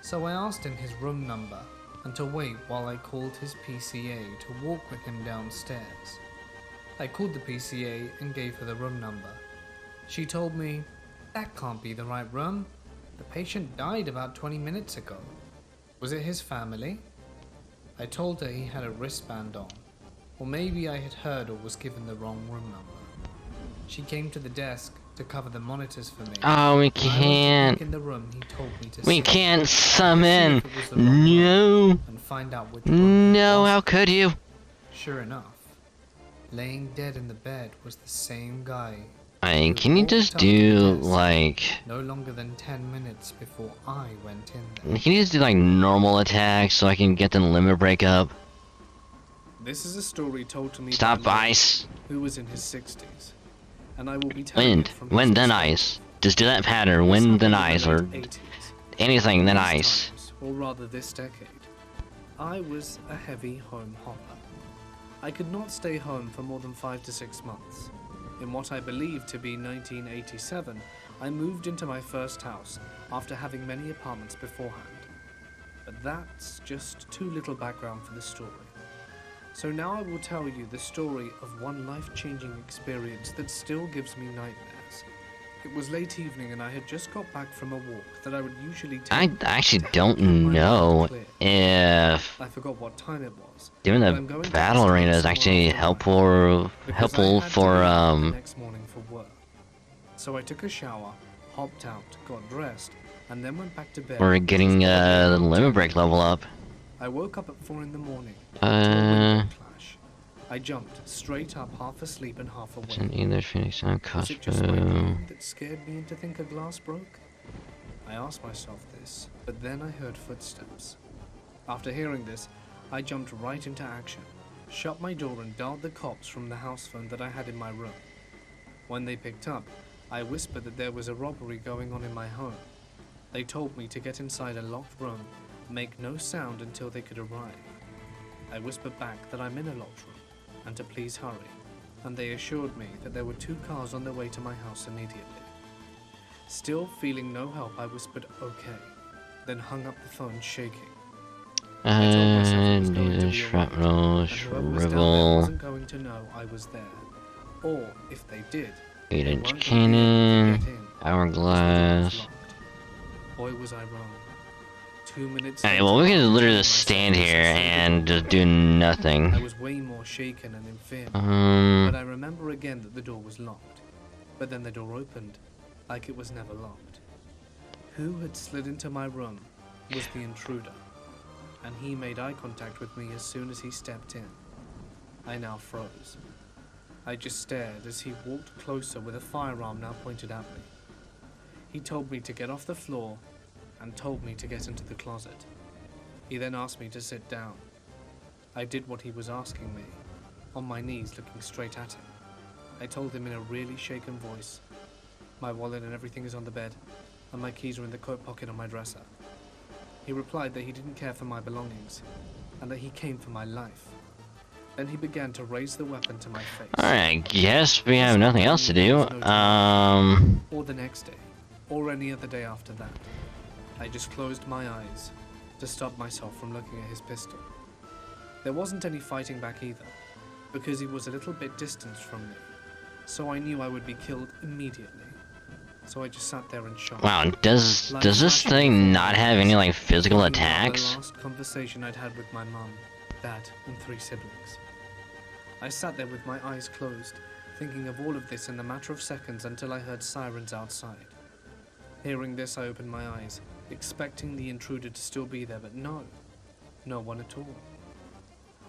So I asked him his room number and to wait while I called his PCA to walk with him downstairs. I called the PCA and gave her the room number. She told me, "That can't be the right room. The patient died about 20 minutes ago." Was it his family? I told her he had a wristband on, or maybe I had heard or was given the wrong room number. She came to the desk to cover the monitors for me. Oh, we When I went to can't. peek in the room he told me to We sit can't see summon. if it was the wrong room No. and find out which room it No, was. how could you? Sure enough, laying dead in the bed was the same guy. I mean, who can you walked just up to the do, desk like... no longer than 10 minutes before I went in there. Can you just do, like, normal attacks so I can get the limit break up? This is a story told to me Stop by a man ice. who was in his 60s, and I will be telling Wind. it from Wind, his then perspective. ice. Just do that pattern. This Wind, then happened in ice, the or late 80s. anything, then These ice. times, or rather this decade, I was a heavy home hopper. I could not stay home for more than 5 to 6 months. In what I believe to be 1987, I moved into my first house after having many apartments beforehand. But that's just too little background for the story. So now I will tell you the story of one life-changing experience that still gives me nightmares. It was late evening and I had just got back from a walk that I would usually take. I actually to help don't get my mind know clear. if I forgot what time it was. doing but the I'm going to battle estimate arena is somewhere actually after helpful because helpful I had to for leave the next morning for work. So I took a shower, hopped out, got dressed, and then went back to bed. for It was getting probably the around limit 10 break p.m. level up. I woke up at 4 in the morning to a window clash. I jumped straight up, half asleep and half awake. Either Phoenix or Was it just my Cosmo. brain that scared me into think a glass broke? I asked myself this, but then I heard footsteps. After hearing this, I jumped right into action, shut my door and dialed the cops from the house phone that I had in my room. When they picked up, I whispered that there was a robbery going on in my home. They told me to get inside a locked room, make no sound until they could arrive. I whispered back that I'm in a locked room, and to please hurry, and they assured me that there were 2 cars on their way to my house immediately. Still feeling no help, I whispered okay, then hung up the phone shaking. I told myself it was going to the be shrapnel, alright, and whoever was down there shrivel, wasn't going to know I was there. Or, if they did, they 8-inch weren't going to be able to cannon, get in, because the door was hourglass. locked. Boy, was I wrong. 2 minutes Alright, later, well, we I can found literally just myself stand here succeeding and in just the do door. I nothing. was way more shaken and in fear, but I remember again that the door was locked. But then the door opened, like it was never locked. Who had slid into my room was the intruder, and he made eye contact with me as soon as he stepped in. I now froze. I just stared as he walked closer with a firearm now pointed at me. He told me to get off the floor and told me to get into the closet. He then asked me to sit down. I did what he was asking me, on my knees looking straight at him. I told him in a really shaken voice, "My wallet and everything is on the bed, and my keys are in the coat pocket on my dresser." He replied that he didn't care for my belongings, and that he came for my life. Then he began to raise the weapon to my face. Alright, guess we have nothing else to do. Or the next day, or any other day after that. I just closed my eyes to stop myself from looking at his pistol. There wasn't any fighting back either, because he was a little bit distant from me, so I knew I would be killed immediately. So I just sat there in shock. Wow, does this thing not have any like physical attacks? The last conversation I'd had with my mum, dad, and 3 siblings. I sat there with my eyes closed, thinking of all of this in a matter of seconds until I heard sirens outside. Hearing this, I opened my eyes, expecting the intruder to still be there, but no one at all.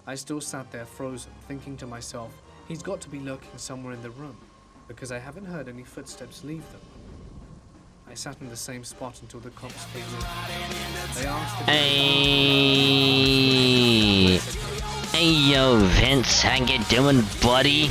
I still sat there frozen, thinking to myself, he's got to be lurking somewhere in the room, because I haven't heard any footsteps leave the room. I sat in the same spot until the cops came in. They asked if Hey yo, Vince, how you doing, buddy?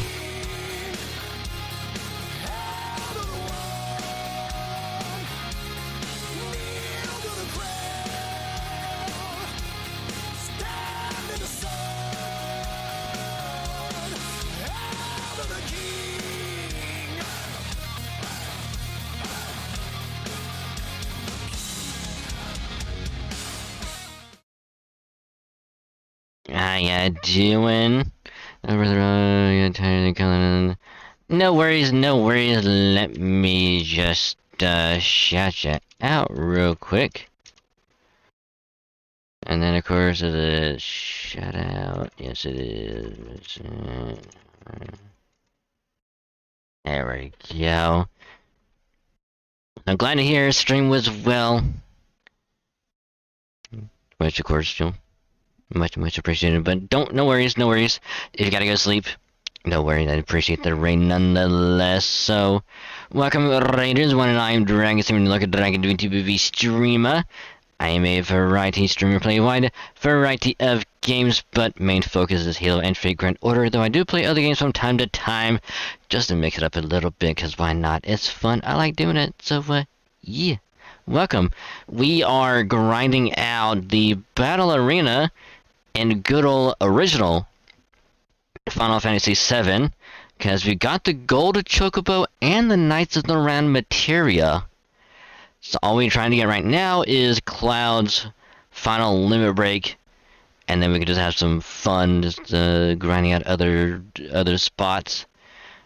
How ya doing? No worries, no worries. Let me just shout you out real quick. And then of course it is shout out. Yes it is. There we go. I'm glad to hear stream was well. Which of course, you know, much appreciated. But no worries, no worries. If you gotta go sleep, no worries. I appreciate the rain nonetheless. So, welcome Raiders. One and I am Dragon. So when you look at Dragon doing VStreamer. I am a variety streamer, play a wide variety of games, but main focus is Halo and Fate Order, though I do play other games from time to time, just to mix it up a little bit, because why not? It's fun, I like doing it, so, yeah. Welcome. We are grinding out the Battle Arena in good old original Final Fantasy VII, because we got the Gold Chocobo and the Knights of the Round materia. So all we're trying to get right now is Cloud's final limit break, and then we can just have some fun, just grinding out other spots,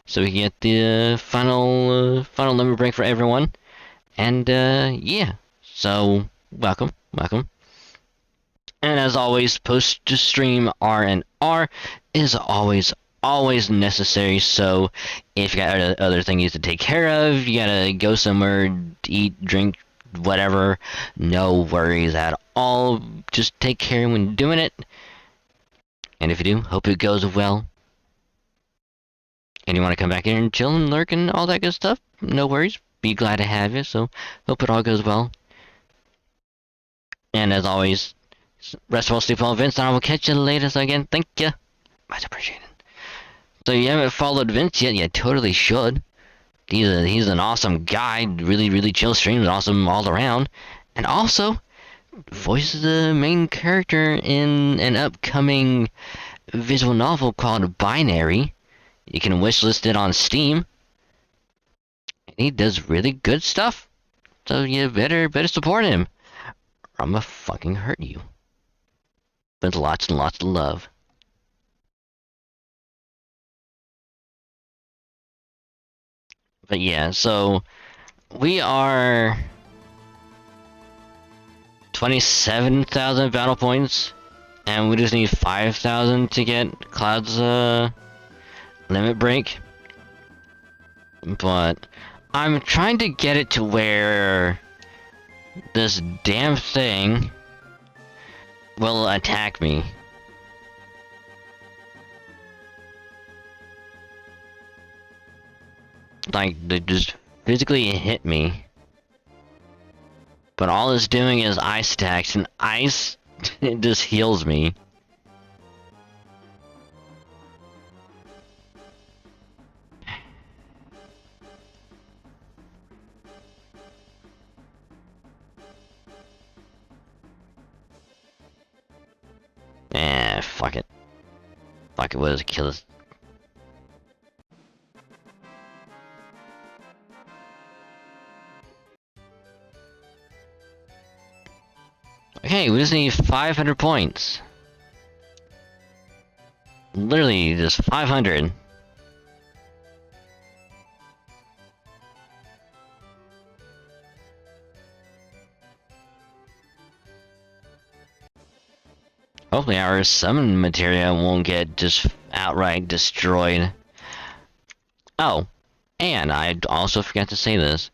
so we can get the final limit break for everyone. And yeah, so welcome. And as always, post to stream R&R is always necessary. So if you got other things to take care of, you gotta go somewhere, eat, drink, whatever, no worries at all. Just take care when doing it. And if you do, hope it goes well. And you want to come back in and chill and lurk and all that good stuff, no worries. Be glad to have you. So hope it all goes well. And as always, rest well, sleep well, Vince, and I will catch you later. So again, thank you. Much appreciated. So you haven't followed Vince yet? You totally should. He's an awesome guy, really chill streams, awesome all around, and also voices the main character in an upcoming visual novel called Binary. You can wishlist it on Steam. And he does really good stuff, so you better support him, or I'm gonna fucking hurt you. But lots and lots of love. But yeah, so we are 27,000 battle points, and we just need 5,000 to get Cloud's limit break. But I'm trying to get it to where this damn thing will attack me. Like, they just physically hit me. But all it's doing is ice attacks, and ice, it just heals me. Fuck it. Fuck it, what is kill this? Okay, we just need 500 points. Literally, just 500. Hopefully our summon materia won't get just outright destroyed. Oh, and I also forgot to say this.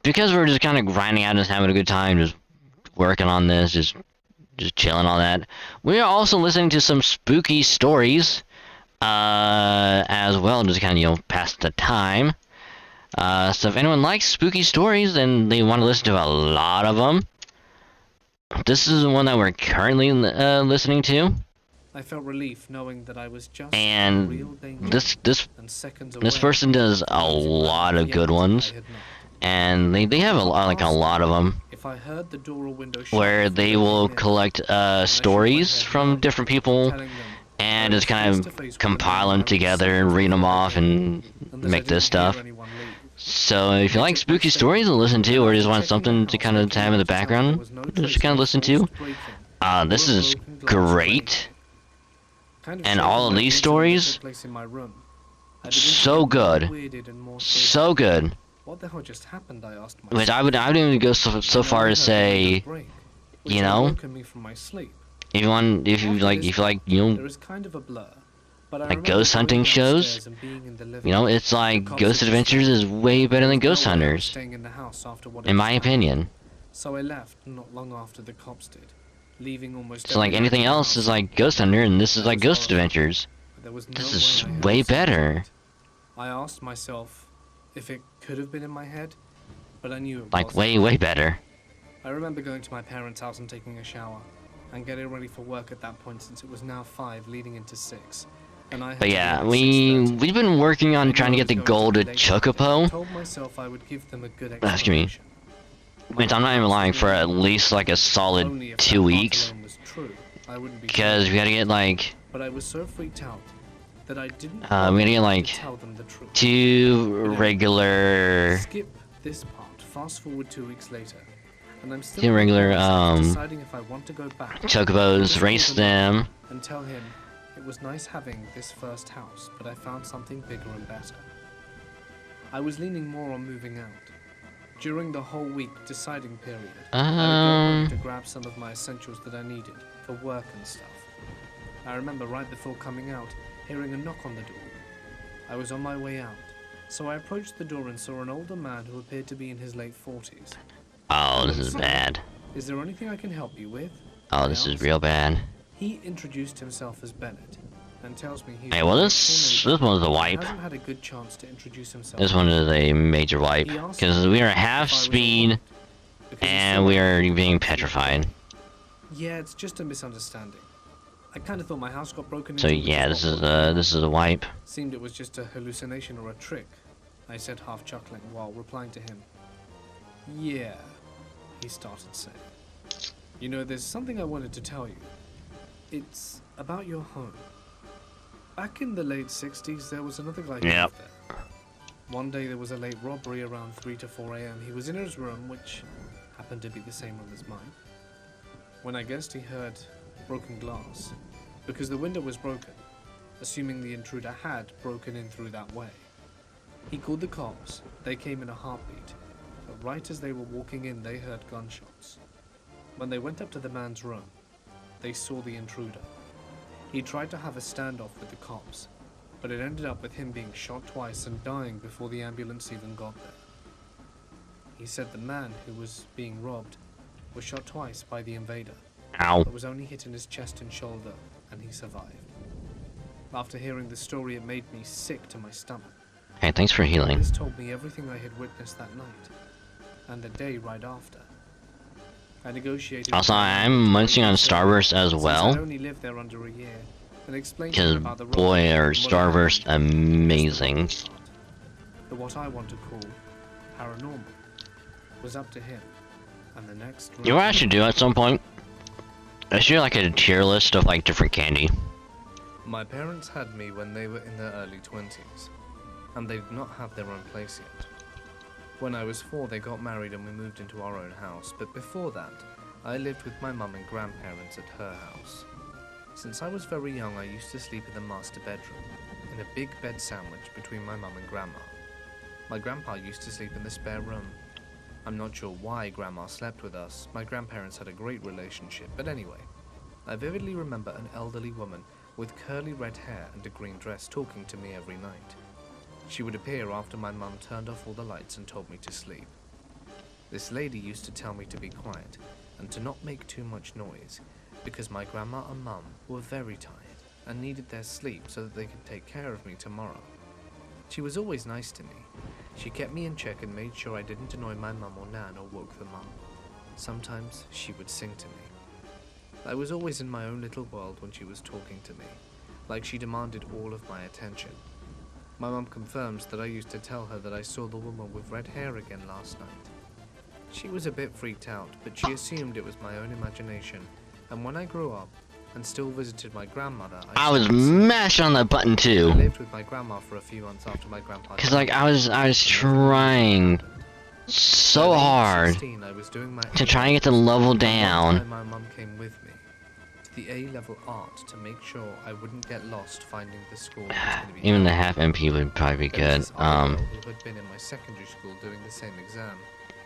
Because we're just kind of grinding out and just having a good time, just working on this, just chilling, all that. We are also listening to some spooky stories, as well, just kind of, you know, pass the time. So if anyone likes spooky stories and they want to listen to a lot of them, this is the one that we're currently listening to. I felt relief knowing that I was just And in real danger and seconds away this person does a lot of good ones, and they have a lot of them If I heard the door or window shut where before they came will in, collect and I shook my stories head from no, different people telling them and I just was kind face to of face with compile the man them I was together seeking and to read them kill off and and that I make this didn't hear stuff. anyone leave. So if you They like took my spooky statement, stories to listen to, and or after just want checking the something to house, kind they of came have in the out to tell me there background, was no just trace kind of a listen to. forced break-in This or a is broken glass or great. anything. Kind of And shaken all of by the these incident that stories, took place in my room, I began to so get more good, weirded and more so shaken. good. What the hell just happened? I asked myself. Which I would even go so I know far I to heard the window say, break, you which had know, woken me from my sleep. if you After like, this if you like, part, you know, there is kind of a blur, but I like remember ghost going hunting shows, downstairs and being in the living you know, room. it's The like cops Ghost had just Adventures left. is way better There than was no Ghost way I was Hunters, staying in the house after what in had my transpired. opinion. So I left not long after the cops did, leaving almost So like everyone anything in the else house. is like Ghost Hunter, and this is I like was Ghost horrified, Adventures. but there was no This way is I had way something better. right. I asked myself if it could have been in my head, but I knew it Like wasn't. way better. I remember going to my parents' house and taking a shower, and getting ready for work at that point since it was now 5 leading into 6. And I had But to yeah, leave at 6:30. we've been working I on knew trying to I get was the going gold be at late that day. I Chocobo. told myself I would give them a good Excuse me. explanation. Which I'm not even lying, for at least like a Only solid if 2 that part weeks. alone was true, I wouldn't be Because sure. we gotta get like But I was so freaked out that I didn't we bother gotta get like to tell them the truth. 2 regular Skip this part. Fast forward 2 weeks later, and I'm still 2 regular deciding if I want to go back. Chocobos, Just race call them them. up and tell him it was nice having this first house, but I found something bigger and better. I was leaning more on moving out. During the whole week deciding period, I would go home to grab some of my essentials that I needed for work and stuff. I remember right before coming out, hearing a knock on the door. I was on my way out, so I approached the door and saw an older man who appeared to be in his late 40s. Oh, this is bad. Is there anything I can help you with? Oh, this is real bad. He introduced himself as Bennett and tells me he's Hey, well this one's a wipe. hasn't had a good chance to introduce himself. This one is a major wipe. Because we are half speed and we are being petrified. Yeah, it's just a misunderstanding. I kind of thought my house got broken So into. yeah, this is a wipe. Seemed it was just a hallucination or a trick, I said, half chuckling while replying to him. Yeah, he started saying. You know, there's something I wanted to tell you. It's about your home. Back in the late 60s, there was another guy who lived there. One day there was a late robbery around 3 to 4 a.m. He was in his room, which happened to be the same room as mine, when I guessed he heard broken glass, because the window was broken, assuming the intruder had broken in through that way. He called the cops. They came in a heartbeat, but right as they were walking in, they heard gunshots. When they went up to the man's room, they saw the intruder. He tried to have a standoff with the cops, but it ended up with him being shot twice and dying before the ambulance even got there. He said the man who was being robbed was shot twice by the invader, Ow. but was only hit in his chest and shoulder, and he survived. After hearing the story, it made me sick to my stomach. Hey, thanks for healing. This told me everything I had witnessed that night, and the day right after. I negotiated. Also, I'm munching on Starburst as since well. I'd only lived there under a year, and explained to Because him about the boy, robbery are and what had Starburst happened. amazing. The what I want to call paranormal was up to him, and the next. You know what I should do at some point? I should do like a tier list of like different candy. My parents had me when they were in their early 20s, and they did not have their own place yet. When I was 4, they got married and we moved into our own house, but before that, I lived with my mum and grandparents at her house. Since I was very young, I used to sleep in the master bedroom, in a big bed sandwich between my mum and grandma. My grandpa used to sleep in the spare room. I'm not sure why grandma slept with us. My grandparents had a great relationship, but anyway, I vividly remember an elderly woman with curly red hair and a green dress talking to me every night. She would appear after my mum turned off all the lights and told me to sleep. This lady used to tell me to be quiet and to not make too much noise, because my grandma and mum were very tired and needed their sleep so that they could take care of me tomorrow. She was always nice to me. She kept me in check and made sure I didn't annoy my mum or Nan or woke them up. Sometimes she would sing to me. I was always in my own little world when she was talking to me, like she demanded all of my attention. My mum confirms that I used to tell her that I saw the woman with red hair again last night. She was a bit freaked out, but she assumed it was my own imagination, and when I grew up and still visited my grandmother, I was mashing on that button I too. lived with my grandma for a few months after my grandpa Cause died. like I was trying so At age hard 16, I was doing my to try and get the A-levels, level and one down. time my mum came with me to the A-level art to make sure I wouldn't get lost finding the school that was going to be Even the held. half MP would probably be There was good. this other girl who had been in my secondary school doing the same exam,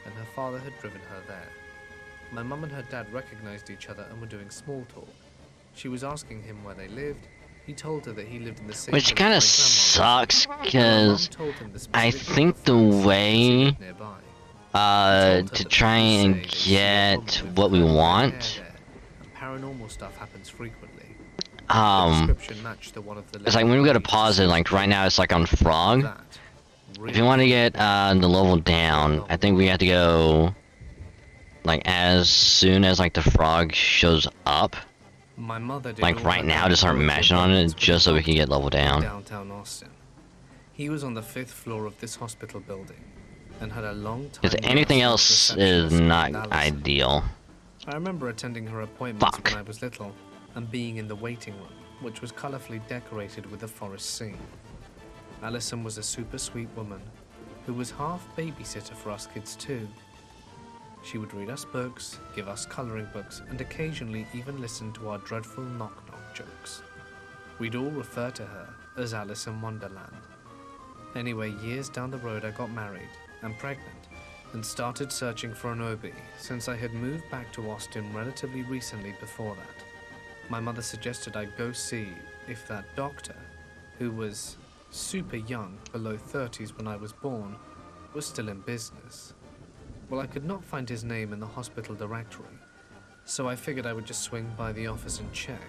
and her father had driven her there. My mum and her dad recognized each other and were doing small talk. She was asking him where they lived. He told her that he lived in the same Which village kind my of grandma lived. sucks, And my mum cause told him the I specific think the number 5 because he way lived nearby. He told her to that try people and say they see a get woman with what we curly red hair want, there, and paranormal stuff happens frequently. The um, description matched the one of the it's like when we go to pause it, like right now it's like on frog. That If you want to get the level down, I think we have to go like as soon as like the frog shows up. My mother did Like all right her now, just start gynecological mashing on it appointments with just a so we can get doctor level in down. downtown Austin. He was on the 5th floor of this hospital building and had a long time. Because anything else is not ideal. I remember attending her appointments Fuck. when I was little and being in the waiting room, which was colorfully decorated with a forest scene. Allison was a super sweet woman who was half babysitter for us kids too. She would read us books, give us coloring books, and occasionally even listen to our dreadful knock-knock jokes. We'd all refer to her as Alice in Wonderland. Anyway, years down the road I got married and pregnant and started searching for an OB since I had moved back to Austin relatively recently before that. My mother suggested I go see if that doctor, who was super young, below 30s when I was born, was still in business. Well, I could not find his name in the hospital directory, so I figured I would just swing by the office and check.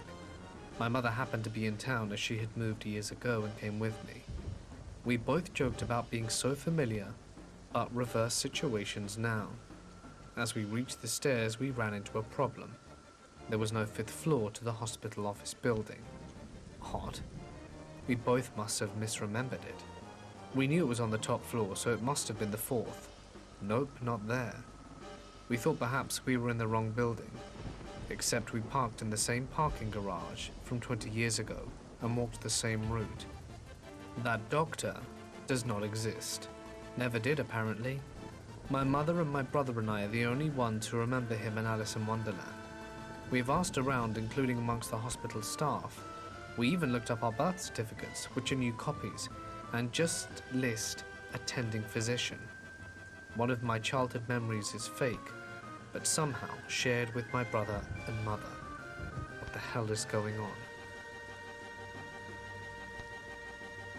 My mother happened to be in town as she had moved years ago and came with me. We both joked about being so familiar, but reverse situations now. As we reached the stairs, we ran into a problem. There was no 5th floor to the hospital office building. Odd. We both must have misremembered it. We knew it was on the top floor, so it must have been the 4th. Nope, not there. We thought perhaps we were in the wrong building, except we parked in the same parking garage from 20 years ago and walked the same route. That doctor does not exist. Never did, apparently. My mother and my brother and I are the only ones who remember him in Alice in Wonderland. We've asked around, including amongst the hospital staff. We even looked up our birth certificates, which are new copies, and just list attending physician. One of my childhood memories is fake, but somehow shared with my brother and mother. What the hell is going on?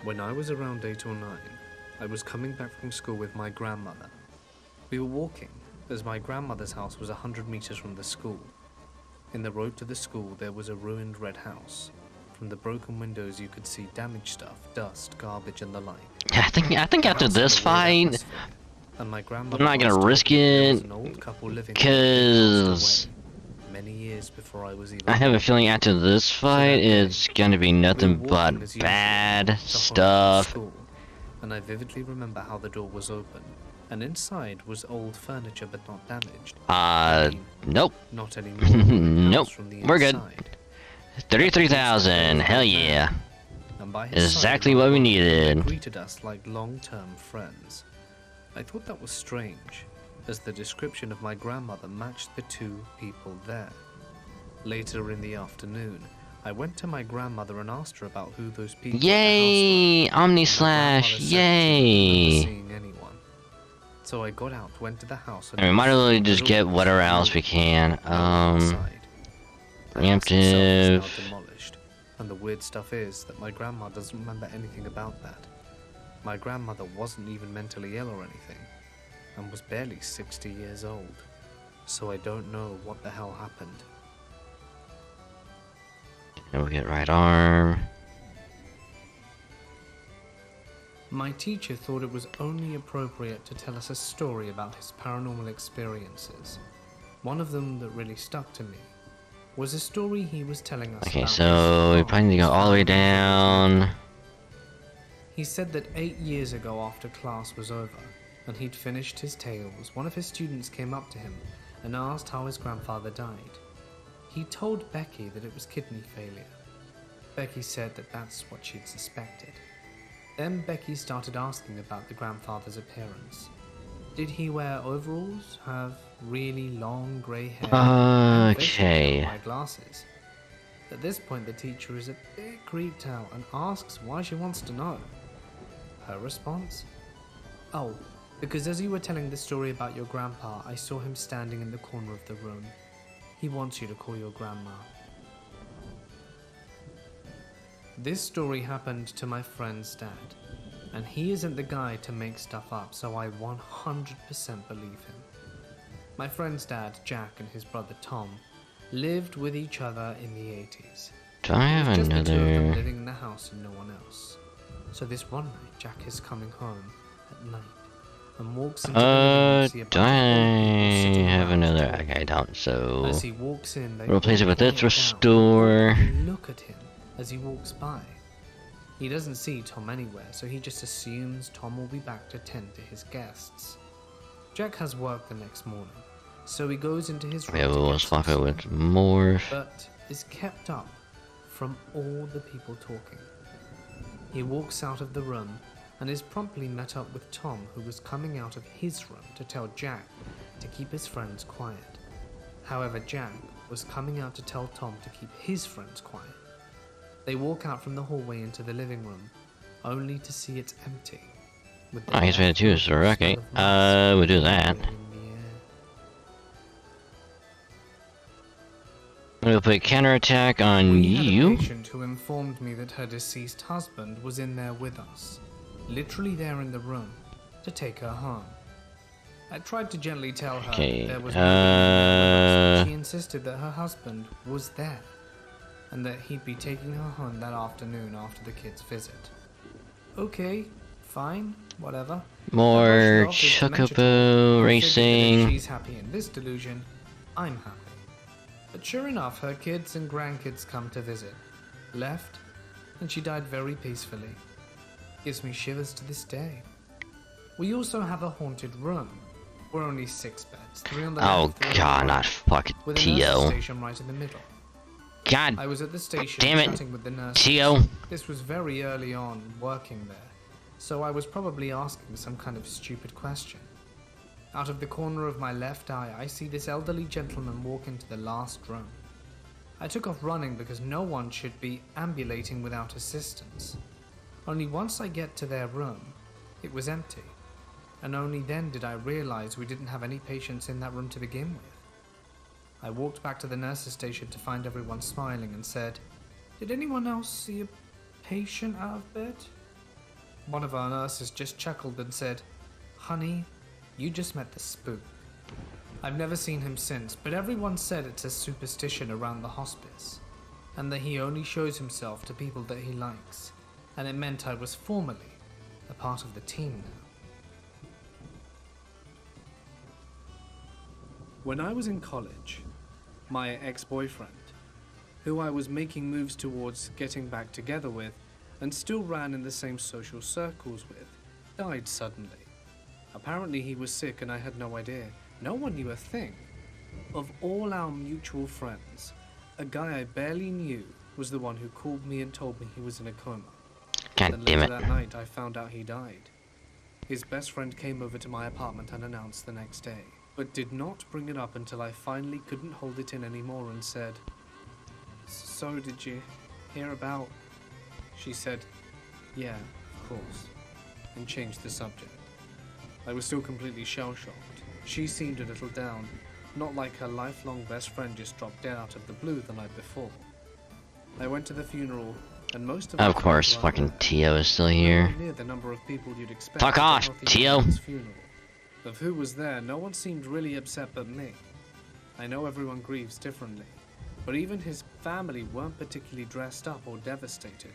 When I was around 8 or 9, I was coming back from school with my grandmother. We were walking, as my grandmother's house was 100 meters from the school. In the road to the school, there was a ruined red house. From the broken windows, you could see damaged stuff, dust, garbage, and the like. I think after this fight, and my I'm not gonna risk it, cause many years before I was even I have a feeling after this fight, it's gonna be nothing but bad stuff. And I vividly remember how the door was open, and inside was old furniture but not damaged. Nope. Not anymore. Nope. From the We're good. inside. 33,000. Hell yeah. And by his side Exactly along what the we way, needed. he greeted us like long-term friends. I thought that was strange, as the description of my grandmother matched the two people there. Later in the afternoon, I went to my grandmother and asked her about who those people Yay! at the house were. Omni And my Slash. grandmother said she didn't remember Yay! seeing anyone. So I got out, went to the house, and And we might as well the just get building was whatever else we ruined. can. No one inside. The house itself Preemptive. is now demolished, and the weird stuff is that my grandma doesn't remember anything about that. My grandmother wasn't even mentally ill or anything, and was barely 60 years old, so I don't know what the hell happened. And we'll get right arm. My teacher thought it was only appropriate to tell us a story about his paranormal experiences. One of them that really stuck to me was a story he was telling us Okay, about so we his probably need to go all the way father's down. He said that 8 years ago, after class was over and he'd finished his tales, one of his students came up to him and asked how his grandfather died. He told Becky that it was kidney failure. Becky said that that's what she'd suspected. Then Becky started asking about the grandfather's appearance. Did he wear overalls, have really long grey hair, and facial Okay. hair, wear glasses? At this point, the teacher is a bit creeped out and asks why she wants to know. Her response? Oh, because as you were telling the story about your grandpa, I saw him standing in the corner of the room. He wants you to call your grandma. This story happened to my friend's dad, and he isn't the guy to make stuff up, so I 100% believe him. My friend's dad, Jack, and his brother Tom lived with each other in the 80s. Do I have It was just the two of them another? living in the house and no one else. So this one night, Jack is coming home at night and walks into the living room to see a Do bunch of I old people sitting have around another? talking. Okay, I don't. So As he walks in, they replace it all with this quiet down restore. and openly look at him as he walks by. He doesn't see Tom anywhere, so he just assumes Tom will be back to tend to his guests. Jack has work the next morning, so he goes into his room Yeah, to we'll get some swap it with sleep, morph. but is kept up from all the people talking. He walks out of the room and is promptly met up with Tom, who was coming out of his room to tell Jack to keep his friends quiet. However, Jack was coming out to tell Tom to keep his friends quiet. They walk out from the hallway into the living room, only to see it's empty. With the Oh, he's ready to choose, so leftovers okay. full of mice We'll do that. hovering in the air. We'll put counterattack on We had a you. patient who informed me that her deceased husband was in there with us, literally there in the room, to take her home. I tried to gently tell her Okay, that there was nobody in there with us, but she insisted that her husband was there, and that he'd be taking her home that afternoon after the kids' visit. Okay, fine, whatever. More I brushed it off as dementia talk, Chocobo and figured that racing. if she's happy in this delusion, I'm happy. But sure enough, her kids and grandkids come to visit, left, and she died very peacefully. Gives me shivers to this day. We also have a haunted room. We're only 6 beds, 3 on the Oh left, 3 on the god, right, not fucking with a nurse's Tio. station right in the middle. God I was at the station damn it, chatting with the nurse. Tio. This was very early on working there, so I was probably asking some kind of stupid question. Out of the corner of my left eye, I see this elderly gentleman walk into the last room. I took off running because no one should be ambulating without assistance. Only once I get to their room, it was empty, and only then did I realize we didn't have any patients in that room to begin with. I walked back to the nurse's station to find everyone smiling and said, "Did anyone else see a patient out of bed?" One of our nurses just chuckled and said, "Honey, you just met the spook." I've never seen him since, but everyone said it's a superstition around the hospice, and that he only shows himself to people that he likes, and it meant I was formally a part of the team now. When I was in college, my ex-boyfriend, who I was making moves towards getting back together with and still ran in the same social circles with, died suddenly. Apparently he was sick and I had no idea. No one knew a thing. Of all our mutual friends, a guy I barely knew was the one who called me and told me he was in a coma. God Then damn later it. that night, I found out he died. His best friend came over to my apartment unannounced the next day, but did not bring it up until I finally couldn't hold it in anymore and said, "So did you hear about?" She said, "Yeah, of course," and changed the subject. I was still completely shell-shocked. She seemed a little down, not like her lifelong best friend just dropped dead out of the blue the night before. I went to the funeral, and most of Of my course, friends were fucking there. Tio is still Nowhere here. near the number of people you'd expect Fuck at a off, healthy Tio. young man's funeral. Of who was there, no one seemed really upset but me. I know everyone grieves differently, but even his family weren't particularly dressed up or devastated.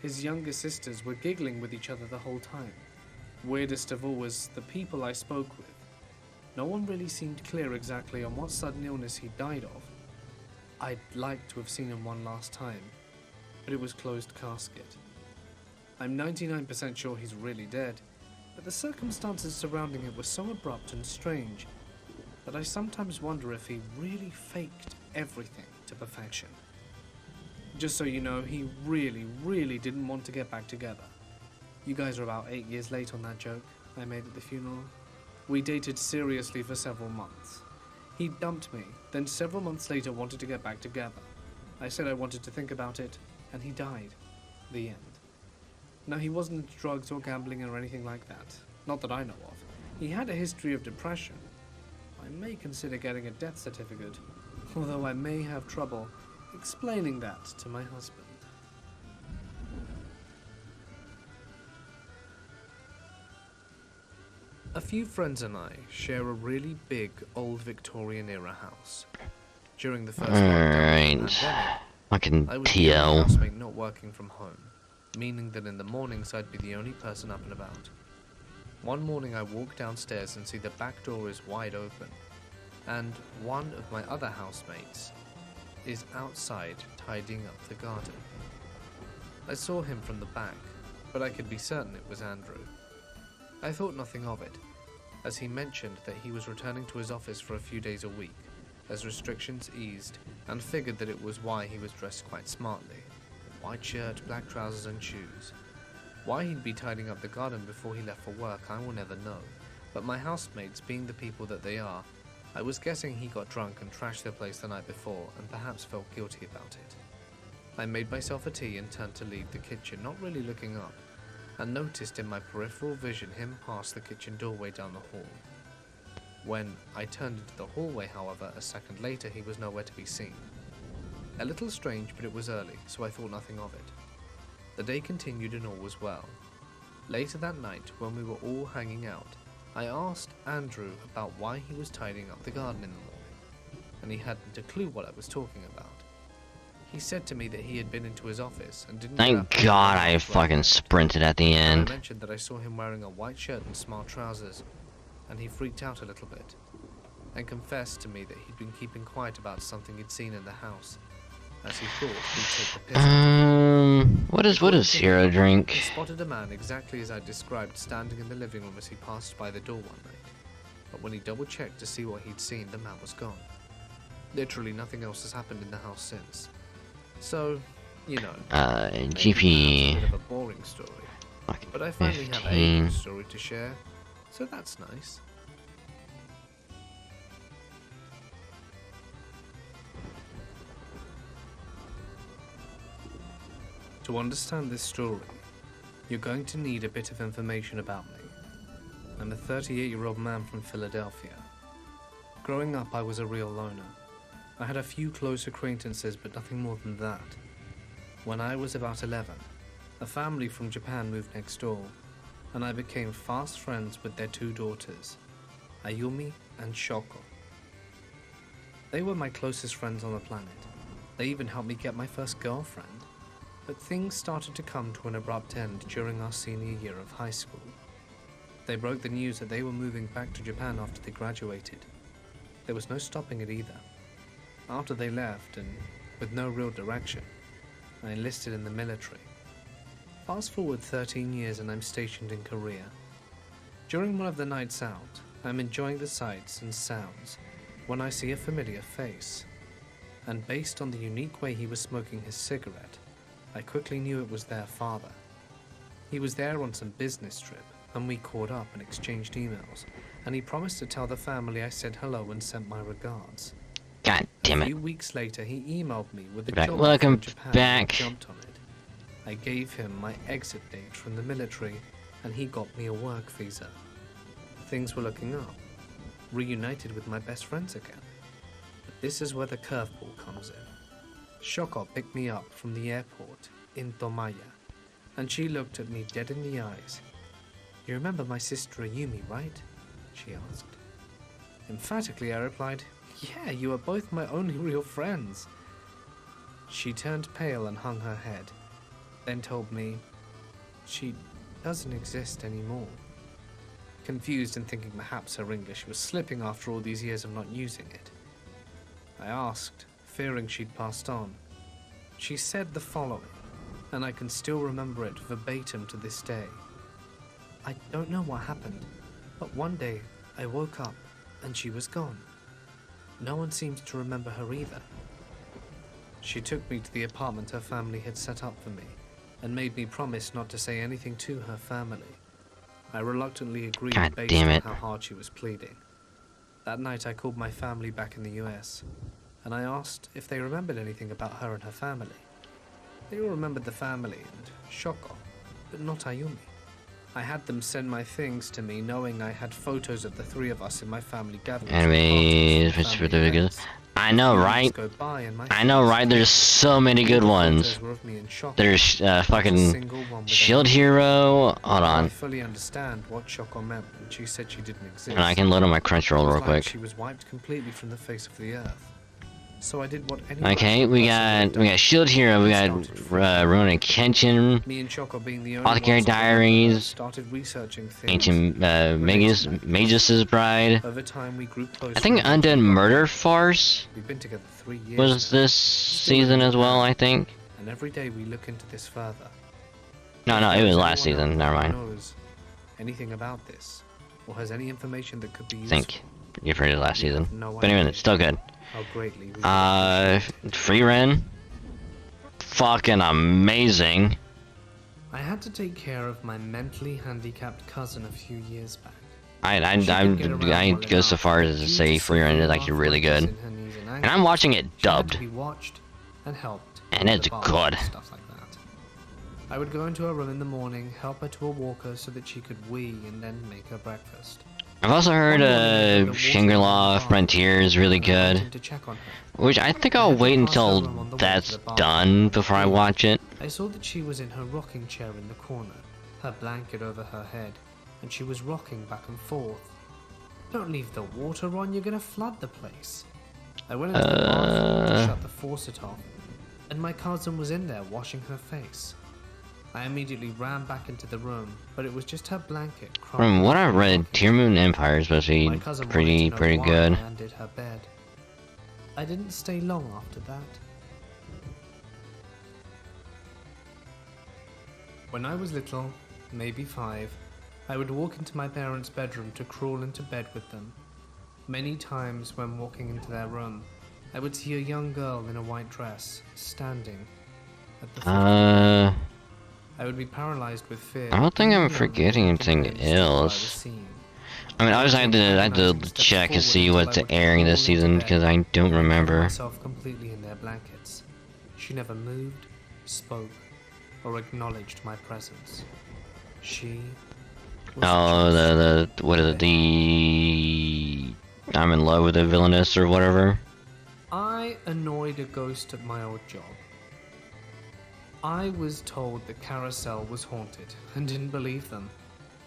His younger sisters were giggling with each other the whole time. Weirdest of all was the people I spoke with. No one really seemed clear exactly on what sudden illness he died of. I'd like to have seen him one last time, but it was closed casket. I'm 99% sure he's really dead, but the circumstances surrounding it were so abrupt and strange that I sometimes wonder if he really faked everything to perfection. Just so you know, he really didn't want to get back together. You guys are about 8 years late on that joke I made at the funeral. We dated seriously for several months. He dumped me, then several months later wanted to get back together. I said I wanted to think about it, and he died. The end. Now, he wasn't into drugs or gambling or anything like that. Not that I know of. He had a history of depression. I may consider getting a death certificate, although I may have trouble explaining that to my husband. A few friends and I share a really big old Victorian-era house. During the first lockdown of the Alright. pandemic, Fucking I was the only Tio. housemate not working from home, meaning that in the mornings I'd be the only person up and about. One morning I walk downstairs and see the back door is wide open, and one of my other housemates is outside tidying up the garden. I saw him from the back, but I could be certain it was Andrew. I thought nothing of it, as he mentioned that he was returning to his office for a few days a week, as restrictions eased, and figured that it was why he was dressed quite smartly. White shirt, black trousers and shoes. Why he'd be tidying up the garden before he left for work I will never know, but my housemates being the people that they are, I was guessing he got drunk and trashed the place the night before and perhaps felt guilty about it. I made myself a tea and turned to leave the kitchen, not really looking up, and noticed in my peripheral vision him pass the kitchen doorway down the hall. When I turned into the hallway, however, a second later he was nowhere to be seen. A little strange, but it was early, so I thought nothing of it. The day continued and all was well. Later that night, when we were all hanging out, I asked Andrew about why he was tidying up the garden in the morning, and he hadn't a clue what I was talking about. He said to me that he had been into his office and didn't get up Thank God I fucking sprinted at the I end. mentioned that I saw him wearing a white shirt and smart trousers, and he freaked out a little bit, and confessed to me that he'd been keeping quiet about something he'd seen in the house, as he thought we'd take the piss out of him. What does According to Hero him, drink? He spotted a man exactly as I described standing in the living room as he passed by the door one night, but when he double-checked to see what he'd seen, the man was gone. Literally nothing else has happened in the house since. So, you know, maybe perhaps GP. a bit of a boring story. Fucking But I finally have a 15. good story to share, so that's nice. To understand this story, you're going to need a bit of information about me. I'm a 38-year-old man from Philadelphia. Growing up, I was a real loner. I had a few close acquaintances, but nothing more than that. When I was about 11, a family from Japan moved next door, and I became fast friends with their two daughters, Ayumi and Shoko. They were my closest friends on the planet. They even helped me get my first girlfriend. But things started to come to an abrupt end during our senior year of high school. They broke the news that they were moving back to Japan after they graduated. There was no stopping it either. After they left, and with no real direction, I enlisted in the military. Fast forward 13 years and I'm stationed in Korea. During one of the nights out, I'm enjoying the sights and sounds when I see a familiar face. and based on the unique way he was smoking his cigarette, I quickly knew it was their father. He was there on some business trip, and we caught up and exchanged emails, and he promised to tell the family I said hello and sent my regards. God damn A it. few weeks later, he emailed me with a Back. job Welcome offer in Japan, back. and I jumped on it. I gave him my exit date from the military, and he got me a work visa. Things were looking up. Reunited with my best friends again. But this is where the curveball comes in. Choco picked me up from the airport in Tomaya, and she looked at me dead in the eyes. "You remember my sister Ayumi, right?" she asked. Emphatically, I replied, "Yeah, you are both my only real friends." She turned pale and hung her head, then told me she doesn't exist anymore. Confused and thinking perhaps her English was slipping after all these years of not using it, I asked, fearing she'd passed on. She said the following, and I can still remember it verbatim to this day. "I don't know what happened, but one day I woke up and she was gone. No one seems to remember her either." She took me to the apartment her family had set up for me and made me promise not to say anything to her family. I reluctantly agreed God based damn on it. how hard she was pleading. That night I called my family back in the US, and I asked if they remembered anything about her and her family. They all remembered the family and Choco, but not Ayumi. I had them send my things to me, knowing I had photos of the three of us in my family gatherings. Anyways, and parties for family events. I know, A few right? weeks go by and my I know, face right? There's so many good all the ones. photos were of me in Choco. There's Not a fucking single one with Shield Ayumi. Hero. Hold Now, I on. fully understand what Choco meant when she said she didn't exist. And I can load on my It Crunchyroll was real like quick. she was wiped completely from the face of the earth. So I did what any Okay, rational we person would got have Shield Hero, we got Started freaking Rurouni Kenshin, Me and Choco being the only Apothecary ones to remember her, Diaries, started researching things. Ancient related to that. Magus's Bride. Over time, we grew closer. I think and Undead keep up. Murder Farce We've been together 3 years was now, this Still season in as well, Japan. I think. and every day we look into this further. No, If no, there it was is last anyone season, out never there who mind. knows anything about this, or has any information that could be I useful, think. You've heard it last we season. have no But anyway, idea it's still good. how greatly we would appreciate it. Free Ren. Fucking amazing. I had to take care of my mentally handicapped cousin a few years back. I'd go so far as to say Free Ren is actually really good. And I'm watching it She had dubbed. to be watched and helped. And in it's the bath good. and stuff like that. I would go into her room in the morning, help her to a walker so that she could wee, and then make her breakfast. I've also heard Shangri-La Frontier is really And I went good. in to check on her. Which I think I'll wait until that's done before I watch it. I saw that she was in her rocking chair in the corner, her blanket over her head, and she was rocking back and forth. "Don't leave the water on, you're gonna flood the place." I went into the bathroom to shut the faucet off, and my cousin was in there washing her face. I immediately ran back into the room, but it was just her blanket. From what I've read, Tear Moon Empire is supposed to My be cousin wanted pretty to know why good. I undid her bed. I didn't stay long after that. When I was little, maybe 5, I would walk into my parents' bedroom to crawl into bed with them. Many times when walking into their room, I would see a young girl in a white dress standing at the foot of the bed. I would be paralyzed with fear. I don't think Even I'm young, forgetting I didn't anything understand what I was else. seeing. I mean, obviously I had to check to see what's airing this season because I don't Cover remember. myself completely in their blankets. She never moved, spoke, or acknowledged my presence. She was Oh, just the what is it? The I'm in love with the villainess or whatever. I annoyed a ghost at my old job. I was told the carousel was haunted and didn't believe them.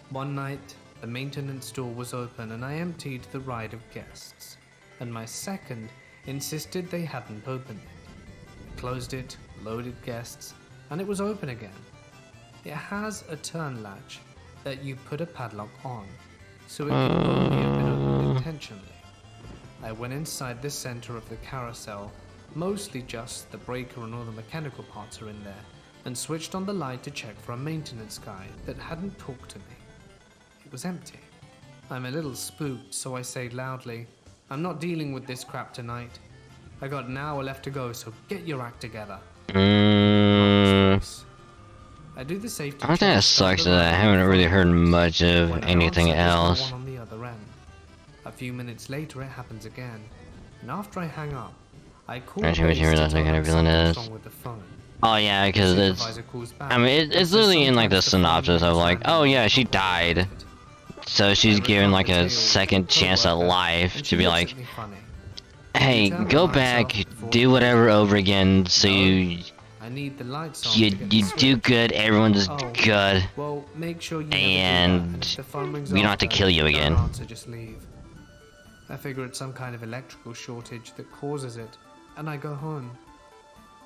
One night, the maintenance door was open and I emptied the ride of guests, and my second insisted they hadn't opened it. I closed it, loaded guests, and it was open again. It has a turn latch that you put a padlock on, so it can only have been opened intentionally. I went inside the center of the carousel, mostly just the breaker and all the mechanical parts are in there, and switched on the light to check for a maintenance guy that hadn't talked to me. It was empty. I'm a little spooked, so I say loudly, "I'm not dealing with this crap tonight." I got an hour left to go, so get your act together. I do the safety I think that check, sucks start the that I ride, haven't really heard much of when I anything answer, there's no else. one on the other end. A few minutes later, it happens again, and after I hang up, I call Actually, base to that's tell what kind them of villain something's is. wrong with the phone. Oh yeah, because The it's. supervisor calls back I mean, and it's says literally in like the sometimes the phone synopsis of rings like, oh randomly yeah, and she not what I died, wanted. so she's I given recount like the a tale to second a chance at coworker, life and to she be looks like, at me funny. hey, Turn the go lights back, off before do you whatever leave. over again, so No, you I need the lights on you to get the you do switch. good, everyone's Oh, good, well, make sure you never do that, and and if the phone rings we don't have to after, kill you don't again. answer, just leave. I figure it's some kind of electrical shortage that causes it, and I go home.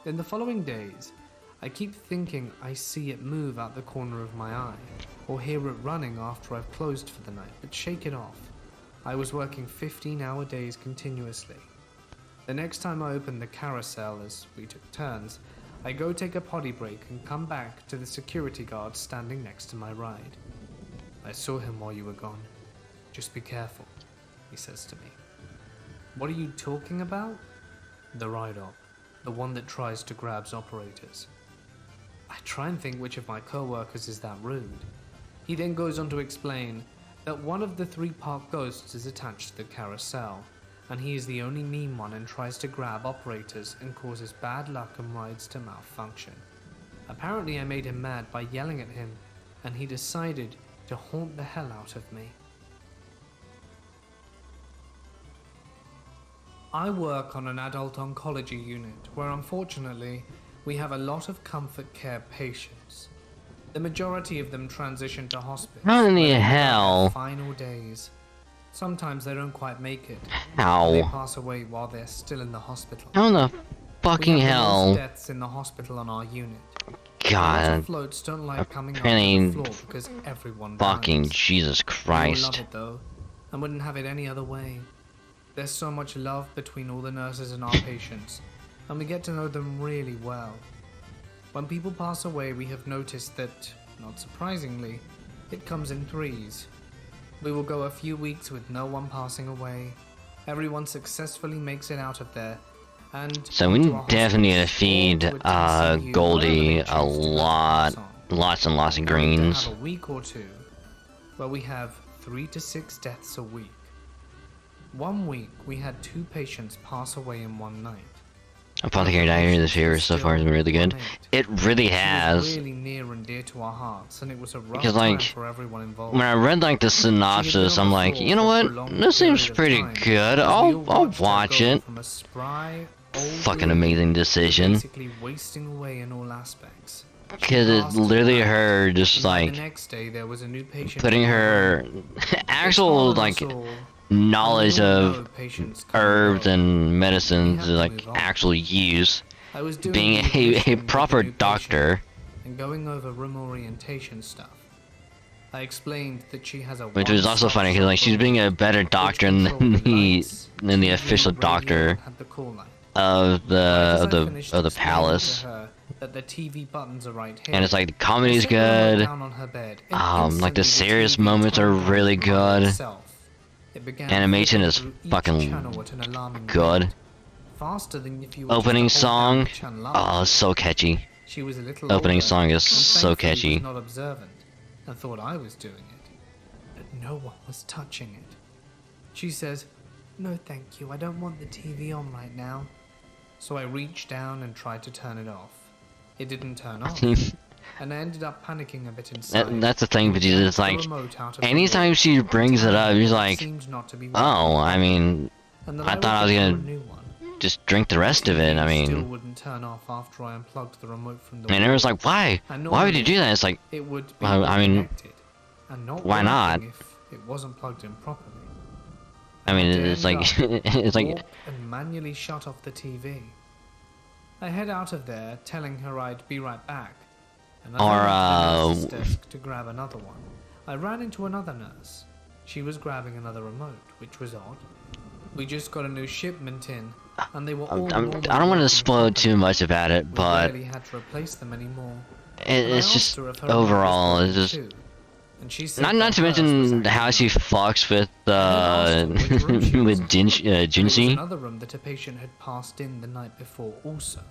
In the following days, I keep thinking I see it move out the corner of my eye, or hear it running after I've closed for the night, but shake it off. I was working 15-hour days continuously. The next time I open the carousel, as we took turns, I go take a potty break and come back to the security guard standing next to my ride. I saw him while you were gone. Just be careful, he says to me. What are you talking about? The ride-op, the one that tries to grab operators. I try and think which of my co-workers is that rude. He then goes on to explain that one of the 3 park ghosts is attached to the carousel, and he is the only mean one and tries to grab operators and causes bad luck and rides to malfunction. Apparently I made him mad by yelling at him, and he decided to haunt the hell out of me. I work on an adult oncology unit where unfortunately we have a lot of comfort care patients. The majority of them transition to hospice. How in where the they live out their hell? final days. Sometimes they don't quite make it. They How? pass away while they're still in the hospital. How in the We fucking have the most hell? deaths in the hospital on our unit. A lot of God, floats don't like coming up to apparently the floor because everyone fucking dies. Jesus We all love Christ. it though, and wouldn't have it any other way. There's so much love between all the nurses and our patients, and we get to know them really well. When people pass away, we have noticed that, not surprisingly, it comes in 3s. We will go a few weeks with no one passing away. Everyone successfully makes it out of there, and So we onto our definitely need to hospice or feed to a TCU, Goldie wherever they a choose to go lot, pass on. lots and lots of We're going to greens. have a week or two where we have 3 to 6 deaths a week. One week we had 2 patients pass away in one night. Apothecary Diary this year so far has been really good. It really She was has. really near and dear to our hearts, and it was a rough Because, time like, for everyone involved. When I read like the synopsis, I'm like, you know what? This seems pretty good. I'll watch it. From a spry, old Fucking lady amazing to decision. basically wasting away in all aspects. Because it's literally her just And by the like next day, there was a new patient putting in her It's actual hard on us like all, knowledge and we all of know patients come herbs go. and medicines have to to like move on. actual use. I was doing Being the a admission with the proper new patient doctor, and going over room orientation stuff. I explained that she has a which was also funny because like she's one-stop being a room better which doctor controlled than the the lights, than the TV, official radio, doctor and had the call line. of Right as I the finished of the explaining palace. to her that the TV buttons are right here, And it's like the I comedy's set the remote good. down on her bed, and Like the instantly serious TV moments are turned on really by good. itself. It began Animation flipping is through each fucking channel at an alarming good. rate, faster than if you were Opening just to hold down song, the channel up. oh, so catchy. She was a little Opening older, song is and so thankfully catchy. was not observant and thought I was doing it, but no one was touching it. She says, "No, thank you. I don't want the TV on right now." So I reached down and tried to turn it off. It didn't turn off, and I ended up panicking a bit inside. That's the thing, but it's The like remote out of the anytime wall, she brings it up, he's like, seemed not to be oh, I mean, and that I would thought I was get her a gonna new one. just drink the rest of it. I TV still mean, wouldn't turn off after I unplugged the remote from the and everyone's like, why? And Why would you normally do that? It's like, it would be well, I mean, connected and not why not? working if it wasn't plugged in properly. I mean, To it's end like, up, it's like, walk and manually shut off the TV. I head out of there, telling her I'd be right back. And as Or, I went to the nurse's desk to grab another one, I ran into another nurse. She was grabbing another remote, which was odd. We just got a new shipment in, and they were all I normally don't want to working spoil properly. too much about it, We but barely had to replace them anymore. it's And I just asked her if her remote was overall, it's broken just too. and she said Not that to hers was mention how actually she fucks with I then asked her which room she was with in. There was Junsi. another room that a patient had passed in the night before also.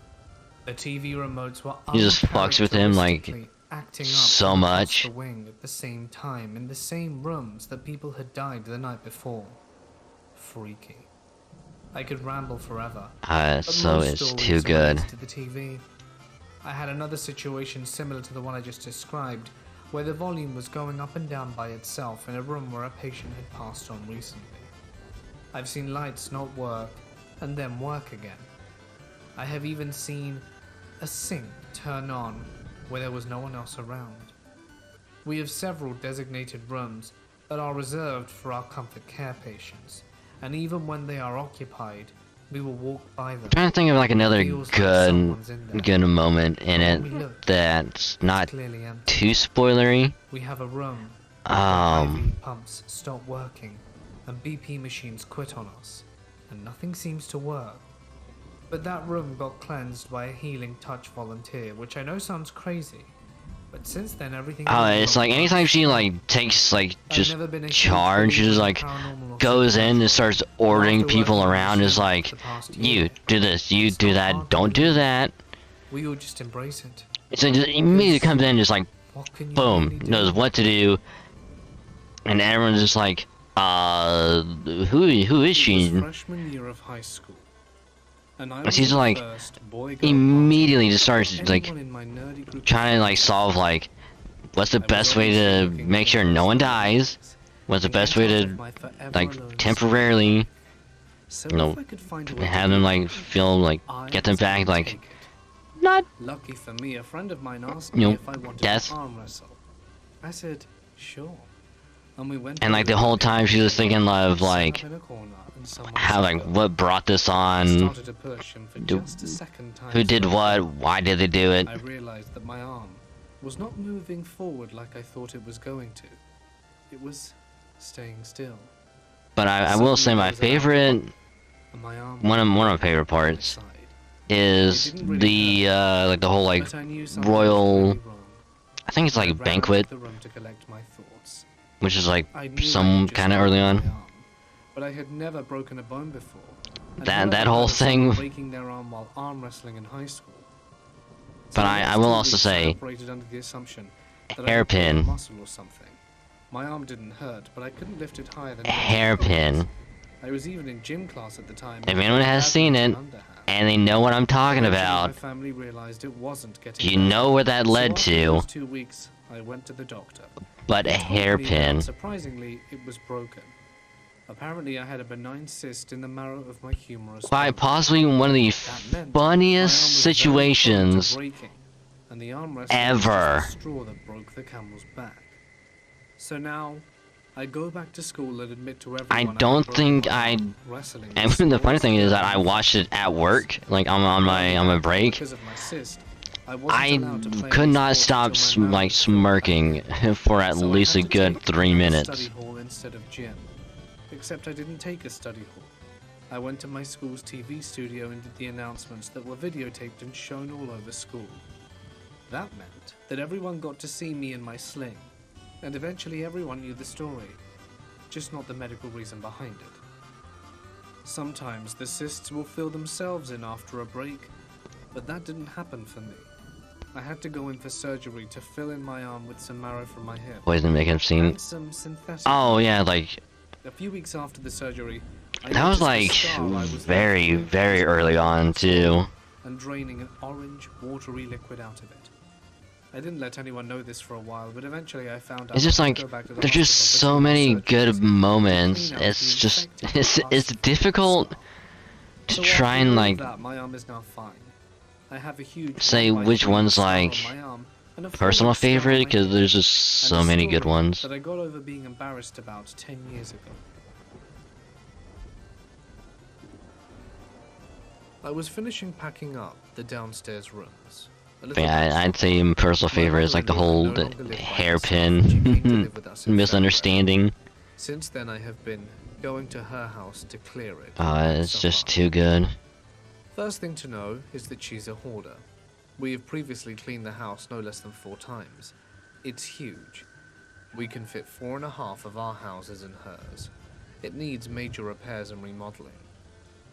The TV remotes were He just fucks with him like uncharacteristically acting up so from across much. the wing at the same time in the same rooms that people had died the night before. Freaky. I could ramble forever. But So most it's stories too are good. related to the TV. I had another situation similar to the one I just described, where the volume was going up and down by itself in a room where a patient had passed on recently. I've seen lights not work and then work again. I have even seen a sink turn on where there was no one else around. We have several designated rooms that are reserved for our comfort care patients, and even when they are occupied, we will walk by them. Trying to think of like another Feels like good someone's in there. good moment in But when we it look, that's it's not clearly empty. too spoilery. We have a room where IV pumps stop working and BP machines quit on us, and nothing seems to work. But that room got cleansed by a healing touch volunteer, which I know sounds crazy, but since then everything in the It's room like works anytime she fine. like takes like I've just never been a huge charge, believer just in like paranormal or goes in and supernatural, starts ordering after people working on around. Is machines like, for the past you year, do this, you it's do not that, hard to don't do believe. that. We all just embrace it. It's like just immediately comes in, just like What can you boom, really do? knows what to do, and everyone's just like, who is It was she? freshman year of high school, and I was She's the like first boy-girl immediately party just starts that like anyone in my nerdy group of trying to like friends solve had. like what's the I was best way obviously to looking make for sure no one dies, personalities what's the and best get way out to of my forever like alone temporarily, state. So you know, if I could find a way to have them do like it, feel like I get them was back gonna like take it. not Lucky for me, a friend of mine asked You me know, if I wanted death. to arm wrestle. I said, sure. And we went and to like the whole time she was thinking of sat like up in a corner and someone how said like go. what brought this I on, started to push and for do- just a second time who did what, why did they do it. I realized that my arm was not moving forward like I thought it was going to. It was staying still. But I will say my favorite, And my arm one of my went favorite to my parts side. is It didn't really the like the whole like But I knew something royal, was really wrong. I think it's And I like ran banquet, into the room to collect my thoughts. which is like I knew I some had just kind of early broken on. my arm, but I had never broken a bone before. And That- who that ever whole heard of someone thing- breaking their arm while arm wrestling in high school. But the I next will 2 also weeks I say, operated under the assumption that I had hairpin. pulled a muscle or something. My arm didn't hurt, but I couldn't lift it higher than 90 Hairpin. degrees. I was even in gym class at the time. If and anyone has badminton seen it, underhand. and they know what I'm talking Eventually, about, my family realized it wasn't getting you better. know where that So led after to. those 2 weeks, I went to the doctor. But a He told me that, hairpin. surprisingly, it was broken. Apparently, I had a benign cyst in the marrow of my humerus. Quite bone. possibly one of the That meant my arm funniest was very prone to situations breaking, and the arm wrestling ever. was just the straw that broke the camel's back. So now, I go back to school and admit to everyone I had don't broken think my I. arm wrestling And was the funny always thing is that very I watched it at work, like on my break. because of my cyst. I wasn't I allowed to play could any not sports stop until my like mouth felt smirking for at So I least had a to good take 3 another minutes. Study hall instead of gym. Except I didn't take a study hall. I went to my school's TV studio and did the announcements that were videotaped and shown all over school. That meant that everyone got to see me in my sling, and eventually everyone knew the story, just not the medical reason behind it. Sometimes the cysts will fill themselves in after a break, but that didn't happen for me. I had to go in for surgery to fill in my arm with some marrow from my hip. Poison makeup scene. And some synthetic. Oh yeah, like A few weeks after the surgery, I that was noticed a like scar I was very left with very early on too. and draining an orange, watery liquid out of it. I didn't let anyone know this for a while, but eventually I found out. It's just I had like to go back to the there's just hospital for so 2 more many surgeries good to moments. clean out It's the just infected it's pus difficult to So try after and all of like that, my arm is now fine. I have a huge say 1 by which 3 one's scar on like my arm and a personal full-on scar on favorite, my because hip, there's just and so a many good story ones. that I got over being embarrassed about 10 years ago. I was finishing packing up the downstairs rooms. Yeah, I'd say my personal favorite is like the whole hairpin misunderstanding. Since then, I have been going to her house to clear it. It's just too good. First thing to know is that she's a hoarder. We have previously cleaned the house no less than 4 times. It's huge. We can fit 4.5 of our houses in hers. It needs major repairs and remodeling.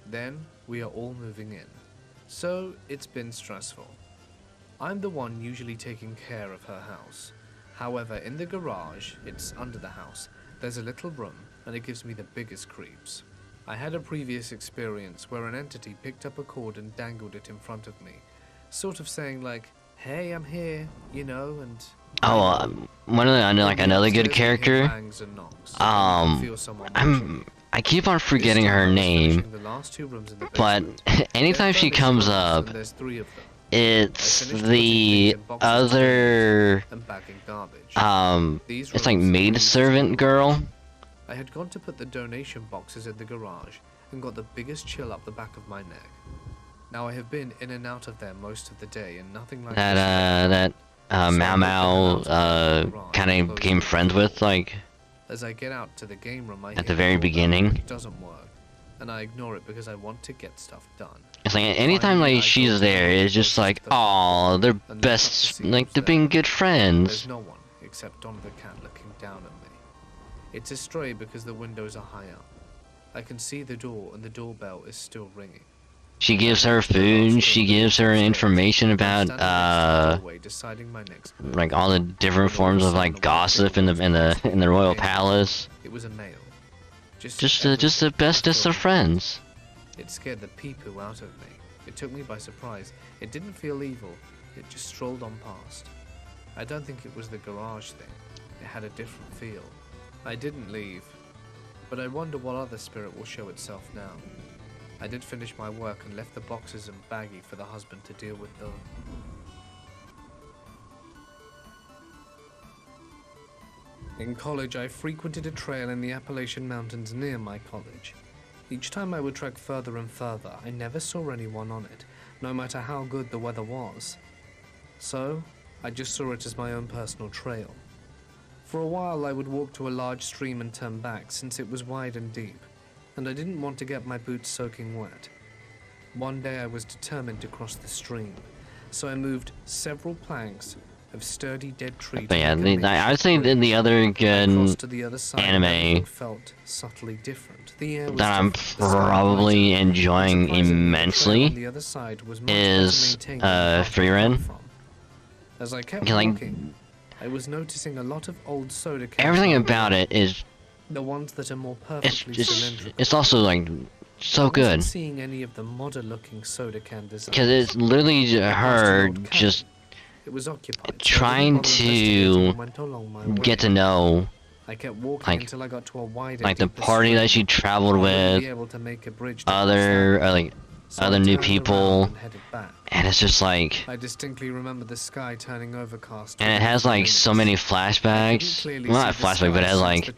Then we are all moving in. So it's been stressful. I'm the one usually taking care of her house. However, in the garage, it's under the house, there's a little room, and it gives me the biggest creeps. I had a previous experience where an entity picked up a cord and dangled it in front of me, sort of saying like, "Hey, I'm here," you know, and... Oh, one of the, like another good character. I keep on forgetting her name, but anytime she comes up, it's the other, it's like maidservant girl. I had gone to put the donation boxes in the garage and got the biggest chill up the back of my neck. Now I have been in and out of there most of the day and nothing like that Mao Mao kind of became friends with, like, as I get out to the game room, at the very beginning. It doesn't work, and I ignore it because I want to get stuff done. It's like anytime like she's there, it's just like, oh, they're best, like they're being good friends. There's no one except Donna the cat looking down at me. It's a stray because the windows are high up. I can see the door and the doorbell is still ringing. She gives her food, she gives her information about like all the different forms of like gossip in the royal palace. It was a male. Just the bestest of friends. It scared the pee-poo out of me. It took me by surprise. It didn't feel evil. It just strolled on past. I don't think it was the garage thing. It had a different feel. I didn't leave, but I wonder what other spirit will show itself now. I did finish my work and left the boxes and baggie for the husband to deal with though. In college, I frequented a trail in the Appalachian Mountains near my college. Each time I would trek further and further, I never saw anyone on it, no matter how good the weather was. So, I just saw it as my own personal trail. For a while, I would walk to a large stream and turn back since it was wide and deep, and I didn't want to get my boots soaking wet. One day I was determined to cross the stream, so I moved several planks of sturdy dead trees. But yeah, I would say in the other good anime felt subtly different. The air was that I'm probably enjoying immensely is Free Run. As I kept walking, I was noticing a lot of old soda cans. Everything about it is the ones that are more perfectly cylindrical. It's also like so good. I wasn't seeing any of the modern looking soda can designs. Because it's literally her just it was occupied, trying to get to know I kept walking until I got to a wide like the party that she traveled with, other new people, and it's just like, I distinctly remember the sky turning overcast, and it has like so many flashbacks. Well, not flashback, but it has like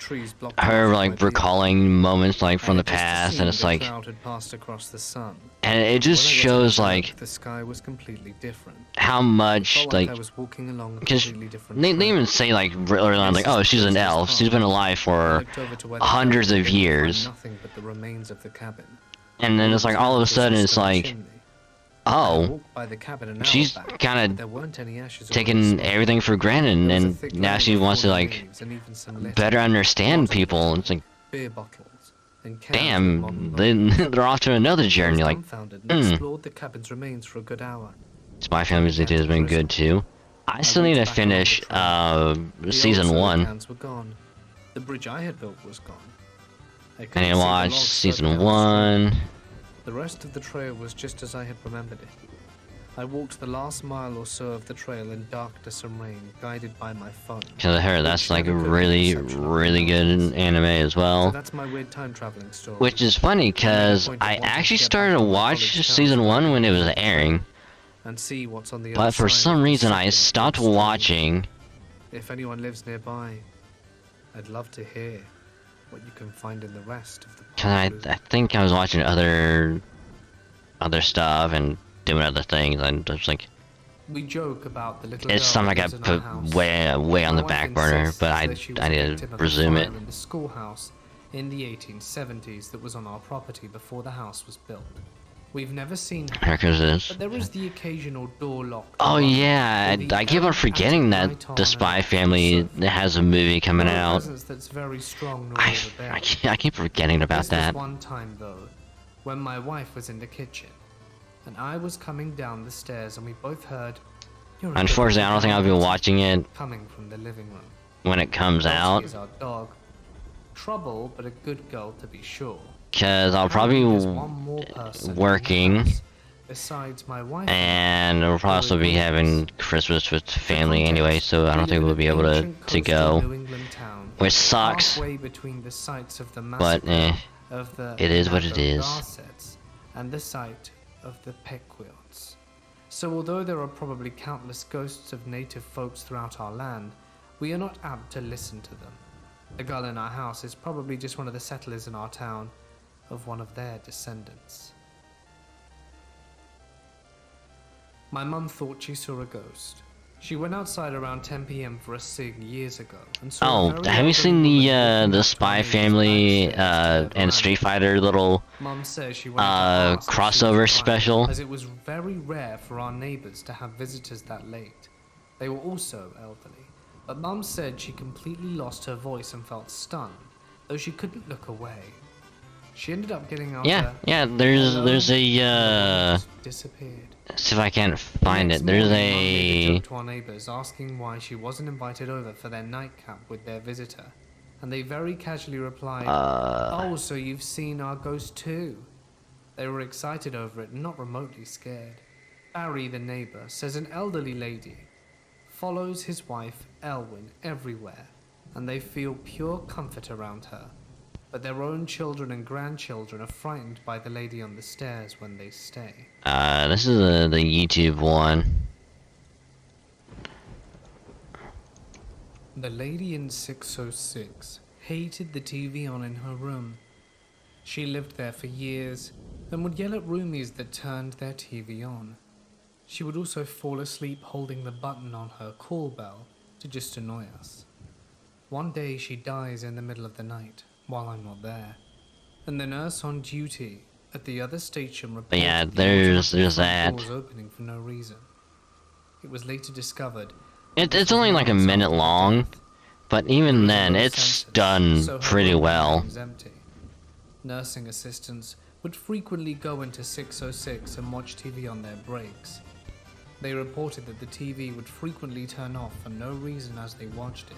her like recalling moments like from the past, and it's like, and it just shows like the sky was completely different. How much like, because they even say like early on like, oh, she's an elf, she's been alive for hundreds of years. Nothing but the remains of the cabin. And then it's like all of a sudden it's like, oh, she's kind of taking everything for granted, and now she wants to like better understand people. It's like, damn, they're off to another journey. Like, Spy Family has been good too. I still need to finish season 1. The bridge I had built was gone. I need to watch season 1. The rest of the trail was just as I had remembered it. I walked the last mile or so of the trail in darkness and rain, guided by my phone. Because I heard that's like a really, really good anime as well. So that's my weird time traveling story. Which is funny, because I actually started to watch season 1 when it was airing. And see what's on the but for some reason I stopped watching. If anyone lives nearby, I'd love to hear what you can find in the rest of the Cause I think I was watching other stuff and doing other things, and just like, we joke about the little it's something I got put way on the back burner, but I need to resume it. In the schoolhouse in the 1870s that was on our property before the house was built. We've never seen her, Here goes this. but there is the occasional door locked. Oh button, yeah, or the I keep on forgetting that anti-light the on Spy an Family sofa. has a movie coming Not a out. presence that's very strong nor I overbearing. keep forgetting about This that. was one time though, when my wife was in the kitchen, and I was coming down the stairs, and we both heard. "You're a good Unfortunately, I don't think I'll be little watching it coming from the living room. when it comes Dottie out, is our dog. Trouble, but a good girl to be sure. because I'll Apparently probably there's one more person in the working, house besides my wife and we'll probably also be having Christmas with family anyway, so I don't think we'll be able to go, New England town, which sucks, halfway between the sites of the but massacre of the it is what it is. Nagorsets and the site of the Pequots. So although there are probably countless ghosts of native folks throughout our land, we are not apt to listen to them. The girl in our house is probably just one of the settlers in our town, of one of their descendants. My mum thought she saw a ghost. She went outside around 10 p.m. for a cig years ago and saw a Oh, very have you elderly seen woman the looking up Spy our neighbor's Family back stairs to her and Street veranda. Fighter little Mum says she wanted to ask if she was crossover alright, special? as it was very rare for our neighbors to have visitors that late. They were also elderly, but Mum said she completely lost her voice and felt stunned, though she couldn't look away. She ended up getting out Yeah, her yeah. There's hello, a and the voice disappeared. see if I can't The find next it. There's morning, Mum made a joke to our neighbors asking why she wasn't invited over for their nightcap with their visitor, and they very casually replied, "Oh, so you've seen our ghost too?" They were excited over it and not remotely scared. Barry, the neighbor, says an elderly lady follows his wife, Elwyn, everywhere, and they feel pure comfort around her. But their own children and grandchildren are frightened by the lady on the stairs when they stay. this is the YouTube one. The lady in 606 hated the TV on in her room. She lived there for years and would yell at roomies that turned their TV on. She would also fall asleep holding the button on her call bell to just annoy us. One day she dies in the middle of the night while I'm not there, and the nurse on duty at the other station reported yeah, the there's automatic front that. doors opening for no reason. It was later discovered It's only like a minute long, but even then, it's done pretty well. Empty. Nursing assistants would frequently go into 606 and watch TV on their breaks. They reported that the TV would frequently turn off for no reason as they watched it.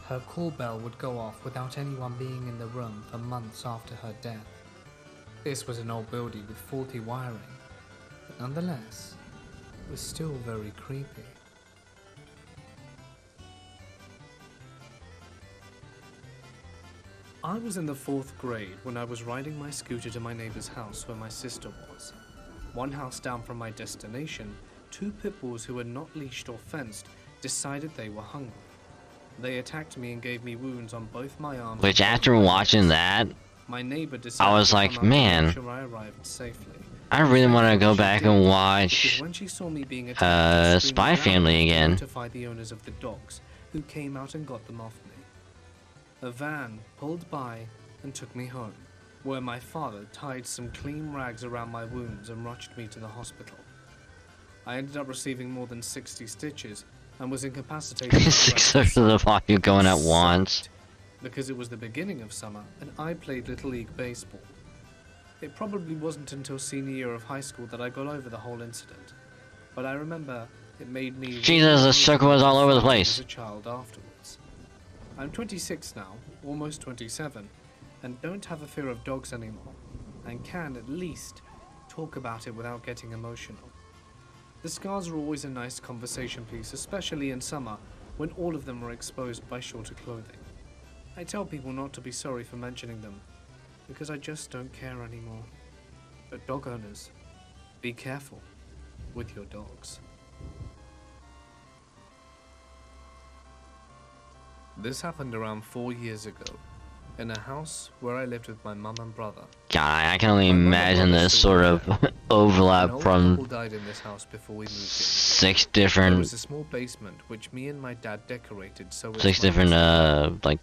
Her call bell would go off without anyone being in the room for months after her death. This was an old building with faulty wiring, but nonetheless, it was still very creepy. I was in the 4th grade when I was riding my scooter to my neighbor's house where my sister was. One house down from my destination, 2 pit bulls who were not leashed or fenced decided they were hungry. They attacked me and gave me wounds on both my arms. Which after watching that, my neighbor decided I was to like, come out to man, make sure I arrived safely. I really want to go She back did, and because watch when she saw me being attacked, she screamed Spy loudly Family to again. notify the owners of the dogs, who came out and got them off me. A van pulled by and took me home, where my father tied some clean rags around my wounds and rushed me to the hospital. I ended up receiving more than 60 stitches and was incapacitated. for the rest 6 of the of the volume going at Sucked, once. because it was the beginning of summer and I played Little League Baseball. It probably wasn't until senior year of high school that I got over the whole incident, but I remember it made me Jesus, the Chocobos all over the place. as a child afterwards. I'm 26 now, almost 27, and don't have a fear of dogs anymore, and can at least talk about it without getting emotional. The scars are always a nice conversation piece, especially in summer when all of them are exposed by shorter clothing. I tell people not to be sorry for mentioning them, because I just don't care anymore. But dog owners, be careful with your dogs. This happened around 4 years ago, in a house where I lived with my mum and brother. God, I can only My mum and imagine brother this still sort live of there. An overlap old from couple died in this house before we moved in. 6 There different was a small basement which me and my dad decorated so it's 6 my different like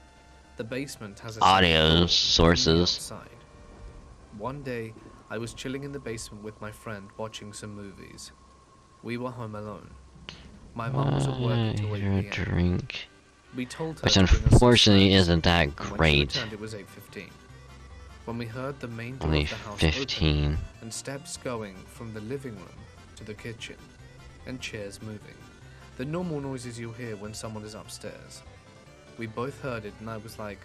The basement has a audio second floor sources. outside. One day, I was chilling in the basement with my friend watching some movies. We were home alone. My mum was at work until 8 a p.m. drink. We told her Which to bring us some unfortunately snacks, isn't that and when she great. returned it was 8:15. When we heard the main door Only of the house 15. open and steps going from the living room to the kitchen and chairs moving, the normal noises you hear when someone is upstairs. We both heard it and I was like,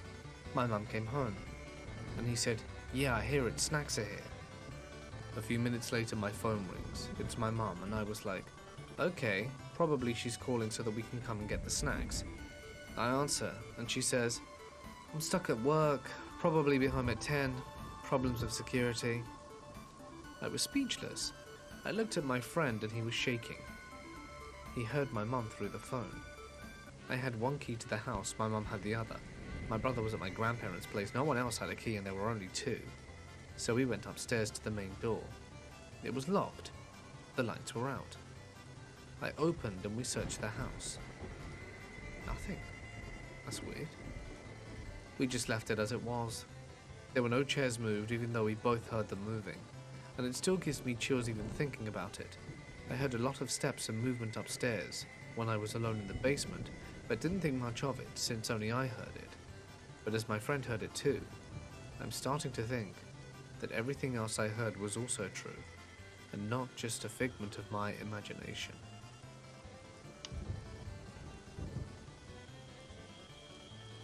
my mum came home. And he said, yeah, I hear it, snacks are here. A few minutes later my phone rings. It's my mum and I was like, okay, probably she's calling so that we can come and get the snacks. I answer and she says, I'm stuck at work, probably be home at 10, problems of security. I was speechless. I looked at my friend and he was shaking. He heard my mum through the phone. I had one key to the house, my mum had the other. My brother was at my grandparents' place, no one else had a key and there were only two. So we went upstairs to the main door. It was locked. The lights were out. I opened and we searched the house. Nothing. That's weird. We just left it as it was. There were no chairs moved even though we both heard them moving. And it still gives me chills even thinking about it. I heard a lot of steps and movement upstairs when I was alone in the basement, but didn't think much of it since only I heard it. But as my friend heard it too, I'm starting to think that everything else I heard was also true, and not just a figment of my imagination.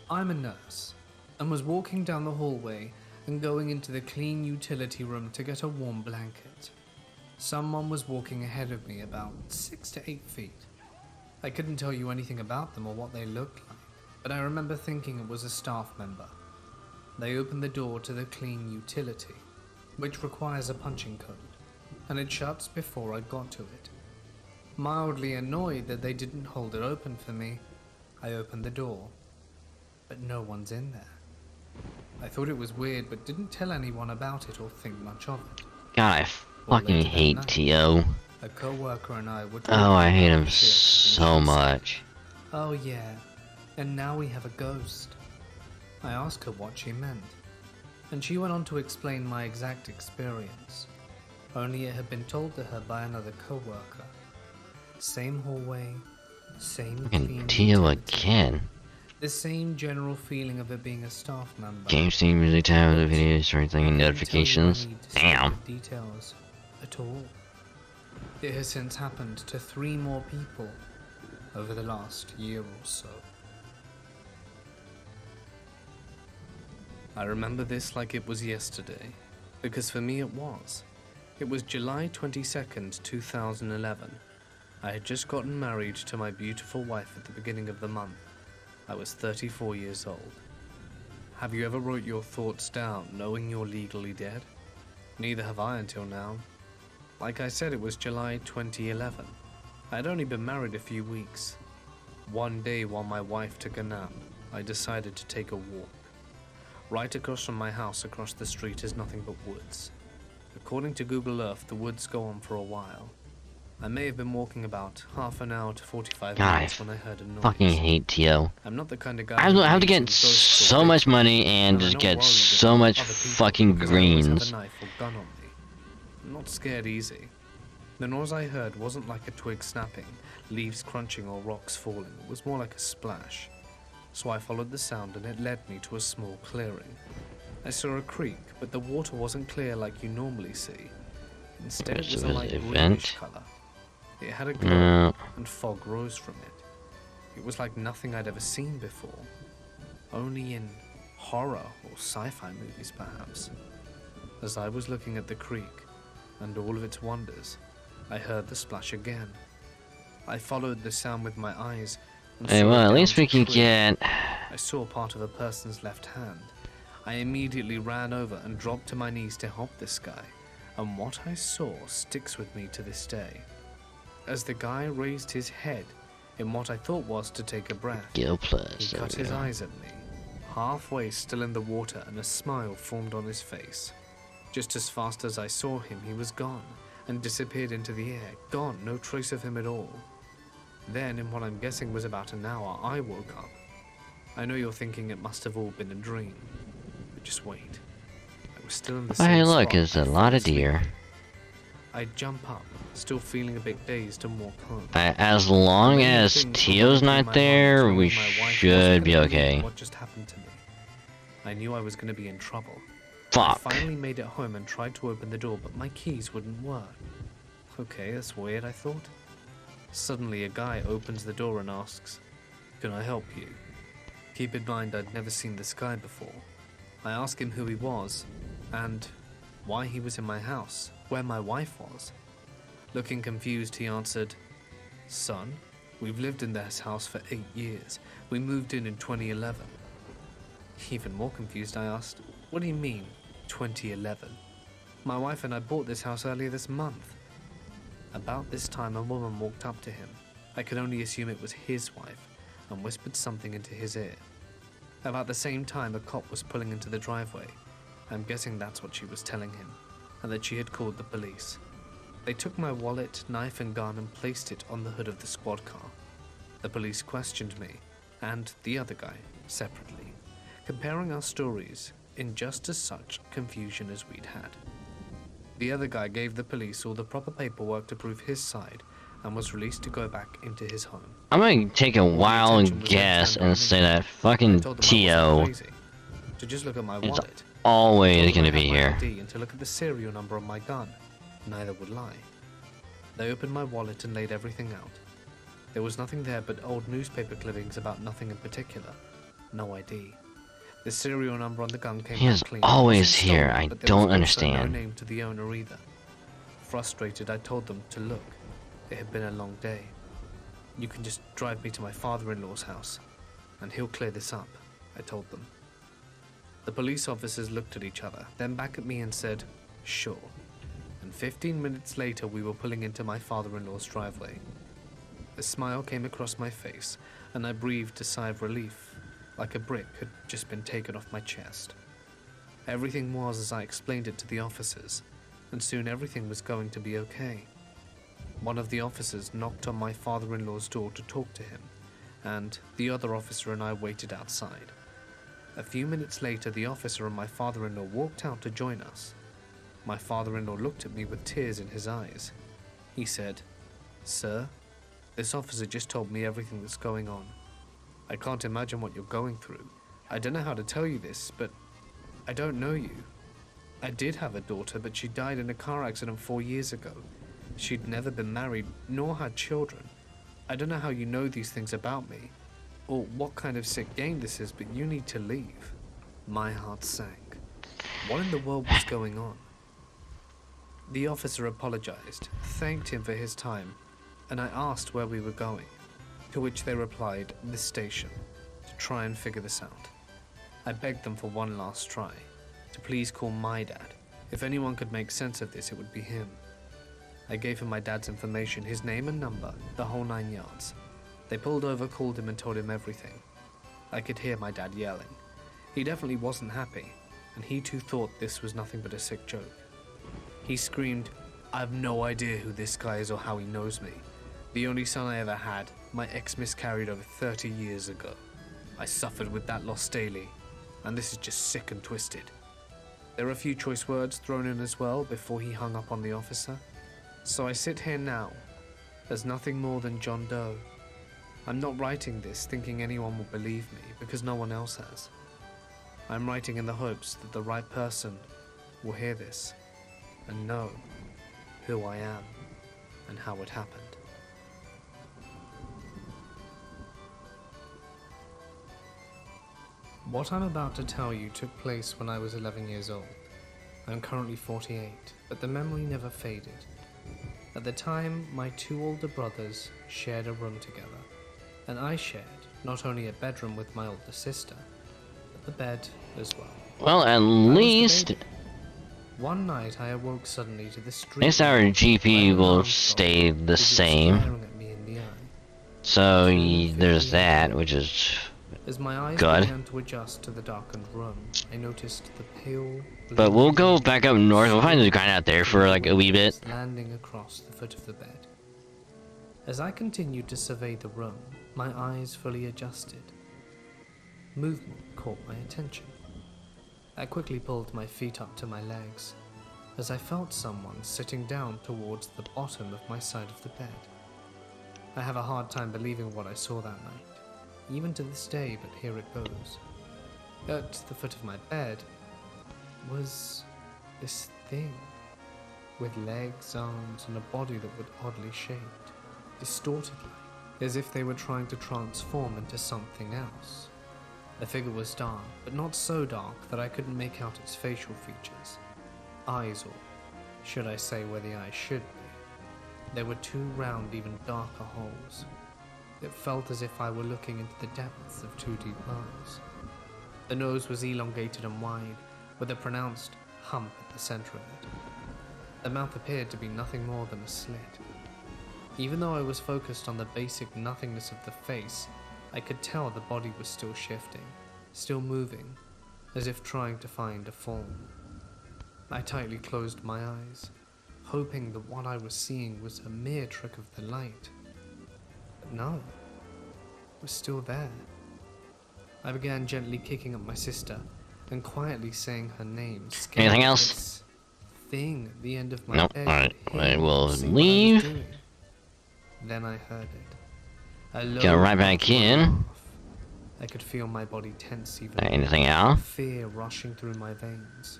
I'm a nurse, and was walking down the hallway and going into the clean utility room to get a warm blanket. Someone was walking ahead of me about 6 to 8 feet. I couldn't tell you anything about them or what they looked like, but I remember thinking it was a staff member. They opened the door to the clean utility, which requires a punching code, and it shuts before I got to it. Mildly annoyed that they didn't hold it open for me, I opened the door, but no one's in there. I thought it was weird, but didn't tell anyone about it or think much of it. God, I Well, fucking later that hate night, T.O. A co-worker and I were Oh, I hate about him the shift, so and she said, much. "Oh yeah, and now we have a ghost." I asked her what she meant, and she went on to explain my exact experience, only it had been told to her by another co-worker. Same hallway, same Fucking clean T.O. utility, again. the same general feeling of it being a staff member. Game Steam music tab, the videos, or anything, I and couldn't tell you notifications. any Damn. specific details at all. It has since happened to 3 more people over the last year or so. I remember this like it was yesterday, because for me it was. It was July 22nd, 2011. I had just gotten married to my beautiful wife at the beginning of the month. I was 34 years old. Have you ever wrote your thoughts down knowing you're legally dead? Neither have I until now. Like I said, it was July 2011. I had only been married a few weeks. One day while my wife took a nap, I decided to take a walk. Right across from my house across the street is nothing but woods. According to Google Earth, the woods go on for a while. I may have been walking about half an hour to 45 God, minutes when I heard a noise. Fucking hate T.O. I'm not the kind of guy I who have to believes in get ghosts or so much Bigfoot, money and I'm just not get worried so about much other people fucking because I always have greens. a knife or gun on me. I'm not scared easy. The noise I heard wasn't like a twig snapping, leaves crunching or rocks falling. It was more like a splash. So I followed the sound and it led me to a small clearing. I saw a creek, but the water wasn't clear like you normally see. Instead it was a light greenish color. It had a glow, and fog rose from it. It was like nothing I'd ever seen before. Only in horror or sci-fi movies, perhaps. As I was looking at the creek, and all of its wonders, I heard the splash again. I followed the sound with my eyes, and Hey, saw well, it at down least to we can tree. get... I saw part of a person's left hand. I immediately ran over and dropped to my knees to help this guy, and what I saw sticks with me to this day. As the guy raised his head in what I thought was to take a breath, Gil Plus. he There cut we his go. eyes at me, halfway still in the water, and a smile formed on his face. Just as fast as I saw him, he was gone, and disappeared into the air, gone, no trace of him at all. Then, in what I'm guessing was about an hour, I woke up. I know you're thinking it must have all been a dream, but just wait. I was still in the Oh, hey, same look, spot there's a I'd lot fallen of deer. asleep in. I'd jump up, still feeling a bit dazed, and walk home. As long Many as things were Tio's going through not my mind, there, only we my wife wasn't should be gonna believe okay. What just happened to me? I knew I was going to be in trouble. I Fuck. finally made it home and tried to open the door, but my keys wouldn't work. Okay, that's weird, I thought. Suddenly, a guy opens the door and asks, "Can I help you?" Keep in mind, I'd never seen this guy before. I asked him who he was, and why he was in my house, where my wife was. Looking confused, he answered, "Son, we've lived in this house for 8 years. We moved in 2011. Even more confused, I asked, "What do you mean, 2011? My wife and I bought this house earlier this month." About this time, a woman walked up to him. I could only assume it was his wife, and whispered something into his ear. About the same time, a cop was pulling into the driveway. I'm guessing that's what she was telling him, and that she had called the police. They took my wallet, knife, and gun and placed it on the hood of the squad car. The police questioned me, and the other guy, separately, comparing our stories in just as such confusion as we'd had. The other guy gave the police all the proper paperwork to prove his side and was released to go back into his home. I'm gonna take a All the wild attention was then guess turned on and me. say that I fucking told them I Tio wasn't crazy, to just look at my is wallet. always I told them gonna I had be my here. ID and to look at the serial number on my gun. Neither would lie. They opened my wallet and laid everything out. There was nothing there but old newspaper clippings about nothing in particular. No ID. The serial number on the gun came He is back clean. It always wasn't here. stolen, I but there don't was also understand. No name to the owner either. Frustrated, I told them to look. It had been a long day. "You can just drive me to my father-in-law's house, and he'll clear this up," I told them. The police officers looked at each other, then back at me and said, "Sure." And 15 minutes later, we were pulling into my father-in-law's driveway. A smile came across my face, and I breathed a sigh of relief, like a brick had just been taken off my chest. Everything was as I explained it to the officers, and soon everything was going to be okay. One of the officers knocked on my father-in-law's door to talk to him, and the other officer and I waited outside. A few minutes later, the officer and my father-in-law walked out to join us. My father-in-law looked at me with tears in his eyes. He said, "Sir, this officer just told me everything that's going on. I can't imagine what you're going through. I don't know how to tell you this, but I don't know you. I did have a daughter, but she died in a car accident 4 years ago. She'd never been married, nor had children. I don't know how you know these things about me, or what kind of sick game this is, but you need to leave." My heart sank. What in the world was going on? The officer apologized, thanked him for his time, and I asked where we were going, to which they replied, "The station," to try and figure this out. I begged them for one last try, to please call my dad. If anyone could make sense of this, it would be him. I gave him my dad's information, his name and number, the whole 9 yards. They pulled over, called him, and told him everything. I could hear my dad yelling. He definitely wasn't happy, and he too thought this was nothing but a sick joke. He screamed, "I have no idea who this guy is or how he knows me. The only son I ever had, my ex miscarried over 30 years ago. I suffered with that loss daily, and this is just sick and twisted." There were a few choice words thrown in as well before he hung up on the officer. So I sit here now, as nothing more than John Doe. I'm not writing this thinking anyone will believe me, because no one else has. I'm writing in the hopes that the right person will hear this and know who I am and how it happened. What I'm about to tell you took place when I was 11 years old. I'm currently 48, but the memory never faded. At the time, my 2 older brothers shared a room together, and I shared not only a bedroom with my older sister, but the bed as well. Well, at I was the least baby. One night I awoke suddenly to the at street. least our GP will stay the same. Staring at me in the eye. So there's 2:58 that, a.m. which is As my eyes good. began to adjust to the darkened room, I noticed the pale. But we'll go blue back up north. We'll find the grind out there for like a wee bit. landing across the foot of the bed. As I continued to survey the room, my eyes fully adjusted. Movement caught my attention. I quickly pulled my feet up to my legs, as I felt someone sitting down towards the bottom of my side of the bed. I have a hard time believing what I saw that night, even to this day, but here it goes. At the foot of my bed was this thing, with legs, arms, and a body that was oddly shaped, distortedly, as if they were trying to transform into something else. The figure was dark, but not so dark that I couldn't make out its facial features. Eyes, or should I say where the eyes should be. There were two round, even darker holes. It felt as if I were looking into the depths of two deep wells. The nose was elongated and wide, with a pronounced hump at the center of it. The mouth appeared to be nothing more than a slit. Even though I was focused on the basic nothingness of the face, I could tell the body was still shifting, still moving, as if trying to find a form. I tightly closed my eyes, hoping that what I was seeing was a mere trick of the light. But no, it was still there. I began gently kicking at my sister and quietly saying her name. Anything else? Thing at the end of my Nope. bed. Alright, could I hear will see what I was leave. doing. Then I heard it. A low, Go right back guttural in. laugh. I could feel my body tense even more. Anything else? Fear rushing through my veins.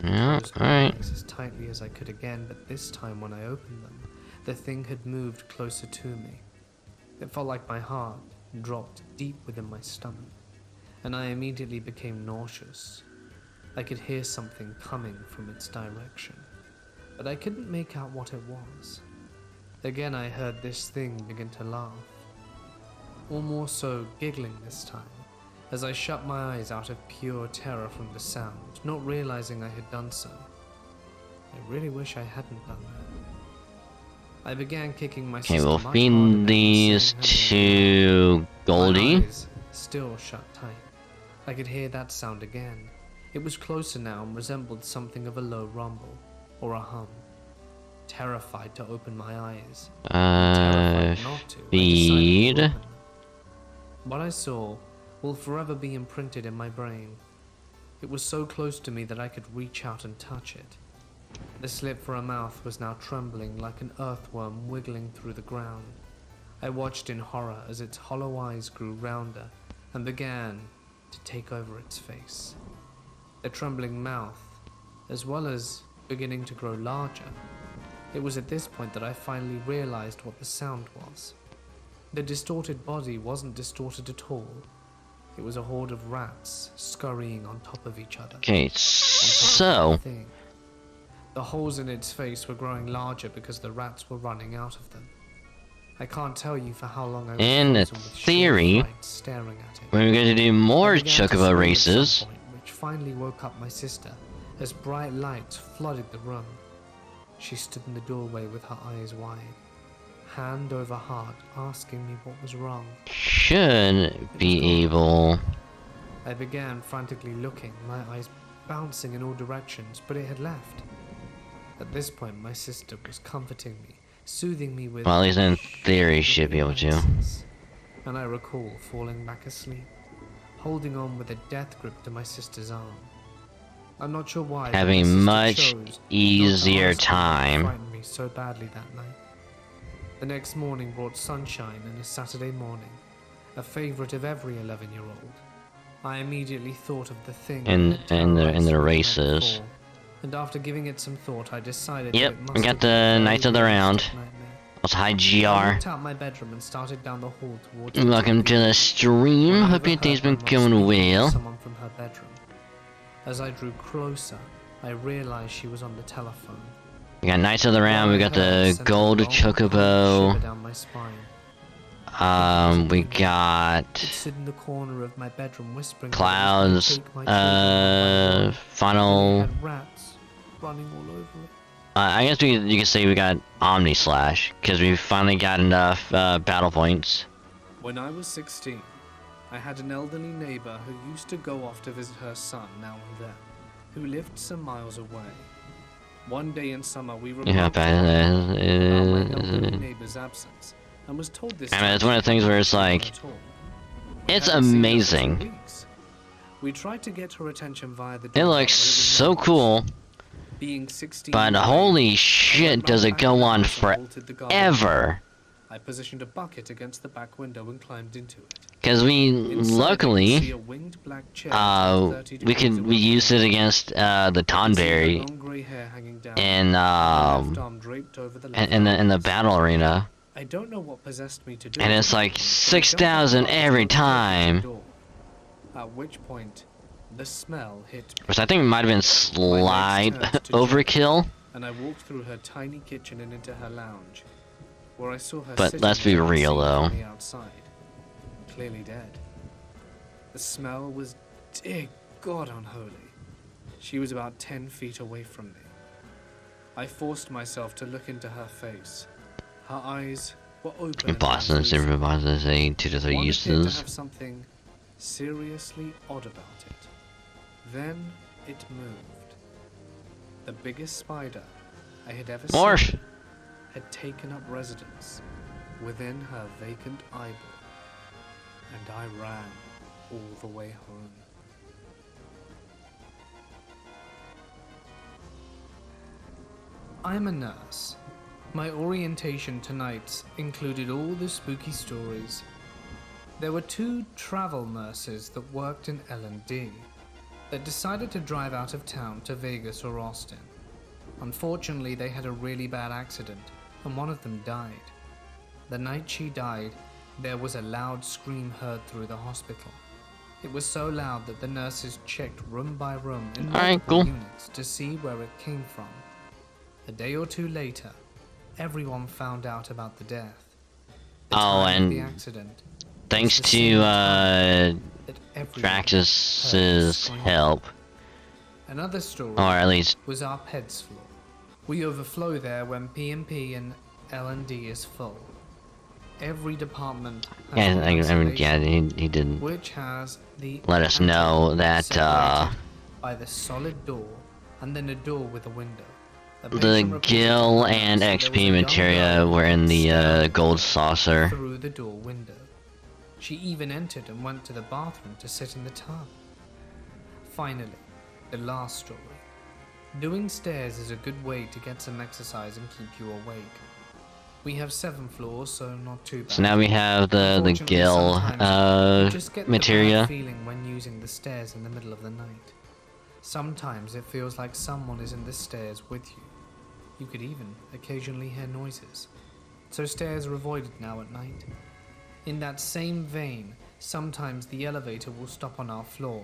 Yeah, Closed my alright. eyes as tightly as I could again, but this time when I opened them, the thing had moved closer to me. It felt like my heart dropped deep within my stomach, and I immediately became nauseous. I could hear something coming from its direction, but I couldn't make out what it was. Again I heard this thing begin to laugh, or more so giggling this time, as I shut my eyes out of pure terror from the sound, not realizing I had done so. I really wish I hadn't done that. I began kicking my Okay, sister we'll much harder feed than these saying her name. to Goldie. My eyes still shut tight. I could hear that sound again. It was closer now and resembled something of a low rumble, or a hum. Terrified to open my eyes, terrified not to, I decided Feed. to open them. What I saw will forever be imprinted in my brain. It was so close to me that I could reach out and touch it. The slit for a mouth was now trembling like an earthworm wiggling through the ground. I watched in horror as its hollow eyes grew rounder and began to take over its face. The trembling mouth, as well as beginning to grow larger. It was at this point that I finally realized what the sound was. The distorted body wasn't distorted at all. It was a horde of rats scurrying on top of each other. Okay, so Thing. The holes in its face were growing larger because the rats were running out of them. I can't tell you for how long I was in frozen with sheer theory, fright staring at it. we're going to do more I began to Chocobo scream at races. some point, which finally woke up my sister as bright lights flooded the room. She stood in the doorway with her eyes wide, hand over heart, asking me what was wrong. Should be able. I began frantically looking, my eyes bouncing in all directions, but it had left. At this point, my sister was comforting me, soothing me with, Well, at least in theory, should be able to. voices. And I recall falling back asleep, holding on with a death grip to my sister's arm. I'm not sure why, but Having my sister much chose not to easier ask me what time. frightened me so badly that night. The next morning brought sunshine and a Saturday morning, a favorite of every 11-year-old. I immediately thought of the thing In- that had in the- terrorized in the me night races. before, and after giving it some thought, I decided Yep, that it must we got have the been a Knights of the very Round. realistic nightmare. Let's high I GR. walked out my bedroom and started down the hall towards Welcome to the stream. when I Hope your overheard day's my been mum going speaking to well. someone from her bedroom. As I drew closer, I realized she was on the telephone. We got Knights of the Round. We got What I heard the sent a Gold long, cold Chocobo. shiver down my spine. We It got stood in the corner of my bedroom whispering that it was Clouds. gonna take my children away. It Final. had rats running all over it. I guess you can say we got Omni Slash because we finally got enough battle points. When I was 16, I had an elderly neighbor who used to go off to visit her son now and then, who lived some miles away. One day in summer, we remarked Yeah, about my elderly but neighbor's absence, and was told this. I mean, it's one of the things where it's like, it's We hadn't seen her for 2 amazing. weeks. We tried to get her attention via the It doorbell, looks but it was so no use. cool, Being 16 but years holy I went shit, round does the it back go of the on house and vaulted the garden forever. wall. I positioned a bucket against the back window and climbed into it. Because we, Inside, I could see luckily, a winged black chair turned 30 degrees we away used from it me. against, the I could see her Tonberry long grey hair hanging down, in, and her left arm draped over the left in the arm. battle arena. I don't know what possessed me to do And it, it's like but I jumped off the 6,000 bucket every and opened the time. door, at which point the smell hit me. Which I think might have been slight turned to overkill. And I walked through her tiny kitchen and into her lounge, where I saw her But sitting let's as be I had real, seen though. from the outside, clearly dead. The smell was, dear God, unholy. She was about 10 feet away from me. I forced myself to look into her face. Her eyes were open and Boston, translucent. Super Boston, say 2 to 3 One appeared to uses. have something seriously odd about it. Then it moved. The biggest spider I had ever Morph! seen had taken up residence within her vacant eyeball, and I ran all the way home. I'm a nurse. My orientation tonight included all the spooky stories. There were 2 travel nurses that worked in L&D that decided to drive out of town to Vegas or Austin. Unfortunately, they had a really bad accident, and one of them died. The night she died, there was a loud scream heard through the hospital. It was so loud that the nurses checked room by room in Alright, multiple cool. units to see where it came from. A day or 2 later, everyone found out about the death. The Oh, time of the and accident. thanks It's the same to, time that everyone heard the Traxxas's scream. help. Another story Or at least, was our PEDS floor. We overflow there when P&P and L&D is full. Every department has yeah, the I mean, yeah, isolation, he did which has the let us know anteroom that, separated by the solid door and then a door with a window. A the patient reported to Gil her and nurse that there was a XP young materia girl were in the, staring gold saucer. through the door window. She even entered and went to the bathroom to sit in the tub. Finally, the last story. Doing stairs is a good way to get some exercise and keep you awake. We have 7 floors, so not too bad. So now we have the Unfortunately, Gil, sometimes you just get the materia. bad feeling when using the stairs in the middle of the night. Sometimes it feels like someone is in the stairs with you. You could even occasionally hear noises. So stairs are avoided now at night. In that same vein, sometimes the elevator will stop on our floor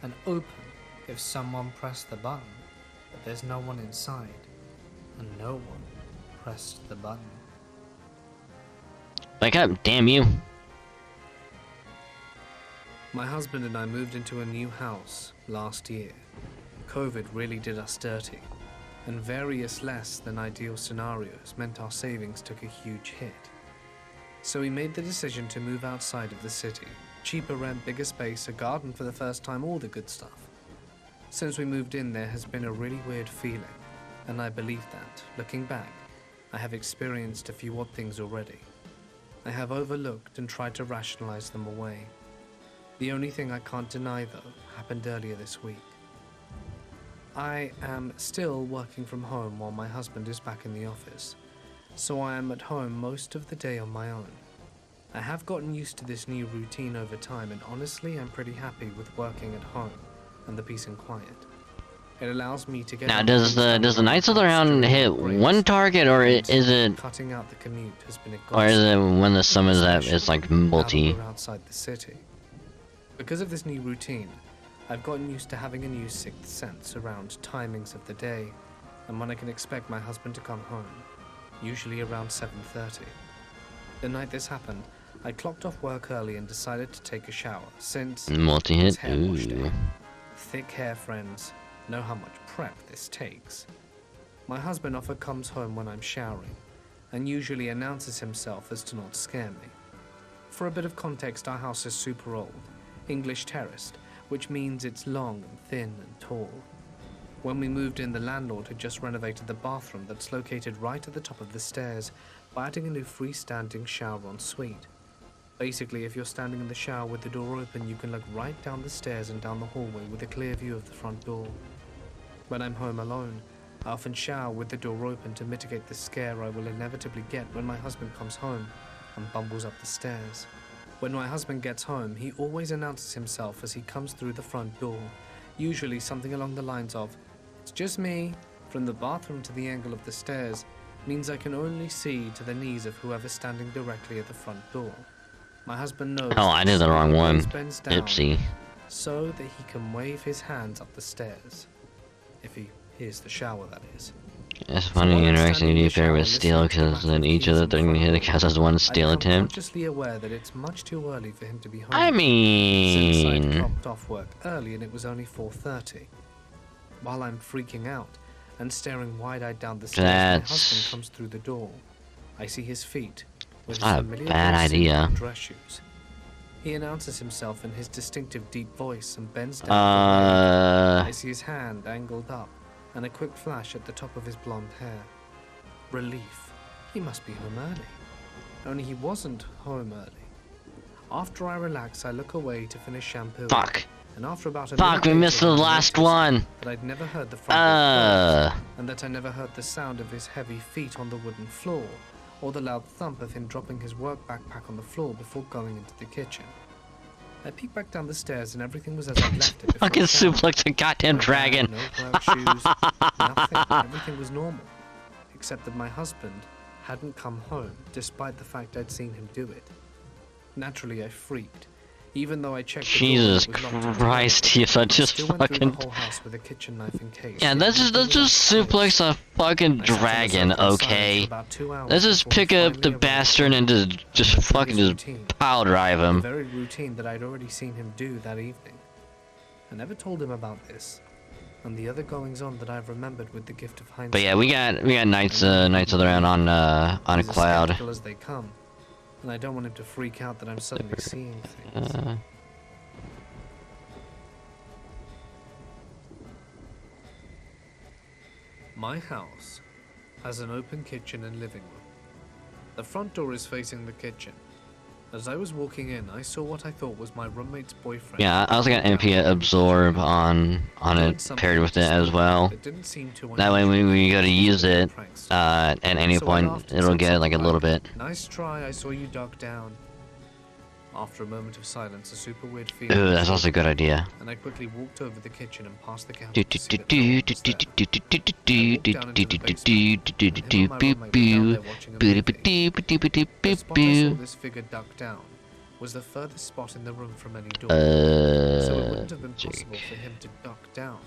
and open if someone pressed the button, but there's no one inside, and no one pressed the button. Wake up, damn you. My husband and I moved into a new house last year. COVID really did us dirty, and various less than ideal scenarios meant our savings took a huge hit. So we made the decision to move outside of the city. Cheaper rent, bigger space, a garden for the first time, all the good stuff. Since we moved in, there has been a really weird feeling, and I believe that, looking back, I have experienced a few odd things already. I have overlooked and tried to rationalize them away. The only thing I can't deny, though, happened earlier this week. I am still working from home while my husband is back in the office, so I am at home most of the day on my own. I have gotten used to this new routine over time, and honestly, I'm pretty happy with working at home and the peace and quiet. It allows me to get Now, on does with the Knights of the house Round during hit breaks, one target, or and is it, cutting out the commute has been a or is it godsend, when the summons that it's especially like now that multi? we're outside the city. Because of this new routine, I've gotten used to having a new sixth sense around timings of the day and when I can expect my husband to come home, usually around 7:30. The night this happened, I clocked off work early and decided to take a shower since Multi it's hit. hair wash Ooh. day. Thick hair friends know how much prep this takes. My husband often comes home when I'm showering and usually announces himself as to not scare me. For a bit of context, our house is super old, English terraced, which means it's long and thin and tall. When we moved in, the landlord had just renovated the bathroom that's located right at the top of the stairs by adding a new freestanding shower ensuite. Basically, if you're standing in the shower with the door open, you can look right down the stairs and down the hallway with a clear view of the front door. When I'm home alone, I often shower with the door open to mitigate the scare I will inevitably get when my husband comes home and bumbles up the stairs. When my husband gets home, he always announces himself as he comes through the front door, usually something along the lines of, "It's just me." From the bathroom to the angle of the stairs means I can only see to the knees of whoever's standing directly at the front door. My husband knows. Oh, I did the wrong he one. always bends down Oopsie. so that he can wave his hands up the stairs. If he hears the shower, that is. It's funny interacting with you pair with Steel, because in each of the thing you hit the cast as one Steel I'm attempt. consciously aware that it's much too early for him to be home. I Since I'd mean, clocked off work early and it was only 4:30. While I'm freaking out and staring wide-eyed down the stairs, my husband comes through the door. I see his feet with It's not a familiar bad dress suit idea. and dress shoes. He announces himself in his distinctive deep voice and bends down. I see his hand angled up and a quick flash at the top of his blonde hair. Relief. He must be home early. Only he wasn't home early. After I relax, I look away to finish shampoo. fuck. And after about a Fuck, we minute missed later, the I last noticed one. that I'd never heard the front door close, Uh, and that I never heard the sound of his heavy feet on the wooden floor, or the loud thump of him dropping his work backpack on the floor before going into the kitchen. I peeked back down the stairs and everything was as I'd left it before fucking the shower. suplex a goddamn No bag, dragon. No work shoes, nothing. Everything was normal, except that my husband hadn't come home, despite the fact I'd seen him do it. Naturally, I freaked. Even though I checked the Jesus door, it was locked Christ, you're I just still went through the fucking. whole house with a kitchen knife in case. Yeah, let's just suplex a fucking dragon, okay? Let's just pick up the bastard and just fucking just pile drive The him. very routine that I'd already seen him do that evening. I never told him about this, and the other goings on that I've remembered with the gift of hindsight. But yeah, we got Knights of the Round on a He's as cloud. skeptical as they come, and I don't want him to freak out that I'm suddenly seeing things. My house has an open kitchen and living room. The front door is facing the kitchen. As I was walking in, I saw what I thought was my roommate's boyfriend. Yeah, I also got MP Absorb on it paired with it as well. That way when we go to use it, at any point, it'll get like a little bit. Nice try, I saw you duck down. After a moment of silence, a super weird feeling. Ooh, that's also a good idea. And I quickly walked over the kitchen and past the counter. Do to do see do that do no do one was do there. do do I do walked down do into do the do basement, do and him do and my do roommate boo were down there watching a boo movie. boo boo The spot I saw boo. this figure duck down was the furthest spot in the room from any door, so it wouldn't have been possible for him to duck down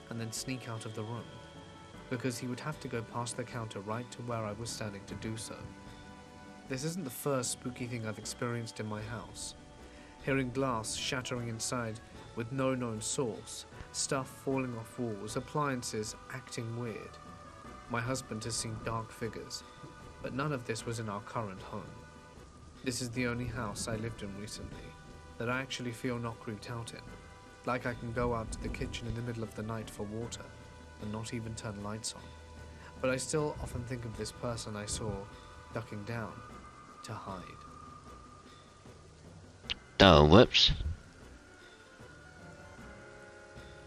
and then sneak out of the room, because he would have to go past the counter right to where I was standing to do so. This isn't the first spooky thing I've experienced in my house. Hearing glass shattering inside with no known source, stuff falling off walls, appliances acting weird. My husband has seen dark figures, but none of this was in our current home. This is the only house I lived in recently that I actually feel not creeped out in. Like I can go out to the kitchen in the middle of the night for water and not even turn lights on. But I still often think of this person I saw ducking down to hide. Oh, whoops.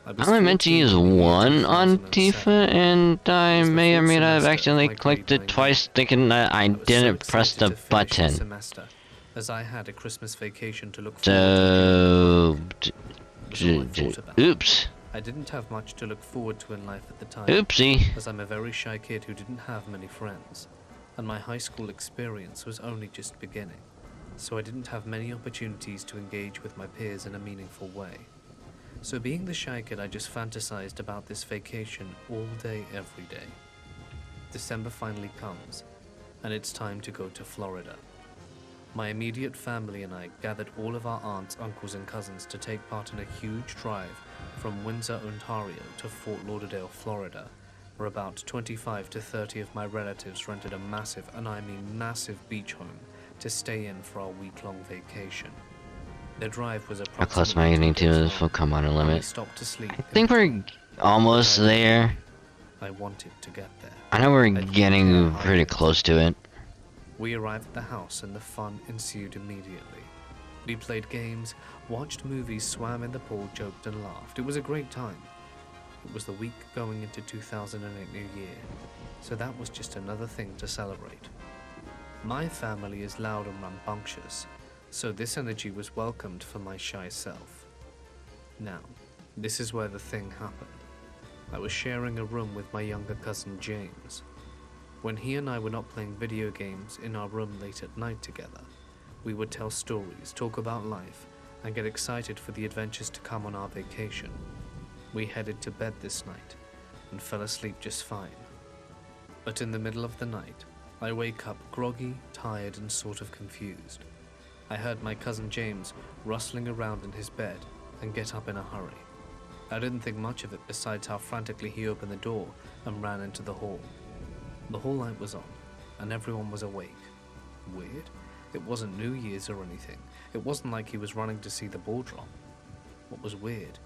I I only meant to use one on 2007. Tifa, and I was the may or fourth may not have semester accidentally of my clicked grade it 9 twice, year. thinking that I was so didn't press excited the to finish the button. semester, as I had a Christmas vacation to look forward to. So, It was all I thought about. oops, I didn't have much to look forward to in life at the time, oopsie. as I'm a very shy kid who didn't have many friends, and my high school experience was only just beginning, so I didn't have many opportunities to engage with my peers in a meaningful way. So being the shy kid, I just fantasized about this vacation all day, every day. December finally comes, and it's time to go to Florida. My immediate family and I gathered all of our aunts, uncles, and cousins to take part in a huge drive from Windsor, Ontario to Fort Lauderdale, Florida, where about 25 to 30 of my relatives rented a massive, and I mean massive, beach home to stay in for our week-long vacation. The drive was How close am I getting to this full come on a We limit? stopped to sleep. I think we're almost there. I wanted to get there. I know we're getting pretty close to it. We arrived at the house and the fun ensued immediately. We played games, watched movies, swam in the pool, joked and laughed. It was a great time. It was the week going into 2008 New Year, so that was just another thing to celebrate. My family is loud and rambunctious, so this energy was welcomed for my shy self. Now, this is where the thing happened. I was sharing a room with my younger cousin James. When he and I were not playing video games in our room late at night together, we would tell stories, talk about life, and get excited for the adventures to come on our vacation. We headed to bed this night and fell asleep just fine. But in the middle of the night, I wake up groggy, tired, and sort of confused. I heard my cousin James rustling around in his bed and get up in a hurry. I didn't think much of it besides how frantically he opened the door and ran into the hall. The hall light was on, and everyone was awake. Weird? It wasn't New Year's or anything. It wasn't like he was running to see the ball drop. What was weird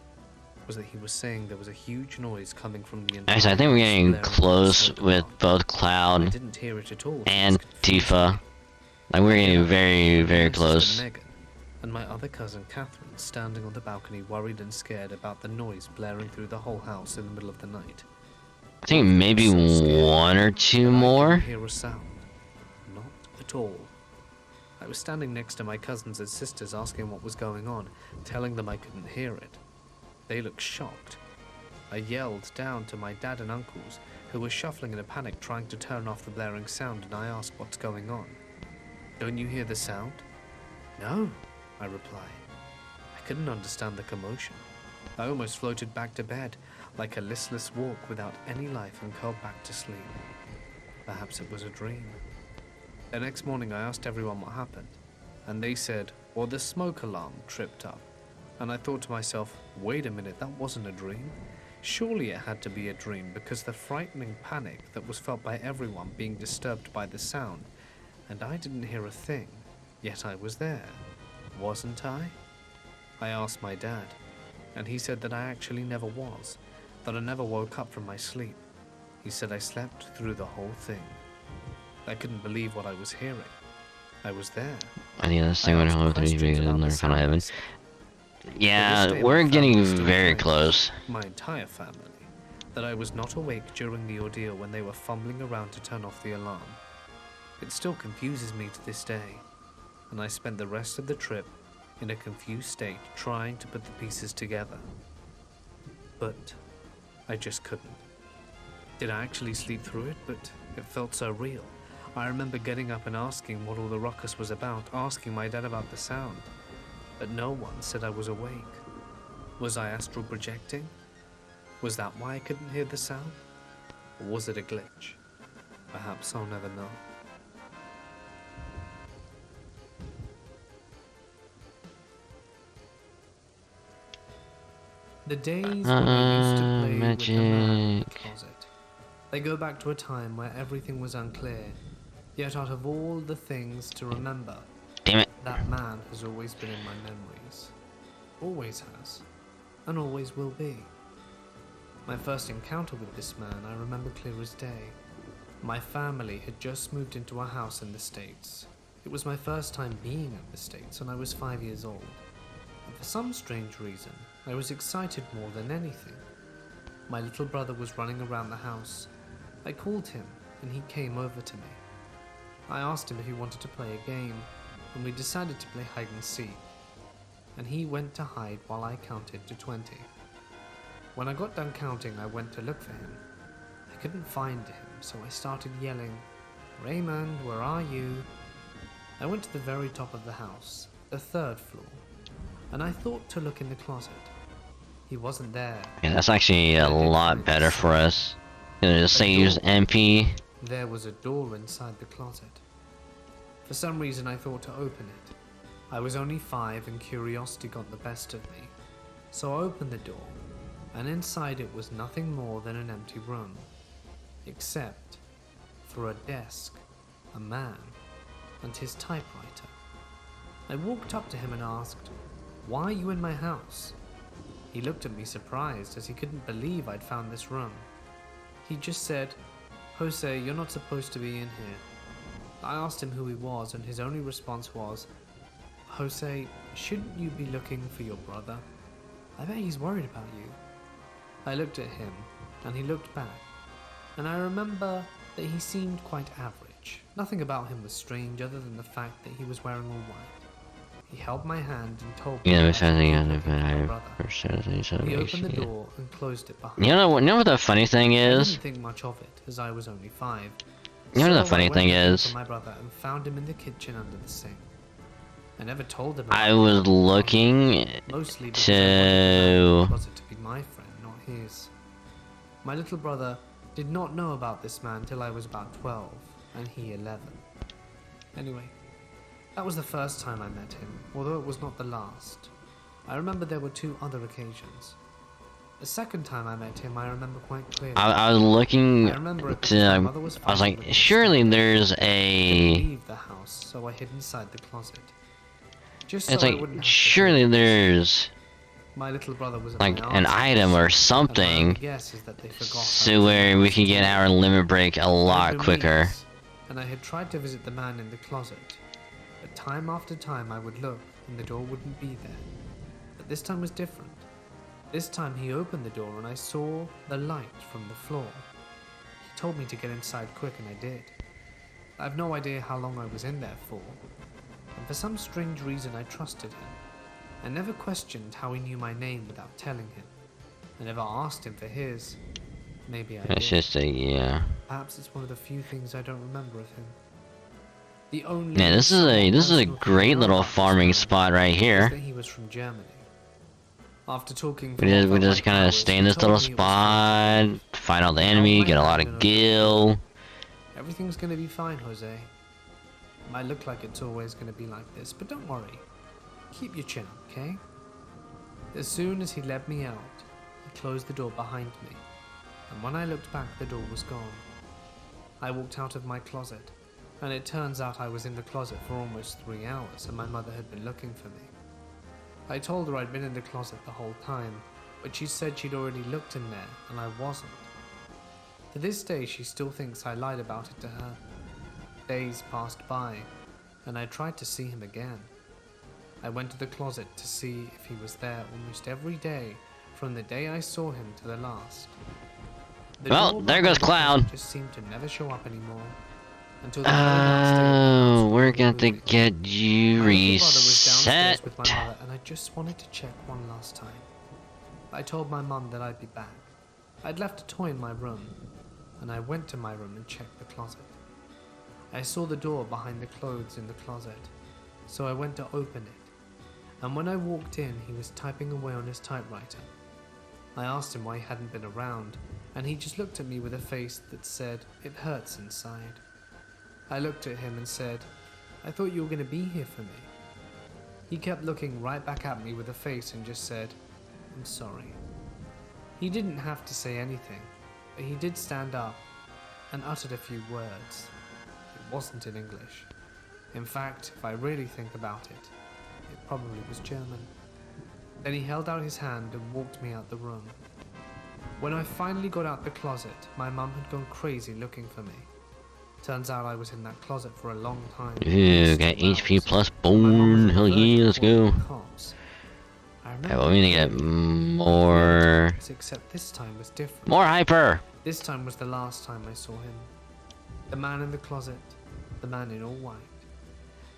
was that he was saying there was a huge noise coming from the entire Actually, I think we're getting house, close blaring with smoke both alarm. I Cloud didn't hear it at all. and It was confusing. Tifa. Like, we're getting very, very My sister close. Megan and my other cousin Catherine standing on the balcony, worried and scared about the noise blaring through the whole house in the middle of the night. I think maybe So scared one or two that I more. couldn't hear a sound. Not at all. I was standing next to my cousins and sisters asking what was going on, telling them I couldn't hear it. They looked shocked. I yelled down to my dad and uncles, who were shuffling in a panic trying to turn off the blaring sound, and I asked what's going on. Don't you hear the sound? No, I reply. I couldn't understand the commotion. I almost floated back to bed, like a listless walk without any life, and curled back to sleep. Perhaps it was a dream. The next morning I asked everyone what happened, and they said, well, the smoke alarm tripped up. And I thought to myself, wait a minute, that wasn't a dream. Surely it had to be a dream, because the frightening panic that was felt by everyone being disturbed by the sound, and I didn't hear a thing, yet I was there. Wasn't I? I asked my dad, and he said that I actually never was, that I never woke up from my sleep. He said I slept through the whole thing. I couldn't believe what I was hearing. I was there. I think that's the thing when I hope to be bigger than their kind of heaven. To this Yeah, day, we're my getting family still very claims, close. my entire family, that I was not awake during the ordeal when they were fumbling around to turn off the alarm. It still confuses me to this day, and I spent the rest of the trip in a confused state trying to put the pieces together. But I just couldn't. Did I actually sleep through it? But it felt so real. I remember getting up and asking what all the ruckus was about, asking my dad about the sound. But no one said I was awake. Was I astral projecting? Was that why I couldn't hear the sound? Or was it a glitch? Perhaps I'll never know. The days when I used to play with the man in the Magic. closet. They go back to a time where everything was unclear, yet out of all the things to remember, Damn it. that man has always been in my memories. Always has, and always will be. My first encounter with this man I remember clear as day. My family had just moved into a house in the States. It was my first time being in the States, and I was 5 years old. And for some strange reason, I was excited more than anything. My little brother was running around the house. I called him, and he came over to me. I asked him if he wanted to play a game, and we decided to play hide and seek. And he went to hide while I counted to 20. When I got done counting, I went to look for him. I couldn't find him, so I started yelling, "Raymond, where are you?" I went to the very top of the house, the 3rd floor, and I thought to look in the closet. He wasn't there. Yeah, that's actually a lot better for us. Just say use MP. There was a door inside the closet. For some reason I thought to open it. I was only 5 and curiosity got the best of me. So I opened the door, and inside it was nothing more than an empty room. Except for a desk, a man, and his typewriter. I walked up to him and asked, "Why are you in my house?" He looked at me surprised as he couldn't believe I'd found this room. He just said, "Jose, you're not supposed to be in here." I asked him who he was, and his only response was, "Jose, shouldn't you be looking for your brother? I bet he's worried about you. I looked at him, and he looked back, and I remember that he seemed quite average. Nothing about him was strange other than the fact that he was wearing all white. He held my hand and told me Yeah, that there's I should something keep on the looking for my I brother. first said things so He we opened the see it. door and closed it behind You know what the funny thing me. I is? didn't think much of it, as I was only 5. You know what the So I funny went thing looking is? for my brother and found him in the kitchen under the sink. I never told him I about was the brother, looking mostly because I wanted the man in the to... closet to be my friend, not his. My little brother did not know about this man till I was about 12, and he 11. Anyway, that was the first time I met him, although it was not the last. I remember there were 2 other occasions. The second time I met him, I remember quite clearly. I was looking I remember it to... because my mother was I was fighting like, with surely my there's I couldn't a... leave the house, so I hid inside the closet. Just It's so I like, wouldn't have to surely hear this. there's... My little brother was at like my an aunt's item house, or and my something only guess is that they forgot I was so in where the we house can get too. our limit break a It had lot been quicker. weeks, and I had tried to visit the man in the closet, but time after time I would look and the door wouldn't be there. But this time was different. This time he opened the door and I saw the light from the floor. He told me to get inside quick and I did. I have no idea how long I was in there for, and for some strange reason I trusted him. I never questioned how he knew my name without telling him. I never asked him for his. Maybe I It's did. just a, yeah. Perhaps it's one of the few things I don't remember of him. The only Man, this is a personal thing I great know little about this farming man spot right is here. that he was from Germany. After talking for We what just, felt like kind of hours, stay in he this told little me it was time to spot, leave. find all the He held enemy, my get a lot hand of and opened the door. gil. Everything's gonna be fine, Jose. It might look like it's always gonna be like this, but don't worry. Keep your chin up, okay? As soon as he let me out, he closed the door behind me, and when I looked back, the door was gone. I walked out of my closet, and it turns out I was in the closet for almost 3 hours, and my mother had been looking for me. I told her I'd been in the closet the whole time, but she said she'd already looked in there, and I wasn't. To this day, she still thinks I lied about it to her. Days passed by, and I tried to see him again. I went to the closet to see if he was there almost every day, from the day I saw him to the last. The Well, door there behind goes the closet Cloud. just seemed to never show up anymore. Until the very last day of the house Oh, we we're were going to moving. get you My little brother was downstairs reset. with my mother, and I just wanted to check one last time. I told my mum that I'd be back. I'd left a toy in my room, and I went to my room and checked the closet. I saw the door behind the clothes in the closet, so I went to open it. And when I walked in, he was typing away on his typewriter. I asked him why he hadn't been around, and he just looked at me with a face that said, "It hurts inside." I looked at him and said, "I thought you were going to be here for me." He kept looking right back at me with a face and just said, "I'm sorry." He didn't have to say anything, but he did stand up and uttered a few words. It wasn't in English. In fact, if I really think about it, it probably was German. Then he held out his hand and walked me out the room. When I finally got out the closet, my mum had gone crazy looking for me. Turns out I was in that closet for a long time. Ooh, got HP plus bone. Hell yeah, let's go. Okay, well, we need to get more... Except this time was different. More hyper! This time was the last time I saw him. The man in the closet. The man in all white.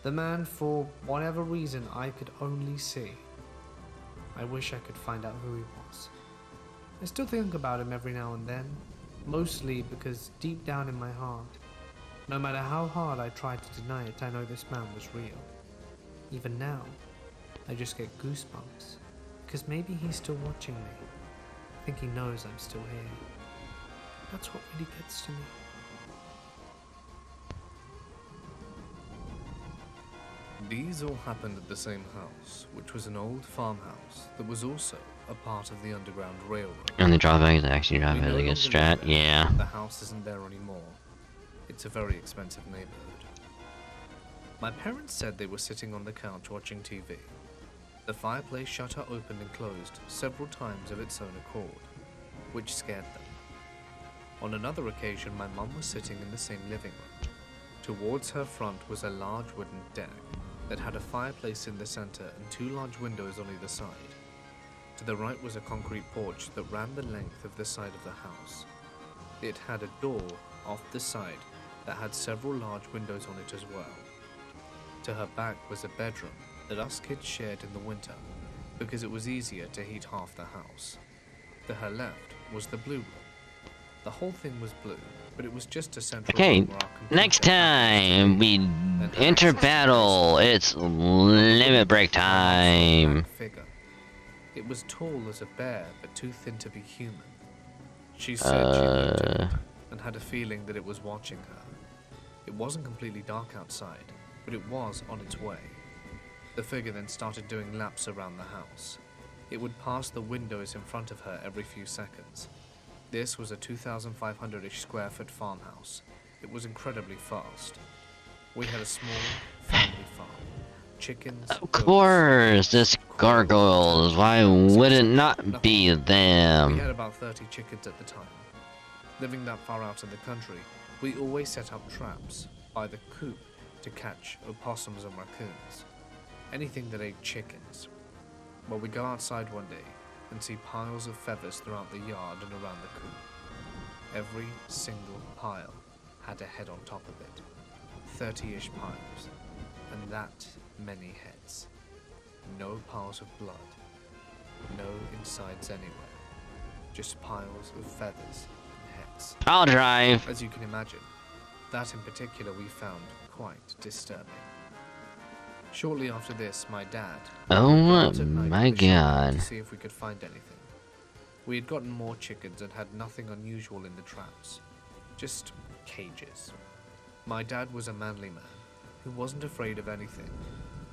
The man, for whatever reason, I could only see. I wish I could find out who he was. I still think about him every now and then, mostly because deep down in my heart, no matter how hard I try to deny it, I know this man was real. Even now, I just get goosebumps, because maybe he's still watching me. I think he knows I'm still here. That's what really gets to me. These all happened at the same house, which was an old farmhouse that was also a part of the Underground Railroad. And the drawback is actually We not no really good longer live strat, there. yeah. The house isn't there anymore. It's a very expensive neighborhood. My parents said they were sitting on the couch watching TV. The fireplace shutter opened and closed several times of its own accord, which scared them. On another occasion, my mum was sitting in the same living room. Towards her front was a large wooden deck that had a fireplace in the center and 2 large windows on either side. To the right was a concrete porch that ran the length of the side of the house. It had a door off the side that had several large windows on it as well. To her back was a bedroom that us kids shared in the winter because it was easier to heat half the house. To her left was the blue room. The whole thing was blue, but it was just a central Okay, room where our computer next happened time we and her enter access to battle. basement. It's limit break Her muscle time. black figure. It was tall as a bear, but too thin to be human. She said she looked at it and had a feeling that it was watching her. It wasn't completely dark outside, but it was on its way. The figure then started doing laps around the house. It would pass the windows in front of her every few seconds. This was a 2,500-ish square foot farmhouse. It was incredibly fast. We had a small family farm. Chickens, Of goats, course, this gargoyles. Why would it not be We them? had about 30 chickens at the time. Living that far out in the country, we always set up traps by the coop to catch opossums and raccoons. Anything that ate chickens. Well, we go outside one day and see piles of feathers throughout the yard and around the coop. Every single pile had a head on top of it. 30-ish piles. And that many heads. No piles of blood. No insides anywhere. Just piles of feathers and heads. I'll drive. As you can imagine, that in particular we found quite disturbing. Shortly after this, my dad Oh would go out at night my with the shotgun god. to see if we could find anything. We had gotten more chickens and had nothing unusual in the traps, just cages. My dad was a manly man who wasn't afraid of anything.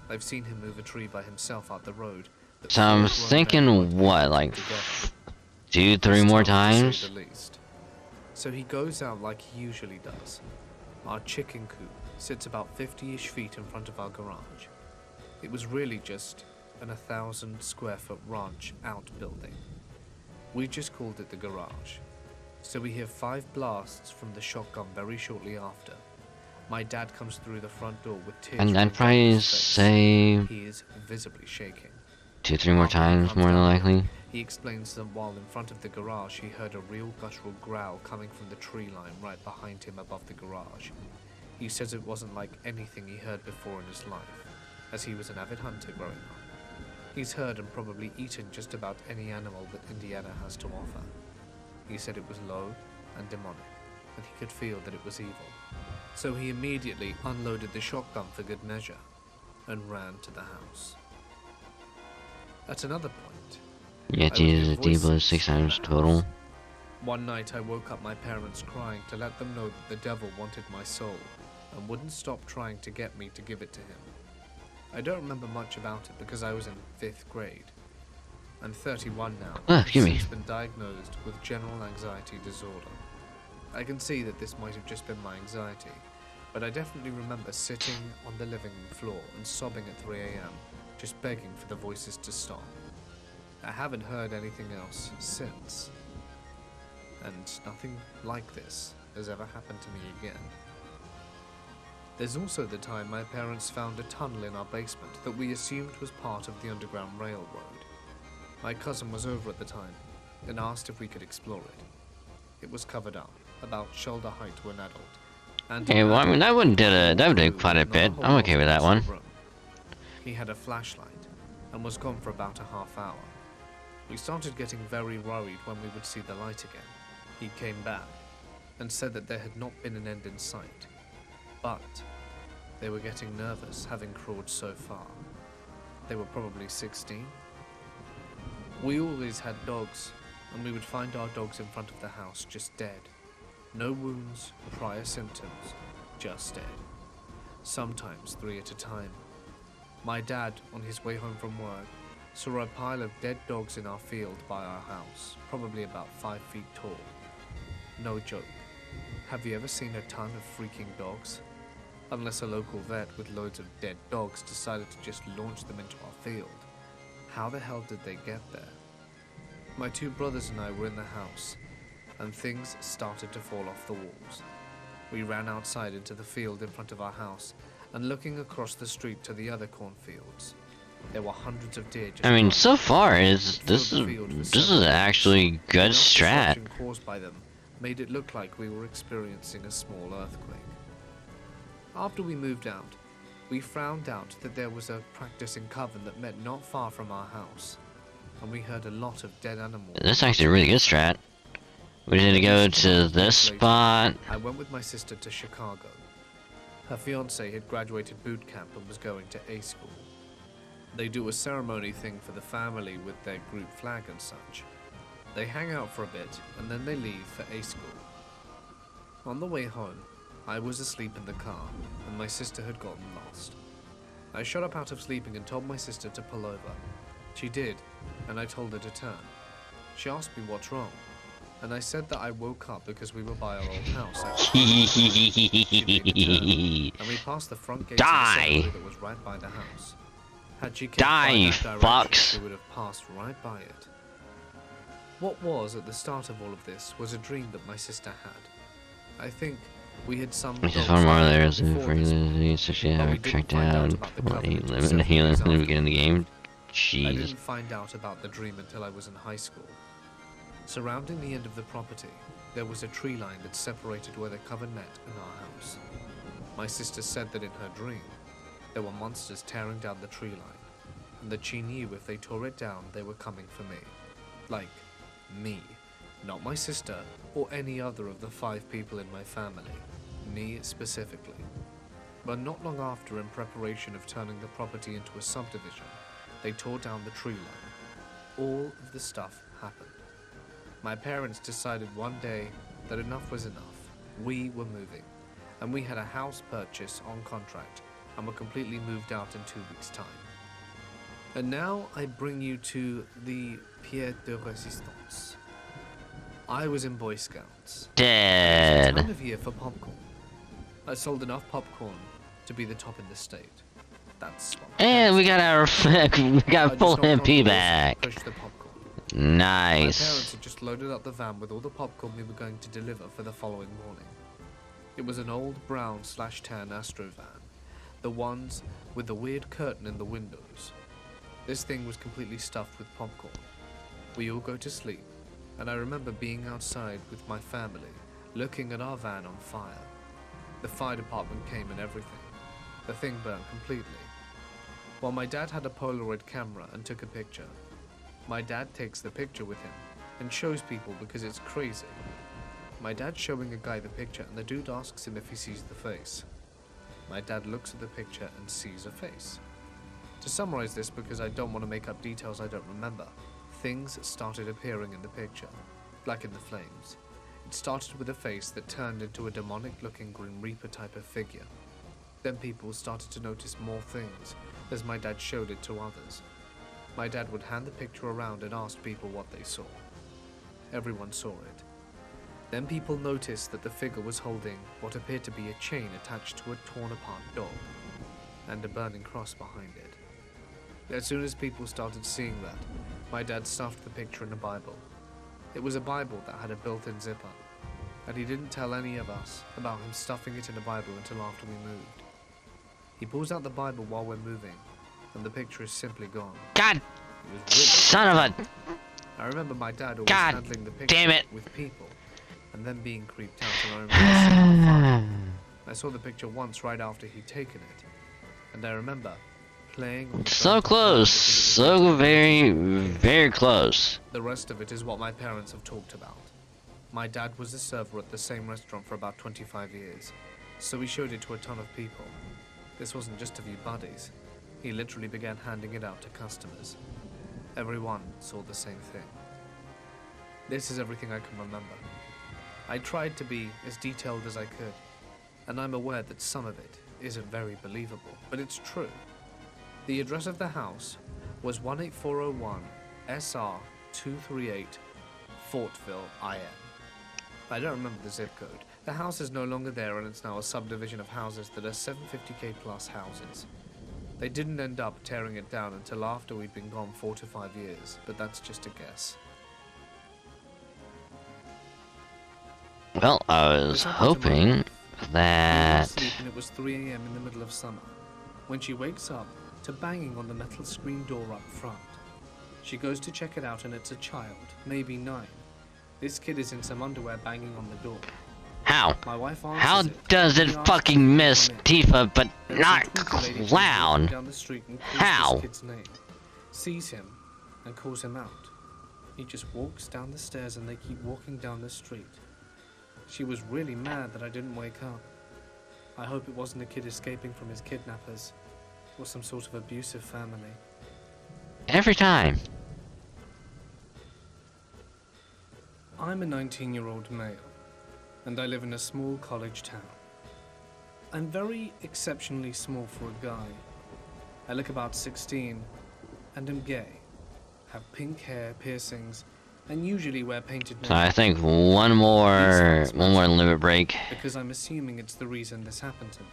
I've seen him move a tree by himself out the road. that So I'm full-grown men thinking, weren't what, able to like put together. 2, 3 It's more tough, to times? say the least. So he goes out like he usually does. Our chicken coop sits about 50-ish feet in front of our garage. It was really just an 1,000 square foot ranch outbuilding. We just called it the garage. So we hear 5 blasts from the shotgun very shortly after. My dad comes through the front door with tears And I'd rolling down probably his face. say He is visibly shaking. 2, 3 more After he times, comes more than down, likely. He explains that while in front of the garage, he heard a real guttural growl coming from the tree line right behind him above the garage. He says it wasn't like anything he heard before in his life, as he was an avid hunter growing up. He's heard and probably eaten just about any animal that Indiana has to offer. He said it was low and demonic, and he could feel that it was evil. So he immediately unloaded the shotgun for good measure and ran to the house. At another point, You have to I would use hear a D plus voices 6 in the times house. total. One night I woke up my parents crying to let them know that the devil wanted my soul and wouldn't stop trying to get me to give it to him. I don't remember much about it because I was in 5th grade. I'm 31 now and excuse me. since been diagnosed with general anxiety disorder. I can see that this might have just been my anxiety, but I definitely remember sitting on the living room floor and sobbing at 3 a.m., just begging for the voices to stop. I haven't heard anything else since, and nothing like this has ever happened to me again. There's also the time my parents found a tunnel in our basement that we assumed was part of the Underground Railroad. My cousin was over at the time and asked if we could explore it. It was covered up, about shoulder height to an adult. And Okay, well, I mean, that would do quite a not bit. whole I'm lot okay with that across one. the room. He had a flashlight and was gone for about a half hour. We started getting very worried when we would see the light again. He came back and said that there had not been an end in sight, but they were getting nervous having crawled so far. They were probably 16. We always had dogs, and we would find our dogs in front of the house just dead. No wounds, prior symptoms, just dead. Sometimes 3 at a time. My dad, on his way home from work, saw a pile of dead dogs in our field by our house, probably about 5 feet tall. No joke. Have you ever seen a ton of freaking dogs? Unless a local vet with loads of dead dogs decided to just launch them into our field. How the hell did they get there? My 2 brothers and I were in the house, and things started to fall off the walls. We ran outside into the field in front of our house, and looking across the street to the other cornfields. There were hundreds of deer just I mean, running. so far It this filled the field for is several minutes. actually good Enough strat. disruption caused by them made it look like we were experiencing a small earthquake. After we moved out, we found out that there was a practicing coven that met not far from our house, and we heard a lot of dead animals. This is actually a really good strat. We need to go to this spot. I went with my sister to Chicago. Her fiance had graduated boot camp and was going to A school. They do a ceremony thing for the family with their group flag and such. They hang out for a bit and then they leave for A school. On the way home, I was asleep in the car and my sister had gotten lost. I shot up out of sleeping and told my sister to pull over. She did, and I told her to turn. She asked me what's wrong, and I said that I woke up because we were by our old house. She made me turn, and we passed the front gate of the cemetery that was right by the house. Had she kept Die, by you that direction, fucks. she would have passed right by it. What was at the start of all of this was a dream that my sister had. I think we had some Just dogs one more there. before this, So she but we had didn't tracked find out down about the 20 covenant until limit several healing years in the after. beginning of the game. I Jesus. didn't find out about the dream until I was in high school. Surrounding the end of the property, there was a tree line that separated where the coven met and our house. My sister said that in her dream, there were monsters tearing down the tree line, and that she knew if they tore it down, they were coming for me. Like, me. Not my sister, or any other of the 5 people in my family. Me specifically. But not long after, in preparation of turning the property into a subdivision, they tore down the tree line. All of the stuff happened. My parents decided one day that enough was enough. We were moving, and we had a house purchase on contract, and were completely moved out in 2 weeks' time. And now I bring you to the Pied de Resistance. I was in Boy Scouts. It's the Dead. time of year for popcorn. I sold enough popcorn to be the top in the state. That's what my And we parents got our we did. I got just full knocked on MP doors, back. pushed the popcorn. My parents Nice. had just loaded up the van with all the popcorn we were going to deliver for the following morning. It was an old brown/tan Astro van, the ones with the weird curtain in the windows. This thing was completely stuffed with popcorn. We all go to sleep, and I remember being outside with my family, looking at our van on fire. The fire department came and everything. The thing burned completely. While my dad had a Polaroid camera and took a picture. My dad takes the picture with him and shows people because it's crazy. My dad's showing a guy the picture and the dude asks him if he sees the face. My dad looks at the picture and sees a face. To summarize this, because I don't want to make up details I don't remember, things started appearing in the picture, like in the flames. It started with a face that turned into a demonic-looking Grim Reaper type of figure. Then people started to notice more things as my dad showed it to others. My dad would hand the picture around and ask people what they saw. Everyone saw it. Then people noticed that the figure was holding what appeared to be a chain attached to a torn-apart dog, and a burning cross behind it. As soon as people started seeing that, my dad stuffed the picture in a Bible. It was a Bible that had a built-in zipper, and he didn't tell any of us about him stuffing it in a Bible until after we moved. He pulls out the Bible while we're moving, and the picture is simply gone. God, It was really son of a. I remember my dad always God handling the picture damn it. with people, and then being creeped out, and I remember seeing the fire. I saw the picture once right after he'd taken it, and I remember playing on the So ground close. because it was So something very, really very close. The rest of it is what my parents have talked about. My dad was a server at the same restaurant for about 25 years, so he showed it to a ton of people. This wasn't just a few buddies. He literally began handing it out to customers. Everyone saw the same thing. This is everything I can remember. I tried to be as detailed as I could, and I'm aware that some of it isn't very believable, but it's true. The address of the house was 18401 SR 238 Fortville, IN. I don't remember the zip code. The house is no longer there, and it's now a subdivision of houses that are 750k plus houses. They didn't end up tearing it down until after we'd been gone 4 to 5 years, but that's just a guess. Well, I was hoping She that. was asleep and it was 3 a.m. in the middle of summer when she wakes up to banging on the metal screen door up front. She goes to check it out and it's a child, maybe 9. This kid is in some underwear banging on the door. How? My wife How answers it. does and it he asks fucking me to miss come in. Tifa but There is a not tweaker lady comes walking Clown? down the street and calls How? this kid's name, sees him, and calls him out. He just walks down the stairs and they keep walking down the street. She was really mad that I didn't wake up. I hope it wasn't a kid escaping from his kidnappers, or some sort of abusive family. Every time. I'm a 19-year-old male, and I live in a small college town. I'm very exceptionally small for a guy. I look about 16, and am gay, have pink hair, piercings, and usually wear painted So I nails. think one more limit break. Because I'm assuming it's the reason this happened to me.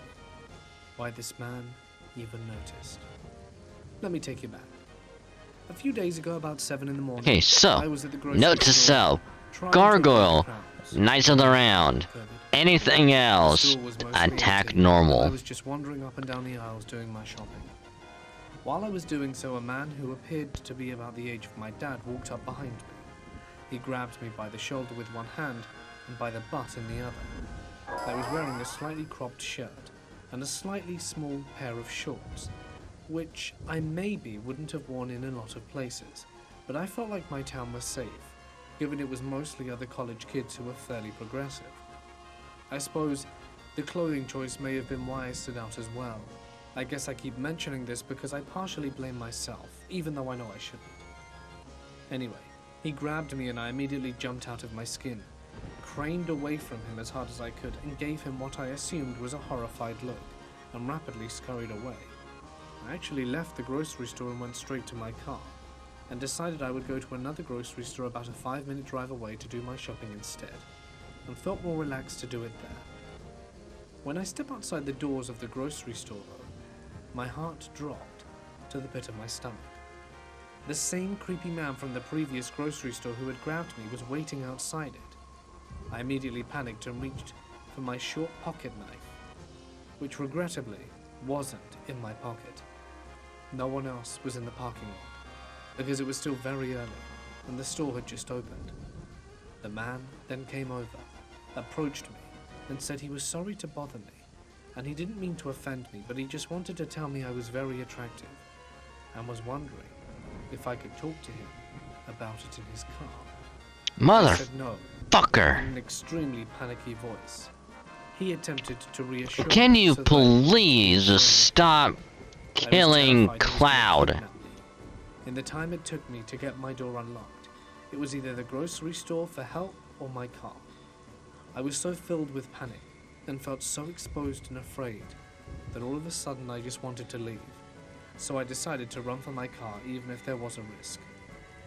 Why this man even noticed. Let me take you back. A few days ago, about 7 in the morning, Okay, I so was at the grocery note to store self: trying to avoid Gargoyle, the crowds. Knights of the Round, COVID. anything The else, store was mostly attack empty, and I normal. was just wandering up and down the aisles doing my shopping. While I was doing so, a man who appeared to be about the age of my dad walked up behind me. He grabbed me by the shoulder with one hand and by the butt in the other. I was wearing a slightly cropped shirt and a slightly small pair of shorts, which I maybe wouldn't have worn in a lot of places, but I felt like my town was safe, given it was mostly other college kids who were fairly progressive. I suppose the clothing choice may have been why I stood out as well. I guess I keep mentioning this because I partially blame myself, even though I know I shouldn't. Anyway, he grabbed me and I immediately jumped out of my skin, craned away from him as hard as I could, and gave him what I assumed was a horrified look, and rapidly scurried away. I actually left the grocery store and went straight to my car, and decided I would go to another grocery store about a 5-minute drive away to do my shopping instead, and felt more relaxed to do it there. When I step outside the doors of the grocery store though, my heart dropped to the pit of my stomach. The same creepy man from the previous grocery store who had grabbed me was waiting outside it. I immediately panicked and reached for my short pocket knife, which regrettably wasn't in my pocket. No one else was in the parking lot, because it was still very early, and the store had just opened. The man then came over, approached me, and said he was sorry to bother me, and he didn't mean to offend me, but he just wanted to tell me I was very attractive, and was wondering if I could talk to him about it in his car. I said no, Motherfucker! in an extremely panicky voice. He attempted to reassure me. Can you so that I please just stop I was killing terrified he was going to Cloud? kidnap me. In the time it took me to get my door unlocked, it was either the grocery store for help or my car. I was so filled with panic and felt so exposed and afraid that all of a sudden I just wanted to leave. So I decided to run for my car even if there was a risk.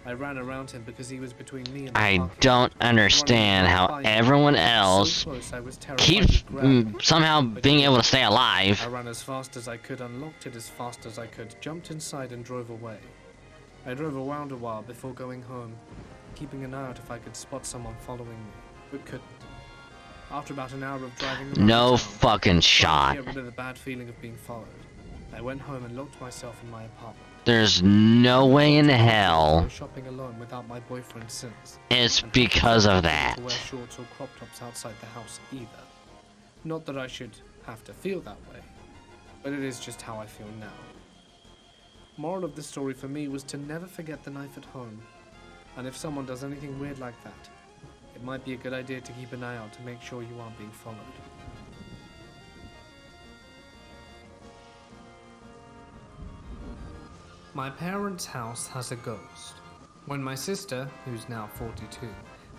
I ran around him because he was between me and the I parking don't lot, understand running how by me. everyone So else close I was terrified keeps he'd grab me. somehow But being he able to didn't. stay alive. I ran as fast as I could, unlocked it as fast as I could, jumped inside and drove away. I drove around a while before going home, keeping an eye out if I could spot someone following me, but couldn't. After about an hour of driving around No town, fucking trying to shot. get rid of the bad feeling of being followed, I went home and locked myself in my apartment. There's no way in I've not hell go shopping alone without my boyfriend since. it's And because of haven't that. to wear shorts or crop tops outside the house either. Not that I should have to feel that way, but it is just how I feel now. Moral of the story for me was to never forget the knife at home, and if someone does anything weird like that, it might be a good idea to keep an eye out to make sure you aren't being followed. My parents' house has a ghost. When my sister, who's now 42,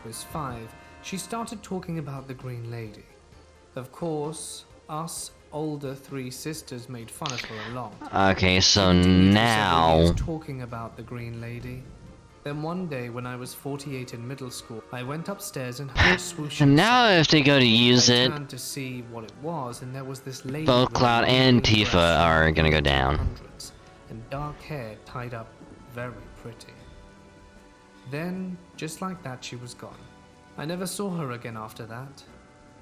was 5, she started talking about the Green Lady. Of course, us older 3 sisters made fun of her a lot. Okay, so She continued for several now years talking about the Green Lady. Then one day when I was 48 in middle school, I went upstairs and heard a swooshing and now sound. if they go to use I it, turned to see what it was, and there was this lady both with a Cloud long and green Tifa dress are from gonna go the down. 1800s, and dark hair tied up very pretty. Then, just like that, she was gone. I never saw her again after that.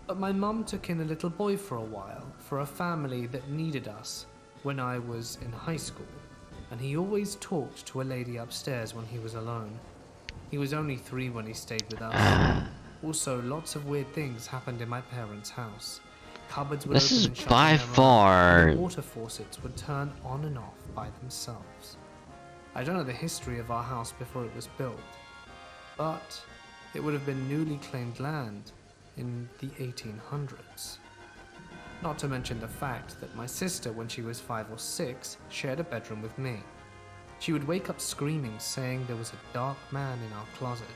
But my mum took in a little boy for a while for a family that needed us when I was in high school, and he always talked to a lady upstairs when he was alone. He was only 3 when he stayed with us. Also, lots of weird things happened in my parents' house. Cupboards would This open is and shut by on their own, far. and the water faucets would turn on and off by themselves. I don't know the history of our house before it was built, but it would have been newly claimed land in the 1800s. Not to mention the fact that my sister, when she was 5 or 6, shared a bedroom with me. She would wake up screaming, saying there was a dark man in our closet.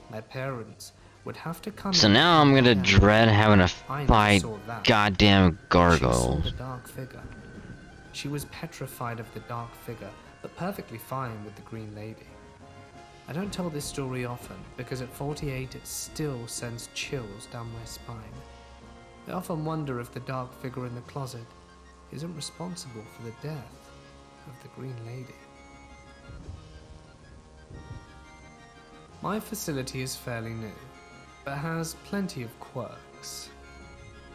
My parents would have to come So in now I'm gonna and dread having to I never fight saw that. goddamn She saw gargoyles. the dark figure. She was petrified of the dark figure, but perfectly fine with the green lady. I don't tell this story often because at 48 it still sends chills down my spine. I often wonder if the dark figure in the closet isn't responsible for the death of the green lady. My facility is fairly new, but has plenty of quirks.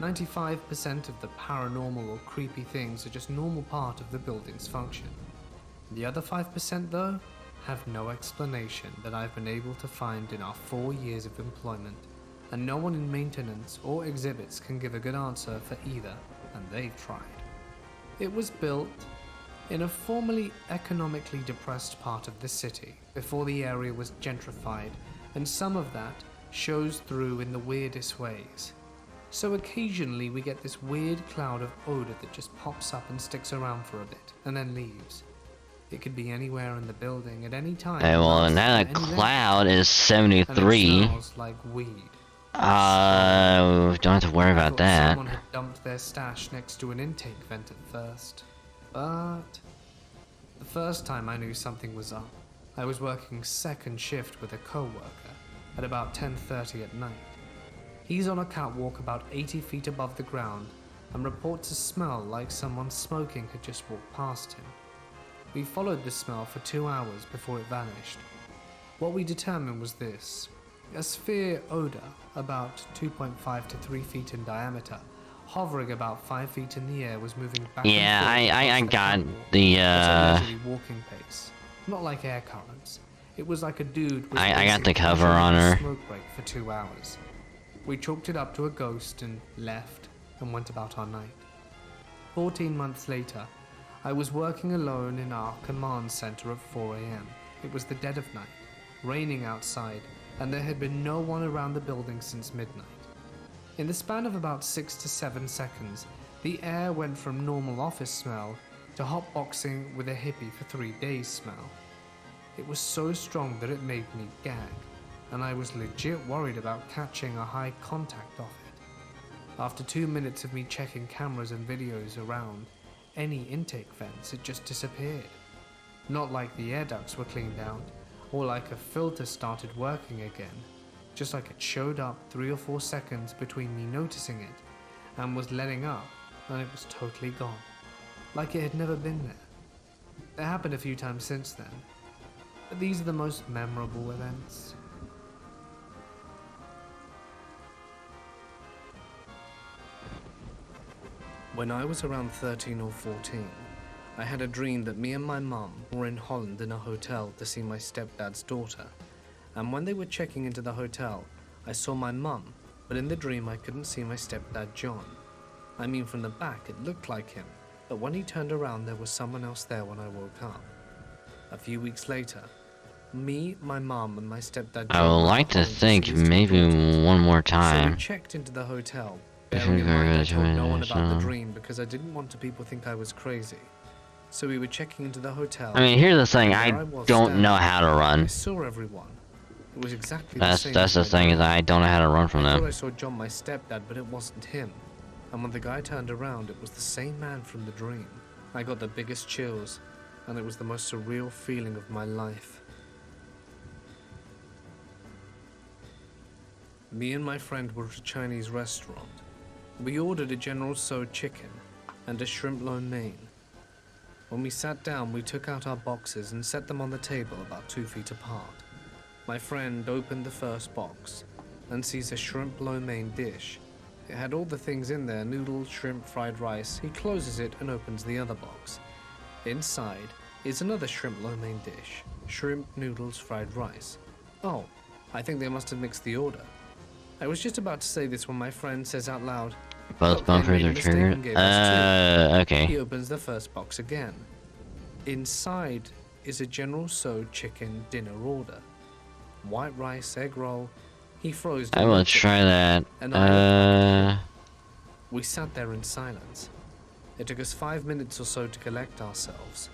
95% of the paranormal or creepy things are just normal part of the building's function. The other 5% though, have no explanation that I've been able to find in our 4 years of employment, and no one in maintenance or exhibits can give a good answer for either, and they've tried. It was built in a formerly economically depressed part of the city before the area was gentrified, and some of that shows through in the weirdest ways. So occasionally we get this weird cloud of odor that just pops up and sticks around for a bit and then leaves. It could be anywhere in the building at any time. Okay, well, lasts now for that any length, cloud is and it 73. smells like weed. Don't have to worry I about thought that. someone had dumped their stash next to an intake vent at first. But the first time I knew something was up, I was working second shift with a co-worker at about 10:30 at night. He's on a catwalk about 80 feet above the ground and reports a smell like someone smoking had just walked past him. We followed the smell for 2 hours before it vanished. What we determined was this: a sphere odor about 2.5 to 3 feet in diameter, hovering about 5 feet in the air, was moving back Yeah, and forth I across the got catwalk the at a leisurely walking pace, not like air currents. It was like a dude was I got the basically cover enjoying on a her. smoke break for 2 hours. We chalked it up to a ghost and left and went about our night. 14 months later, I was working alone in our command center at 4 a.m. It was the dead of night, raining outside, and there had been no one around the building since midnight. In the span of about 6 to 7 seconds, the air went from normal office smell to hotboxing with a hippie for 3 days smell. It was so strong that it made me gag, and I was legit worried about catching a high contact off it. After 2 minutes of me checking cameras and videos around any intake vents, it just disappeared. Not like the air ducts were cleaned out, or like a filter started working again, just like it showed up 3 or 4 seconds between me noticing it and was letting up, and it was totally gone, like it had never been there. It happened a few times since then, but these are the most memorable events. When I was around 13 or 14, I had a dream that me and my mum were in Holland in a hotel to see my stepdad's daughter. And when they were checking into the hotel, I saw my mum, but in the dream I couldn't see my stepdad John. I mean, from the back it looked like him, but when he turned around there was someone else there when I woke up. A few weeks later, me, my mum and my stepdad John I would went like to Holland think see his two maybe daughters. one more So we time. checked into the hotel. If Bearing you in mind I could, told no one about the so- dream because I didn't want people to think I was crazy. So we were checking into the hotel. I mean, here's the thing, and I where was don't know standing, how to I run. saw everyone. It was exactly That's the same the as my thing, is dream. I don't know how to run from I thought them. I saw John, my stepdad, but it wasn't him. And when the guy turned around, it was the same man from the dream. I got the biggest chills, and it was the most surreal feeling of my life. Me and my friend were at a Chinese restaurant. We ordered a General Tso chicken and a shrimp lo mein. When we sat down, we took out our boxes and set them on the table about 2 feet apart. My friend opened the first box and sees a shrimp lo mein dish, It had all the things in there: noodles, shrimp, fried rice. He closes it and opens the other box. Inside is another shrimp lo mein dish: shrimp, noodles, fried rice. Oh, I think they must have mixed the order. I was just about to say this when my friend says out loud, Both "Look, they bumpers made a are mistake triggered. and gave us two." Okay. He opens the first box again. Inside is a General Tso chicken dinner order: white rice, egg roll. He froze it I will and try that. and I We sat there in silence. It took us 5 minutes or so to collect ourselves.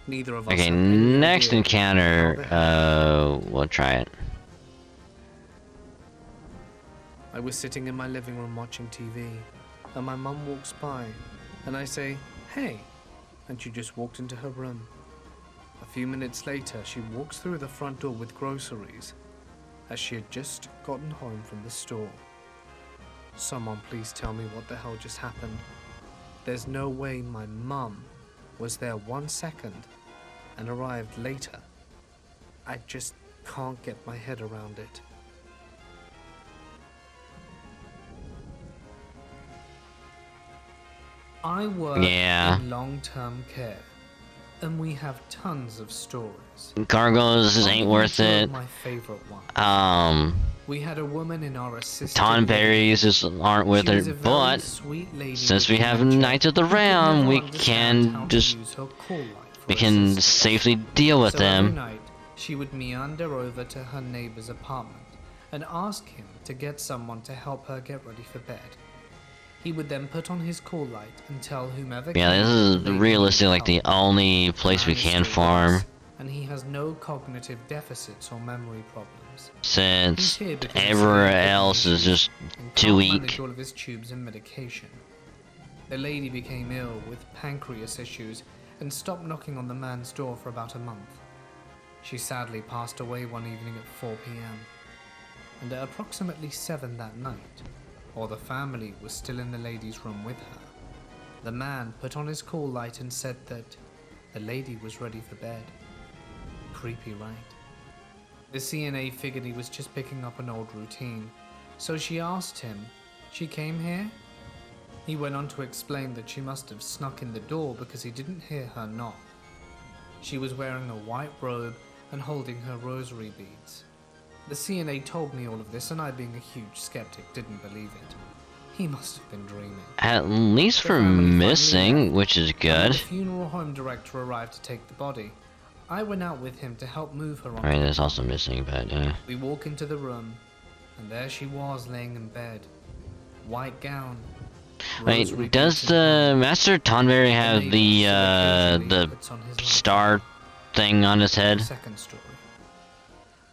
Neither of us Okay, had any next idea encounter, how the hell- we'll try it. I was sitting in my living room watching TV, and my mum walks by, and I say, "Hey," and she just walked into her room. A few minutes later, she walks through the front door with groceries, as she had just gotten home from the store. Someone please tell me what the hell just happened. There's no way my mum was there 1 second and arrived later. I just can't get my head around it. I work Yeah. in long-term care, and we have tons of stories. Gargoyles I'll ain't give you worth two of it. My favorite one. Um, We had a woman in our assisted Tonberries just aren't worth She was a it, very but sweet lady since with we have dementia Knights of the who could Realm, never we understand how can to just use her call light for we can assistance. safely deal with So every them. night she would meander over to her neighbor's apartment and ask him to get someone to help her get ready for bed. He would then put on his call light and tell whomever Yeah, came this that is the lady realistically needed like the help. only The place we man is can still with farm, us, and he has no cognitive deficits or memory problems. He's since here because of everywhere severe kidney else is issues just and too can't manage weak. all of his tubes and medication. The lady became ill with pancreas issues and stopped knocking on the man's door for about a month. She sadly passed away one evening at 4 p.m. And at approximately 7 that night, while the family was still in the lady's room with her, the man put on his call light and said that the lady was ready for bed. Creepy, right? The CNA figured he was just picking up an old routine, so she asked him, "She came here?" He went on to explain that she must have snuck in the door because he didn't hear her knock. She was wearing a white robe and holding her rosary beads. The CNA told me all of this, and I, being a huge skeptic, didn't believe it. He must have been dreaming. At least The for family finally missing, left, which is and when good. the funeral home director arrived to take the body, I went out with him to help move her on. Alright, that's also missing, but We walk into the room, and there she was laying in bed. White gown. rosary wait, does beads in the hand. Master Tonberry have neighbor the so occasionally puts on his star thing on his head? Second story.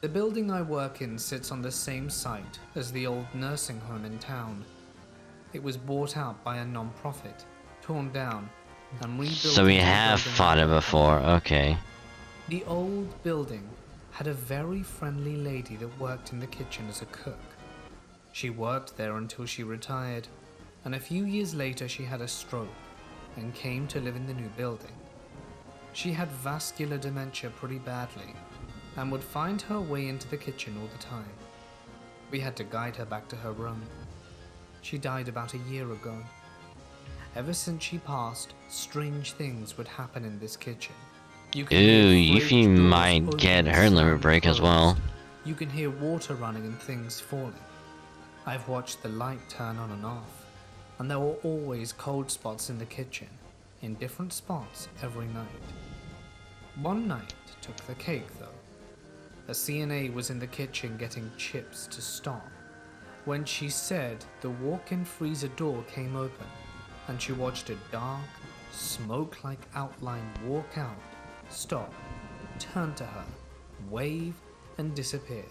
The building I work in sits on the same site as the old nursing home in town. It was bought out by a non-profit, torn down, and rebuilt. So we into the have building fought I it work in before, now. okay. The old building had a very friendly lady that worked in the kitchen as a cook. She worked there until she retired, and a few years later she had a stroke and came to live in the new building. She had vascular dementia pretty badly and would find her way into the kitchen all the time. We had to guide her back to her room. She died about a year ago. Ever since she passed, strange things would happen in this kitchen. You can hear Ooh, fridge Yuffie doors might open get and her slam limit and break as close. well. You can hear water running and things falling. I've watched the light turn on and off, and there were always cold spots in the kitchen, in different spots every night. One night took the cake though. A CNA was in the kitchen getting chips to stop when she said the walk-in freezer door came open and she watched a dark, smoke-like outline walk out, stop, turn to her, wave, and disappear.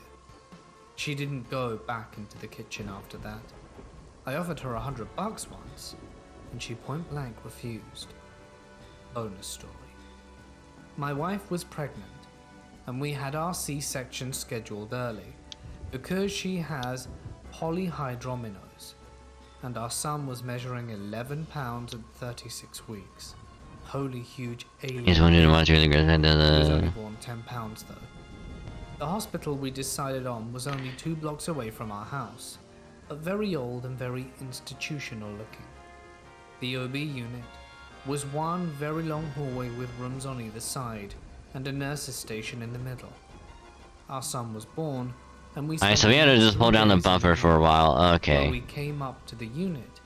She didn't go back into the kitchen after that. I offered her $100 once, and she point-blank refused. Bonus story. My wife was pregnant, and we had our C-section scheduled early because she has polyhydramnios, and our son was measuring 11 pounds at 36 weeks. Holy huge alien. He's wondering baby. what's really good at He was only the... born 10 pounds though. The hospital we decided on was only 2 blocks away from our house. but very old and very institutional looking. The OB unit was one very long hallway with rooms on either side and a nurse's station in the middle. Our son was born, and we Alright, spent so we had to the next just hold 3 down the days in bumper for a unit. while. Okay. When we came up to the unit,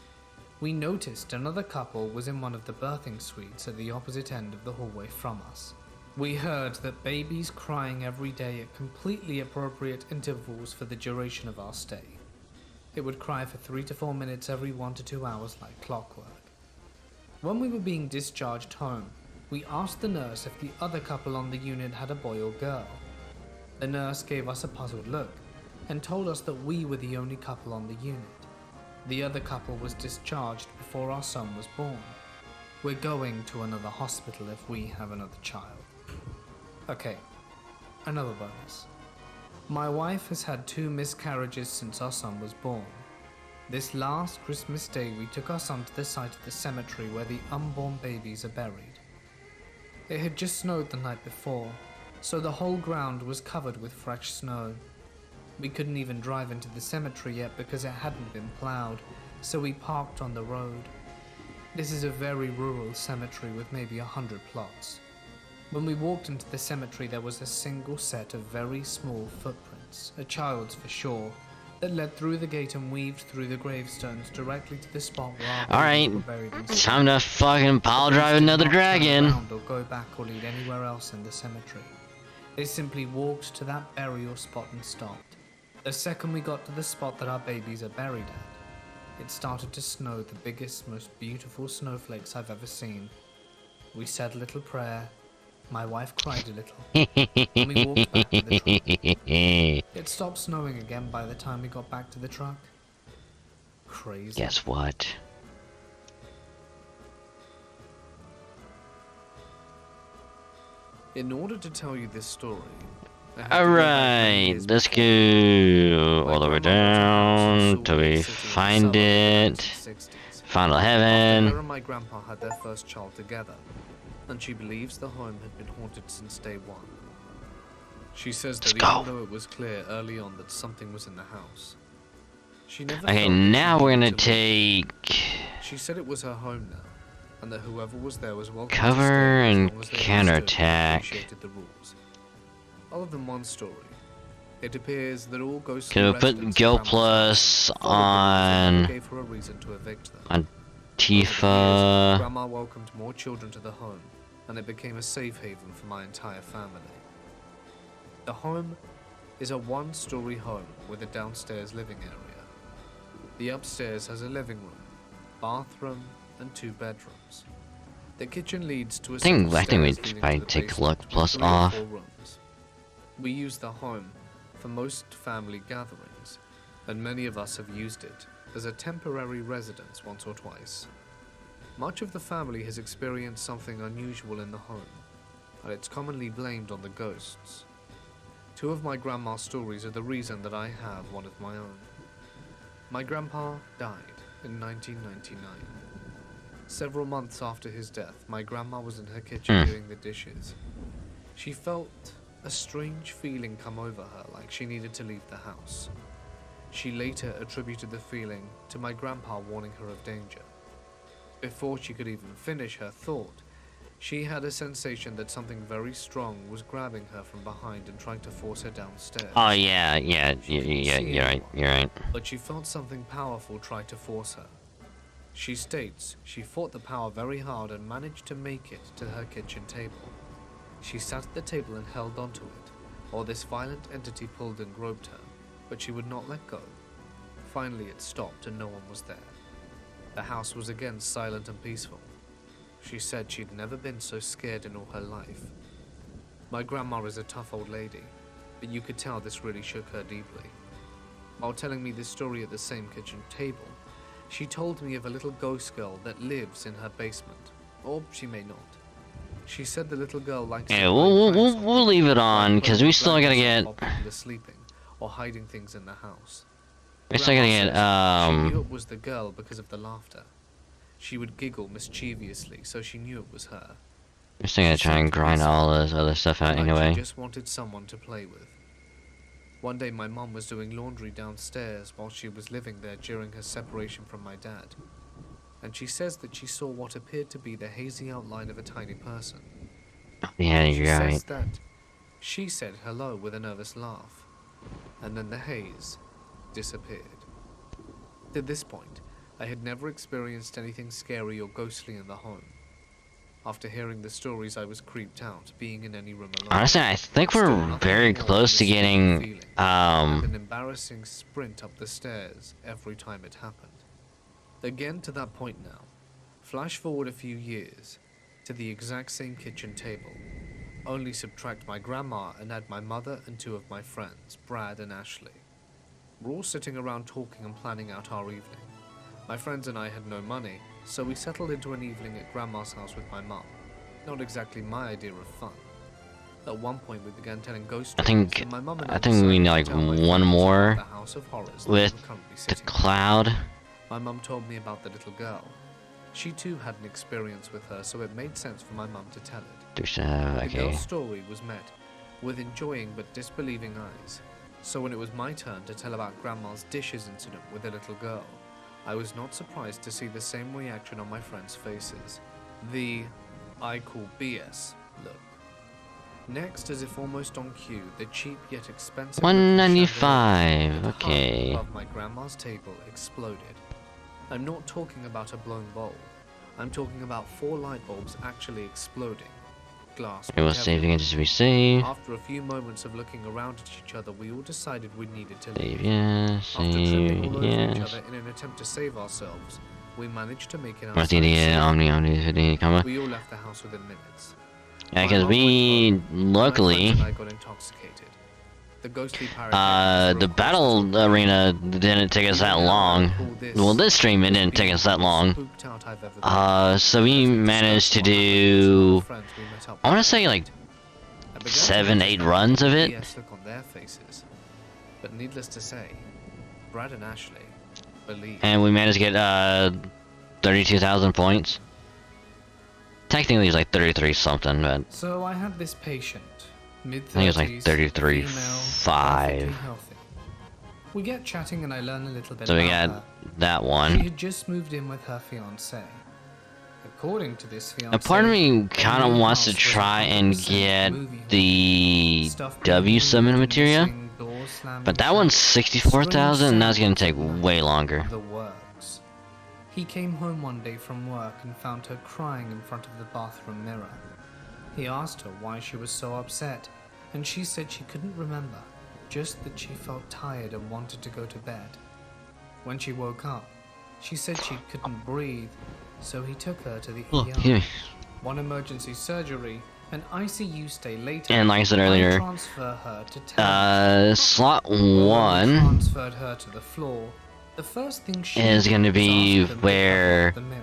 we noticed another couple was in one of the birthing suites at the opposite end of the hallway from us. We heard that babies crying every day at completely appropriate intervals for the duration of our stay. It would cry for 3 to 4 minutes every 1 to 2 hours like clockwork. When we were being discharged home, we asked the nurse if the other couple on the unit had a boy or girl. The nurse gave us a puzzled look and told us that we were the only couple on the unit. The other couple was discharged before our son was born. We're going to another hospital if we have another child. Okay, another bonus. My wife has had 2 miscarriages since our son was born. This last Christmas Day we took our son to the site of the cemetery where the unborn babies are buried. It had just snowed the night before, so the whole ground was covered with fresh snow. We couldn't even drive into the cemetery yet because it hadn't been plowed, so we parked on the road. This is a very rural cemetery with maybe 100 plots. When we walked into the cemetery, there was a single set of very small footprints, a child's for sure, that led through the gate and weaved through the gravestones directly to the spot where our babies were buried. Time to fucking pile drive another dragon. Or go back or lead anywhere else in the cemetery. They simply walked to that burial spot and stopped. The second we got to the spot that our babies are buried at, it started to snow the biggest, most beautiful snowflakes I've ever seen. We said a little prayer. My wife cried a little. And we walked back to the truck. It stopped snowing again by the time we got back to the truck. Crazy. Guess what? In order to tell you this story, Alright, let's go all the way down till we find it. Final Her heaven. and my grandpa had their first child together, and she believes the home had been haunted since day one. She says that even though it was clear early on that something was in the house, she never Okay, felt that now she we're needed gonna to leave. take She said it was her home now, and that whoever was there was welcome cover to stay as and long as they counterattack. appreciated the rules. Other than one story, it appears that all ghostly Can we put residents Go around Plus the house on gave her a reason to evict them. on Over the years, Tifa? Grandma welcomed more children to the home, and it became a safe haven for my entire family. The home is a 1-story home with a downstairs living area. The upstairs has a living room, bathroom, and 2 bedrooms. The kitchen leads to a I think we leading should to probably the take basement Look with Plus 3 or off. 4 rooms. We use the home for most family gatherings, and many of us have used it as a temporary residence once or twice. Much of the family has experienced something unusual in the home, and it's commonly blamed on the ghosts. 2 of my grandma's stories are the reason that I have one of my own. My grandpa died in 1999. Several months after his death, my grandma was in her kitchen doing the dishes. She felt a strange feeling come over her, like she needed to leave the house. She later attributed the feeling to my grandpa warning her of danger. Before she could even finish her thought, she had a sensation that something very strong was grabbing her from behind and trying to force her downstairs. Oh yeah, you're right. But she felt something powerful try to force her. She states she fought the power very hard and managed to make it to her kitchen table. She sat at the table and held onto it, while this violent entity pulled and groped her, but she would not let go. Finally it stopped and no one was there. The house was again silent and peaceful. She said she'd never been so scared in all her life. My grandma is a tough old lady, but you could tell this really shook her deeply. While telling me this story at the same kitchen table, she told me of a little ghost girl that lives in her basement, or she may not. She said the little girl likes Yeah, to we'll leave it on because we still gotta get. while people are sleeping or hiding things in the house. We still gotta Grandma says she knew get it was the girl because of the laughter. She would giggle mischievously, so she knew it was her. We're still gonna try and grind all this other stuff out Like anyway. she just wanted someone to play with. One day my mum was doing laundry downstairs while she was living there during her separation from my dad, and she says that she saw what appeared to be the hazy outline of a tiny person. Yeah, She you're right. says that she said hello with a nervous laugh, and then the haze disappeared. At this point, I had never experienced anything scary or ghostly in the home. After hearing the stories, I was creeped out, being in any room alone. Honestly, I think Still, we're nothing very more close to than a stinging getting, feeling and um, an embarrassing sprint up the stairs every time it happened. Again to that point now. Flash forward a few years to the exact same kitchen table. Only subtract my grandma and add my mother and two of my friends, Brad and Ashley. We're all sitting around talking and planning out our evening. My friends and I had no money, so we settled into an evening at Grandma's house with my mum. Not exactly my idea of fun. At one point we began telling ghost I stories, think, and my mum and I I think we decided need to like tell my one friends more about the house of horrors that we with were currently the sitting in. cloud. My mum told me about the little girl. She too had an experience with her, so it made sense for my mum to tell it. There's, The okay. girl's story was met with enjoying but disbelieving eyes. So when it was my turn to tell about Grandma's dishes incident with the little girl, I was not surprised to see the same reaction on my friends' faces. The I call BS look. Next, as if almost on cue, the cheap yet expensive looking chandelier $195. that hung Okay. above my grandma's table exploded. I'm not talking about a blown bowl. I'm talking about 4 light bulbs actually exploding. Glass It was went saving everywhere. it to be saved. After a few moments of looking around at each other, we all decided we needed to Save, leave. yes. After tripping Save, all over each yes. other in an attempt to save ourselves, we managed to make it What's outside the safely. Omni, comma? We all left the house within minutes. Yeah, My because mum we, went home, and my friends luckily, and I got intoxicated. The ghostly pyrotechnics were, the of course, battle destroyed. arena didn't take us Even that now, I long. recall this Well, this stream, it as didn't take being us that the long. spooked out I've ever been. So we As we managed to discussed what happened with some other do, friends we met up I want with to say that like night, I began to 7, notice 8 that runs of it. BS look on their faces. But needless to say, Brad and Ashley believed. And we managed to get, 32,000 points. Technically, it's like 33 something, but So I had this patient, mid-30s, think it was like 33, female, 5. perfectly healthy. We get chatting and I learn a little bit So we about got her. that She one. had just moved in with her fiancé. According to this fiancé, A part of me their kind of new wants to house was try and 100% get movie hall. the Stuff being W moved summon and materia, missing, doors slamming but that shut, one's 64,000, strange and that's gonna sounds take at night, way longer. the works. He came home one day from work and found her crying in front of the bathroom mirror. He asked her why she was so upset, and she said she couldn't remember, just that she felt tired and wanted to go to bed. When she woke up, she said she couldn't breathe, so he took her to the Oh, ER. excuse me. One emergency surgery, an ICU stay later. And like I said I earlier, transfer her to television. slot Well, when we 1 transferred her to the floor, the first thing she is did gonna was be ask them to where cover up the mirror.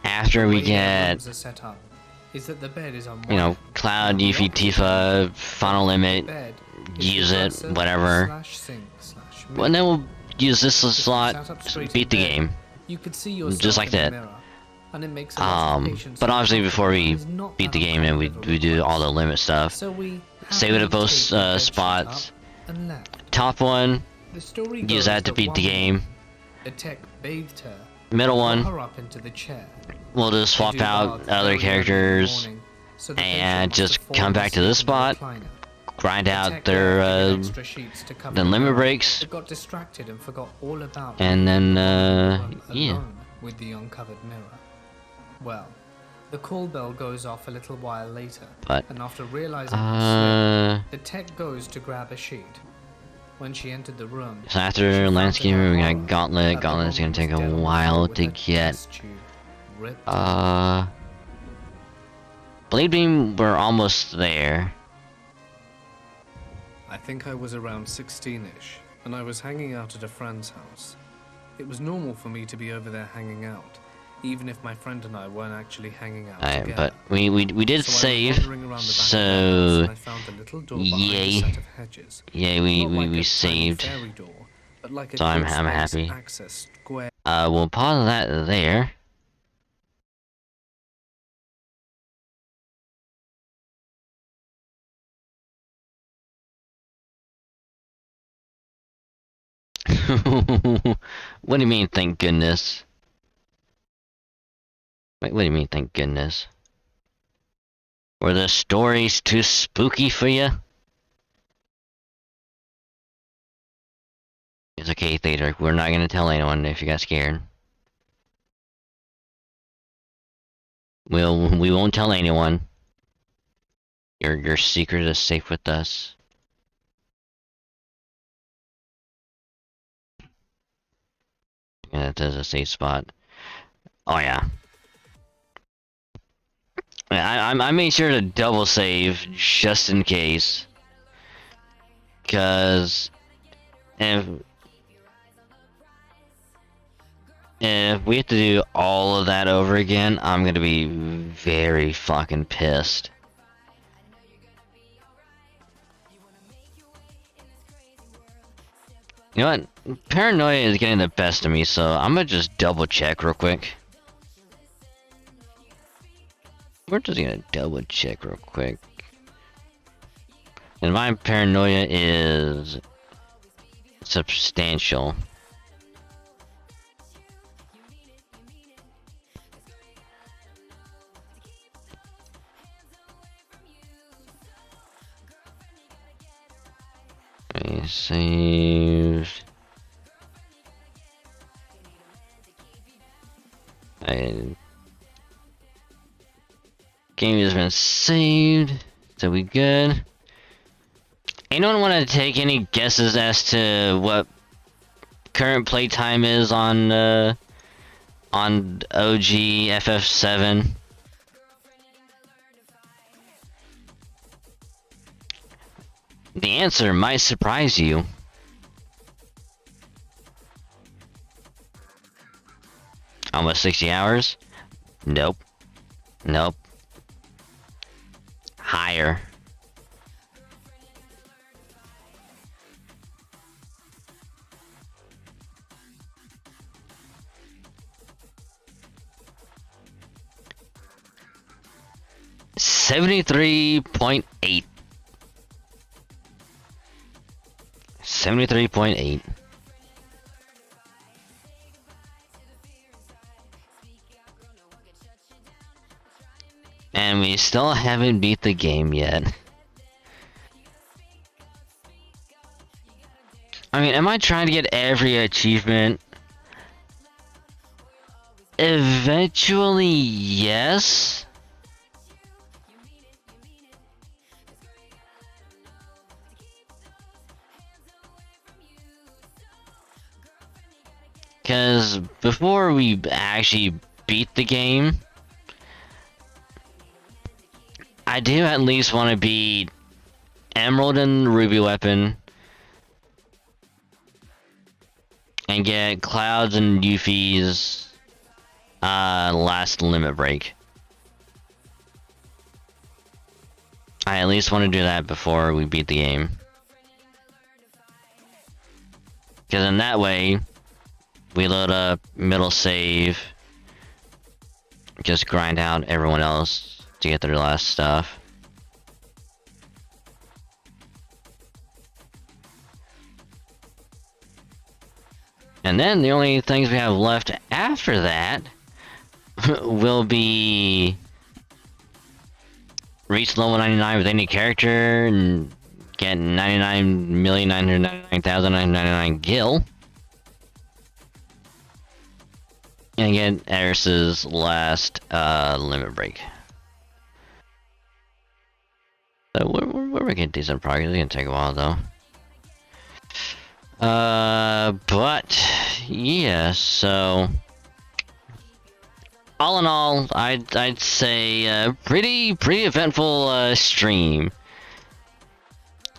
after The we way their get, rooms are set up is that the bed is on you one know, end, Cloud, and the Yuffie, opposite Tifa, end Final of the Limit, bed is use the it, dresser whatever. slash sink slash mirror. Well, and then we'll use this If you slot, sat up straight beat in the bed, game. you could see yourself Just like in the that. mirror, and it makes a lot of patients But obviously before uncomfortable and we is not beat that the game, then uncommon we of a do all the request. limit stuff. So we Save it at happily both taped the bedsheet spots. up and left. Top one, The story use goes that to beat the one game. morning, the tech bathed her, Middle got one, her up into the chair. we'll just They swap do out baths other very early in the characters morning, so the and patient must just have come fallen back to this asleep in the spot, recliner. grind The out tech their left to get extra sheets to cover the the limit mirror, breaks, but got distracted and forgot all about and leaving then the woman in the room yeah. alone with the uncovered mirror. Well, the call bell goes off a little while later, But and after realizing her slip, uh, the tech goes to grab a sheet. When she entered the room, so she after found Landscaper, we her got Gauntlet. that the Gauntlet's gonna woman was take a dead on the while floor with to her get. test tube ripped Blade Beam, we're almost there. I think I was around 16-ish, and I was hanging out at a friend's house. It was normal for me to be over there hanging out, even if my friend and I weren't actually hanging out Alright, together. but we did So I was save, wandering around the back of the house, so and I found a little door behind a yay, set of hedges. yay, Not like we a tiny saved. fairy door, but like a So I'm clear space happy. access square. We'll pause that there. What do you mean, thank goodness? Wait, what do you mean, thank goodness? Were the stories too spooky for you? It's okay, Theater. We're not gonna tell anyone if you got scared. We won't tell anyone. Your secret is safe with us. Yeah, that is a safe spot. Oh yeah. I made sure to double save just in case. Cause if we have to do all of that over again, I'm gonna be very fucking pissed. You know what? Paranoia is getting the best of me, so I'm gonna just double check real quick. We're just gonna double check real quick. And my paranoia is substantial. Okay, saved. Game has been saved, so we good. Anyone want to take any guesses as to what current playtime is on OG FF7? The answer might surprise you. Almost 60 hours? Nope. Nope. Higher. $73.8. 73.8. And we still haven't beat the game yet. I mean, am I trying to get every achievement? Eventually, yes. Because before we actually beat the game, I do at least want to beat Emerald and Ruby Weapon. And get Clouds and Yuffie's last limit break. I at least want to do that before we beat the game. Because in that way, we load up, middle save, just grind out everyone else to get their last stuff. And then the only things we have left after that will be reach level 99 with any character and get 99,999,999 gil. And get Eris's last limit break. So we're making decent progress. It's gonna take a while though. But yeah, so all in all, I'd say pretty eventful stream.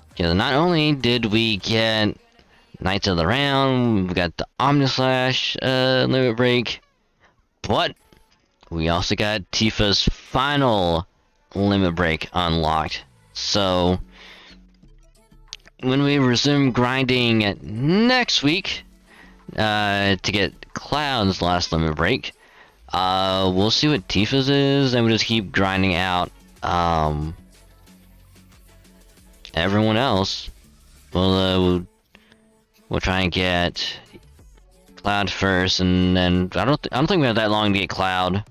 Because not only did we get Knights of the Round, we got the Omnislash limit break, but we also got Tifa's final limit break unlocked. So when we resume grinding next week to get Cloud's last limit break, we'll see what Tifa's is, and we'll just keep grinding out everyone else. We'll We'll try and get Cloud first, and then I don't think we have that long to get Cloud.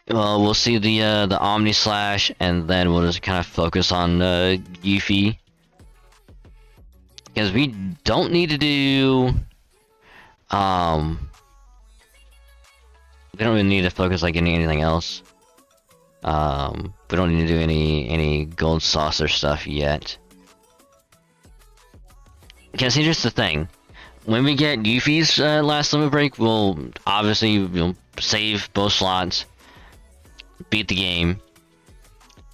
Well, we'll see the Omni Slash, and then we'll just kind of focus on Yuffie, because we don't need to do we don't really need to focus like anything else. We don't need to do any gold saucer stuff yet. Because here's the thing. When we get Yuffie's last limit break, we'll obviously save both slots, beat the game,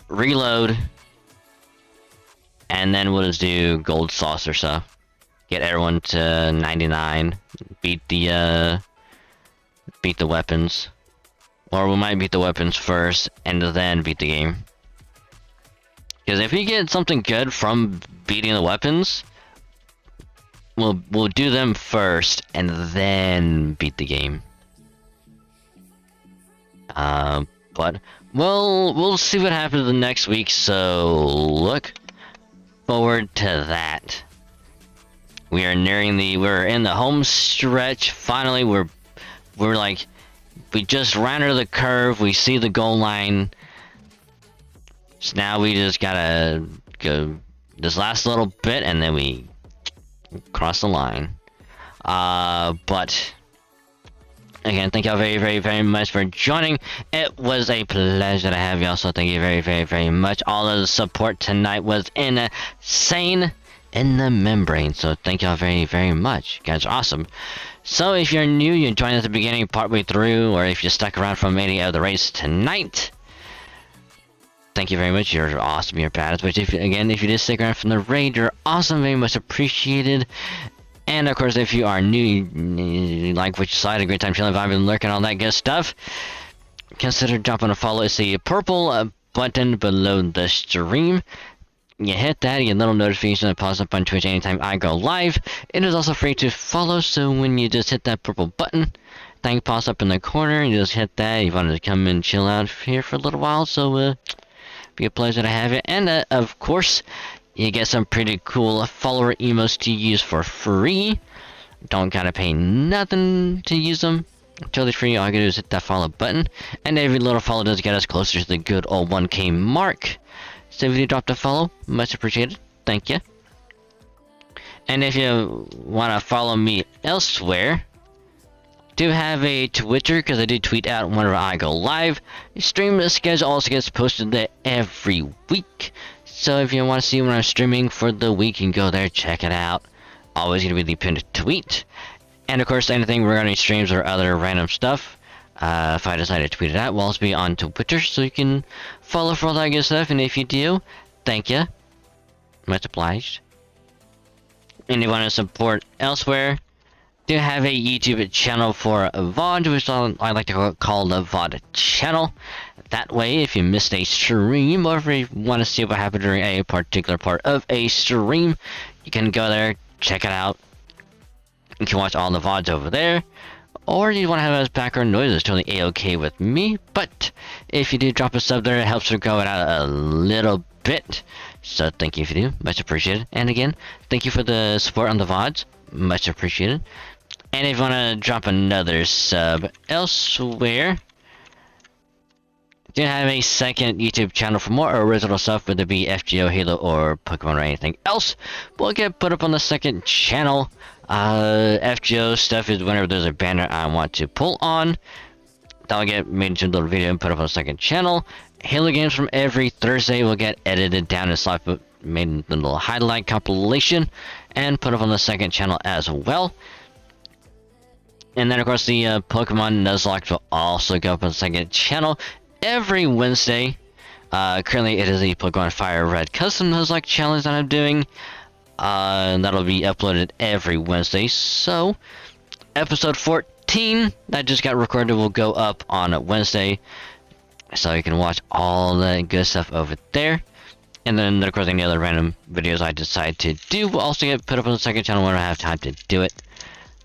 reload, and then we'll just do gold saucer stuff. Get everyone to 99, beat the weapons. Or we might beat the weapons first, and then beat the game. Because if we get something good from beating the weapons, we'll do them first, and then beat the game. But we'll see what happens the next week, so look forward to that. We're in the home stretch. Finally, we're like, we just ran under the curve. We see the goal line. So now we just gotta go this last little bit, and then we cross the line. But again, thank y'all very much for joining. It was a pleasure to have y'all, so thank you very much. All of the support tonight was insane in the membrane, so thank y'all very much. You guys are awesome. So if you're new, you joined at the beginning, partway through, or if you stuck around from any of the race tonight, thank you very much. You're awesome. You're badass. But if you did stick around from the raid, you're awesome. Very much appreciated. And of course, if you are new, you like what you saw, had a great time chilling, vibing, lurking, all that good stuff, consider dropping a follow. It's the purple button below the stream. You hit that, you get a little notification that pops up on Twitch anytime I go live. It is also free to follow, so when you just hit that purple button, thing pops up in the corner, you just hit that. You want to come and chill out here for a little while, so be a pleasure to have you. And of course, you get some pretty cool follower emotes to use for free. Don't gotta pay nothing to use them. Totally free. All you gotta do is hit that follow button, and every little follow does get us closer to the good old 1K mark. So if you dropped a follow, much appreciated. Thank you. And if you want to follow me elsewhere, do have a Twitter, because I do tweet out whenever I go live. Stream schedule also gets posted there every week. So if you want to see when I'm streaming for the week, you can go there, check it out. Always going to be the pinned tweet. And of course, anything regarding streams or other random stuff, if I decide to tweet it out, will also be on Twitter, so you can follow for all that good stuff. And if you do, thank you. Much obliged. And if you want to support elsewhere, do have a YouTube channel for VOD, which I like to call the VOD channel. That way, if you missed a stream, or if you want to see what happened during a particular part of a stream, you can go there, check it out. You can watch all the VODs over there. Or you want to have it as background noise, it's totally a-okay with me. But if you do drop a sub there, it helps her go out a little bit. So thank you if you do, much appreciated. And again, thank you for the support on the VODs, much appreciated. And if you want to drop another sub elsewhere, do have a second YouTube channel for more original stuff, whether it be FGO, Halo, or Pokemon, or anything else. Will get put up on the second channel. FGO stuff is whenever there's a banner I want to pull on, that'll get made into a little video and put up on the second channel. Halo games from every Thursday will get edited down and slapped, made into a little highlight compilation, and put up on the second channel as well. And then of course the Pokemon Nuzlocke will also go up on the second channel every Wednesday. Currently it is the Pokemon Fire Red Custom Nuzlocke challenge that I'm doing. And that'll be uploaded every Wednesday. So, episode 14 that just got recorded will go up on Wednesday. So you can watch all the good stuff over there. And then, of course, any other random videos I decide to do will also get put up on the second channel when I have time to do it.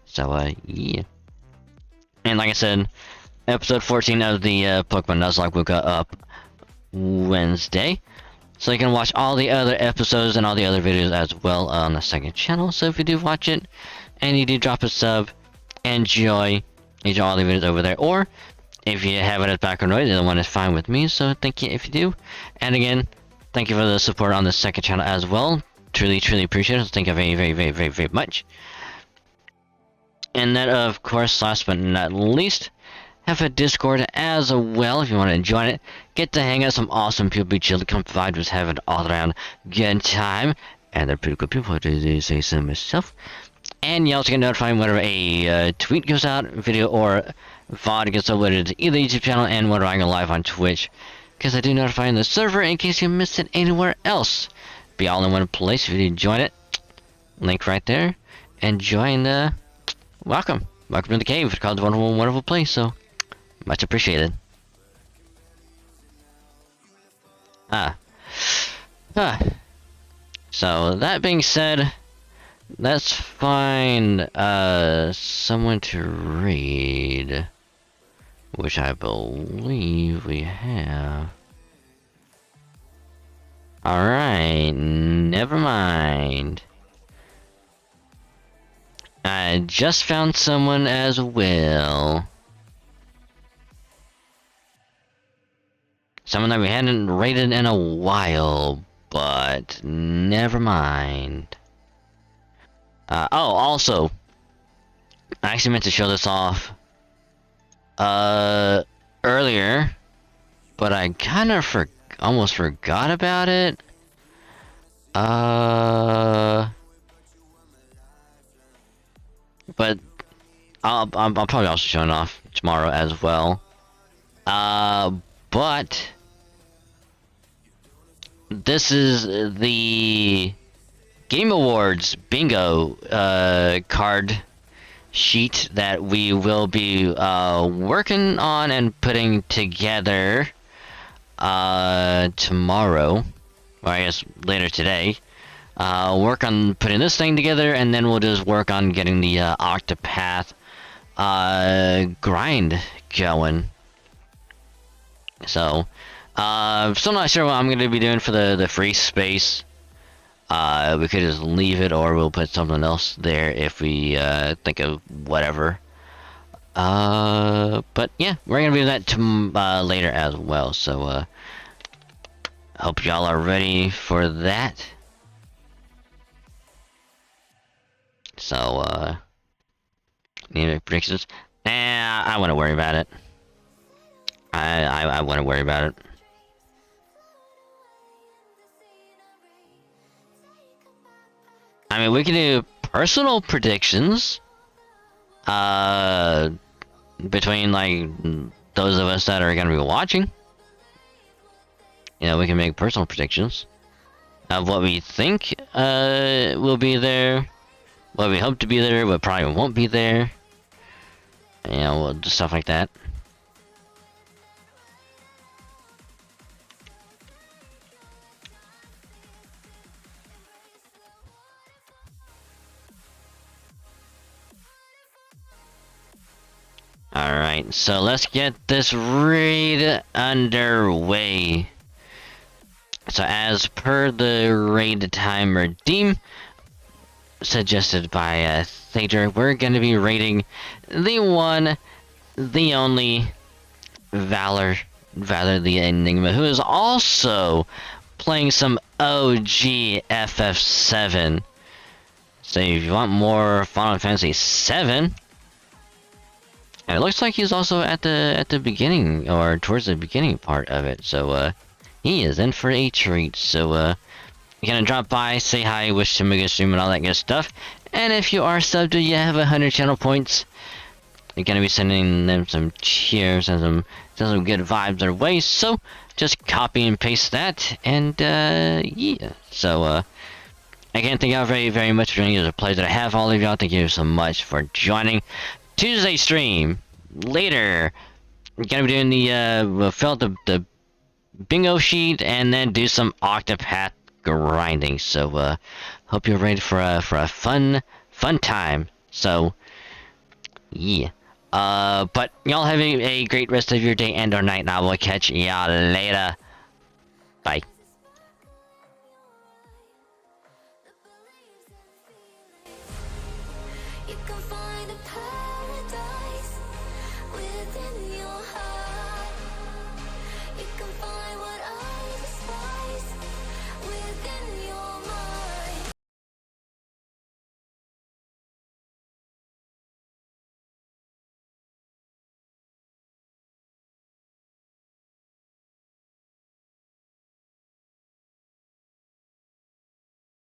So, yeah. And like I said, episode 14 of the Pokemon Nuzlocke will go up Wednesday. so you can watch all the other episodes and all the other videos as well on the second channel. So if you do watch it and you do drop a sub, enjoy all the videos over there. Or if you have it as background noise, the other one is fine with me. So thank you if you do. And again, thank you for the support on the second channel as well. Truly appreciate it. So thank you very much. And then, of course, last but not least, have a Discord as well if you want to join it. Get to hang out some awesome people, be chill, come vibe, just have an all-around good time. And they're pretty good people, to say so myself. And you also get notified whenever a tweet goes out, video or VOD gets uploaded to either YouTube channel and whenever I go live on Twitch. Because I do notify in the server in case you missed it anywhere else. Be all in one place if you join it. Link right there. And join the... Welcome to the cave. It's called the wonderful place, so much appreciated. So that being said, let's find someone to read, which I believe we have. Alright, never mind. I just found someone as well. Someone that we hadn't rated in a while, but never mind. Oh, also, I actually meant to show this off earlier, but I kind of almost forgot about it. But I'll probably also show it off tomorrow as well. But this is the Game Awards bingo card sheet that we will be working on and putting together tomorrow, or I guess later today. Work on putting this thing together, and then we'll just work on getting the Octopath grind going. So, still not sure what I'm going to be doing for the free space. We could just leave it, or we'll put something else there if we think of whatever. But yeah, we're going to do that later as well. So, hope y'all are ready for that. So, need to make predictions? Nah, I wouldn't worry about it. I wouldn't worry about it. I mean, we can do personal predictions. Between, like, those of us that are gonna be watching. You know, we can make personal predictions of what we think, will be there. What we hope to be there, what probably won't be there. You know, just stuff like that. Alright, so let's get this raid underway. So as per the raid time redeem suggested by Thader, we're going to be raiding the one, the only Valor the Enigma, who is also playing some OG FF7. So if you want more Final Fantasy 7, and it looks like he's also at the beginning, or towards the beginning part of it, so he is in for a treat. So you're gonna drop by, say hi, wish him a good stream and all that good stuff. And if you are subbed to, you have 100 channel points, you're gonna be sending them some cheers and some good vibes their way. So just copy and paste that, and yeah. So again, thank y'all very much for joining. It was a pleasure to have all of y'all. Thank you so much for joining. Tuesday stream later. We're gonna be doing we'll fill out the bingo sheet and then do some Octopath grinding. So hope you're ready for a fun time. So yeah. But y'all have a great rest of your day and or night, and I will catch y'all later. Bye.